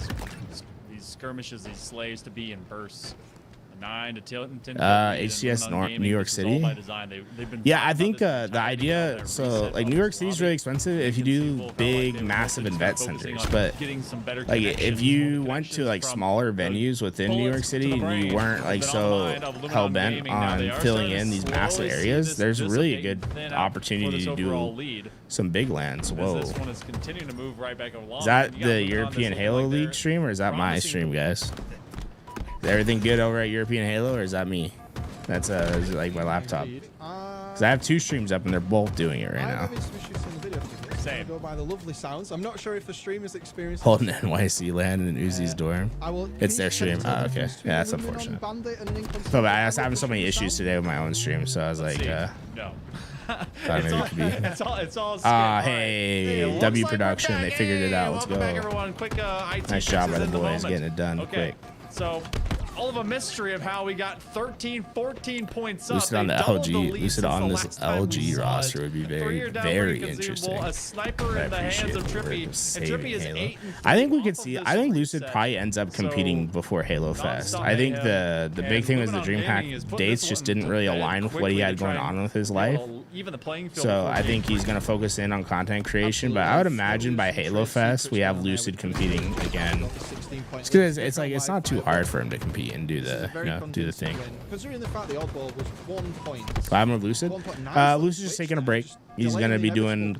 skirmishes, these slays to be in bursts. 9 to 10. HCS New York City. Yeah, I think the idea. So like New York City is really expensive if you do big, massive event centers. But like if you went to like smaller venues within New York City and you weren't like so hell bent on filling in these massive areas, there's really a good opportunity to do some big lands. Whoa. Is that the European Halo League stream, or is that my stream, guys? Is everything good over at European Halo, or is that me? That's like my laptop. Because I have 2 streams up and they're both doing it right now. Same. Go by the lovely sounds. I'm not sure if the stream is experiencing. Holding NYC land in Uzi's dorm. It's their stream. Oh, okay. Yeah, that's unfortunate. But I was having so many issues today with my own stream, so I was like, no. It's all hey, W Production. They figured it out. Let's go. Nice job by the boys getting it done quick. So, all of a mystery of how we got 13, 14 points up. Lucid on the LG. Lucid on this LG roster would be very interesting. A sniper in the hands of Trippy. And Trippy is 8. I think we could see. I think Lucid probably ends up competing before Halo Fest. I think the big thing was the Dreamhack dates just didn't really align with what he had going on with his life. So I think he's gonna focus in on content creation. But I would imagine by Halo Fest we have Lucid competing again. It's because it's like it's not too hard for him to compete and do the thing. Considering the fact the oddball was 1 point. What happened with Lucid? Lucid's just taking a break. He's gonna be doing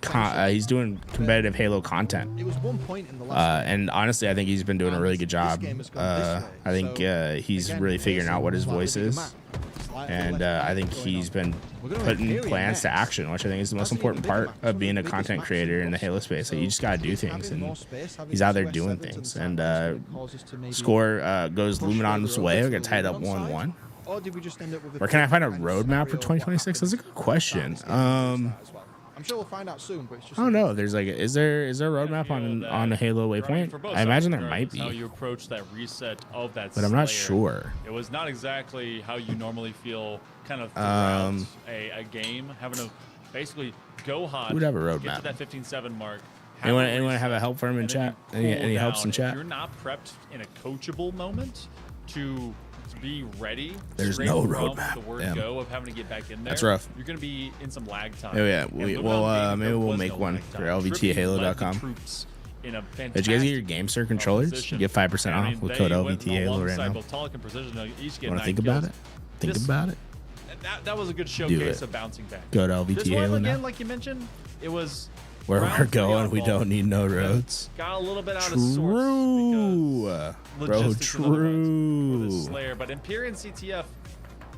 he's doing competitive Halo content. It was 1 point in the last and honestly, I think he's been doing a really good job. I think he's really figuring out what his voice is. And I think he's been putting plans to action, which I think is the most important part of being a content creator in the Halo space. Like, you just gotta do things, and he's out there doing things. And score goes Luminon's way. We're gonna tie it up 1-1. Where can I find a roadmap for 2026? That's a good question. I'm sure we'll find out soon, but it's just. I don't know. There's like, is there a roadmap on the Halo Waypoint? I imagine there might be. How you approach that reset of that, but I'm not sure. It was not exactly how you normally feel, kind of throughout a game, having to basically go hot. Who'd have a roadmap? Get to that 15-7 mark. Anyone have a help for him in chat? Any helps in chat? If you're not prepped in a coachable moment to be ready. There's no roadmap. The word go of having to get back in there. That's rough. You're going to be in some lag time. Oh yeah, maybe we'll make one for LVTHalo.com. Did you guys get your GameSir controllers? You get 5% off with code LVTHalo right now. Want to think about it? Think about it. That was a good showcase of bouncing back. Go to LVTHalo now. Like you mentioned, it was where we're going. We don't need no roads. Got a little bit out of sorts. Bro, true. Slayer, but Empyrean CTF,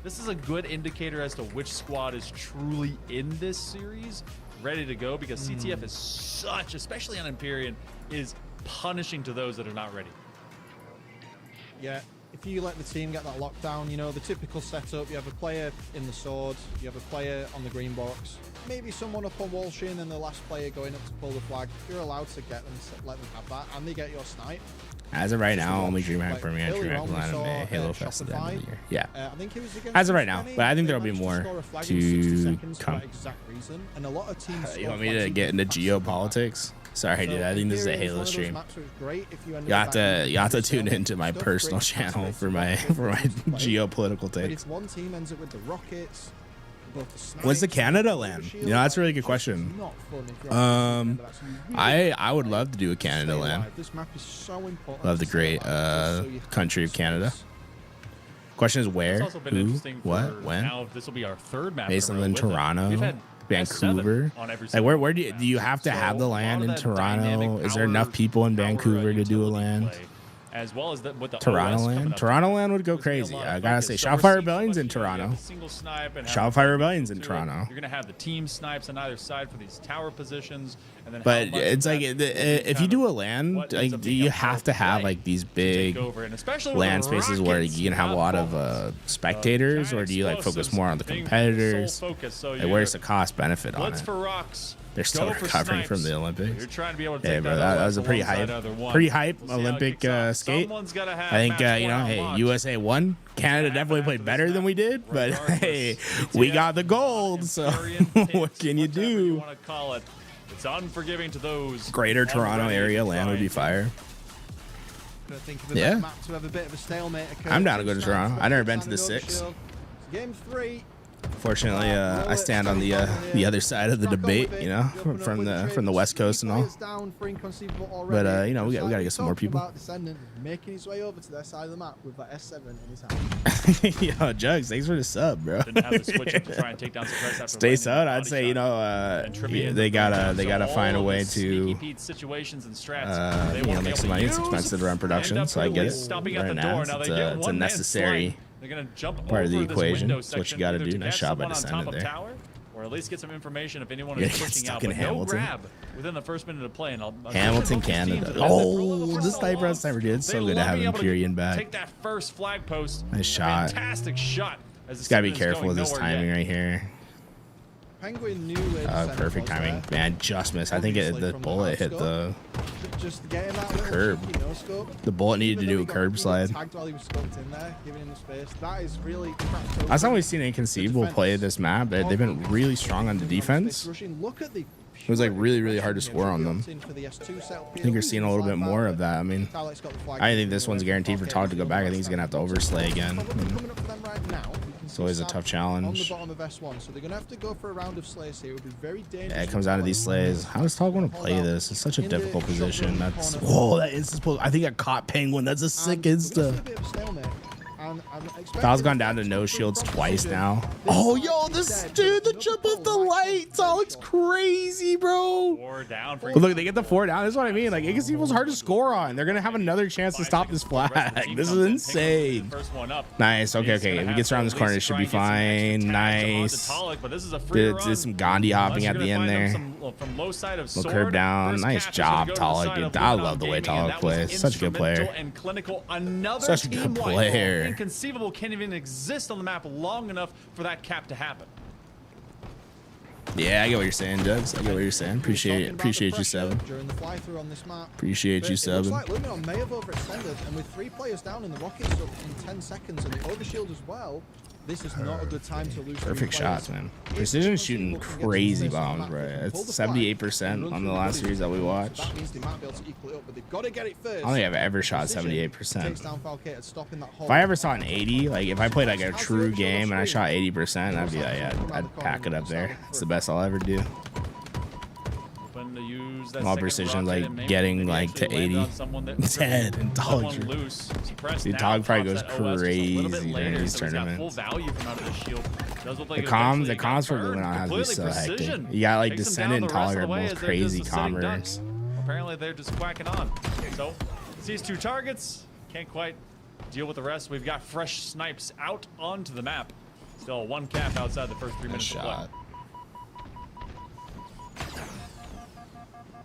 this is a good indicator as to which squad is truly in this series, ready to go, because CTF is such, especially on Empyrean, is punishing to those that are not ready. Yeah, if you let the team get that lockdown, you know, the typical setup, you have a player in the sword, you have a player on the green box, maybe someone up on wall shin and the last player going up to pull the flag. You're allowed to get them, let them have that, and they get your snipe. As of right now, only Dreamhack Premier and Earlier Dreamhack on, we Line saw, and Halo Fest at the end of the year. Yeah. I think it was against As of right now, Kenny. but I think They there'll be managed more score a flag in to 60 seconds for come. that exact reason, and a lot of teams You score want me flags to even get into faster than that. geopolitics? Sorry, dude. I think this is a Halo stream. You have to tune into my personal channel for my geopolitical But takes. if one team ends up with the rockets, both the snipes, When's the Canada and land? the You know, that's a really good it's question. not fun if you're on the other side of that. So I would love to do a Canada stay land. alive. This map is so important Love the to stay great alive, so you have country to of Canada. stay. Question is It's where, also been who, interesting what, for when? now. This will be our third map. Based in a row in with it. Toronto, We've had Vancouver. S7 on every Like single where do you have to So have the a lot land of in that Toronto? dynamic Is there enough power- people in power Vancouver to do a utility land? play, as well as with the Toronto OS coming land? up. Toronto land would go There's gonna be a crazy. lot I of gotta focus. say, So we're Shotfire seeing Rebellion's in so much, you know, Toronto. the single snipe and Shotfire having Rebellion's in to it. Toronto. You're gonna have the team snipes on either side for these tower positions, and then But how much it's of like that if you kind do of a land, what ends up like, being you a have to power have play like these to take big over, and especially with land the spaces where rockets you can have a lot of outfall, spectators, or do you like focus explosives more on the being competitors? sole focus, so Like, you're where's the cost benefit on blitz it? for rocks. They're still go for recovering from snipes. the Olympics. You're trying to be able to Hey, take bro, that that was a pretty alongside hype, either one. pretty hype We'll see how it Olympic kicks off. skate. Someone's gotta have I think match you know, point hey, unlocked. USA won. Canada definitely played better than we did, but hey, we got the gold. So what can you do? Want to call it? It's unforgiving to those. Greater Toronto already area land would be trying. fire. Gonna think of a Yeah. better map to have a bit of a stalemate occur. I'm down to go to Snipes Toronto. got I've never the been to the standing six. overshield. Game 3. Fortunately, I stand on the other side of the debate, you know, from the West Coast and all. But you know, we gotta get some more people. Descendant making his way over to their side of the map with that S7 in his hand. Yo, Jugs, thanks for the sub, bro. Didn't have to switch up to try and take down Suppress after Stay landing sub. the I'd body say, you shot. know, And Trippier in they the gotta So find a all way of the sneaky to Pete situations and strats, they you know, won't be make able some to money. It's use. expensive to run End production, up so I get really it. stopping at Right the now, door. Now it's they get a one man necessary flying. They're gonna jump part of the over this equation. window It's what you section, gotta either do. to Nice catch job by someone on top Descendant of there. tower, or at least get some information if anyone You're is gonna get pushing stuck out. in But no Hamilton. grab within the first minute of play. And Hamilton, both these teams Canada. have been there for a Oh, little the so sniper on long. sniper, dude. It's They so good to love have being him able to Purian back. Take that first flag post. Nice shot. Fantastic shot. As Just gotta be Descendant is careful with going this nowhere timing yet. right here. Penguin knew where Descendant Perfect was timing. there. Man, just missed. I think Obviously the from bullet hit no-scope. the Just getting that little curb. cheeky no-scope. The bullet needed to Even do though a he got curb really slide. tagged while he was scoped in there, giving him the space. That is really Last time we've seen Inconceivable play this map, they've been really strong on the defense. Look at the It was like really hard to score on them. I think you're seeing a little bit more of that. I mean, I think this one's guaranteed for Todd to go back. I think he's gonna have to overslay again. It's always a tough On the challenge. bottom of S1, so they're gonna have to go for a round of slays here. It would be very dangerous. Yeah, it comes down to these slays. How does Todd want to play this? It's such a difficult position. That's whoa, that insta. I think I caught Penguin. That's a sick insta. Todd's gone down to no shields twice now. Oh, yo, this dude, the jump off the light. Todd looks crazy, bro. 4 down for But look, they get the 4 down. That's what I mean. Like, Inconceivable's hard to score on. They're gonna have another chance to stop this flag. This is insane. First one up. Nice. Okay, okay. If he gets around this corner, it should be fine. Nice. Did some Gandhi hopping at the end there. Little curve down. Nice job, Talik. Dude, I love the way Talik plays. Such a good player. Such a good player. Inconceivable can't even exist on the map long enough for that cap to happen. Yeah, I get what you're saying, Jugs. I get what you're saying. Appreciate you, Seven. Appreciate you, Seven. Looks like Luminon may have overextended, and with 3 players down in the rockets up in 10 seconds and the overshield as well, this is not a good time to lose. Perfect shots, man. Precision shooting crazy bombs, right? It's 78% on the last series that we watched. That means they might be able to equal it up, but they've got to get it first. I don't think I've ever shot 78%. Takes down Falcated, stopping that whole If I ever saw an 80, like if I played like a true game and I shot 80%, I'd be like, yeah, I'd pack it up there. It's the best I'll ever do. When to use that All second precision, rocket like and maybe getting they like to actually land 80. on someone that- Dead and Dog. someone loose. Suppressed Dude, now, Dog probably pops goes that OS just a little bit crazy later, during these so he's got full tournaments. value from out of the shield. Does look like The it comms eventually got for burned. Luminon has to be Completely so hectic. precision. You got like Takes them Descendant down and the rest Tog of are the way both as they're crazy just a sitting duck. commerce. Apparently they're just quacking on. So sees 2 targets, can't quite deal with the rest. We've got fresh snipes out onto the map. Still 1 cap outside the first 3 minutes of play.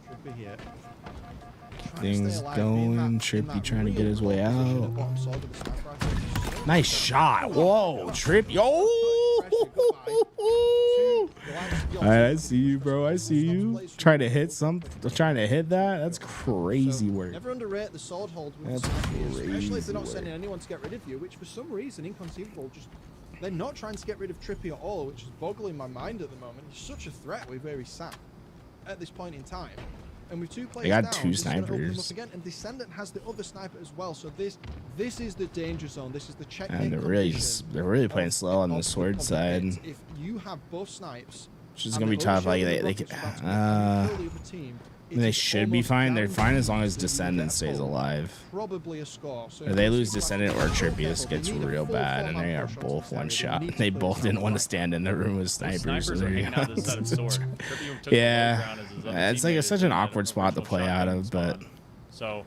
Should be here. Things going. Trippy trying to get his way out. Nice shot. Whoa, Trippy. Oh! I see you, bro. I see you. Trying to hit that. That's crazy work. Never underrate the sword hold with That's snipers, especially if crazy they're not sending work. anyone to get rid of you, which for some reason, Inconceivable, just they're not trying to get rid of Trippy at all, which is boggling my mind at the moment. He's such a threat with where he's sat at this point in time. And with 2 players got down, two this is gonna open them snipers. up again, and Descendant has the other sniper as well. So this is the danger zone. This is the checkmate. And they're really playing slow on the sword side. If you have both snipes, Which is gonna be tough. Like they could, they should be fine. They're fine as long as Descendant stays alive. Probably a score. So If they lose Descendant or Trippy, this gets real bad, and they are both one shot. They both didn't want to stand in the room with snipers. So there you go. Yeah, it's like it's such an awkward spot to play out of, but So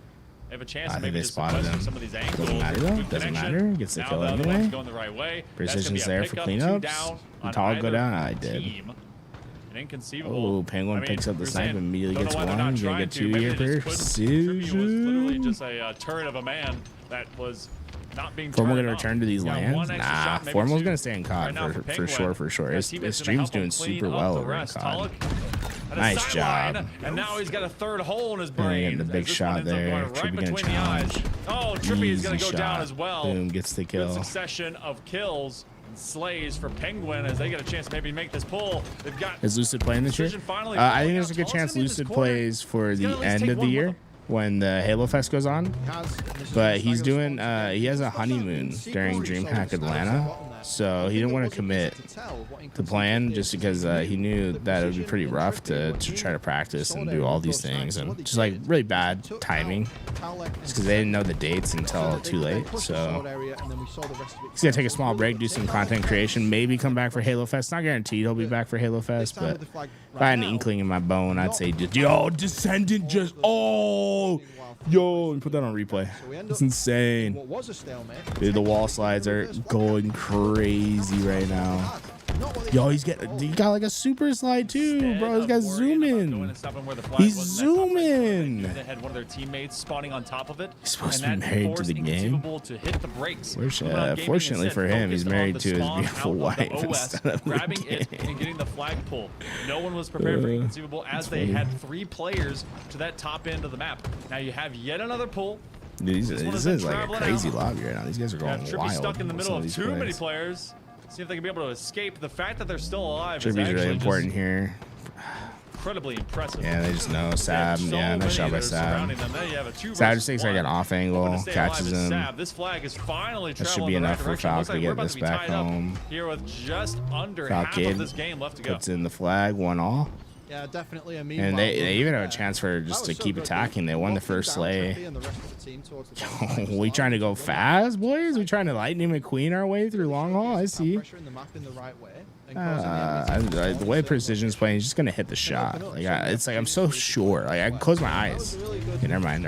they have a chance I to think maybe they spotted sequester him. some of these angles. Doesn't matter though. Doesn't matter. Gets the kill anyway. Going the right way. Precision's there for cleanups. Tall go down. I did. Inconceivable. Oh, Penguin picks up the snipe and immediately gets Don't know why one. they're Gonna not get 2 trying to. here. Maybe they just couldn't. Trippy was literally Precision. just a turret of a man that was not being Formal turned gonna on. return to these Yeah, lands? one extra Nah, shot, maybe Formal's two. gonna stay in COD Right now for Penguin. sure. His Teammate's gonna stream's help him doing clean super up well the over in rest. COD. Pollock at a Nice sideline, job. And now he's got a third hole in his Yeah, brain. getting the big as this shot one ends up there. going Trippy right gonna between the eyes. challenge. Oh, Trippy is going to Easy go down shot. as well. Boom, gets the Good kill. succession of kills and slays for Penguin as they get a chance to maybe make this pull. They've got Is Lucid playing this year? Precision finally I falling think there's out. a good Tall's chance gonna be in this Lucid corner. plays for He's the gotta at least end take of the one with year him. when the Halo Fest goes on. But he's doing he has a honeymoon during Dreamhack Atlanta, so he didn't want to commit to plan just because he knew that it would be pretty rough to try to practice and do all these things, and just like really bad timing just because they didn't know the dates until too late. So he's gonna take a small break, do some content creation, maybe come back for Halo Fest. Not guaranteed he'll be back for Halo Fest, but if I had an inkling in my bone, I'd say just yo Descendant just yo, let me put that on replay. It's insane. What was a stalemate? Dude, the wall slides are going crazy right now. Yo, he got like a super slide too, bro. This guy's zooming. He's zooming. They had one of their teammates spawning on top of it. He's supposed and to be that married to the forced game. Inconceivable to hit the brakes. Fortunately for him, he's married to his beautiful wife instead of the grabbing it game. and getting the flag pull. No one was prepared for Inconceivable as they had 3 players to that top end of the map. Now you have yet another pull. Dude, this is like a traveling crazy out. lobby right now. These guys are going Trippy wild. stuck in the with middle some of these too many plays. players. See if they can be able to escape. The fact that they're still alive is Trippy's actually really just important here. incredibly impressive. Yeah, they just know They have Sab. so Yeah, nice shot many by that are surrounding Sab. them. There you have a 2 Sab versus just takes like 1. an off Hoping angle, to stay catches alive is him. Sab. This flag is finally That should traveling be in the right enough for direction. Looks Falk to like get we're about this to be back tied up home. here with just under Falk half kid of this game left to go. puts in the flag, 1-all. Yeah, definitely a And they even have a chance for just to keep attacking. They won the first slay. We trying to go fast, boys? We trying to Lightning McQueen our way through long haul? I see. The way Precision's playing, he's just gonna hit the shot. Like it's like I'm so sure. Like I can close my eyes. Okay, never mind.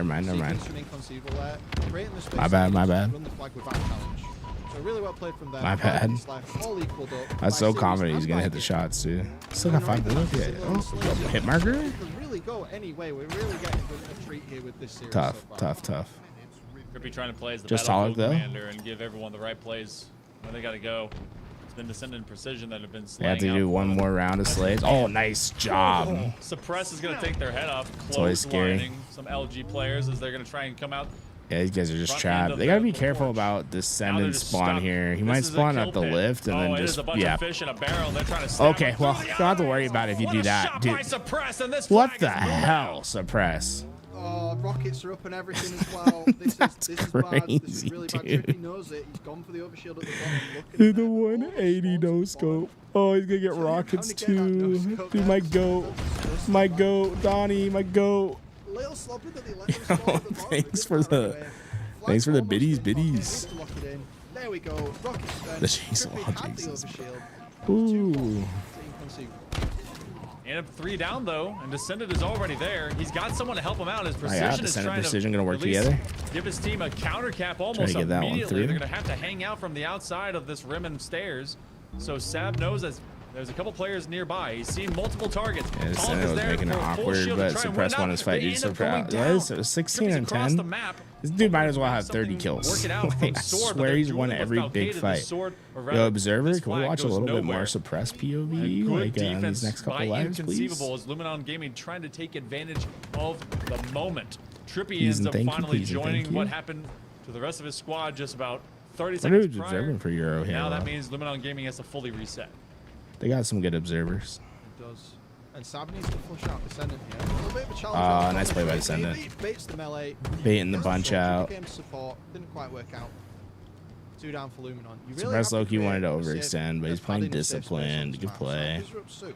My bad. Really well played from them. My bad. I was so confident he's gonna hit the shots, dude. Still got 5 bullets. Yeah. Oh, hit marker. Really go anyway. We're really getting a treat here with this series. Tough. Could be trying to play as the Just battlefield Pollock, though? commander and give everyone the right plays where they got to go. It's been Descendant and Precision that have been They slaying have to out do for one them. more round of slays. Oh, nice job. Suppress is going to take their head off. always scary. Close-lining some LG players as they're going to try and come out. Yeah, these guys are just Front end trapped. of They gotta the be careful porch. about Now they're Descendant just spawn stuck. here. He This might is a spawn kill at the pit. lift and Oh, then it is just a bunch of fish in a barrel. They're trying to stab Okay, him well, through don't the have to eyes. worry about it if you What do a that, shot dude. by Suppress, and this What flag the is moving hell, out. Suppress? Oh, rockets are up and everything as well. This is bad. This is crazy, really bad. dude. Trippy knows it. He's gone for the overshield at the bottom. Dude, the 180 no scope. Oh, he's gonna get rockets too. Dude, my goat, Donnie, my goat. Little sloppy that they let him spawn at the bottom. Thanks for the biddies. There we go. Rockets done. The chase Trippy log, had the Jesus. overshield. Ooh. End up 3 down though, and Descendant is already there. He's got someone to help him out. His Precision is Descendant trying Precision to gonna work at least together. give his team a counter cap almost Try to get that one immediately. through. They're going to have to hang out from the outside of this rim and stairs. So Sab knows as There's a couple players nearby. He's seen multiple targets. Yeah, this Tong is was there making it for a full awkward, shield to but try and Suppress win won out. his fight. They Dude, end up Suppress. going Yeah, down. so it was 16 Trippy's and across 10. the map. This dude might as well Hoping have 30 something kills. work it out from Like, I Sword, but swear they're he's won dueling with every big Falcated. The fight. Sword, or Yo, rather, Observer, this can we flag watch a goes little bit nowhere. more Suppress POV Good like in defense these next couple by lives, please? Inconceivable as Luminon Gaming trying to take advantage of the moment. Trippy Please ends and up thank you, finally please and thank joining you. what happened to the rest of his squad just about 30 What are seconds we prior. observing for Euro Now Halo? that means Luminon Gaming has to fully reset. They got some good observers. It does. And Sab needs to flush out Descendant here. A little bit of a challenge. Nice play by He Descendant. baits the melee. Baiting the Gets bunch sword, out. Became support. Didn't quite work out. 2 down for Luminon. You really Suppress have Loki create wanted to a safe- overextend, but he's a playing padding and safe space on disciplined. this Good map. So play. Disrupt soon.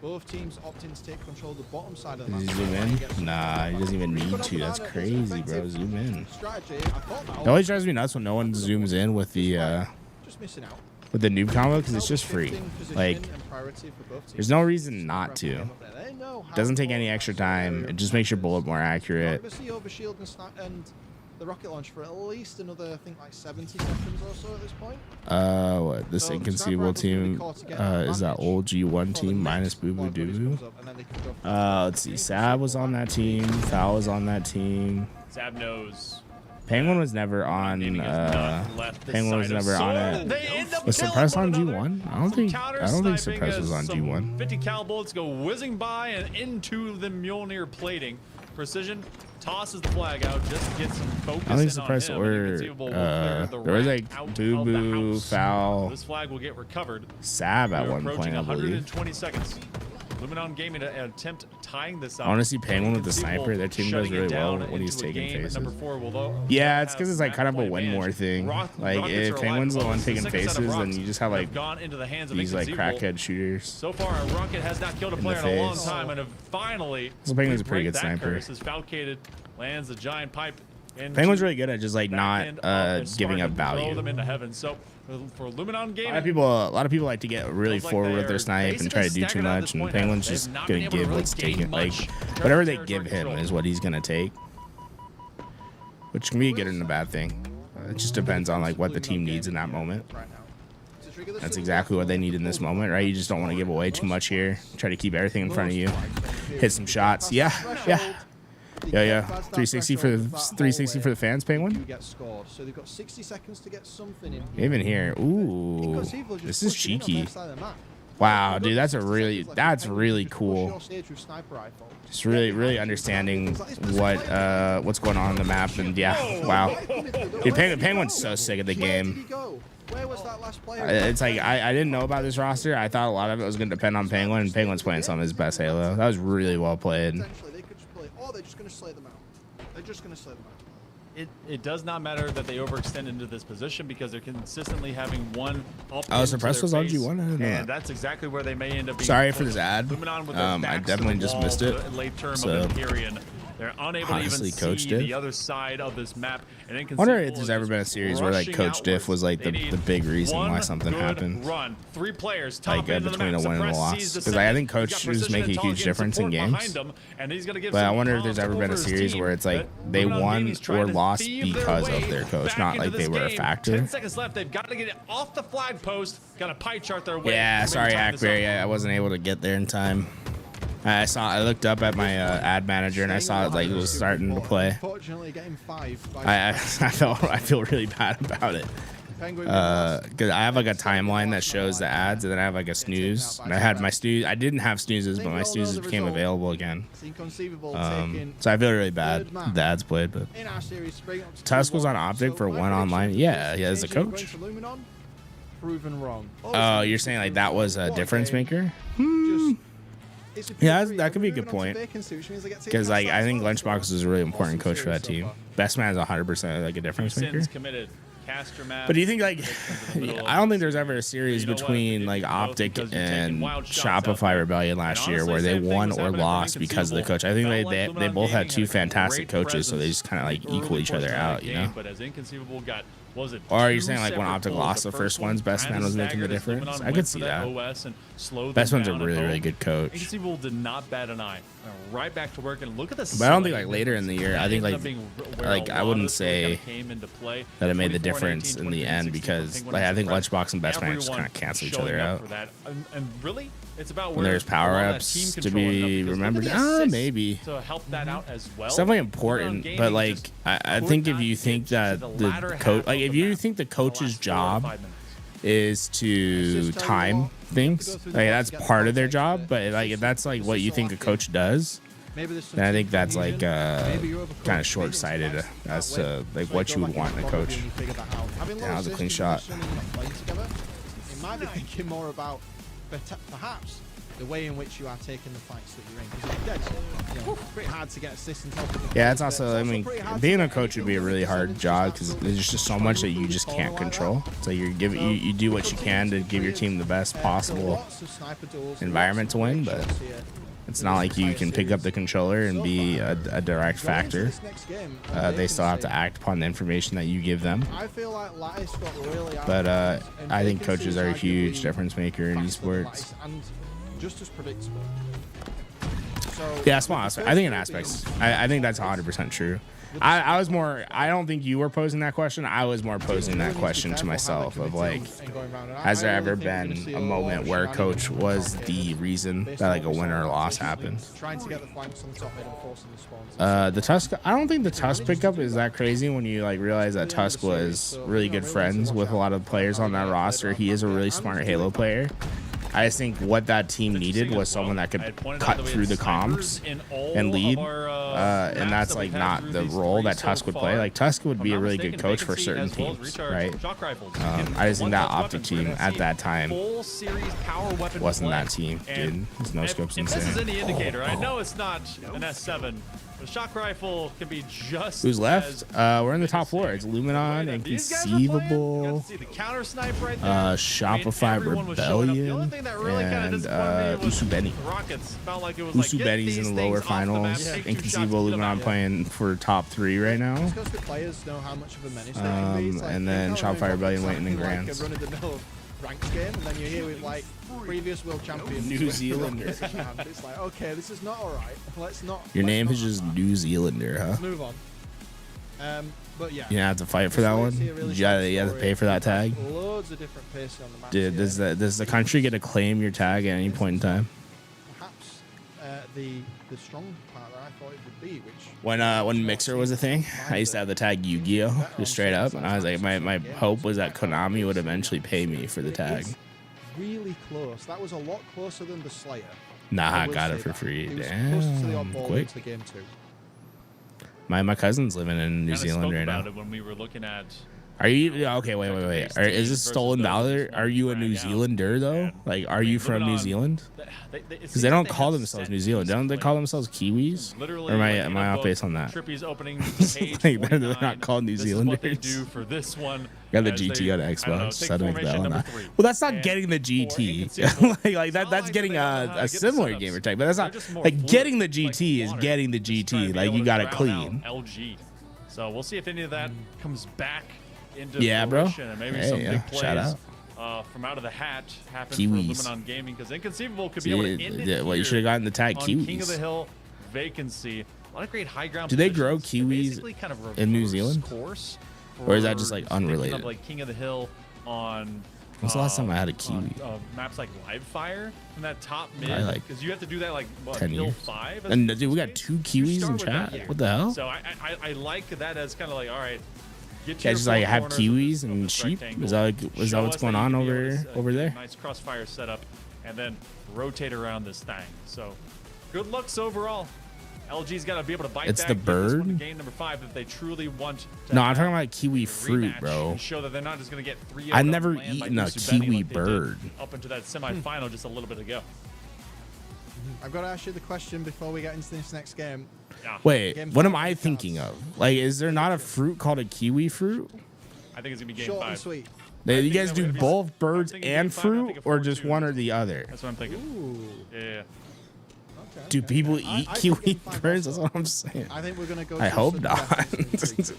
Both teams opting to take control of the bottom side of the Does map. he zoom Trying to get in? some Nah, he doesn't even need to. That's crazy, bro. Zoom in. strategy. I thought that It always drives me nuts when no one zooms in with the just missing out. with the noob combo because it's just free. Like, there's no reason not to. It doesn't take any extra time. It just makes your bullet more accurate. Obviously, overshield and the rocket launch for at least another, I think, like 70 seconds or so at this point. What this inconceivable team is that old G1 team minus Boo Boo Doo. Let's see. Sab was on that team. Foul was on that team. Sab knows. Penguin was never on. Penguin was never on it. Was Suppress on G1? I don't think Suppress was on G1. 50 cal bullets go whizzing by and into the Mjolnir plating. Precision tosses the flag out just to get some focus. I don't think in on Suppress him, or and Inconceivable will clear the there was rack like out Boo of the Boo, house. Foul, This flag will get recovered. Sab at We're one point, approaching I believe. 120 seconds. Luminon Gaming to attempt tying this up. I want to see Penguin with the sniper. Their team does Shutting it really well down when he's into a taking game at faces. number 4 will Yeah, it's because have it's like kind of a match point win more advantage. thing. Like Rockets if are Penguin's the alive. one The taking second set of faces, then rocks you just have like have gone into the hands of these like Inconceivable. crackhead shooters. So far, Rocket has not killed a in the player in a long face. time, and have finally So Penguin's a we pretty break good that sniper. curse as Falcated lands a giant pipe. Penguin's really good at just like back not end of their giving Spartan, up value. Throw them into heaven. So for Luminon A Gaming, lot of people like to get really feels like forward they with their are snipe and try to do basically too staggered at much, this and point. Penguin's They've just not gonna been able to give really what's gain taken. Like much whatever they territory give him control. is what he's gonna take, which can be a good and a bad thing. It just depends on like what the team needs in that moment. That's exactly what they need in this moment, right? You just don't want to give away too much here. Try to keep everything in front of you. Hit some shots. Yeah. 360 for the fans, Penguin. Get scored. So they've got 60 seconds to get something in. Even here. Ooh. Inconceivable just This is pushing in on cheeky. their side of the map. Wow, dude, that's really cool. Just really understanding what's going on in the map, and yeah, wow. Dude, Penguin's so sick of the game. Where was that last player? It's like I didn't know about this roster. I thought a lot of it was going to depend on Penguin, and Penguin's playing some of his best Halo. That was really well played. Essentially, they could just play. Oh, they're just going to slay them out. They're just going to slay them out. It does not matter that they overextend into this position because they're consistently having one up. Oh, into Suppress their was on face, G1? I didn't know and that. that's exactly where they may end up being. Sorry for this ad. Luminon with their I backs to definitely the just wall, missed it. the late term So, of Empyrean. They're unable honestly, to Coach even see Diff? the other side of this map. And I wonder if there's ever been a series where like Coach Diff was like the big reason why something happened. Run. 3 players Like between a win and a loss, because I think Coach was making a huge difference in games. But I wonder if there's ever been a series where it's like they won or lost because of their coach, not like they were a factor. 10 seconds left. They've got to get it off the flag post. Got to pie chart their way. Yeah, to sorry, maybe time this Hackberry. up. I wasn't able to get there in time. I looked up at my ad manager and I saw it like it was starting to play. Unfortunately, getting 5. I feel really bad about it. Because I have like a timeline that shows the ads, and then I have like a snooze. And I had my snooze. I didn't have snoozes, but my snoozes became available again. So I feel really bad the ads played. But Tusk was on Optic for one online. Yeah, as a coach. Proven wrong. Oh, you're saying like that was a difference maker? Yeah, that could be a good point. Because like I think Lunchbox is a really important coach for that team. Best man is 100% like a difference maker. Sins committed. Caster map. But do you think like I don't think there's ever a series between like Optic and Shopify Rebellion last year where they won or lost because of the coach. I think they both had 2 fantastic coaches, so they just kind of like equal each other out, you know. But as Inconceivable got what was it? Or are you 2 saying, like, when separate Optic pulls. lost the first ones, Best kinda Man was making the staggered as difference? Luminon I went could for see that that. OS and slowed Best them Man's a down really, at really home. good coach. Inconceivable did not bat an eye. Right back to work, and look at the. But I don't think, like, later in the year, I think, like I wouldn't say that it made the difference in the end because, like, I think Lunchbox and Best Man just kind of cancel each other out. And really, it's about When there's power-ups to be remembered, maybe. to help that out as well. It's definitely important, but like I think if you think that the coach, like if you think the coach's job is to time things, like that's part of their job, but like if that's like what you think a coach does, then I think that's like kind of short-sighted as to like what you would want in a coach. Yeah, that was a clean shot. It might be thinking more about perhaps the way in which you are taking the fights that you're in, because it's dead, pretty hard to get assists and help. Yeah, it's also, I mean, being a coach would be a really hard job because there's just so much that you just can't control. So you do what you can to give your team the best possible environment to win, but it's not like you can pick up the controller and be a direct factor. They still have to act upon the information that you give them. But I think coaches are a huge difference maker in esports. Just as predictable. Yeah, small aspect. I think in aspects, I think that's 100% true. I was more, I don't think you were posing that question. I was more posing that question to myself of like, has there ever been a moment where a coach was the reason that like a win or a loss happened? The Tusk, I don't think the Tusk pickup is that crazy when you like realize that Tusk was really good friends with a lot of players on that roster. He is a really smart Halo player. I just think what that team needed was someone that could cut through the comms and lead, and that's like not the role that Tusk would play. Like Tusk would be a really good coach for certain teams, right? I just think that Optic team at that time wasn't that team, dude. There's no scopes If this is insane. any indicator, I know it's not an S7. The shock rifle can be just. Who's left? We're in the top four. It's Luminon, Inconceivable, Shopify Rebellion, and Usubeni. Usubeni's in the lower finals. Inconceivable, Luminon playing for top 3 right now. And then Shopify Rebellion waiting in grands. Ranked game, and then you're here with like previous world champion New Zealander. It's like, okay, this is not all right. Let's not. Your name is just New Zealander, huh? Let's move on. But yeah. You have to fight for that one. You have to pay for that tag. Loads of different paces on the map. Dude, does the country get to claim your tag at any point in time? Perhaps the strong part that I thought it would be, which When Mixer was a thing, I used to have the tag Yu-Gi-Oh! Just straight up, and I was like, my hope was that Konami would eventually pay me for the tag. really close. That was a lot closer than the Slayer. Nah, I got it for free. Damn, quick. The game too. My cousin's living in New Zealand right now. It when we were looking at. Are you okay? Wait. Is this stolen valor? Are you a New Zealander though? Like, are you from New Zealand? Because they don't call themselves New Zealand. Don't they call themselves Kiwis? Or am I off base on that? Like, they're not called New Zealanders. For this one, Got the GT on Xbox. So to make that one. Well, that's not getting the GT. like that's getting a similar gamer tag, but that's not like getting the GT is getting the GT. Like you got it clean. LG. So we'll see if any of that comes back into bro. fruition, and maybe some big plays shout out. From out of the hat happen Kiwis. for Luminon Gaming, because Inconceivable could be able to end it well, you should have gotten the tag on Kiwis. King of the Hill vacancy. A lot of great high ground. Do they grow positions. kiwis kind of in New Zealand? Course Or is that just like thinking of, unrelated? like King of the Hill on. When's the last time I had a kiwi? Maps like Live Fire from that top mid, Probably like because you have to do that like 10 Hill years. 5. And dude, we got 2 Kiwis in chat. What the hell? So I like that as kind of like, all right. Yeah, just like have Kiwis and sheep. Is that what's going on over there? Nice crossfire setup, and then rotate around this thing. So good looks overall. LG's got to be able to bite It's back. the Get this one to bird? game number 5 if they truly want to. No, I'm talking about kiwi fruit, rematch bro. and show that they're not just going to get 3-0 I've never land by eaten a Usubeni kiwi like they did bird. up into that semifinal just a little bit ago. I've got to ask you the question before we get into this next game. Yeah. Wait, Game what am 5 I thinking of? Like, is there not a fruit called a kiwi fruit? I think it's going to be game Short 5. and sweet. You guys that do would be- both birds thinking and game 5, I fruit, think a or 4-2. just one or the other? That's what I'm thinking. Ooh. Yeah. Okay, Do people I eat think kiwi game 5 birds? also. That's what I'm saying. I think we're gonna go. I to hope some not. defense and intrigue.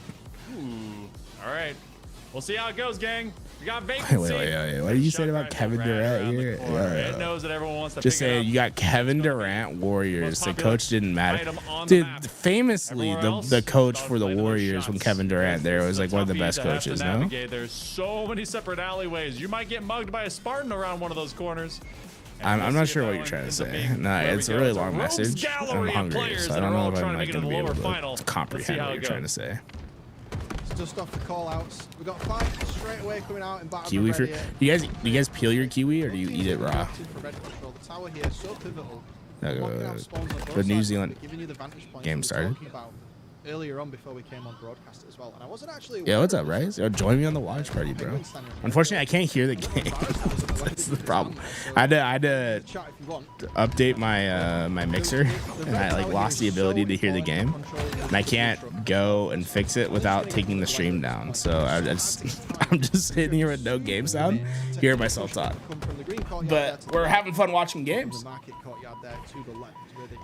Ooh. All right. We'll see how it goes, gang. We got vacancy. Wait. What did you say about Kevin Durant here? It knows that everyone wants to Just pick it saying, up. you got Kevin Durant, Warriors. The popular coach didn't matter. item on the Dude, map. famously, Everywhere else, the coach about for the playing those Warriors when shots. Kevin Durant there was like one of the Toughie best to have coaches, to no? navigate. There's so many separate alleyways. You might get mugged by a Spartan around one of those corners. I'm not sure what you're trying to say. No, it's a really long message. I'm hungry, so I don't know if I'm like, going to be able to comprehend what you're trying to say. Just off the call outs. We got 5 straight away coming out in battle. Kiwi for do you guys peel your kiwi or do you eat it raw? The tower here is so pivotal. The New Zealand game started. Earlier on before we came on broadcast as well, and I wasn't actually. Yeah, what's up, Rice? Yo, join me on the watch party, bro. Unfortunately, I can't hear the game. That's the problem. I had to update my my mixer, and I like lost the ability to hear the game, and I can't go and fix it without taking the stream down. So I'm just sitting here with no game sound, hearing myself talk. But we're having fun watching games.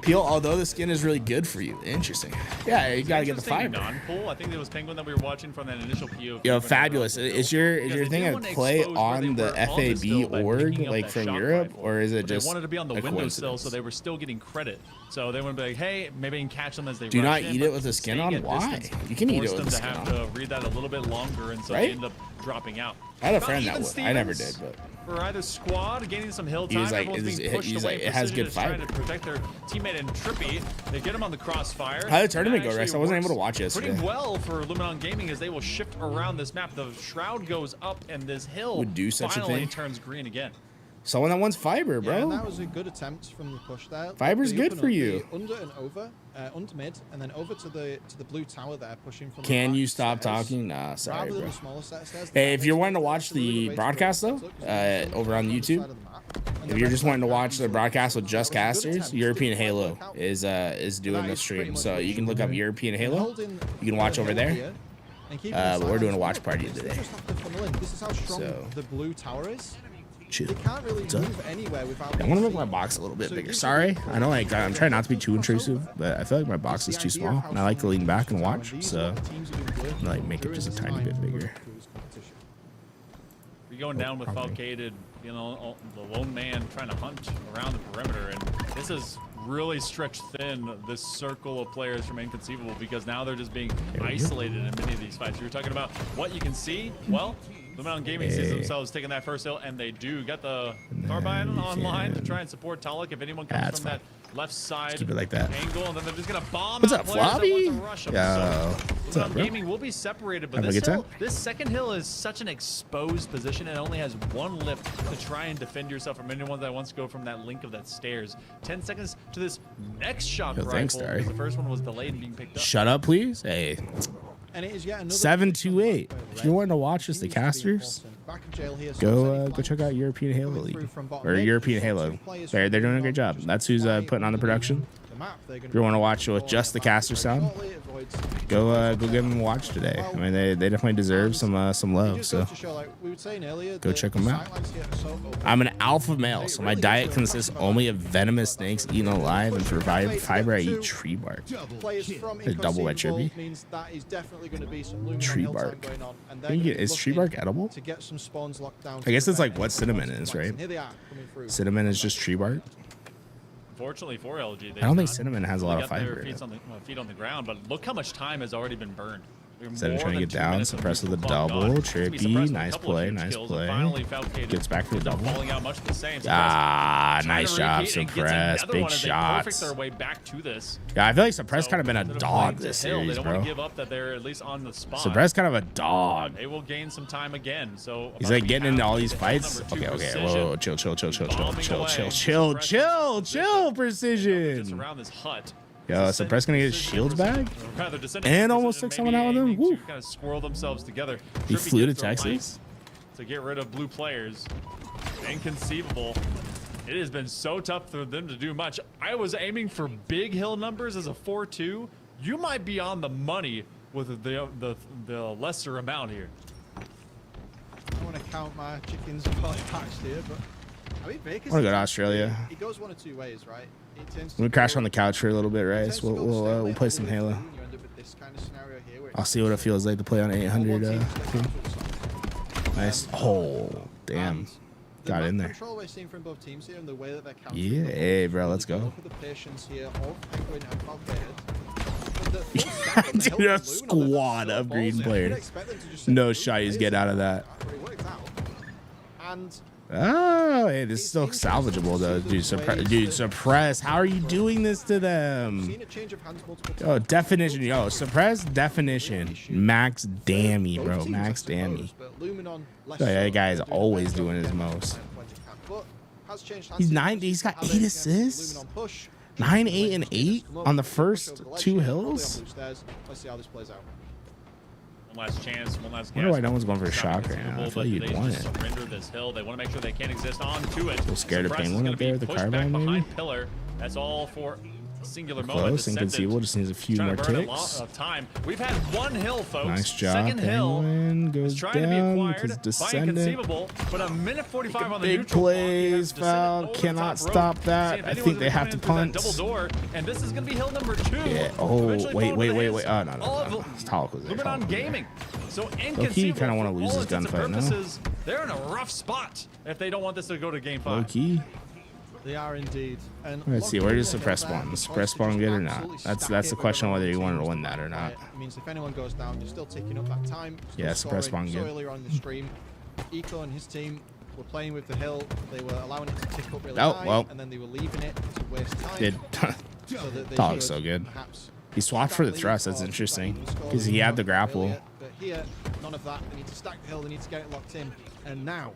Peel, although the skin is really good for you. Interesting. Yeah, you gotta get the fiber. Non-pull. I think it was Penguin that we were watching from that initial POV. Yo, fabulous. Is your thing to play on the FAB org like from Europe, or is it just they wanted to be on the a windowsill, coincidence? so they were still getting credit. So they would be like, hey, maybe I can catch them as they Do rush not in, eat but it with the skin staying on? at Why? distance You can eat it forced with the them skin to on. have to read that a little bit longer, and so Right? they end up dropping out. I had a But friend even that would. I never did, Stevens, but For either squad, gaining some hill He time, was like, everyone's being pushed he's away. like, it has Precision good is trying fiber. to protect their teammate in Trippy. They get him on the crossfire. How did the tournament That go, Rex? actually I wasn't able works to watch yesterday. Pretty well for Luminon Gaming as they will shift around this map. The shroud goes up, and this hill Would do such a finally thing? turns green again. Someone that wants fiber, Yeah, and bro. that was a good attempt from the push there. Fiber's They good open for up you. the Under and over, under mid, and then over to the blue tower there, pushing from. Can the you back stop stairs. talking? Nah, sorry, Rather than bro. the smaller set of stairs, Hey, that if you're makes wanting to it watch really the way to broadcast go. though, over on YouTube, And if the you're rest just of wanting to that watch the is broadcast with just that was a good casters, attempt. European Didn't quite Halo work out. is doing That the is stream. pretty much So what you can you look should up do. European And Halo. holding You can watch the over hill there. here and keeping But the we're doing a sides watch open. party They today. just have to funnel in. This is how strong So- the blue tower is. Chill. They can't really What's up? move anywhere without. I want to make my box a little bit bigger. Sorry, I know like I'm trying not to be too intrusive, but I feel like my box is too small, and I like to lean back and watch. So I'm gonna like make it just a tiny bit bigger. You're going down with Falcated, you know, the lone man trying to hunt around the perimeter, and this is really stretched thin, this circle of players from Inconceivable, because now they're just being isolated in many of these fights. You're talking about what you can see. Well, Luminon Gaming sees themselves taking that first hill, and they do. Got the Carbine online to try and support Talik if anyone comes That's from that left side keep it like that. angle, and then they're just gonna bomb What's out up, players that want Floppy? to rush them. Yo, So, what's up, Luminon bro? Gaming will be separated, but Having a this good hill, time? this second hill is such an exposed position and only has one lift to try and defend yourself from anyone that wants to go from that link of that stairs. 10 seconds to this next shock Yo, rifle, thanks, Dari. because the first one was delayed and being picked up. Shut up, please. Hey, And it is yet another 728. If you're wanting to watch us, the casters, go check out European Halo League or European Halo. They're doing a great job. That's who's putting on the production. If you want to watch with just the caster sound, go give them a watch today. I mean, they definitely deserve some love. So go check them out. I'm an alpha male, so my diet consists only of venomous snakes eaten alive, and for fiber I eat tree bark. A double wet trippy. Tree bark. Is tree bark edible? I guess it's like what cinnamon is, right? Cinnamon is just tree bark. Fortunately for LG, I don't think cinnamon has a lot of got their fiber in it. feet on the ground, but look how much time has already been burned. Instead of trying to get down, suppress with a double, trippy, nice play, nice play. Gets back to the double. Falling out much the same. Ah, nice job, Suppress gets suppress, another big one as they shots. perfect their way back to this. Yeah, I feel like suppress kind of been a Instead of dog playing this to hill, series, They don't bro. want to give up that they're at least on the spot. Suppress kind of a dog. They will gain some time again. So He's like getting into all these fights. Okay, whoa, chill, precision. around this hut. Yo, suppress gonna get his shields back. And almost took someone out with him. Woo. Kind of squirrel themselves together. He Trippy flew to gets the Texas. light to get rid of blue players. Inconceivable. It has been so tough for them to do much. I was aiming for big hill numbers as a 4-2. You might be on the money with the lesser amount here. I want to count my chickens while I patched here, but I mean, Baker's I want to go to Australia. It goes one of two ways, right? It tends Let me to crash go- on the couch for a little bit, it right? tends So to go we'll stalemate play all some the way Halo. through, and you end up with this kind of scenario here where I'll see what it feels like to play on 800. Nice. Oh, damn. Got in there. Control we're seeing from both teams here and the way that they're Yeah, hey, bro, let's go. Look at the patience here of Penguin and Falcon. Dude, a squad of green players. No shot he's getting out of that. And Oh, hey, this is still salvageable though, dude. Suppress. How are you doing this to them? Oh, definition. Yo, suppress definition. Max Dammy, bro. Max Dammy. That guy is always doing his most. He's 90. He's got 8 assists. 9, 8, and 8 on the first 2 hills. Let's see how this plays out. One last chance, one last I wonder why no one's going for a shot right now. I feel like you'd want it. Surrender this hill. They want to make sure they can't exist onto it. So scared of Penguin up there with the carbine, maybe? Pillar. That's all for a singular moment. Close, inconceivable. Just needs a few more ticks. We've had one hill, folks. Nice job. Second hill Penguin goes trying to be down acquired because by descendant. Inconceivable, but a minute 45 on the Big neutral plays, clock. He has foul. descendant over Cannot the top stop rope. that. See if I anyone's think they gonna have come to in through that punt. double door, and this is going to be hill number 2. Yeah. Oh, Eventually wait. falling to the Oh, hands no. of Talk was there. Luminon Gaming. So Low-key, kinda wanna lose this gunfight now. They're in a rough spot if they don't want this to go to game 5. Low key. They are indeed. And Let's see. Where does suppress spawn? Does suppress spawn good or not? That's the question, whether you wanted to win that or not. It means if anyone goes down, you're still taking up that time. Yeah, suppress spawn So good. earlier on in the stream, Eco and his team were playing with the hill. They were allowing it to tick up really Oh, high, well. and then they were leaving it to waste time. Did so that they Dog's should so good. perhaps He swapped for the stack thrust. lead That's or interesting keep that even because he score had the grapple. earlier. But here, none of that. They need to stack the hill. They need to get it locked in. And now,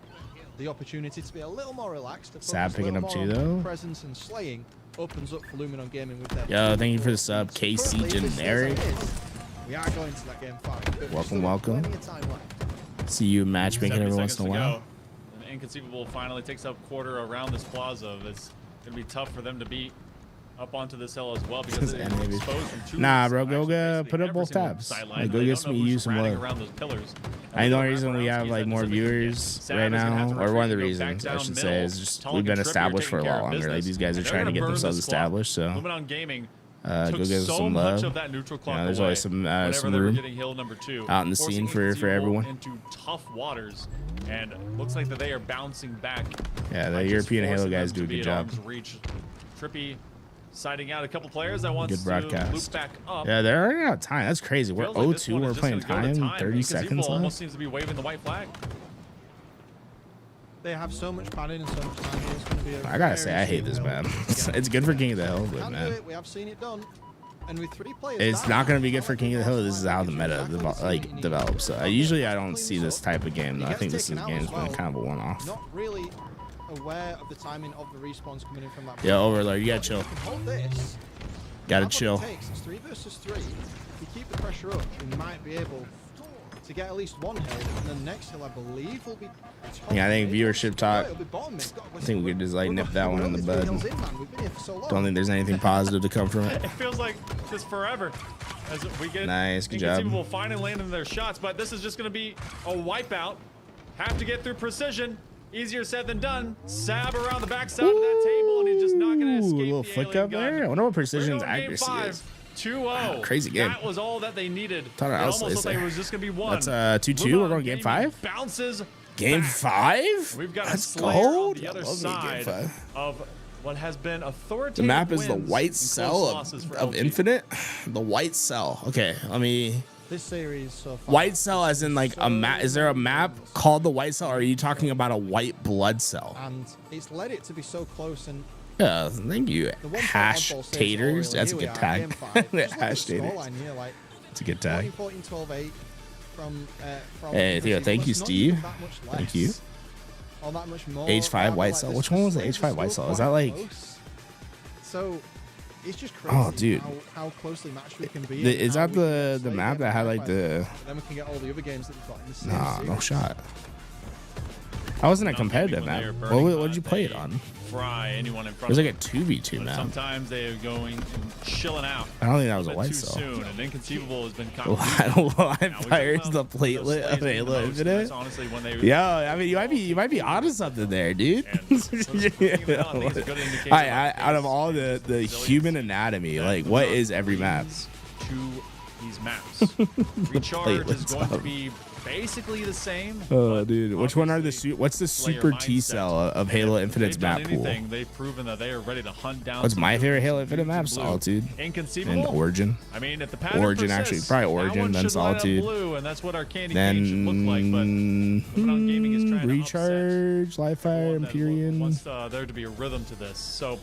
the opportunity to be a little more relaxed. To Sad focus a picking little up more too, on though. Presence and slaying opens up for Luminon Gaming with their. Yo, thank you for the sub, KC Currently, this is Generic. as it is. We are going to that game 5. but we've Welcome, still got welcome. plenty of time left. See you matchmaking 70 every once seconds in a to while. go. And Inconceivable finally takes up quarter around this plaza. It's going to be tough for them to beat up onto this hill as well because they're exposed from 2 Nah, ways. bro, go Actually, put up every both single tabs. sideline. Like, go They get don't know some who's use some ratting love. around those pillars. I know the And reason we have wraparound like skis more that viewers Sam right is gonna have now, to or one of the retreat and go reasons back I should down say middle. is just Tully we've been and Trippier established for a taking care lot of longer. Like business. these guys are And they're trying to gonna get burn themselves this clock. established. So Luminon Gaming go took give us so some much love. of that neutral clock There's away always some whenever some they were room getting hill number 2, out in the forcing scene for Inconceivable everyone. into tough waters, and looks like that they are bouncing back. Yeah, the by just European Halo forcing guys them do a to be good at job. arm's reach. Trippy sighting out a couple players that wants Good to broadcast. loop back up. Yeah, they're running out of time. That's crazy. We're Feels like this 0-2. one is We're just playing gonna go to time. 30 seconds Inconceivable almost left. seems to be waving the white flag. They have so much padding and so much time here. It's going to be a I gotta say, I hate this map. It's good for King of the Hill, but Can do man, it. We have seen it done. And with 3 players it's down, not gonna be good for King of the Hill. This is how the meta develops. So usually I don't see this type of game. Though. I think this game's been kind of a one-off. Not really aware of the timing of the respawns coming in from that. Yeah, Overlord, you gotta chill. If you can hold this, Gotta that's what chill. it takes. It's 3 versus 3. If you keep the pressure up, we might be able to get at least 1 hill, and the next hill, I believe, will be. Yeah, I think viewership talk. It'll be bottom mid. I think we could just like nip that one in the bud. Hills in, man. We've been here for so long. Don't think there's anything positive to come from it. It feels like just forever as we get Nice, good job. Inconceivable finally landing their shots, but this is just going to be a wipeout. Have to get through precision. Easier said than done. Sab around the backside of that table, and he's just not going to escape Ooh, a little the flick alien up gun. there. I wonder what We're Precision's going game accuracy 5, is. 2-0. Crazy game. That was all that they needed. Thought It I was almost looked like there. it was just going to be 1. That's 2-2. We're going game 5. Bounces Game back. 5. We've got Let's a Slayer go. on the other I love me a game side 5. of what has been authoritative. The map is the wins white and close cell losses for of LG. Infinite. The white cell. Okay, let me. This series so far. White cell, as in like a map. Is there a map called the white cell, or are you talking about a white blood cell? And it's led it to be so close, and Yeah, thank you. the one Hash oddball saves taters. all, That's a here we good are, tag. game 5. Just look at Hash the taters. scoreline here, like, It's a good tag. 14, 12, 8 from Hey, Theo, Precision, thank but you, it's not Steve. even that much Thank you. less, or that much more, H5 rather, white like, cell. this Which one was the slaves H5 are white still cell? Is that quite like? close. So it's just crazy. Oh, dude. how closely matched we can be. Is and that how we the can slay map them that had by like the? then we can get all the other games that we've got in the same Nah, no series. shot. That wasn't a Not competitive when they map. are burning What did you hot, play it they on? Fry anyone in It front was of like a 2v2 them. map. Sometimes they are going and chilling out. I don't think that was a bit white too cell. soon, and Inconceivable has been Live fires the platelet of Halo Infinite. Honestly, when they Yo, I mean, you might be onto something there, dude. Out of all the human anatomy, like, what is every map? to these maps. Recharge is going to be basically the same. Oh, dude. Which one are the what's the Slayer super T mindset. cell of Halo Infinite's They've done map pool? anything, they've proven that they are ready to hunt down. What's my some favorite good Halo blue, Infinite map? blue. Solitude. Inconceivable. And Origin. I mean, if the pattern Origin, persists, actually. Probably that Origin, one then should light up Solitude. Blue, and that's what our candy Then cane should look like. But Luminon Gaming is trying to Recharge, Live Fire, Empyrean. wants there to be a rhythm to this. So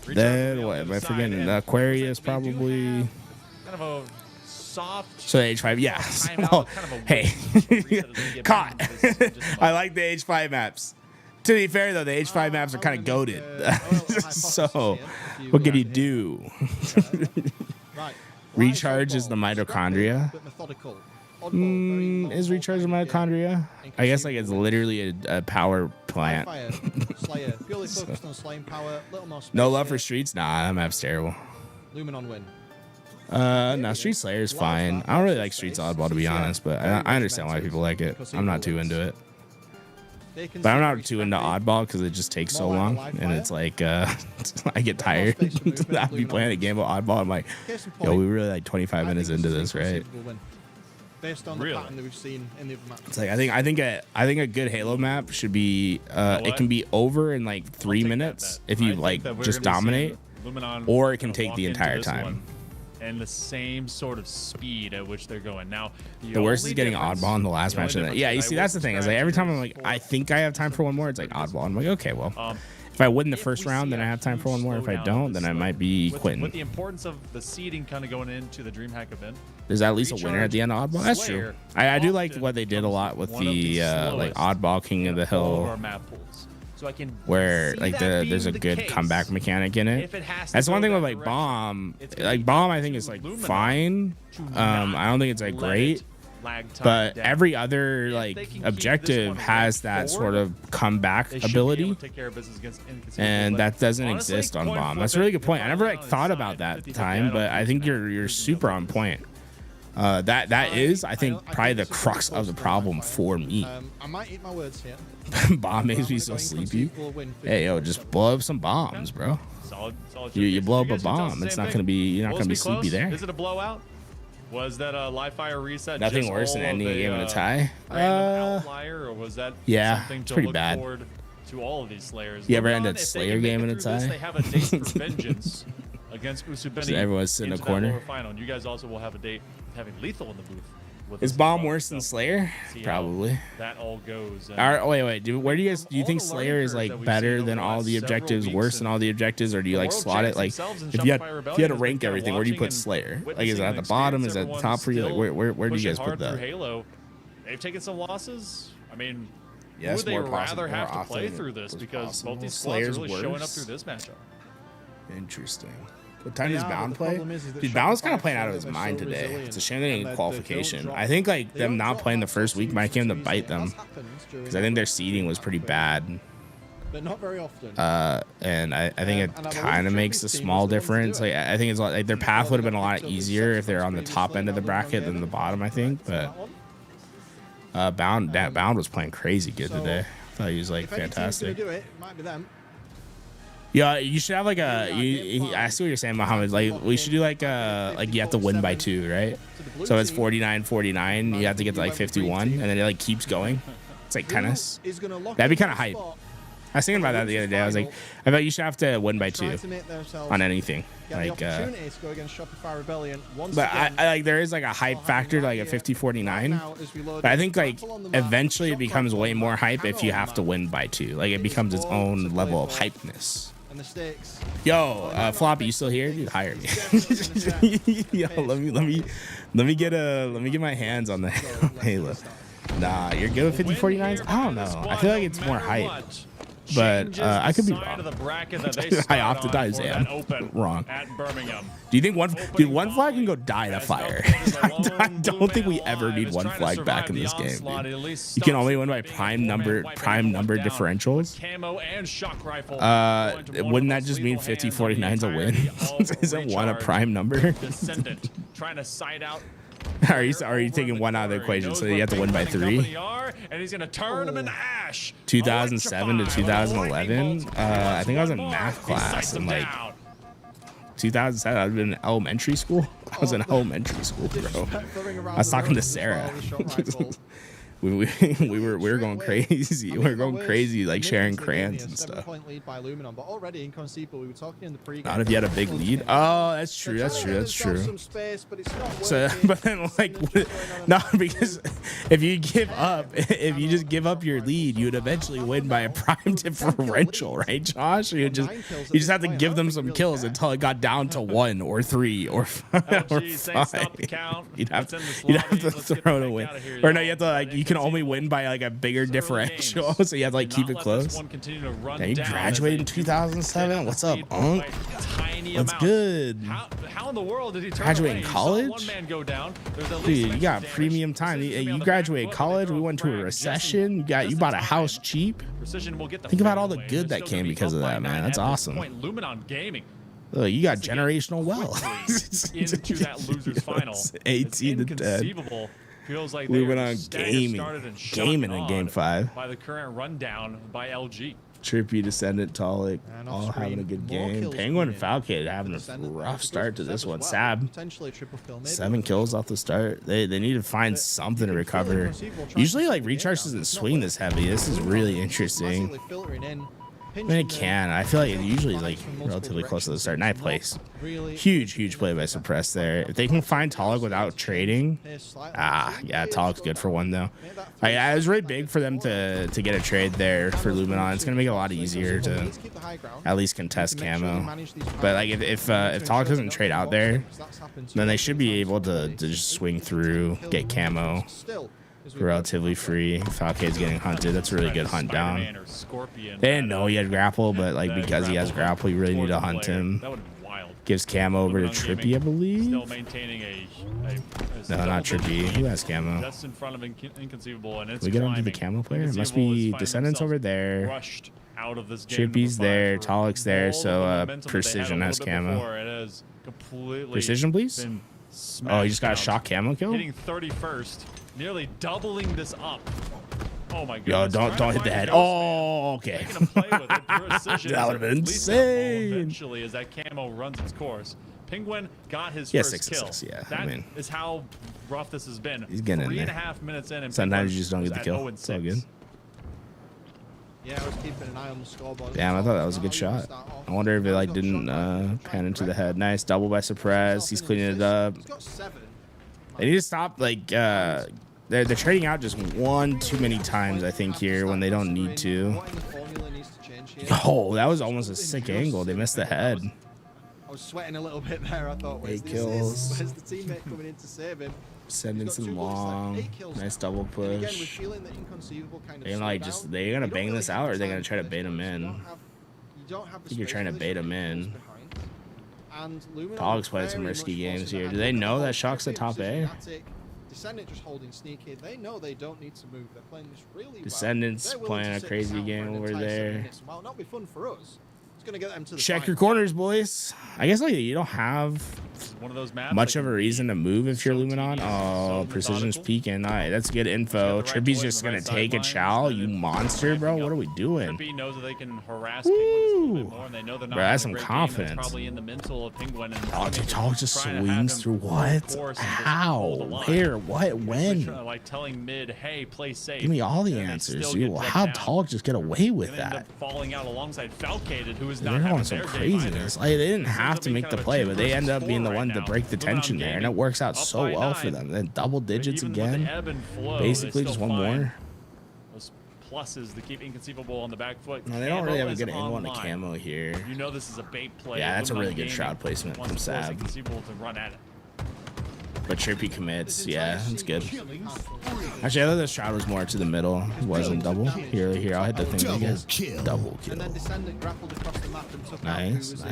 Recharge Then will be what on am the I other forgetting? side, and Aquarius, they do probably. have kind of a soft. So the H5, yeah. timeout, Well, kind of a hey, reset is gonna get caught. back into this just I like the H5 maps. To be fair, though, the H5 maps are kind of goated. So, what can you do? Right. Recharge is the mitochondria. But methodical. Is Recharge the mitochondria? I guess like it's literally a power plant. Fire, Slayer, purely focused on slaying power, little more space No love here. for Streets? Nah, that map's terrible. Luminon win. No, Street Slayer is fine. I don't really like Streets Oddball, to be honest, but I understand why people like it. I'm not too into it. But I'm not too into Oddball because it just takes so long, and it's like I get tired. I'd be playing a game of Oddball. I'm like, yo, we really like 25 minutes into this, right? Based on the pattern that we've seen in the other maps. It's like I think a good Halo map should be it can be over in like 3 minutes if you like just dominate, or it can take the entire time. And the same sort of speed at which they're going. Now, The worst is getting Oddball in the last match. Yeah, you see, that's the thing. Is like every time I'm like, I think I have time for one more, it's like Oddball. I'm like, okay, well, if I win the first round, then I have time for one more. If I don't, then I might be quitting. With the importance of the seeding kind of going into the Dreamhack event, There's at least a winner at the end of Oddball. That's true. I do like what they did a lot with the like Oddball King of the Hill, so I can where see like that there's a being good the case. comeback mechanic in it. If it has to That's go one thing that with like direction, Bomb. it's gonna Like be Bomb, I up think to is like Luminon fine. to I don't think it's like let great. it lag time But down. every other If like they can keep objective this one has ranked that forward, sort of comeback they should be able ability. to take care of business against Inconceivable, And but that doesn't honestly, exist on coin Bomb. flip That's a really it, good point. I you're never fine like on thought the about side, that 50-50, time, but I think you're super on point. That is, I think, probably the crux of the problem for me. I might eat my words here. Bomb makes me so sleepy. Hey, yo, just blow up some bombs, bro. Solid You blow up a guys can tell us bomb. the It's same not thing. gonna be. You're not Will gonna be this sleepy close? there. Is it a blowout? Was that a live fire reset? Nothing just worse than all of ending a game in a tie. random outlier, or was that yeah, something it's to pretty look bad. forward to all of these Slayers? You ever Luminon, end a if they Slayer can make game it in a through this, tie? They have a date for vengeance against Usubeni. So everyone's sitting in a into that corner? lower final. And you guys also will have a date with having Lethal in the booth. With Is us as Bomb well. worse than So, Slayer? see how Probably. That all goes. And Wait. Where do you guys? Do you all think the Slayer learning is curves like that we've better seen than over the all last the several objectives? weeks Worse than and all the objectives, or do you the like world slot it? champs Like themselves in if you had Shopify if Rebellion you had to has been rank kinda everything, where do you put watching and Slayer? Like is witnessing it at the the bottom? Is it experience. at the top for you? Like Everyone's where do you pushing guys put hard through that? Halo. They've taken some losses. I mean, Yeah, who it's would they more possible- rather have more to play often through this? was Because possible. both these Slayer's squads are really showing up worse. through this matchup. Interesting. What time does Yeah, Bound but the play? problem is that Dude, Bound's kind of Shopify playing out of shows his that mind they're so today. resilient It's a shame they and didn't that they qualification. don't drop- I think like they them don't not drop playing the that first week might came to too bite easily. It has them happened during because I think their the seeding was pretty Dreamhack bad. but not very often. And I think it and I've kind always of makes a Dreamhack team small was the ones to do difference. it. Like I think it's like their path would have been a lot easier if they're on the top end of the bracket than the bottom. I think, but Bound was playing crazy good today. I thought he was like If any team's gonna fantastic. do it, it might be them. Yeah, you should have like a. I see what you're saying, Mohammed. Like we should do like you have to win by 2, right? So it's 49-49. You have to get to like 51, and then it like keeps going. It's like tennis. Is gonna lock That'd be into kind of the hype. spot, I was thinking about that the other day. I was like, I bet you should have to win by 2 try to make themselves on anything. get Like, the opportunity to go against Shopify Rebellion once but again. I like there is like a hype factor, like a 50-49. But I think like eventually it becomes way more hype if you have to win by 2. Like it becomes its own level of hypeness. And the stakes. Yo, Floppy, you still here? Dude, hire me. Yo, let me get my hands on the Halo. Nah, you're good with 50-49s? I don't know. I feel like it's more hype. But I could be wrong. I oftentimes am wrong. At Birmingham. Do you think one flag can go die to fire? I don't think we ever need one flag back in this game, dude. You can only win by prime number differentials. Camo and shock rifle. Wouldn't that just mean 50-49's a win? Isn't one a prime number? Descendant trying to side out. Are you taking one out of the equation so you have to win by 3? And he's gonna turn him in ash. 2007 to 2011. I think I was in math class in like 2007. I've been in elementary school. I was in elementary school, bro. I was talking to Sarah. we were going crazy. We were going crazy, like sharing crayons and stuff. Not if you had a big lead. Oh, that's true. That's true. That's true. So, but then like, no, because if you give up, if you just give up your lead, you would eventually win by a prime differential, right, Josh? You just have to give them some kills until it got down to 1 or 3 or 5 or 5. You'd have to throw it away, or no, you have to like you can only win by like a bigger differential, so you have to like keep it close. Yeah, you graduated in 2007. What's up, Unc? What's good? How in the world did he graduate in college? One man go down. Dude, you got premium time. You graduated college. We went to a recession. You bought a house cheap. Think about all the good that came because of that, man. That's awesome. Luminon Gaming. Look, you got generational wealth. Into that losers final. 18 to 10. Feels like we went on gaming in game 5 by the current rundown by LG. Trippy, Descendant, Tolic, all having a good game. Penguin and Falcade having a rough start to this one. Sab, 7 kills off the start. They need to find something to recover. Usually, like, Recharge doesn't swing this heavy. This is really interesting. I mean, it can. I feel like it usually is like relatively close to the start. Ninth place. Huge play by Suppress there. If they can find Tolic without trading, yeah, Tolic's good for 1 though. It was really big for them to get a trade there for Luminon. It's gonna make it a lot easier to at least contest camo. But like if Tolic doesn't trade out there, then they should be able to just swing through, get camo. Relatively free. Falcade's getting hunted. That's a really good hunt down. They didn't know he had grapple, but like because he has grapple, you really need to hunt him. Gives camo over to Trippy, I believe. No, not Trippy. Who has camo? That's in front of Inconceivable, and it's we get onto the camo player. It must be Descendants over there. Trippy's there. Tolic's there. So Precision has camo. Precision, please. Oh, he just got a shock camo kill. Hitting 31st. Nearly doubling this up. Oh my god. Yo, don't hit the head. Oh, okay. That would have been insane. Eventually, as that camo runs its course, Penguin got his first kill. Yeah, that is how rough this has been. He's getting 3.5 minutes in. And sometimes you just don't get the kill. It's all good. Yeah, I was keeping an eye on the scoreboard. Damn, I thought that was a good shot. I wonder if it like didn't pan into the head. Nice double by Suppress. He's cleaning it up. They need to stop like they're trading out just 1 too many times, I think, here when they don't need to. Oh, that was almost a sick angle. They missed the head. I was sweating a little bit there. I thought, where's 8 kills. Where's the teammate coming in to save him? Sending some long, nice double push. They're gonna bang this out, or are they gonna try to bait him in? I think you're trying to bait him in. Tolic's playing some risky games here. Do they know that Shock's at top A? Descendant just holding sneaky. They know they don't need to move. They're playing this really Descendant's playing a crazy game over there. Well, not be fun for us. It's gonna get them to the check your corners, boys. I guess like you don't have one of those maps, much of a reason to move if you're Luminon. Oh, Precision's peeking. All right, that's good info. Trippy's just gonna take a chow. You monster, bro. What are we doing? Trippy knows that they can harass Penguin a little bit more, and they know they're not. Bro, that's some confidence. Probably in the mental of Penguin. Tolic just swings through what? How? Where? What? When? Like telling mid, hey, play safe. Give me all the answers, dude. How'd Tolic just get away with that? Falling out alongside Falcated, who is they're going some craziness. Like, they didn't have to make the play, but they end up being the one to break the tension there, and it works out so well for them. Then double digits again. Basically, just one more. Those pluses to keep Inconceivable on the back foot. No, they don't really have a good angle on the camo here. You know this is a bait play. Yeah, that's a really good shroud placement from Sab. Inconceivable to run at it. But Trippy commits. Yeah, that's good. Actually, I thought the shroud was more to the middle. It wasn't double. Here, I'll hit the thing, I guess. Double kill. And then Descendant grappled across the map and took nice.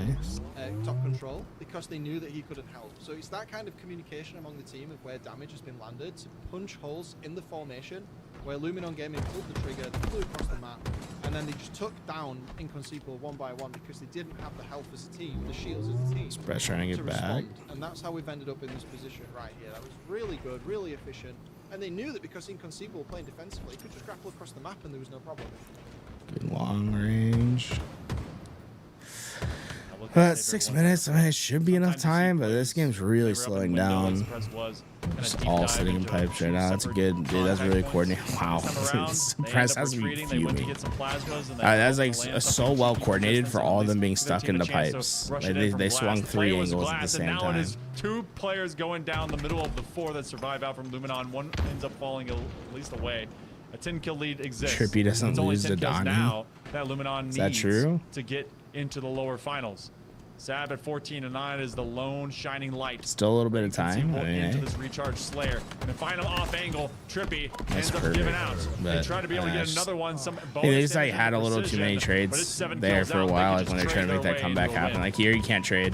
Top control because they knew that he couldn't help. So it's that kind of communication among the team of where damage has been landed to punch holes in the formation where Luminon Gaming pulled the trigger, flew across the map, and then they just took down Inconceivable one by one because they didn't have the help as a team, the shields as a team. Spread's trying to get back. And that's how we've ended up in this position right here. That was really good, really efficient. And they knew that because Inconceivable were playing defensively, he could just grapple across the map and there was no problem. Good long range. Look But at 6 everyone. minutes, I mean, it should be enough Sometimes you see time, but this players game's really flavor up in slowing the window, down. as the press was, and a Just deep all dive sitting in into pipes right two now. That's separate good, dude. That's contact really points. coordinated. Wow, This time around, this they end press up has to be retreating. They went to fuming. get some plasmas, and they That's like land so something well cheeky coordinated distance for and all at of them least being give their stuck team in a the chance to pipes. rush Like it in from they glass. swung The 3 play was angles at the glass, and same now it time. is 2 players going down the middle of the 4 that survive out from Luminon. One ends up falling at least away. A 10-kill lead exists. Trippy doesn't It's only lose 10 to kills Donnie. now that Luminon Is needs that true? to get into the lower finals. Sab at 14-9 is the lone shining light. Still a little bit of time. Conceivable I mean, into eh? this recharge Slayer. And the final off angle, Trippy That's ends up perfect, giving out. They but, try to be able to get just- another one. Some They bonus just like damage had a and little too many precision, but it's trades 7 there kills for a out. They while, can like when they're just trying to trade make their that way comeback into a happen. win. Like here, you can't trade,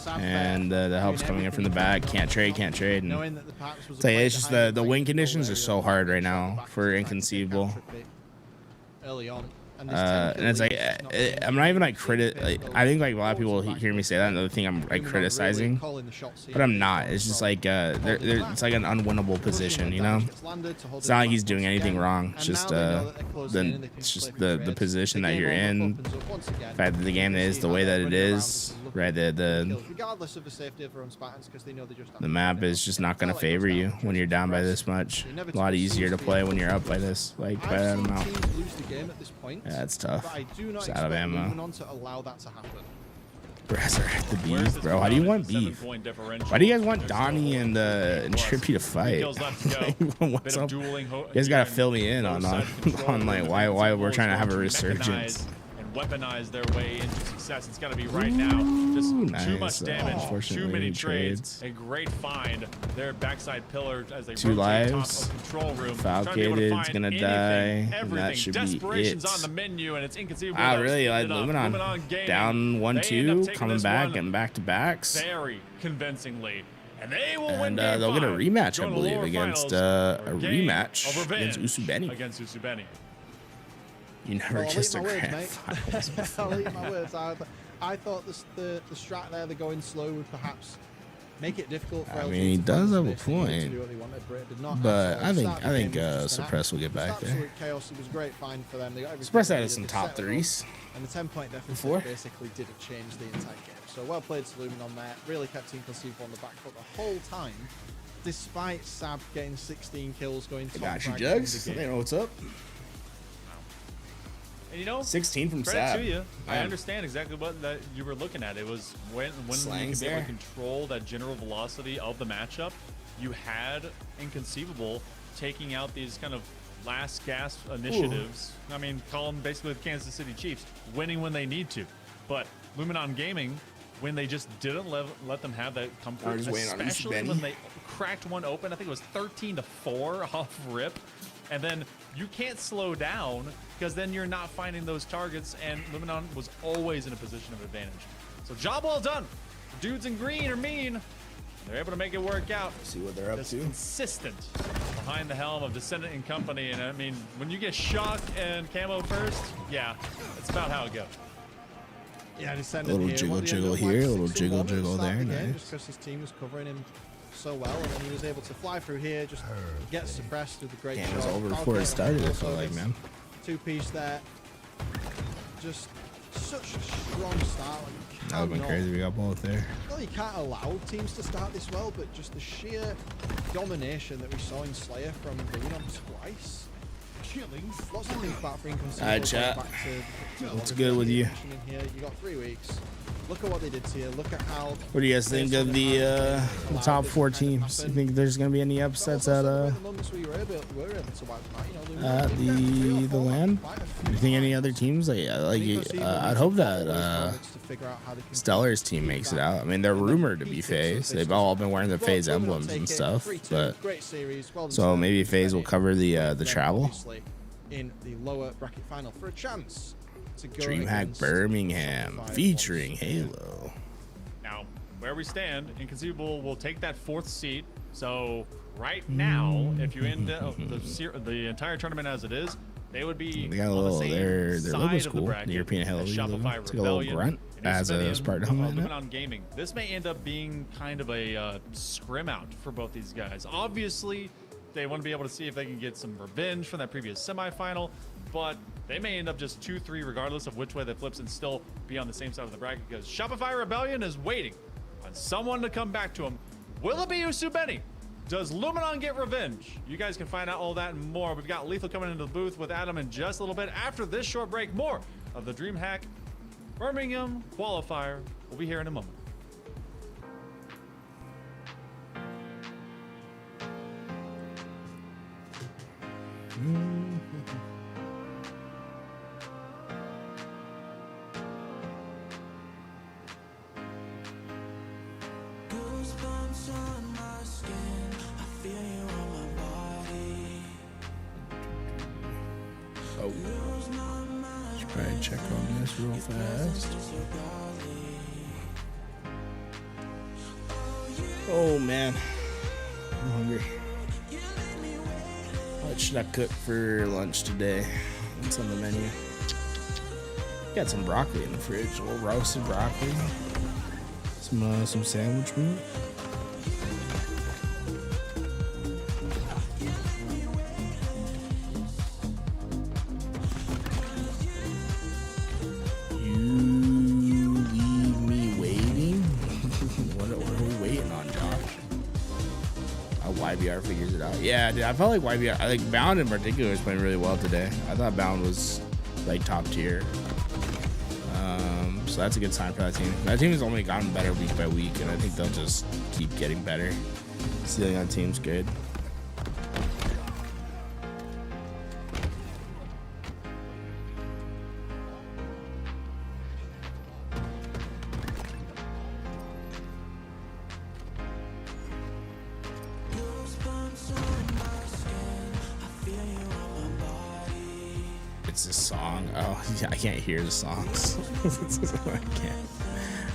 and the help's coming in from the back. Can't trade, and Knowing that the Pirates was a so yeah, point it's just behind the and win like, conditions goal are so there, hard right shot now back for to back, Inconceivable. pick up Trippy early on. And this And 10-kill it's like lead is not being I'm not even like used. I think like a lot of people hear me say that and they think I'm like criticizing, but I'm not. It's just like it's like an unwinnable position, you know. It's not like he's doing anything wrong. It's just the position that you're in. The fact that the game is the way that it is, right? Regardless of the safety of their own Spartans, because they know they just have The to map win it. is just not going to favor you when you're down by this much. A lot easier to play when you're up by this, like by that I've seen amount. teams lose the game at this point, Yeah, it's tough. but I do not It's out of expect ammo. Luminon to allow that to happen. Resurrect the Where's beef, this bro. How do you going? want It's a beef? 7-point differential. Why do you guys want There's Donnie still and plus. Trippy to 3 fight? kills left to go. What's Bit of up? dueling You guys gotta here, fill me in on both sides control on like room. why we're Invincible trying to is have a going resurgence. mechanize and weaponize their way into success. It's got to be right now. Just Ooh, too nice. much damage, too Unfortunately, many trades. trades. A great find. Their backside pillar as they 2 rotate lives. top of control room. Trying to be able to Falcated, find it's gonna anything, die, and that everything. should be Desperation's it. on the menu, and it's inconceivable. Wow, that really? was Like ended up. Luminon Gaming, down they end up 1-2, taking coming this back one and back to backs. very convincingly. And they will And win game they'll get a 5. rematch, I Join the believe, lower against finals a for game rematch of revenge against Usubeni. Against Usubeni. You never Well, I'll kissed a eat my words, grand mate. finals I'll before. eat my words. I thought the strat there, the going slow, would perhaps make it difficult for I LG mean, he to does find have a space. They needed to point. do what they wanted, but it did not. But At I all. think Start of the game was just an Suppress will get back absolute there. chaos. It was a great find for them. They got everything Suppress they had needed. some They top set it up, threes. and the 10-point deficit Before. basically didn't change the entire game. So well played to Luminon there. Really kept Inconceivable on the back foot the whole time, despite Sab getting 16 kills, going top Got you, frag in Jugs. the You game. know what's up? And you know, 16 from credit Sab. to you. I Man. understand exactly what that you were looking at. It was when you Slang's could be able to there. control that general velocity of the matchup. You had Inconceivable taking out these kind of last gasp initiatives. I mean, call them basically the Kansas City Chiefs, winning when they need to. But Luminon Gaming, when they just didn't let them have that comfort, just waiting on especially Benny. when they cracked one open. I think it was 13-4 off rip. And then you can't slow down because then you're not finding those targets, and Luminon was always in a position of advantage. So job well done. Dudes in green are mean. They're able to make it work out. See what they're up Just to. consistent behind the helm of Descendant and company. And I mean, when you get shock and camo first, yeah, that's about how it goes. Yeah, A Descendant little here. jiggle, Well, he jiggle ended up here, a like little 6-1 jiggle, at the jiggle start of there, the game, nice. Just because his team was covering him so well, and then he was able to fly through here, just get suppressed with a great Game shot. was over Falcon before it started, it also felt like, gets man. 2-piece there. Just such a strong start. Like, That would've been crazy. We got both there. Well, you can't allow teams to start this well, but just the sheer domination that we saw in Slayer from Luminon twice. Lots to think about for Inconceivable. Alright, chat. Back to What's what good we with you? mentioned in here. You got 3 weeks. Look at what they did to you. Look at how. What do you guys think of the top 4 teams? You think there's gonna be any upsets at the moments where you were able to wipe them out, the land? Do you think any other teams I'd hope that Stellar's team makes it out. I mean, they're rumored to be FaZe. They've all been wearing their FaZe emblems and stuff, but so maybe FaZe will cover the travel. In the lower bracket final for a chance to go Dreamhack against Birmingham top 5 featuring once. Halo. Now, where we stand, Inconceivable will take that 4th seat. So right now, if you end the entire tournament as it is, they would be They got a on the little. same Their side logo's of the cool. bracket The European Halo as logo. Shopify It's like a little Rebellion grunt and as a Usubeni Spartan helmet. in it. Luminon Gaming. This may end up being kind of a scrim out for both these guys. Obviously, they want to be able to see if they can get some revenge from that previous semifinal, but they may end up just 2-3 regardless of which way they flips and still be on the same side of the bracket because Shopify Rebellion is waiting on someone to come back to him. Will it be Usubeni? Does Luminon get revenge? You guys can find out all that and more. We've got Lethal coming into the booth with Adam in just a little bit. After this short break, more of the Dreamhack Birmingham qualifier. We'll be here in a moment. Oh, let's probably check on this real fast. Oh man, I'm hungry. What should I cook for lunch today? What's on the menu? Got some broccoli in the fridge, a little roasted broccoli, some sandwich meat. YBR figures it out. Yeah, dude, I felt like YBR, like Bound in particular, was playing really well today. I thought Bound was like top tier. So that's a good sign for that team. That team has only gotten better week by week, and I think they'll just keep getting better. Stealing on team's good. It's this song. Oh, yeah, I can't hear the songs. I can't.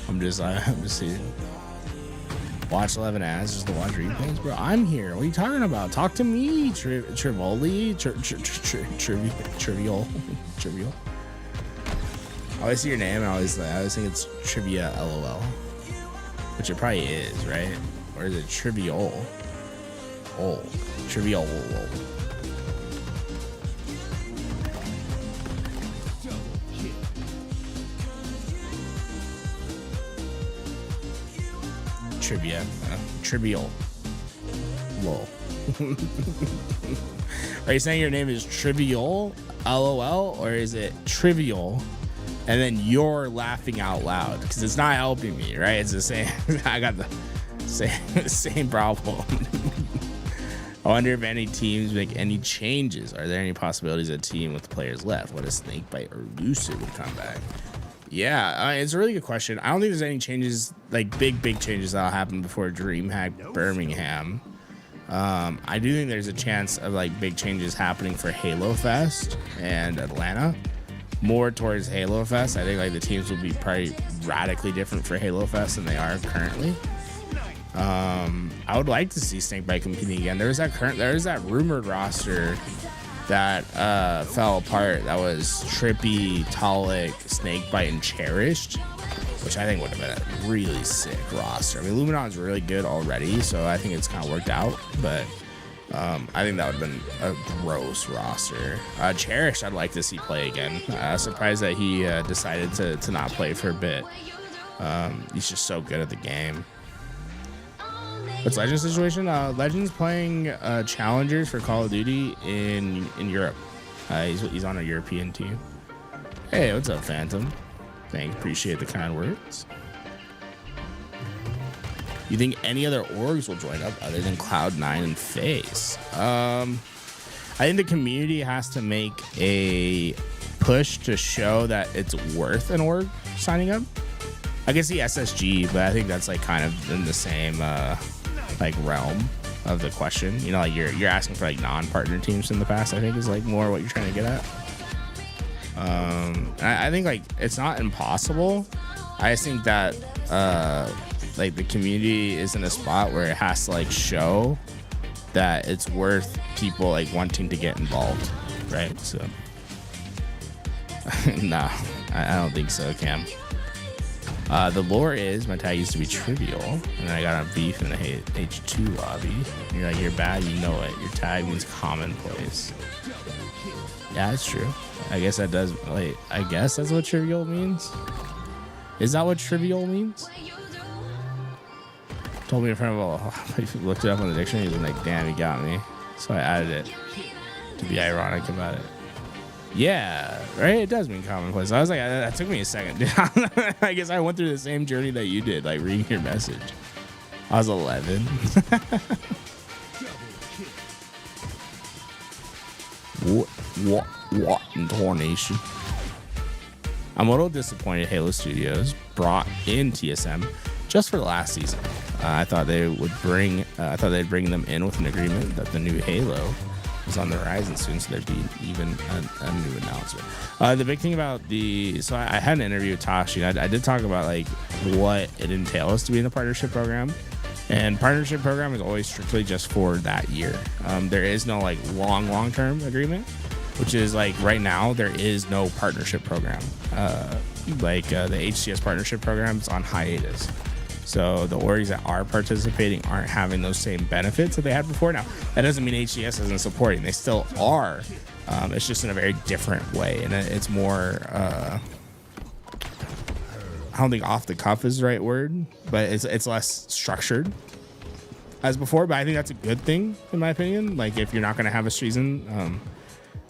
I'm just here. Watch 11 ads just to watch replays, bro. I'm here. What are you talking about? Talk to me, Trivoli, Trivial. I always see your name, and I always think it's Trivia LOL, which it probably is, right? Or is it Trivial? Oh, Trivial. Trivia, trivial, lol. Are you saying your name is Trivial, LOL, or is it Trivial, and then you're laughing out loud? Because it's not helping me, right? It's the same. I got the same problem. I wonder if any teams make any changes. Are there any possibilities a team with players left? What if Snakebite or Lucid would come back? Yeah, it's a really good question. I don't think there's any changes, like big changes that'll happen before Dreamhack Birmingham. I do think there's a chance of like big changes happening for Halo Fest and Atlanta. More towards Halo Fest. I think like the teams will be probably radically different for Halo Fest than they are currently. I would like to see Snakebite competing again. There's that rumored roster that fell apart. That was Trippy, Talik, Snakebite, and Cherished, which I think would have been a really sick roster. I mean, Luminon's really good already, so I think it's kind of worked out, but I think that would have been a gross roster. Cherished, I'd like to see play again. Surprised that he decided to not play for a bit. He's just so good at the game. What's Legends situation? Legends playing challengers for Call of Duty in Europe. He's on a European team. Hey, what's up, Phantom? Thanks, appreciate the kind words. You think any other orgs will join up other than Cloud9 and FaZe? I think the community has to make a push to show that it's worth an org signing up. I can see SSG, but I think that's like kind of in the same like realm of the question. You know, like you're asking for like non-partner teams in the past, I think is like more what you're trying to get at. I think like it's not impossible. I just think that like the community is in a spot where it has to like show that it's worth people like wanting to get involved, right? So nah, I don't think so, Cam. The lore is my tag used to be Trivial, and I got on beef in the H2 lobby. You're like, you're bad, you know it. Your tag means commonplace. Yeah, it's true. I guess that does. Wait, I guess that's what Trivial means. Is that what Trivial means? Told me in front of all. I looked it up on the dictionary. He was like, "Damn, he got me." So I added it to be ironic about it. Yeah, right. It does mean commonplace. I was like, that took me a second. I guess I went through the same journey that you did, like reading your message. I was 11. What in tornation? I'm a little disappointed Halo Studios brought in TSM just for the last season. I thought they would bring. I thought they'd bring them in with an agreement that the new Halo was on the horizon soon, so there'd be even a new announcement. The big thing about so I had an interview with Tashi, and I did talk about like what it entails to be in a partnership program. And partnership program is always strictly just for that year. There is no like long-term agreement, which is like right now there is no partnership program. The HCS partnership program is on hiatus. So the orgs that are participating aren't having those same benefits that they had before. Now, that doesn't mean HCS isn't supporting. They still are. It's just in a very different way. And it's more, I don't think off the cuff is the right word, but it's less structured as before. But I think that's a good thing, in my opinion. Like, if you're not going to have a season,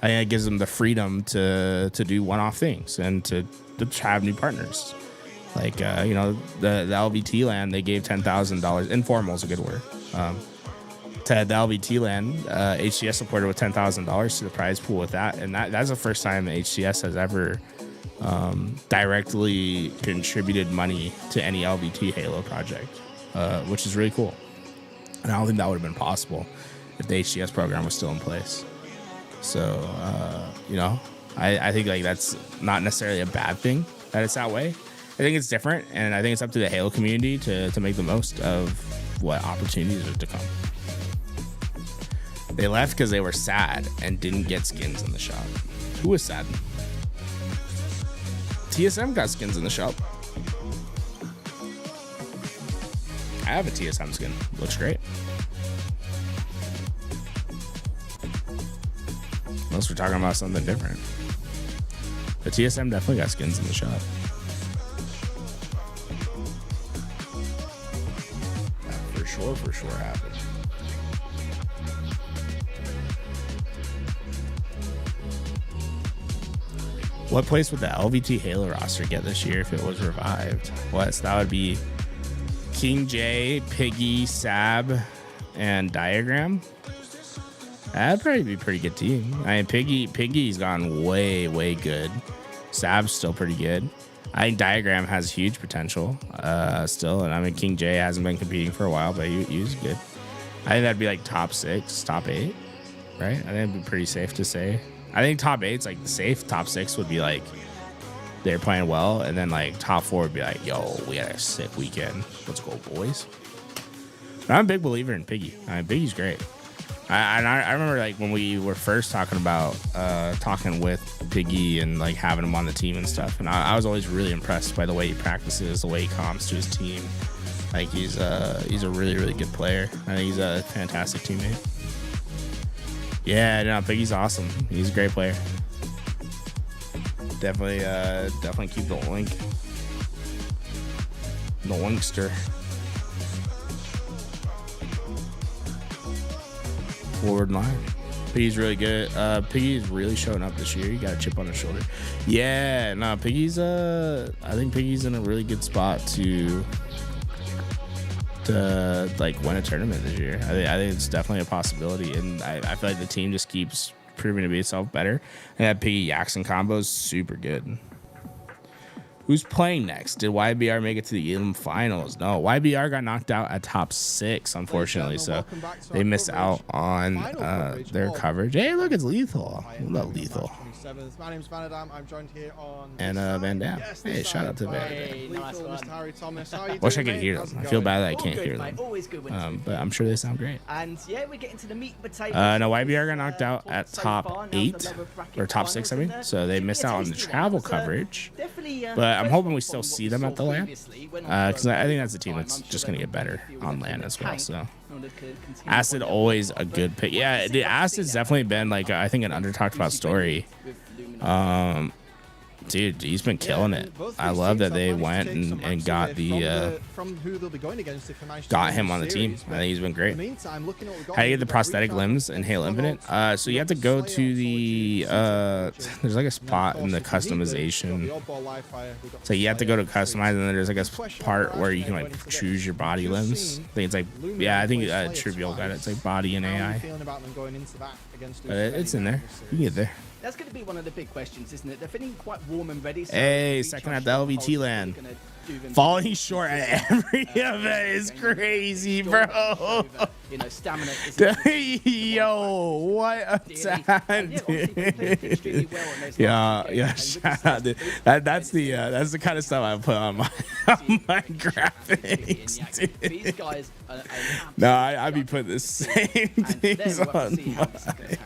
I think it gives them the freedom to do one-off things and to have new partners. Like, the LVT land, they gave $10,000. Informal is a good word. To the LVT land, HCS supported with $10,000 to the prize pool with that. And that's the first time that HCS has ever directly contributed money to any LVT Halo project, which is really cool. And I don't think that would have been possible if the HCS program was still in place. So, I think like that's not necessarily a bad thing that it's that way. I think it's different, and I think it's up to the Halo community to make the most of what opportunities are to come. They left because they were sad and didn't get skins in the shop. Who was sad? TSM got skins in the shop. I have a TSM skin. Looks great. Unless we're talking about something different. The TSM definitely got skins in the shop. That for sure happened. What place would the LVT Halo roster get this year if it was revived? So that would be King J, Piggy, Sab, and Diagram. That'd probably be a pretty good team. I mean, Piggy's gone way good. Sab's still pretty good. I think Diagram has huge potential still. And I mean, King J hasn't been competing for a while, but he was good. I think that'd be like top 6, top 8, right? I think it'd be pretty safe to say. I think top 8's like the safe. Top 6 would be like they're playing well. And then like top 4 would be like, yo, we had a sick weekend. Let's go, boys. But I'm a big believer in Piggy. I mean, Piggy's great. I remember like when we were first talking with Piggy and like having him on the team and stuff, and I was always really impressed by the way he practices, the way he comps to his team. Like he's a really good player. I think he's a fantastic teammate. Yeah, no, Piggy's awesome. He's a great player. Definitely keep the link. The linkster. Forward line. Piggy's really good. Piggy's really showing up this year. He got a chip on his shoulder. Yeah, no, Piggy's I think Piggy's in a really good spot to like win a tournament this year. I think it's definitely a possibility, and I feel like the team just keeps proving to be itself better. And that Piggy Jackson combo is super good. Who's playing next? Did YBR make it to the Elam finals? No, YBR got knocked out at top 6, unfortunately, so they missed out on their coverage. Hey, look, it's Lethal. I love Lethal. My name's Vanadam. I'm joined here on and Van Dam. Hey, shout out to Van Dam. Mr. Harry Thomas. Wish I could hear them. I feel bad that I can't hear them. But I'm sure they sound great. And yeah, we're getting to the meat and potatoes. No, YBR got knocked out at top 8 or top 6, I mean. So they missed out on the travel coverage. But but I'm hoping we still see them at the LAN, because I think that's a team that's just gonna get better on LAN as well. So Acid always a good pick. Yeah, the Acid's definitely been like I think an under talked about story. Dude, he's been killing it. I love that they went and got the got him on the team. I think he's been great. How do you get the prosthetic limbs in Halo Infinite? So you have to go to the there's like a spot in the customization. So you have to go to customize, and then there's like a part where you can like choose your body limbs. I think it's like I think Trivial got it. It's like body and AI. But it's in there. You can get there. That's going to be one of the big questions, isn't it? They're feeling quite warm and ready. So hey, second at the LVT land. Falling short at every event is crazy, bro. You know, stamina. Yo, what a time, dude. Yeah. Shout out, dude. That's the kind of stuff I put on my graphics, dude. These guys are no, I be putting the same things on mine.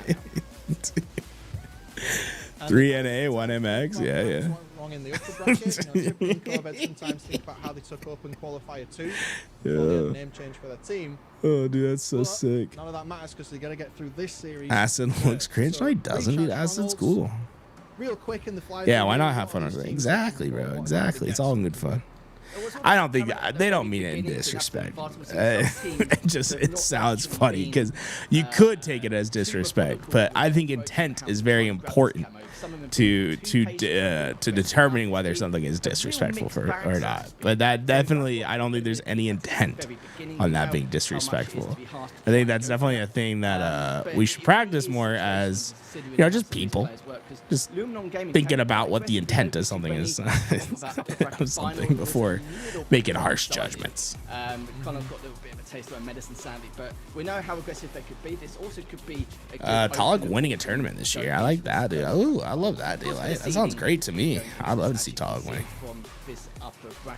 3 NA, 1 MX, yeah. Wrong in the upper bracket. Sometimes think about how they took Open Qualifier 2 before the name change for their team. Oh, dude, that's so sick. None of that matters because they got to get through this series. Acid looks cringe. No, he doesn't, dude. Acid's cool. Real quick in the fly. Yeah, why not have fun with it? Exactly, bro. Exactly. It's all in good fun. I don't think they don't mean it in disrespect. It sounds funny because you could take it as disrespect, but I think intent is very important to determining whether something is disrespectful or not. But that definitely, I don't think there's any intent on that being disrespectful. I think that's definitely a thing that we should practice more as, just people. Just thinking about what the intent of something is something before making harsh judgments. Kind of got a little bit of a taste of our medicine, sadly, but we know how aggressive they could be. This also could be Talek winning a tournament this year. I like that, dude. Ooh, I love that, Daylight. That sounds great to me. I'd love to see Talek winning.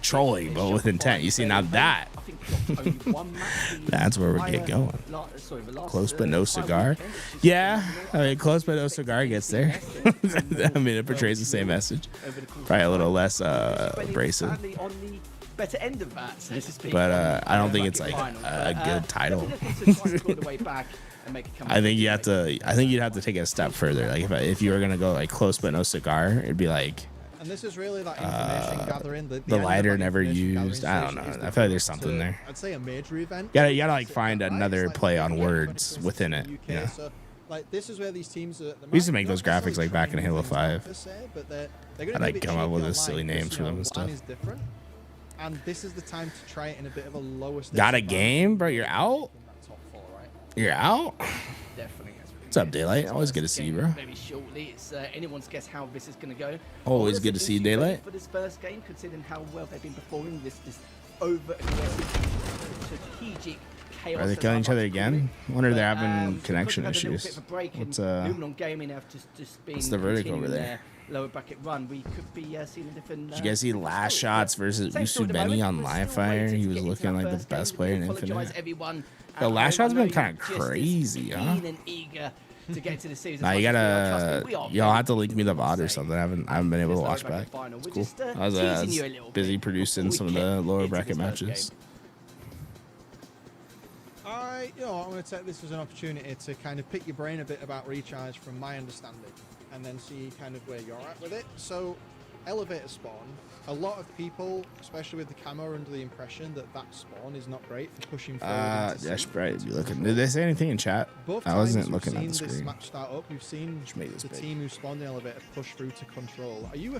Trolling, but with intent. You see, now that that's where we get going. Close but no cigar. Yeah, I mean, close but no cigar gets there. I mean, it portrays the same message. Probably a little less abrasive. Better end of that, so to speak. But I don't think it's like a good title. I think you'd have to take it a step further. Like if you were gonna go like close but no cigar, it'd be like. And this is really that information gathering. The lighter never used. I don't know. I feel like there's something there. I'd say a major event. You gotta like find another play on words within it. Yeah. Like this is where these teams are. We used to make those graphics like back in Halo 5. I like come up with the silly names for them and stuff. And this is the time to try it in a bit of a lower stage. Got a game, bro? You're out? You're out? Definitely. What's up, Daylight? Always good to see you, bro. Very shortly. It's anyone's guess how this is going to go. Always good to see you, Daylight. For this first game, considering how well they've been performing, this over-aggressive, strategic chaos. Are they killing each other again? I wonder if they're having connection issues. What's the verdict over there? Lower bracket run, we could be seeing a different. Did you guys see last shots versus Usu Benny on Live Fire? He was looking like the best player in Infinite. The last shot's been kind of crazy, huh? Nah, y'all have to link me the VOD or something. I haven't been able to watch back. It's cool. I was busy producing some of the lower bracket matches. I'm going to take this as an opportunity to kind of pick your brain a bit about Recharge from my understanding, and then see kind of where you're at with it. So, elevator spawn. A lot of people, especially with the camo, are under the impression that spawn is not great for pushing forward. That's right. Did they say anything in chat? I wasn't looking at the screen. This match start up. We've seen the team who spawned the elevator push through to control. Do you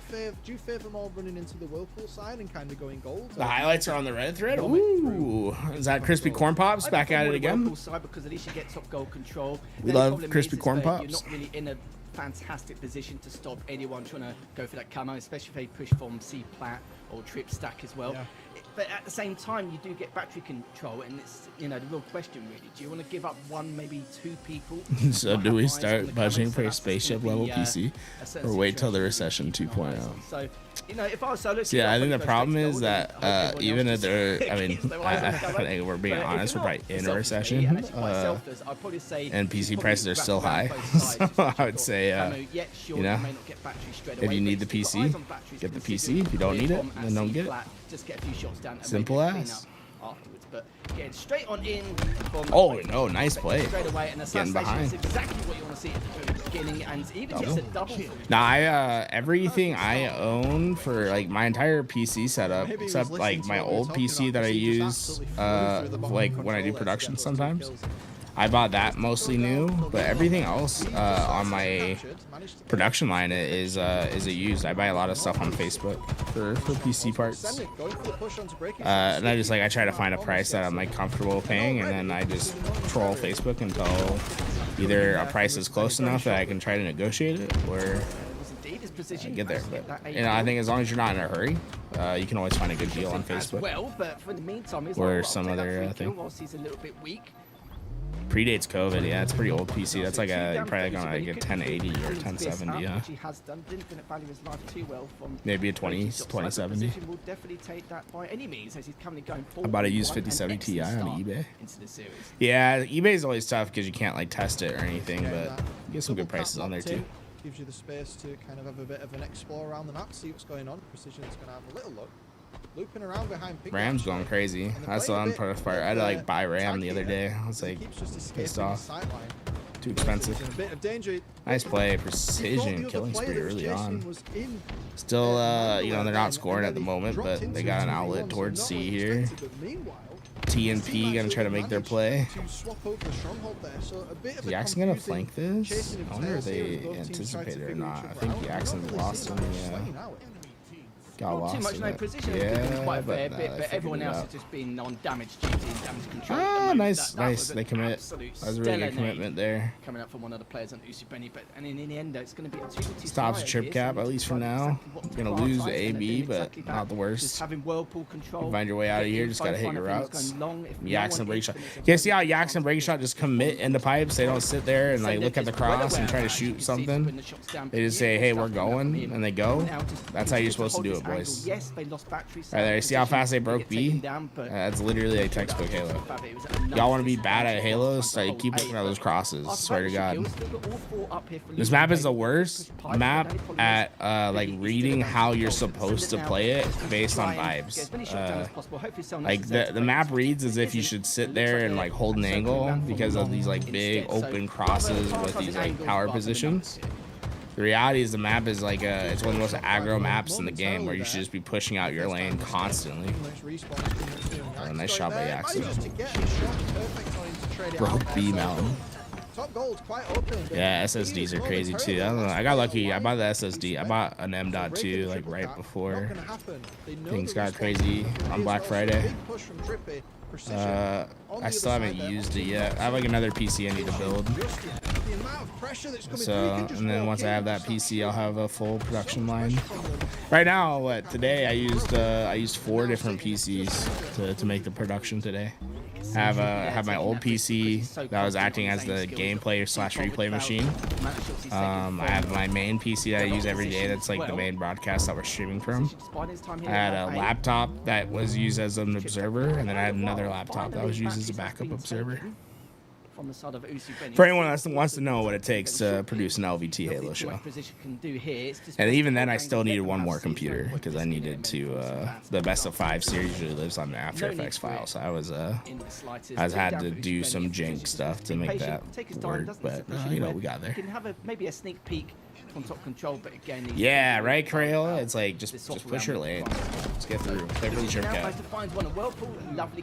favor more running into the Whirlpool side and kind of going gold? The highlights are on the Reddit thread. Ooh, is that Crispy Corn Pops back at it again? Because at least you get top goal control. We love Crispy Corn Pops. You're not really in a fantastic position to stop anyone trying to go for that camo, especially if they push from C plat or trip stack as well. Yeah. But at the same time, you do get battery control, and it's the real question really. Do you want to give up one, maybe two people? So do we start budgeting for a spaceship level PC, or wait till the recession 2.0? So You know, if I was solo, So, yeah, I think the problem is that even if they're, I mean, I think we're being honest, we're probably in a recession, and PC prices are still high. So I would say, you know, if you need the PC, get the PC. If you don't need it, then don't get it. Simple as. But getting straight on in. Oh no, nice play. Getting behind. Exactly what you want to see at the beginning, and even just a double. Now everything I own for like my entire PC setup, except like my old PC that I use, like when I do production sometimes. I bought that mostly new, but everything else on my production line is a used. I buy a lot of stuff on Facebook for PC parts, and I try to find a price that I'm like comfortable paying, and then I just troll Facebook until either a price is close enough that I can try to negotiate it, or get there. But you know, I think as long as you're not in a hurry, you can always find a good deal on Facebook or some other thing. Predates COVID, yeah, it's pretty old PC. That's like you're probably on like a 1080 or 1070, yeah. Maybe a 2070. I bought a used 5070 Ti on eBay. Yeah, eBay is always tough because you can't like test it or anything, but you get some good prices on there too. Gives you the space to kind of have a bit of an explore around the map, see what's going on. Precision's going to have a little look. Looping around behind Ram's going crazy. That's the unproductive part. I had to like buy Ram the other day. I was like pissed off. Too expensive. Nice play. Precision killing spree early on. Still, you know, they're not scoring at the moment, but they got an outlet towards C here. T and P gonna try to make their play. Is Jackson gonna flank this? I wonder if they anticipate it or not. I think Jackson lost in the got lost. Too much no position. Yeah, quite a fair bit, but everyone else has just been on damage duty and damage control. Ah, nice. They commit. That was a really good commitment there. Coming up from one of the players on Usubeni, but and in the end, it's going to be a 2-2. Stops trip cap, at least for now. Gonna lose AB, but not the worst. Just having whirlpool control. Find your way out of here. Just gotta hit your routes. Jackson break shot. You see how Jackson break shot just commit into pipes? They don't sit there and like look at the cross and try to shoot something. They just say, "Hey, we're going," and they go. That's how you're supposed to do it, boys. Right there, see how fast they broke B? That's literally a textbook Halo. Y'all want to be bad at Halo? So keep looking at those crosses. Swear to God. This map is the worst map at like reading how you're supposed to play it based on vibes. Like the map reads as if you should sit there and like hold an angle because of these like big open crosses with these like power positions. The reality is the map is like it's one of the most aggro maps in the game where you should just be pushing out your lane constantly. Oh, nice shot by Jackson. Broke B Mountain. Yeah, SSDs are crazy too. I don't know. I got lucky. I bought the SSD. I bought an M.2 like right before things got crazy on Black Friday. I still haven't used it yet. I have like another PC I need to build. So, and then once I have that PC, I'll have a full production line. Right now, today I used 4 different PCs to make the production today. I have my old PC that was acting as the gameplay / replay machine. I have my main PC that I use every day. That's like the main broadcast that we're streaming from. I had a laptop that was used as an observer, and then I had another laptop that was used as a backup observer. For anyone that wants to know what it takes to produce an LVT Halo show. And even then, I still needed one more computer because I needed to. The best of 5 series usually lives on the After Effects file, so I had to do some jank stuff to make that work. But you know, we got there. Maybe a sneak peek on top control, but again. Yeah, right, Crayola. It's like just push your lane. Let's get through. Play for the trip cap.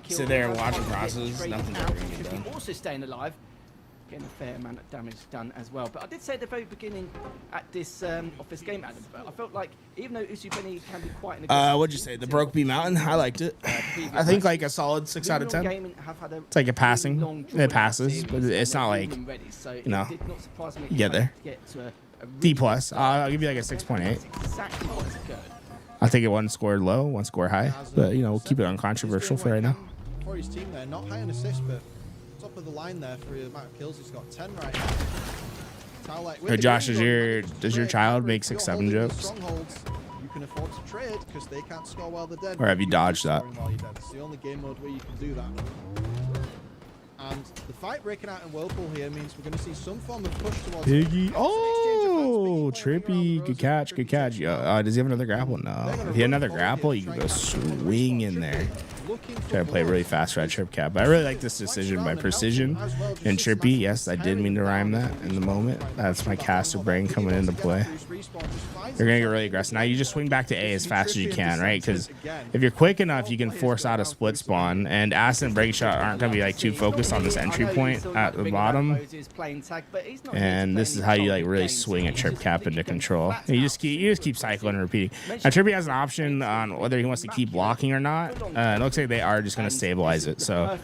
Sit there and watch crosses. Nothing's ever gonna get done. Also staying alive, getting a fair amount of damage done as well. But I did say at the very beginning at this of this game, Adam, but I felt like even though Usubeni can be quite an what'd you say? The Broke B Mountain? I liked it. I think like a solid 6 out of 10. It's like a passing. It passes, but it's not like, you know, you get there. D+. I'll give you like a 6.8. I'll take it 1 score low, 1 score high, but you know, we'll keep it uncontroversial for right now. For his team there, not high on assists, but top of the line there for the amount of kills. He's got 10 right now. Hey Josh, does your child make 6-7 jokes? you can afford to trade because they can't score while they're dead. Or have you can dodged keep that? scoring while you're dead. It's the only game mode where you can do that. And the fight breaking out in Whirlpool here means we're going to see some form of push towards Biggie. Oh, Trippy. Good catch. Good catch. Does he have another grapple? No. If he had another grapple, you can go swing in there. Try to play really fast for that Trip Cap. But I really like this decision by Precision and Trippy. Yes, I did mean to rhyme that in the moment. That's my caster brain coming into play. You're going to get really aggressive. Now you just swing back to A as fast as you can, right? Because if you're quick enough, you can force out a split spawn. And Acid and Break Shot aren't going to be like too focused on this entry point at the bottom. And this is how you like really swing a Trip Cap into control. And you just keep cycling and repeating. Now Trippy has an option on whether he wants to keep blocking or not. It looks like they are just going to stabilize it. So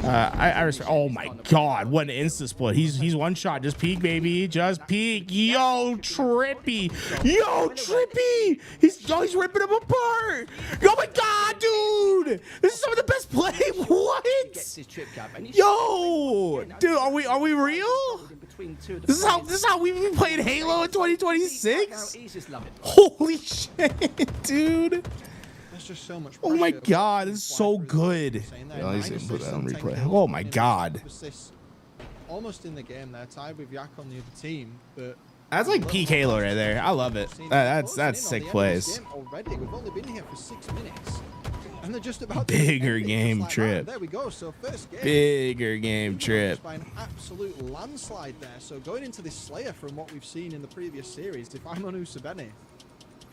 I respect. Oh my God, what an insta split. He's one shot. Just peek, baby. Just peek. Yo, Trippy. Yo, Trippy. He's ripping him apart. Oh my God, dude. This is some of the best play. What? Yo, dude, are we real? This is how we've been playing Halo in 2026. Holy shit, dude. There's just so much Oh my pressure. God, this is so good. Put that on replay. Oh my God. Almost in the game there, tied with Yak on the other team, but That's like peak Halo right there. I love it. That's sick plays. already. We've only been here for 6 minutes. And they're just about Bigger game Trip. There we go. So first game. Bigger game Trip. By an absolute landslide there. So going into this Slayer from what we've seen in the previous series, if I'm on Usabeni,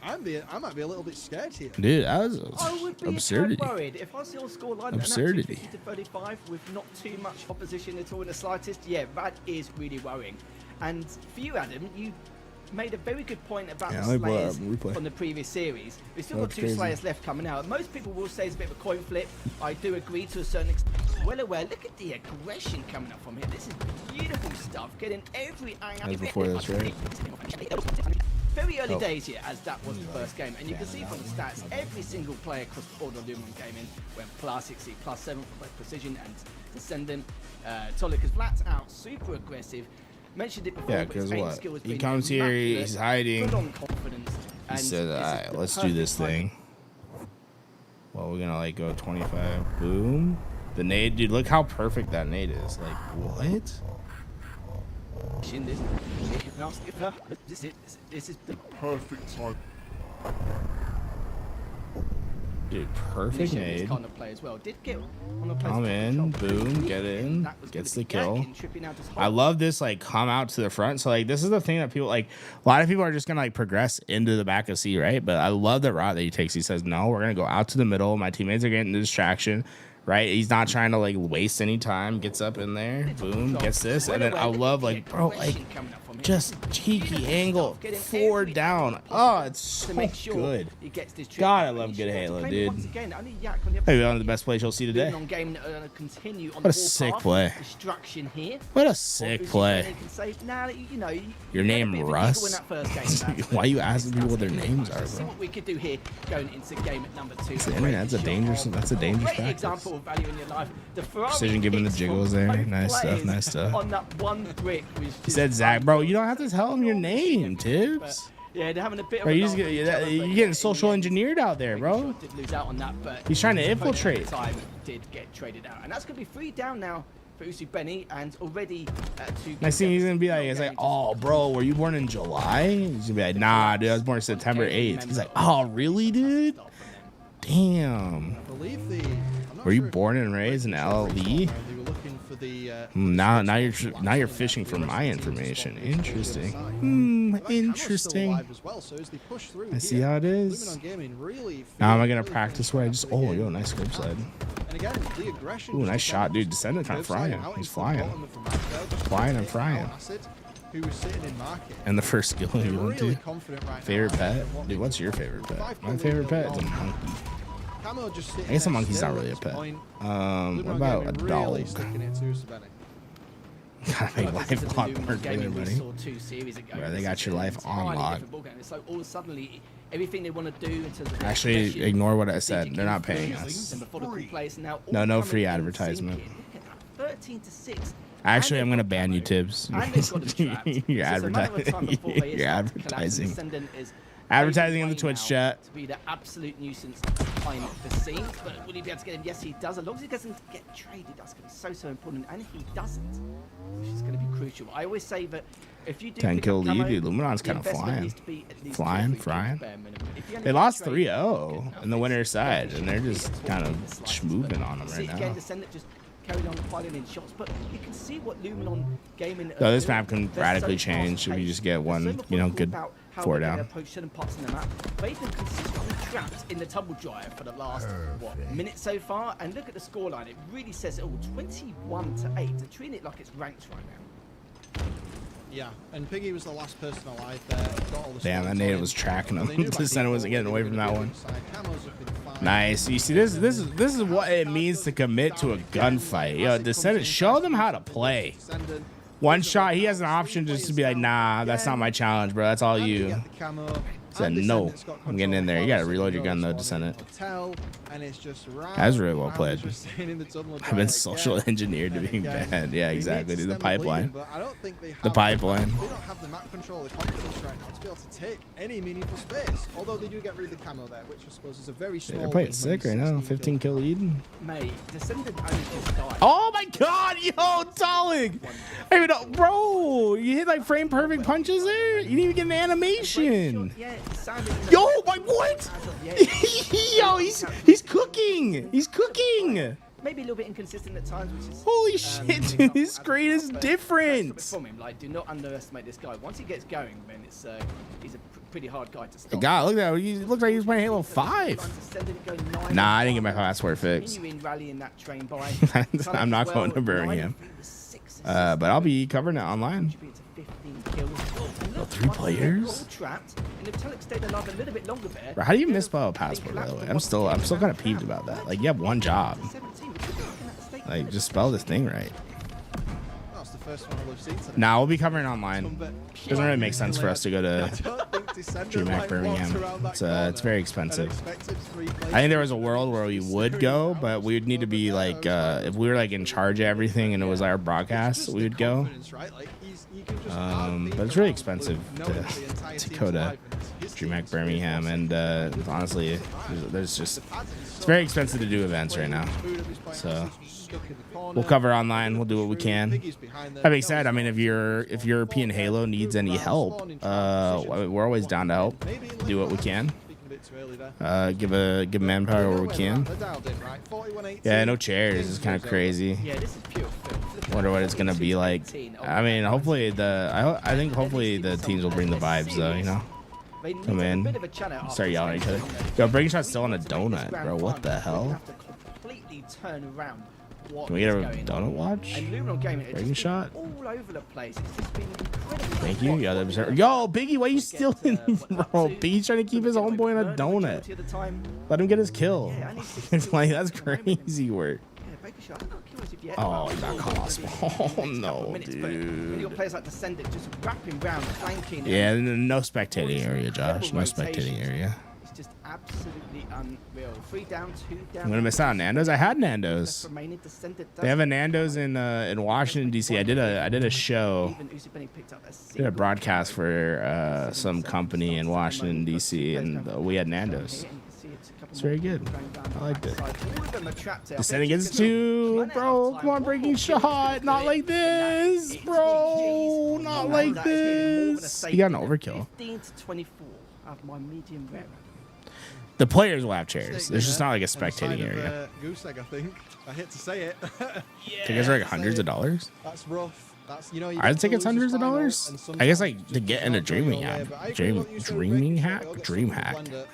I might be a little bit scared here. Dude, that was I would be absurdity. worried if I see your scoreline Absurdity. 50-35 with not too much opposition at all in the slightest. Yeah, that is really worrying. And for you, Adam, you made a very good point about the Slayers from the previous series. We've still got two Slayers left coming out. Most people will say it's a bit of a coin flip. I do agree to a certain extent. Well aware. Look at the aggression coming up from here. This is beautiful stuff. Getting every angle. That was before this, right? Very early days here, as that was the first game, and you can see from the stats, every single player across the board on Lumen Gaming went +60, +7 for both Precision and Descendant. Tolik is flat out, super aggressive. Mentioned it before, Yeah, but his because aim what? skill has He been comes here, immaculate, he's hiding. full on confidence, He and said, this is alright, the let's do perfect this time. thing. Well, we're gonna like go 25. Boom. The nade, dude, look how perfect that nade is. Like, what? This is the perfect time. Dude, perfect This nade. kind of play as well. Did get on the place Come to in, control. boom, get in, That was gets gonna the be kill. Yak and Trippy now just I love this, like, come out to the front. So, like, this is the thing that people, like, a lot of people are just going to, like, progress into the back of C, right? But I love the route that he takes. He says, no, we're going to go out to the middle. My teammates are getting the distraction, right? He's not trying to, like, waste any time. Gets up in there, boom, gets this. And then I love, like, bro, like, just cheeky angle, 4 down. Oh, it's so good. God, I love good Halo, dude. Maybe one of the best plays you'll see today. What a sick play. What a sick play. Your name Russ? Why are you asking people what their names are, bro? What we could do here going into game at number 2. That's a dangerous practice. Example of value in your life. The Precision giving the jiggles there. Nice stuff, nice stuff. On that one brick. He said, Zach, bro, you don't have to tell him your name, Tibbs. Yeah, they're having a bit of Bro, a you're getting social engineered out there, bro. Did lose out on that, but He's trying to infiltrate. time did get traded out, and that's going to be 3 down now for Usabeni, and already 2. Next thing he's gonna be like, oh, bro, were you born in July? He's gonna be like, nah, dude, I was born September 8th. He's like, oh, really, dude? Damn. Were you born and raised in LLE? Now you're fishing for my information. Interesting. Interesting. I see how it is. Now am I gonna practice where I just? Oh, yo, nice scope slide. Ooh, nice shot, dude. Descendant kind of frying. He's flying. Flying and frying. And the first skill you went to. Favorite pet? Dude, what's your favorite pet? My favorite pet is a monkey. I guess a monkey's not really a pet. What about a dog? Gotta make life lock more together, buddy. Bro, they got your life on lock. So all suddenly, everything they want to do in terms of Actually, ignore what I said. They're not paying us. No free advertisement. 13-6. Actually, I'm gonna ban you, Tibbs. You're advertising. You're advertising. Advertising in the way Twitch now chat. To be the absolute nuisance behind the scenes, but will he be able to get him? Yes, he does. As long as he doesn't get traded, that's going to be so important. And if he doesn't, which is going to be crucial. I always say that if you do 10 pick kill up lead, camo, dude. Luminon's the kind of investment flying. needs to be at least Flying, 2 or 3 frying. bare minimum. If you only They get lost traded, 3-0 in the winner's side, and they're just kind of schmooving on them right again, now. Descendant just carried on piling in shots, but you can see what Luminon Gaming. So this map can radically change if you just get one, you know, good 4 down. Approach certain parts in the map. They've been consistently trapped in the tumble drive for the last minute so far, and look at the scoreline. It really says it all. 21-8. They're treating it like it's ranked right now. Yeah, and Piggy was the last person alive there. Got all the Damn, that spawns nade on was him. tracking And they him. knew by Descendant wasn't default getting away they from were that gonna one. be inside. Camos have been fine. Nice. You see, this is what it means to commit to a gunfight. Yo, Descendant, show them how to play. Descendant. One shot, he has an option just to be like, nah, that's not my challenge, bro. That's all And you. get the camo. Said And no. Descendant's got I'm getting in there. You control gotta of the reload your house, gun though, spawning Descendant. hotel, and it's just round, That's really well round, played. just staying in the tunnel I've been again. social engineered to And being again, bad. Yeah, they need exactly. to Dude, the stem bleeding, pipeline. but I don't think they have The pipeline. They don't have the map control, the confidence right now to be able to take any meaningful space. Although they do get rid of the camo there, which I suppose is a very small. They're playing win sick when right now. 16 15 kill lead. Mate, Descendant only just died. Oh my god, yo, Tullig! Hey, bro, you hit like frame perfect punches there? You didn't even get an animation. Yeah, it sounded Yo, my what? as of yet. Yo, he's cooking. He's cooking. Maybe a little bit inconsistent at times, which is Holy shit, dude, his screen is but different. from him, like, do not underestimate this guy. Once he gets going, then it's he's a pretty hard guy to stop. God, look at that. He looks like he was playing Halo 5. Nah, I didn't get my password fixed. Rallying that train by. I'm not going to Birmingham. But I'll be covering it online. Oh, 3 players? Bro, how do you miss a passport, by the way? I'm still kind of peeved about that. Like, you have one job. Like, just spell this thing right. That's the first one we've seen today. Nah, we'll be covering it online. Doesn't really make sense for us to go to Dreamhack Birmingham. It's very expensive. I think there was a world where we would go, but we would need to be like, if we were like in charge of everything and it was our broadcast, we would go. But it's really expensive to go to Dreamhack Birmingham, and honestly, it's very expensive to do events right now. So we'll cover online. We'll do what we can. That being said, I mean, if European Halo needs any help, we're always down to help. Do what we can. Give manpower where we can. Yeah, no chairs. It's kind of crazy. Wonder what it's gonna be like. I mean, hopefully I think hopefully the teams will bring the vibes though. You know, come in, start yelling at each other. Yo, Breaking Shot's still on a donut, bro. What the hell? Can we get a donut watch? Breaking Shot. Thank you. Yo, Biggie, why you still in, bro? Biggie's trying to keep his homeboy on a donut. Let him get his kill. It's like, that's crazy work. Oh, he got cost. Oh no, dude. Yeah, no spectating area, Josh. No spectating area. It's just absolutely unreal. 3 down, 2 down. I'm gonna miss out on Nando's. I had Nando's. They have a Nando's in Washington D.C. I did a show. Did a broadcast for some company in Washington D.C. and we had Nando's. It's very good. I liked it. Descending gets 2, bro. Come on, Breaking Shot. Not like this, bro. Not like this. You got an overkill. 15 to 24 of my medium rare. The players will have chairs. There's just not like a spectating area. Goose egg, I think. I hate to say it. Tickets are like hundreds of dollars. That's rough. That's, you know, Are the tickets hundreds of dollars? I guess like to get in a Dreamhack. Dreamhack.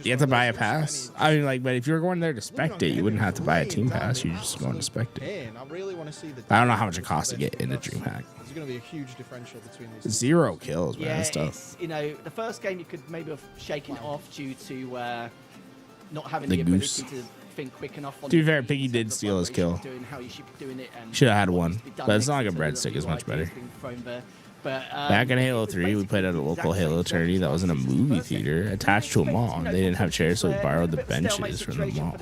You have to buy a pass? I mean, like, but if you were going there to spectate, you wouldn't have to buy a team pass. You're just going to spectate. I don't know how much it costs to get into Dreamhack. There's going to be a huge differential between these. 0 kills, man. Yeah, That's tough. you know, the first game you could maybe have shaken it off due to not having The the goose. ability to think quick enough. To be fair, Piggy did steal his kill. Should have had one, but it's not like a breadstick. It's much better. Back in Halo 3, we played at a local Halo tourney that was in a movie theater attached to a mall. They didn't have chairs, so we borrowed the benches from the mall.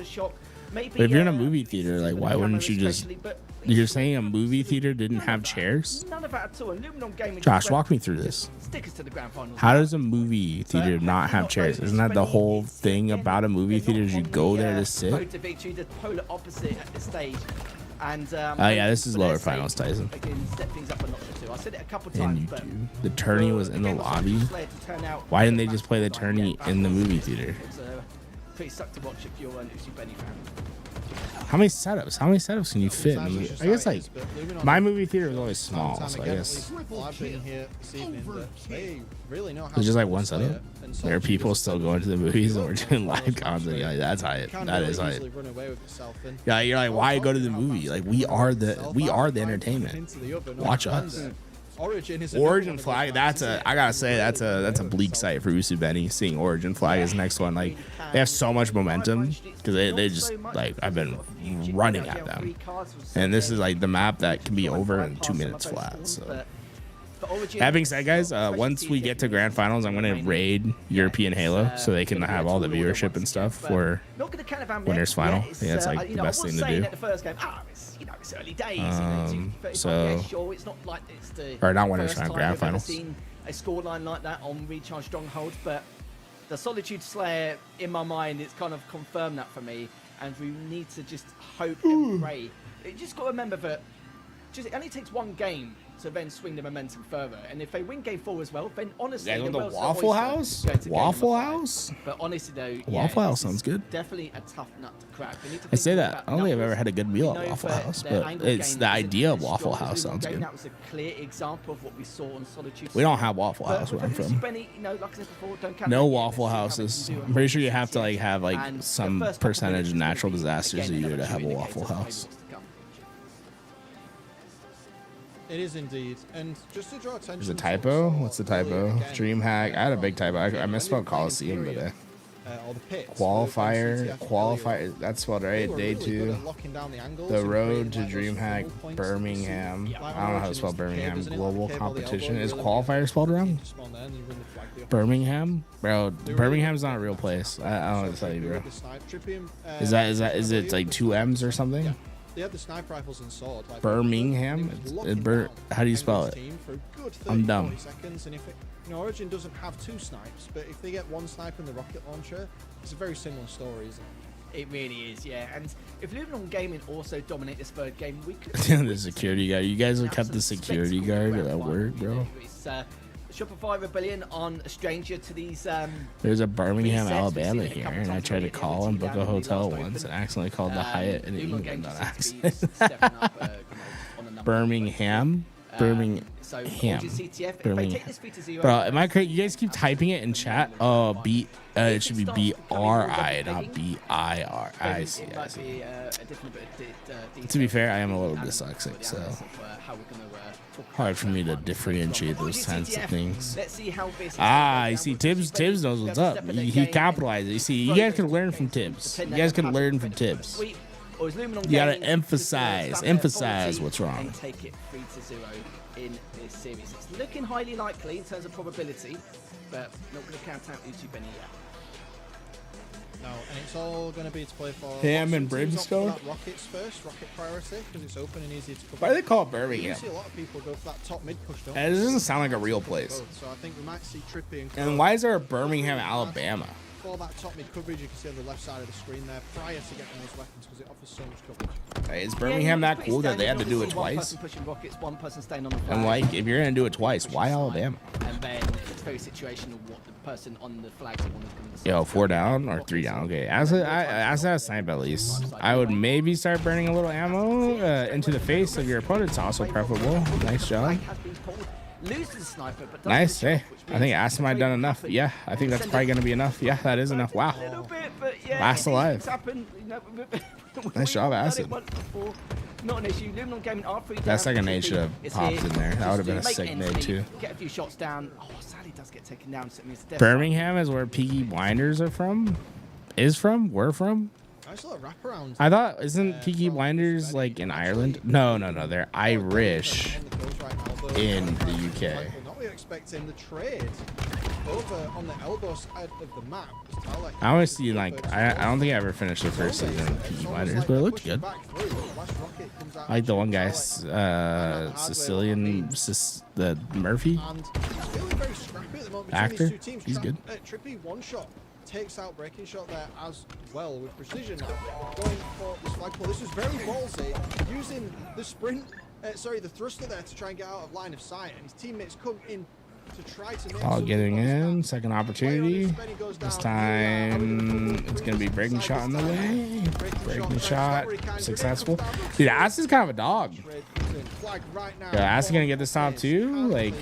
maybe. But if you're in a movie theater, like, why camera wouldn't you just? especially, but You're saying a movie theater didn't have chairs? None of that at all. Luminon Gaming. Josh, just walk me went through this. Stickers to the grand finals. How does a movie theater not have chairs? Isn't that the whole thing about a movie theater? Is you go there to sit? Road to victory, the polar opposite at this stage. And Oh yeah, this is lower finals, Tyson. again, step things up a notch or two. I said it a couple And times, you but do. The tourney was in the lobby. Why didn't they just play the tourney in the movie theater? It's pretty suck to watch if you're an Uzi Benny fan. How many setups? How many setups can you fit in the movie? I guess like my movie theater was always small, so I guess I've been here this evening that they really know how it's just to like one play setup. it, and There are people still going to the movies and we're doing live content. You're like, that's hype. can That really is hype. easily run away with yourself, and Yeah, you're like, why go to the movie? Like we are the into entertainment. the oven, Watch and, us. Origin is another Origin one of Flag, those that's matches, a I gotta say that's a bleak sight for Usu Benny. Seeing Origin Flag as next one, like they have so much momentum because they just like I've been running at them, and this is like the map that can be over in 2 minutes flat. So that being said, guys, once we get to grand finals, I'm gonna raid European Halo so they can have all the viewership and stuff for winners final. I think that's like the best thing to do. It's early days. So, sure, it's not like it's the or not winners first final, time grand we've ever finals. seen a scoreline like that on Recharge Stronghold, but the Solitude Slayer in my mind, it's kind of confirmed that for me, and we need to just hope and pray. You just got to remember that it only takes one game to then swing the momentum further, and if they win game 4 as well, then honestly, Yeah, the the world's their Waffle oyster House? going to game Waffle number 5. House? But honestly though, Waffle House this sounds is good. Definitely a tough nut to crack. We need to I say think that. about I don't think I've numbers. ever had a good meal We at know Waffle that House, their but angle it's game the isn't idea of as Waffle strong as House Luminon sounds game. good. That was a clear example of what we saw on Solitude. We don't Slayer. have Waffle House where I'm But from. Benny, you know, like I said before, don't count No out yet. Waffle Let's see how we Houses. can do it I'm pretty on sure you have to like CTF. have like And the some first couple percentage minutes of is gonna natural be, disasters a again, year another to have a true Waffle indicator of House. what's to come. It is indeed, and just to draw attention. There's a to typo. what we saw What's the typo? earlier, again, Dreamhack. I had a big typo. I when misspelled they were playing Coliseum, but Imperium, or the pits, qualifier. CTF Qualifier. earlier, That's spelled they right. were Day really good 2. at locking down the angles The and road to creating, like, those Dreamhack funnel points Birmingham. that you see. I don't know how to spell Birmingham. Global competition. Is really qualifier spelled wrong? spawn there and you run the flag the opposite. Birmingham, bro. They were Birmingham's really not a real place. I don't know what to tell you, bro. with the snipe. Trippium, Is it like 2 M's or something? Yeah. They had the sniper rifles and sword. Like, Birmingham? they would It's- lock it it Bur- down how do you and spell his it? team for a good 30, I'm dumb. 40 seconds, and if it, Origin doesn't have 2 snipes, but if they get 1 snipe in the rocket launcher, it's a very similar story, isn't it? It really is, yeah. And if Luminon Gaming also dominate this third game, we could. The security guard. You guys have kept the security guard at work, bro. It's Shopify Rebellion on a stranger to these. There's a Birmingham, resets. We've Alabama seen it a here, couple and I times tried to already. call and book a hotel once and accidentally called the Hyatt in Luminon England Games on seems to be accident. stepping up, on a number of Birmingham? So Birmingham. Origin CTF, if they Birmingham. take this 3-0, Bro, am I crazy? You guys keep typing it in chat. It should be B-R-I, not B-I-R. I see, it I might see. be a different bit of detail. To be fair, I am a little And dyslexic, so how we're gonna talk hard for me to differentiate those kinds of things. Let's see how this I see. Tibbs knows what's up. He capitalized it. You see, you guys can learn from Tibbs. You guys can learn from Tibbs. You gotta emphasize what's wrong. And take it 3-0 in this series. It's looking highly likely in terms of probability, but not going to count out Uchi Benny yet. No, and it's all going to be to play for. Ham and lots of teams opt for brimstone? that Rockets first, rocket priority, because it's open and easy to cover. Why do they call it You Birmingham? see a lot of people go for that top mid push, don't It doesn't sound like a real place. So I think we might see Trippy and. And why is there a Birmingham, Alabama? For that top mid coverage, you can see on the left side of the screen there, prior to getting those weapons, because it offers so much coverage. Hey, is Birmingham that cool that they had to do it One twice? person pushing rockets, one person staying on the And flag. like, if you're gonna do it twice, why Alabama? And then it's very situational what the person on the flag is going to decide. Yo, 4 down or 3 down? Okay, as a snipe at least, I would maybe start burning a little ammo into the face of your opponent. Also preferable. Nice job. Loses the sniper, but doesn't Nice. the shot, Hey, which I think means Asim very done enough. tough. Yeah, I think that's probably gonna be enough. Yeah, that is enough. Wow. A little bit, but yeah, Last these alive. things happen, you know, Nice job, we've done it Acid. once before. Not an issue. Luminon Gaming are 3 down. That second nade Trippy should have is popped here. in there. That Just would have been a to make sick ends nade meet, too. Get a few shots down. Oh, Sally does get taken down. So it means death. Birmingham is where Peaky Blinders are from. We're from. Nice little wraparound. I thought, isn't Peaky Blinders like in Ireland? No, they're Irish in the UK. expecting the trade over on the elbow side of the map. I always see, like, I don't think I ever finished the first season of PE Fighters, but it looked good. I like the one guy, Sicilian, the Murphy actor. He's good. Trippy one shot takes out breaking shot there as well with precision now. Going for this flagpole. This is very ballsy, using the sprint, the thruster there to try and get out of line of sight, and his teammates come in to try to make All getting in, second opportunity. This time it's gonna be breaking shot in the way. Breaking shot, successful. Dude, Ass is kind of a dog. Yeah, Ass is gonna get this top too. Like,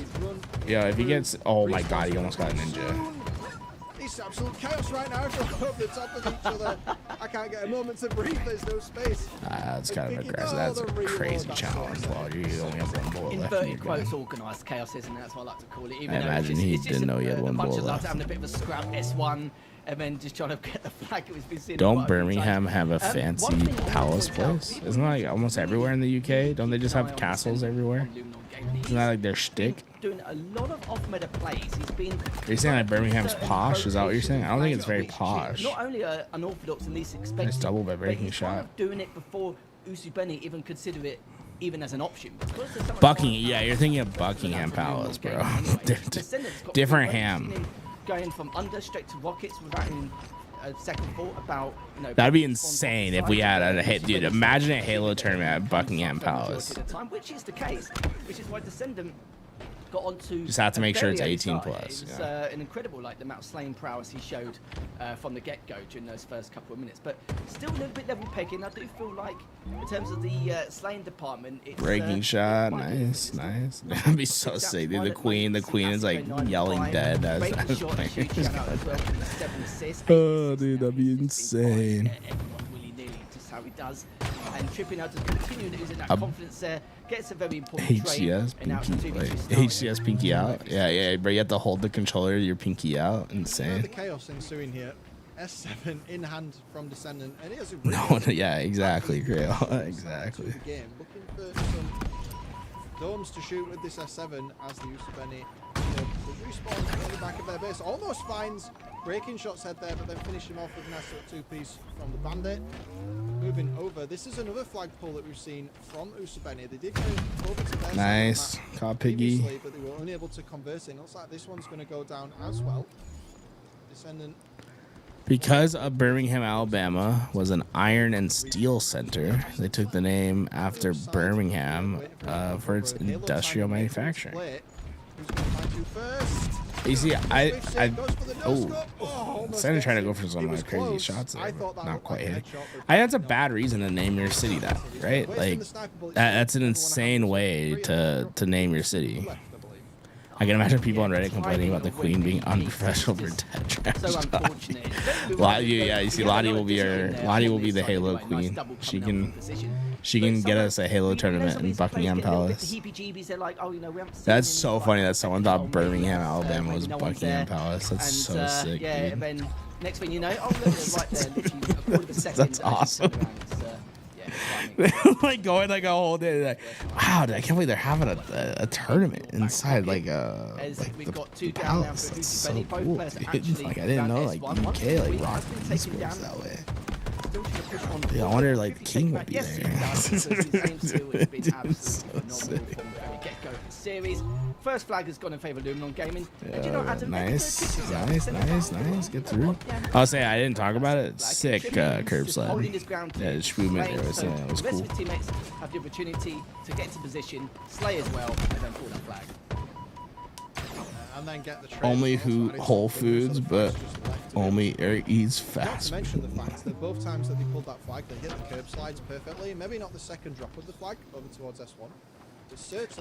yeah, if he gets, oh my god, he almost got a ninja. It's absolute chaos right now. Everyone over the top of each other. I can't get a moment to breathe. There's no space. That's kind of aggressive. That's a crazy challenge. Well, you only have one bullet left. Inverted quotes, organised chaos, isn't it? That's what I like to call it. Even I imagine he didn't know he had one bullet left. Having a bit of a scrap S1 and then just trying to get the flag. It was been seen. Don't Birmingham have a fancy palace place? Isn't that like almost everywhere in the UK? Don't they just have castles everywhere? Isn't that like their shtick? Doing a lot of off-meta plays. He's been. Are you saying that Birmingham's posh? Is that what you're saying? I don't think it's very posh. Not only unorthodox and least expected. Nice double by breaking but he's shot. kind of doing it before Usubeni even consider it even as an option. Buckingham, yeah, you're thinking of Buckingham Palace, bro. Different ham. Going from under straight to rockets without even a second thought about, you know. That'd be insane if we had a hit, dude. Imagine a Halo tournament at Buckingham Palace. Which is the case, which is why Descendant got onto. Just have to make sure it's very 18 start. plus. It was an incredible, like the amount of slaying prowess he showed from the get-go during those first couple of minutes. But still a little bit level pegging. I do feel like, in terms of the slaying department, it's Breaking shot, nice. That'd be so sick, dude. The queen is like yelling dead as players. Oh, dude, that'd be insane. How he does, and Trippy now just continue using that confidence there, gets a very important HCS pinky, HCS pinky out. Yeah, but you have to hold the controller, your pinky out. Insane. The chaos ensuing here. S7 in hand from Descendant, and it has a no, yeah, exactly, Grail, exactly. Game. Looking for some domes to shoot with this S7 as the Usubeni the respawn in the back of their base. Almost finds breaking shots head there, but then finish him off with a nice little two-piece from the Bandit. Moving over, this is another flagpole that we've seen from Usubeni. They did go over to their nice, caught Piggy, but they were only able to convert it. Looks like this one's going to go down as well. Descendant. Because of Birmingham, Alabama was an iron and steel center, they took the name after Birmingham for its industrial manufacturing. You see, instead of trying to go for some like crazy shots there, but not quite hitting. That's a bad reason to name your city that, right? Like, that's an insane way to name your city. I can imagine people on Reddit complaining about the Queen being unprofessional for dead trash talking. Yeah, you see, Lottie will be the Halo Queen. She can get us a Halo tournament in Buckingham Palace. That's so funny that someone thought Birmingham, Alabama was Buckingham Palace. That's so sick. Yeah, and then next thing you know, oh look, right there, literally a quarter of a second. That's awesome. Like going like a whole day, like, wow, dude, I can't believe they're having a tournament inside like the palace. That's so cool, dude. Like I didn't know like UK like rock esports that way. Yeah, I wonder like King will be there. Series. First flag has gone in favor of Luminon Gaming. Nice. Get through. I'll say I didn't talk about it. Sick curb slide. Yeah, the movement there was The rest cool. of his teammates have the opportunity to get into position, slay as well, and then pull that flag. And then get the trade. Only Whole Foods, but only eats Not fast. to mention the fact that both times that they pulled that flag, they hit the curb slides perfectly. Maybe not the second drop of the flag over towards S1.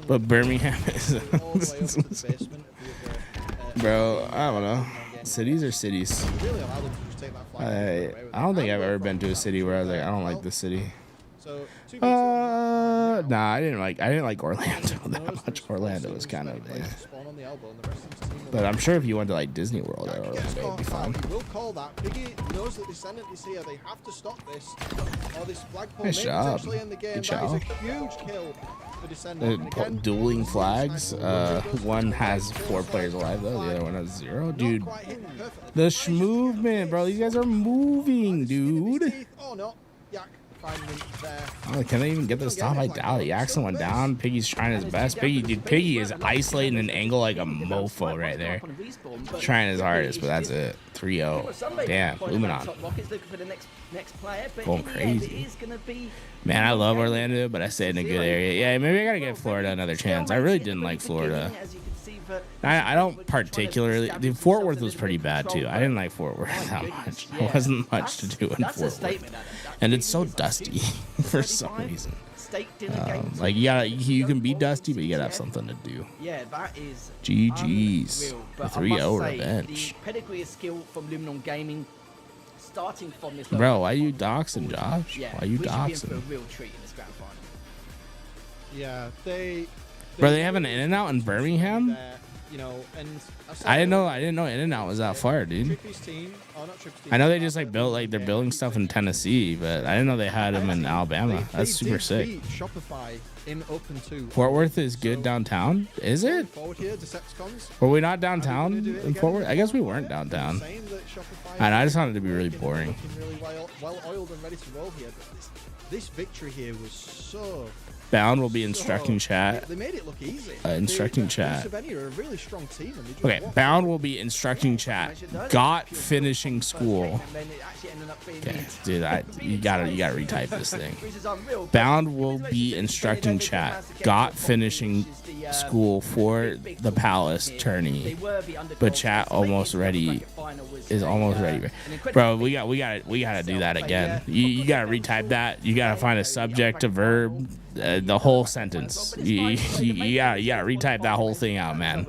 But Birmingham is. all the way over to the basement of the Bro, I don't know. Cities are cities. really allowed them to just take that flag. I don't think I've ever been to a city where I was like, I don't like this city. So, Nah, I didn't like Orlando that much. Orlando was kind of, spawn on the elbow, and the rest of his team will but I'm sure if you went to like Disney World or Orlando, it'd be fun. He will call that. Biggie knows that Descendant is here. They have to stop this, or this flagpole Nice may job. potentially end the game. Good That is job. a huge kill dueling flags. One has 4 players alive though. The other one has 0. Dude, the movement, bro. These guys are moving, dude. Oh, can they even get this top? I doubt it. Yak someone down. Piggy's trying his best. Piggy is isolating an angle like a mofo right there. Trying his hardest, but that's it. 3-0. Damn, Luminon. Going crazy. Man, I love Orlando, but I stayed in a good area. Yeah, maybe I gotta give Florida another chance. I really didn't like Florida. I don't particularly. Fort Worth was pretty bad too. I didn't like Fort Worth that much. There wasn't much to do in Fort Worth, and it's so dusty for some reason. Like you can be dusty, but you gotta have something to do. Yeah, that is GG's. The 3-0 revenge. The pedigree of skill from Luminon Gaming, starting from this. Bro, why you doxing, Josh? Yeah, Why you we should be in for a doxing? real treat in this grand final. Yeah, Bro, they have an In-N-Out in Birmingham? You know, and I didn't know In-N-Out was that far, dude. Trippy's team, not Trippy's team, I know they just like built like they're building stuff in Tennessee, but I didn't know they had them in Alabama. That's super sick. Shopify in Open 2. Fort Worth is good downtown, is it? Forward here, Decepticons. Were we not downtown in Fort Worth? I guess we weren't downtown. And I just wanted it to be really boring. Really well oiled and ready to roll here. But this victory here was so. Bound will be instructing chat. They made it look easy. Instructing chat. Savannah are a really strong team. And they just Okay, walked Bound will be instructing chat. Got finishing school. Okay, dude, you gotta retype this thing. Bound will be instructing chat. Got finishing school for the Palace tourney, but chat almost ready is almost ready. Bro, we gotta do that again. You gotta retype that. You gotta find a subject, a verb. The whole sentence. You gotta retype that whole thing out, man.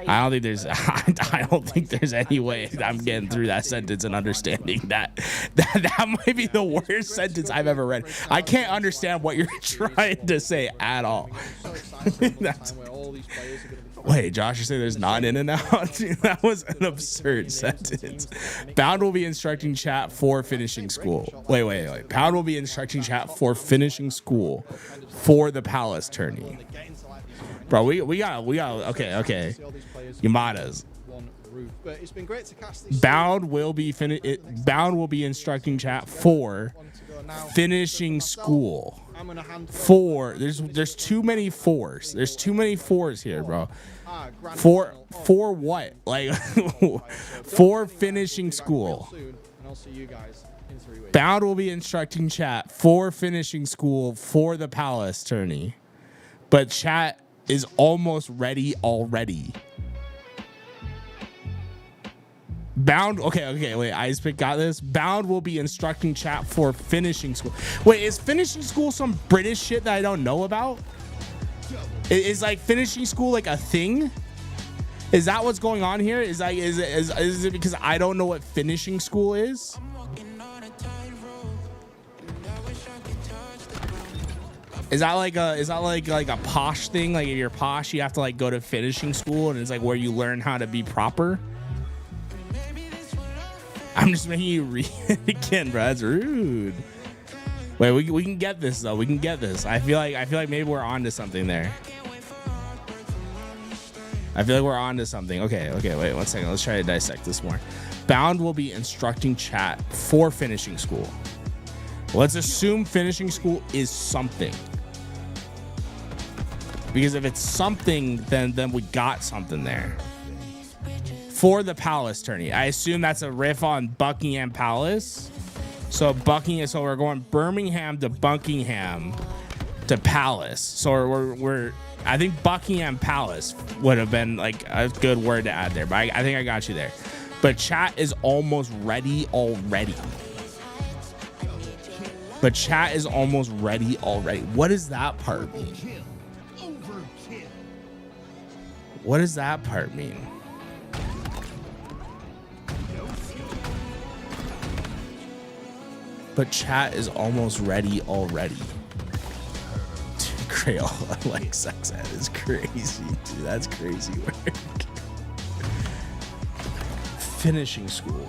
I don't think there's any way I'm getting through that sentence and understanding that might be the worst sentence I've ever read. I can't understand what you're trying to say at all. Wait, Josh, you say there's not In-N-Out? Dude, that was an absurd sentence. Bound will be instructing chat for finishing school. Wait. Pound will be instructing chat for finishing school for the Palace tourney. Bro, we got okay. Yamada's. But it's been great to cast this. Bound will be instructing chat for finishing school. For there's too many fours. There's too many fours here, bro. For what? Like for finishing school. Bound will be instructing chat for finishing school for the Palace tourney. But chat is almost ready already. Bound, okay, wait, Icepick got this. Bound will be instructing chat for finishing school. Wait, is finishing school some British shit that I don't know about? Is like finishing school like a thing? Is that what's going on here? Is it because I don't know what finishing school is? Is that like a posh thing? Like if you're posh, you have to like go to finishing school, and it's like where you learn how to be proper. I'm just making you read it again, bro. That's rude. Wait, we can get this though. We can get this. I feel like maybe we're on to something there. I feel like we're on to something. Okay, wait 1 second. Let's try to dissect this more. Bound will be instructing chat for finishing school. Let's assume finishing school is something. Because if it's something, then we got something there. For the Palace tourney. I assume that's a riff on Buckingham Palace. So we're going Birmingham to Buckingham to Palace. So we're I think Buckingham Palace would have been like a good word to add there, but I think I got you there. But chat is almost ready already. What does that part mean? What does that part mean? But chat is almost ready already. Dude, Crayola like sex ed is crazy, dude. That's crazy work. Finishing school.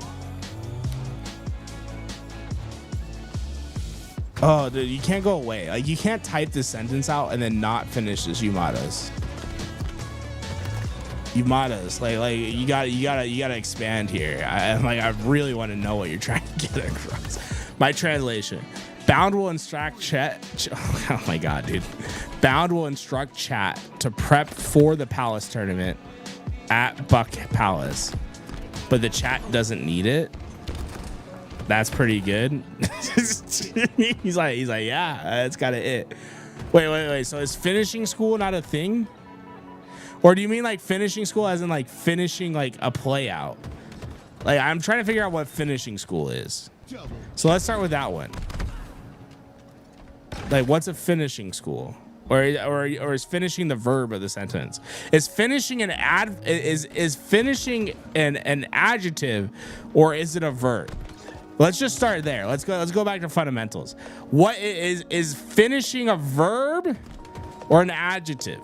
Oh, dude, you can't go away. Like, you can't type this sentence out and then not finish this. Yumadas. Like you gotta expand here. I really want to know what you're trying to get across. My translation: Bound will instruct chat. Oh my god, dude! Bound will instruct chat to prep for the Palace tournament at Buck Palace, but the chat doesn't need it. That's pretty good. he's like, yeah, that's kind of it. Wait. So is finishing school not a thing? Or do you mean like finishing school as in like finishing like a play out? Like, I'm trying to figure out what finishing school is. So let's start with that one. Like, what's a finishing school? Or is finishing the verb of the sentence? Is finishing is finishing an adjective, or is it a verb? Let's just start there. Let's go back to fundamentals. What is finishing a verb or an adjective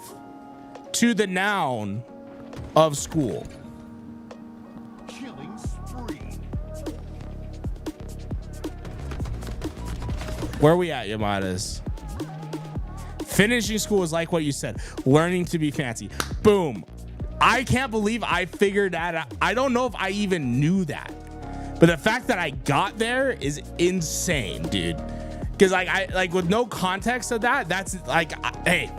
to the noun of school? Killing spree. Where are we at, Yamadas? Finishing school is like what you said, learning to be fancy. Boom. I can't believe I figured that out. I don't know if I even knew that. But the fact that I got there is insane, dude. Because I with no context of that, that's like, hey,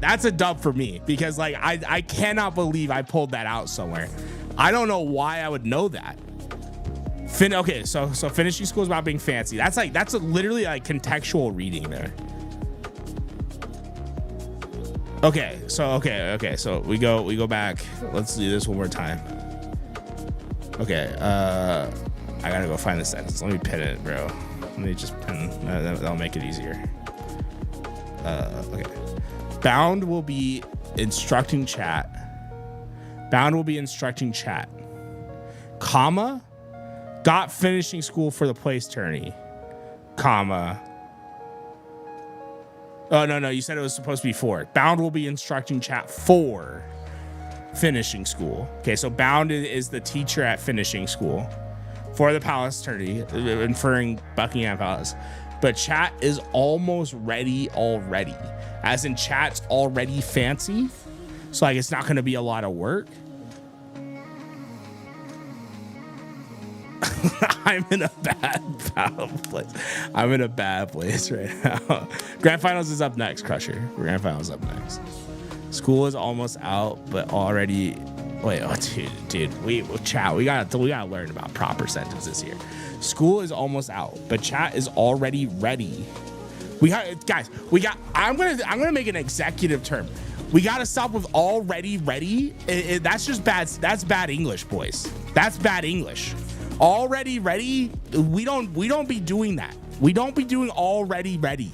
that's a dub for me. Because like I cannot believe I pulled that out somewhere. I don't know why I would know that. Okay, so finishing school is about being fancy. That's literally like contextual reading there. Okay, so we go back. Let's do this one more time. Okay, I gotta go find the sentence. Let me pin it, bro. Let me just pin. That'll make it easier. Okay. Bound will be instructing chat. Comma. Got finishing school for the place tourney. Comma. Oh, no. You said it was supposed to be for. Bound will be instructing chat for finishing school. Okay, so Bound is the teacher at finishing school for the Palace tourney, inferring Buckingham Palace. But chat is almost ready already. As in chat's already fancy. So like it's not going to be a lot of work. I'm in a bad place. I'm in a bad place right now. Grand Finals is up next, Crusher. Grand Finals up next. School is almost out, but already. Wait, oh, dude. We gotta learn about proper sentences here. School is almost out, but chat is already ready. I'm gonna make an executive term. We gotta stop with already ready. That's just bad. That's bad English, boys. That's bad English. Already ready. We don't be doing that. We don't be doing already ready.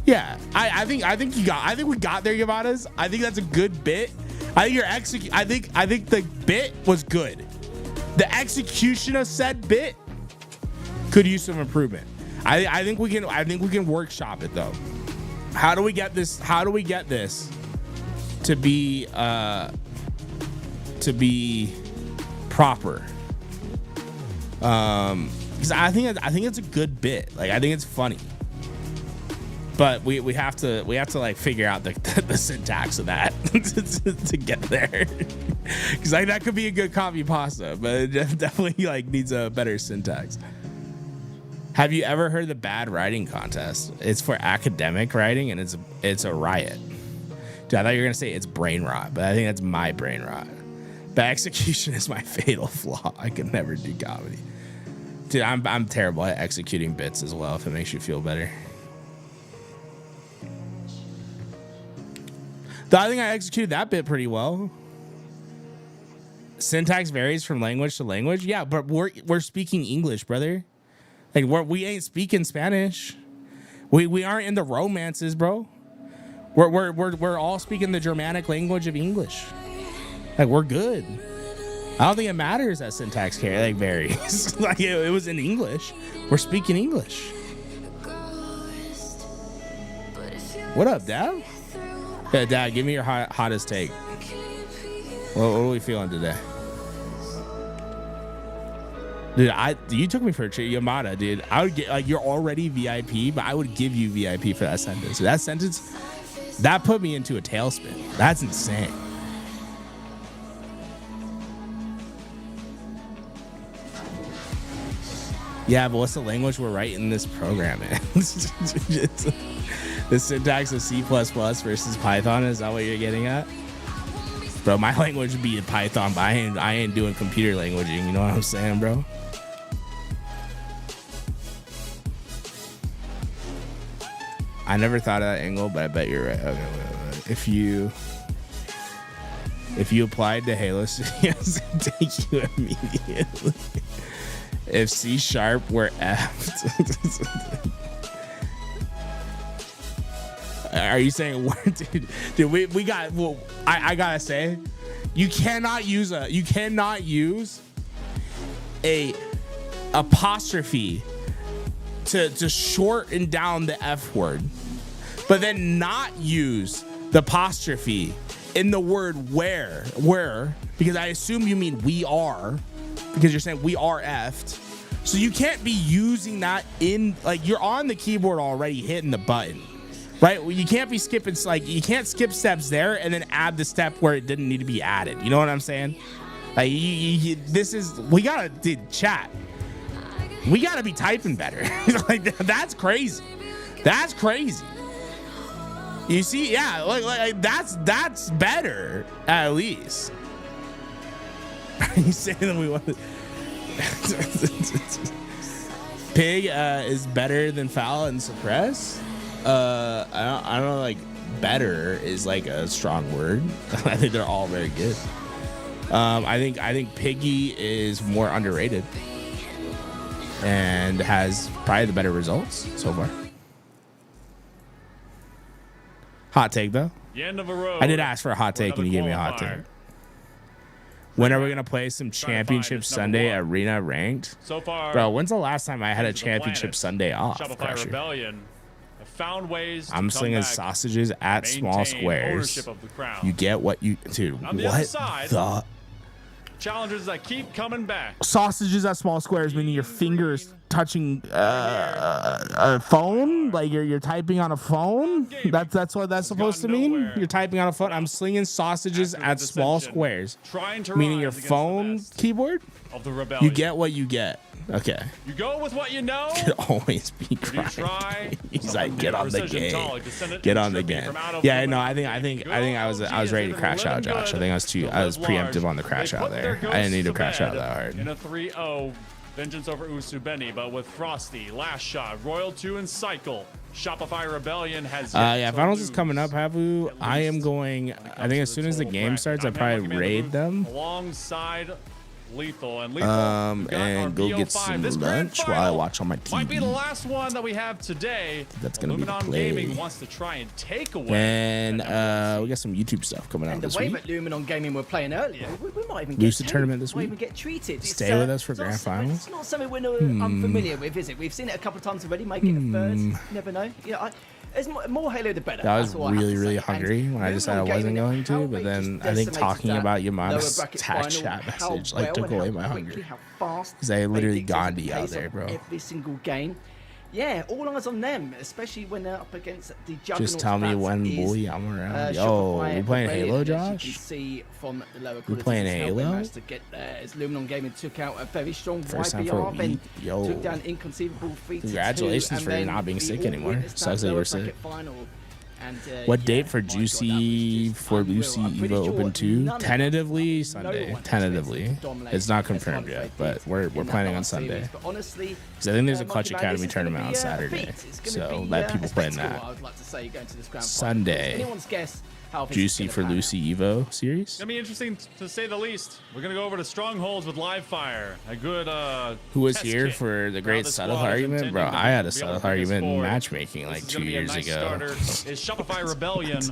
Yeah, I think we got there, Yamadas. I think that's a good bit. I think the bit was good. The execution of said bit could use some improvement. I think we can workshop it though. How do we get this to be proper? Because I think it's a good bit. Like I think it's funny. But we have to like figure out the syntax of that to get there, because like that could be a good copy pasta, but it definitely like needs a better syntax. Have you ever heard the bad writing contest? It's for academic writing and it's a riot. Dude, I thought you were gonna say it's brain rot, but I think that's my brain rot. But execution is my fatal flaw. I can never do comedy. Dude, I'm terrible at executing bits as well. If it makes you feel better. I think I executed that bit pretty well. Syntax varies from language to language. Yeah, but we're speaking English, brother. Like we ain't speaking Spanish. We aren't in the romances, bro. We're all speaking the Germanic language of English. Like we're good. I don't think it matters that syntax varies. Like it was in English. We're speaking English. What up, Dad? Yeah, Dad, give me your hottest take. What are we feeling today? Dude, you took me for a treat, Yamada, dude. I would get, like, you're already VIP, but I would give you VIP for that sentence. That sentence, that put me into a tailspin. That's insane. Yeah, but what's the language we're writing this program in? The syntax of C++ versus Python, is that what you're getting at? Bro, my language would be in Python, but I ain't doing computer languaging, you know what I'm saying, bro? I never thought of that angle, but I bet you're right. Okay, wait. If you applied to Halo Studios, it'd take you immediately. If C# were F'd. Are you saying, dude, we got, well, I gotta say, you cannot use a apostrophe to shorten down the F word, but then not use the apostrophe in the word where, because I assume you mean we are, because you're saying we are F'd. So you can't be using that in, like, you're on the keyboard already hitting the button, right? You can't be skipping, like, you can't skip steps there and then add the step where it didn't need to be added. You know what I'm saying? Like, we gotta, dude, chat. We gotta be typing better. Like, that's crazy. That's crazy. You see, yeah, like that's better, at least. Are you saying that we want to... Pig is better than foul and suppress? I don't know, like, better is like a strong word. I think they're all very good. I think Piggy is more underrated and has probably the better results so far. Hot take, though. The end of a road. I did ask for a hot take, and you gave me a hot take. When are we gonna play some Championship Sunday Arena ranked? So far, bro, when's the last time I had a Championship Sunday off? Shopify Rebellion have found ways I'm slinging sausages at small squares. You get what you, dude. On the what other side, the? Challenges that keep coming back. Sausages at small squares, meaning your fingers touching a phone, like you're typing on a phone. That's what that's supposed to mean. You're typing on a phone. I'm slinging sausages at small squares, meaning your phone keyboard. Of the rebellion. You get what you get. Okay. You go with what you know. Could always be crying. He's like, get on the game. Get on the game. Yeah, no, I think I was ready to crash out, Josh. I think I was preemptive on the crash out there. I didn't need to crash out that hard. In a 3-0 vengeance over Usubeni, but with Frosty, Last Shot, Royal 2, and Cycle, Shopify Rebellion has yeah, finals is coming up, Habu. I am going, I think as soon as the game starts, I'll probably raid them. Alongside Lethal and go get some lunch while I watch on my TV. Might be the last one that we have today. That's gonna be the play. Gaming wants to try and take away. And we got some YouTube stuff coming out this week. And the way that Luminon Gaming were playing earlier, we might even lose the tournament this week. Even get treated. Stay with us for grand finals. It's not something we're unfamiliar with, is it? We've seen it a couple of times already. Make it a third. You never know. Yeah. There's more Halo, the better. I was really hungry when I decided I wasn't going to, but then I think talking about Yamada's chat message like took away my hunger. Because I literally Gandhi out there, bro. Every single game. Yeah, all eyes on them, especially when they're up against the juggernaut. Just tell me when, boy, I'm around. Yo, we playing Halo, Josh? You can see from the lower we playing Halo? To get there as Luminon Gaming took out a very strong First time for YBR, a then week. Yo. took down Inconceivable 3-2. Congratulations for not being sick anymore. Sucks that you were sick. Final. And, what date for Juicy for Lucy Evo Open 2? Tentatively Sunday. Tentatively. It's not confirmed yet, but we're planning on Sunday. Because I think there's a Clutch Academy tournament on Saturday, so let people play in that. Sunday. Juicy for Lucy Evo series. It's gonna be interesting to say the least. We're gonna go over to Strongholds with Live Fire. A good who was here for the great subtle argument? Bro, I had a subtle argument in matchmaking like 2 years ago. Is Shopify Rebellion?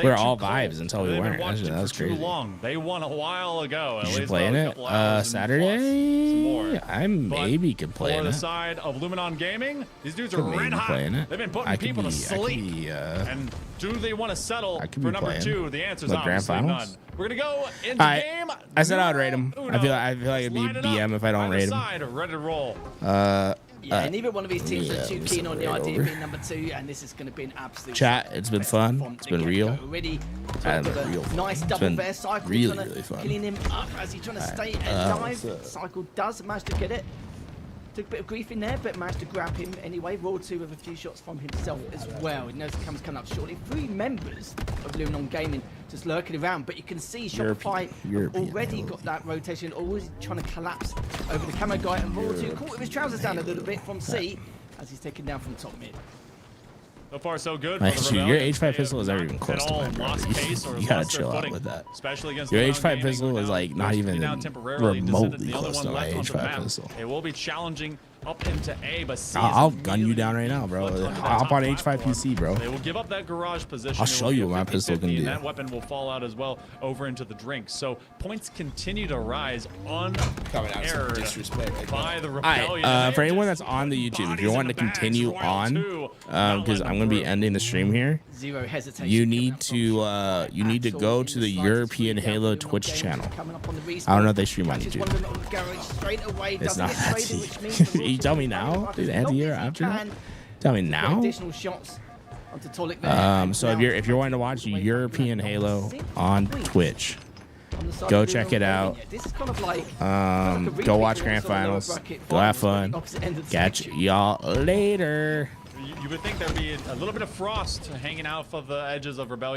We're all vibes until we weren't. That was crazy. They won a while ago. You should play in it Saturday. I maybe could play in it. For the side of Luminon Gaming, these dudes are red hot. They've been putting people to sleep. And do they want to settle for number playing? 2, the answer is Like grand obviously none. finals? We're gonna go into game. I said I would rate him. Uno. I feel like it'd be Line it BM up. if I don't Either rate him. side, ready to roll. Yeah, neither one of these teams are too I'm keen on the sorry, idea over. of being number 2, and this is going to be an absolute Chat, it's been fun. from It's the been get-go. real. Already And got a real fun. nice It's double been there. Cycle really, trying to really fun. killing him up as he's trying to stay alive. Cycle does manage to get it. Took a bit of grief in there, but managed to grab him anyway. Raw 2 with a few shots from himself as well. He knows the camera's coming up shortly. 3 members of Luminon Gaming just lurking around, but you can see Shopify European already got that rotation, always trying to collapse over the camo guy. And Raw 2 caught with his trousers down a little bit from C as he's taken down from top mid. So far, so good. Like, for the shoot, your Rebellion. H5 They pistol is have never even not close at to all mine, bro. lost pace or You gotta lost their chill out footing, with that. especially against Your Luminon H5 Gaming, pistol who is now like not appears to be even now temporarily remotely descended, the only close one to my left on the H5 map. pistol. They will be challenging up into A, but C I'll is gun you down right now, bro. Hop on H5 PC, bro. They will give up that garage position. I'll It show will be you a what my pistol 50-50, can do. and that weapon will fall out as well over into the drink. So points continue to rise unaired by the Rebellion. Alright, for anyone that's on the YouTube, if you're wanting to continue on, because I'm gonna be ending the stream here, Zero hesitation. you need to go to the European Halo Twitch channel. I don't know if they stream on YouTube. It's not that You tell me now, dude. Anti or after that? Tell me now. So if you're wanting to watch European Halo on Twitch, go check it out. Go watch grand finals. Go have fun. Catch y'all later. You would think there'd be a little bit of frost hanging out of the edges of Rebellion.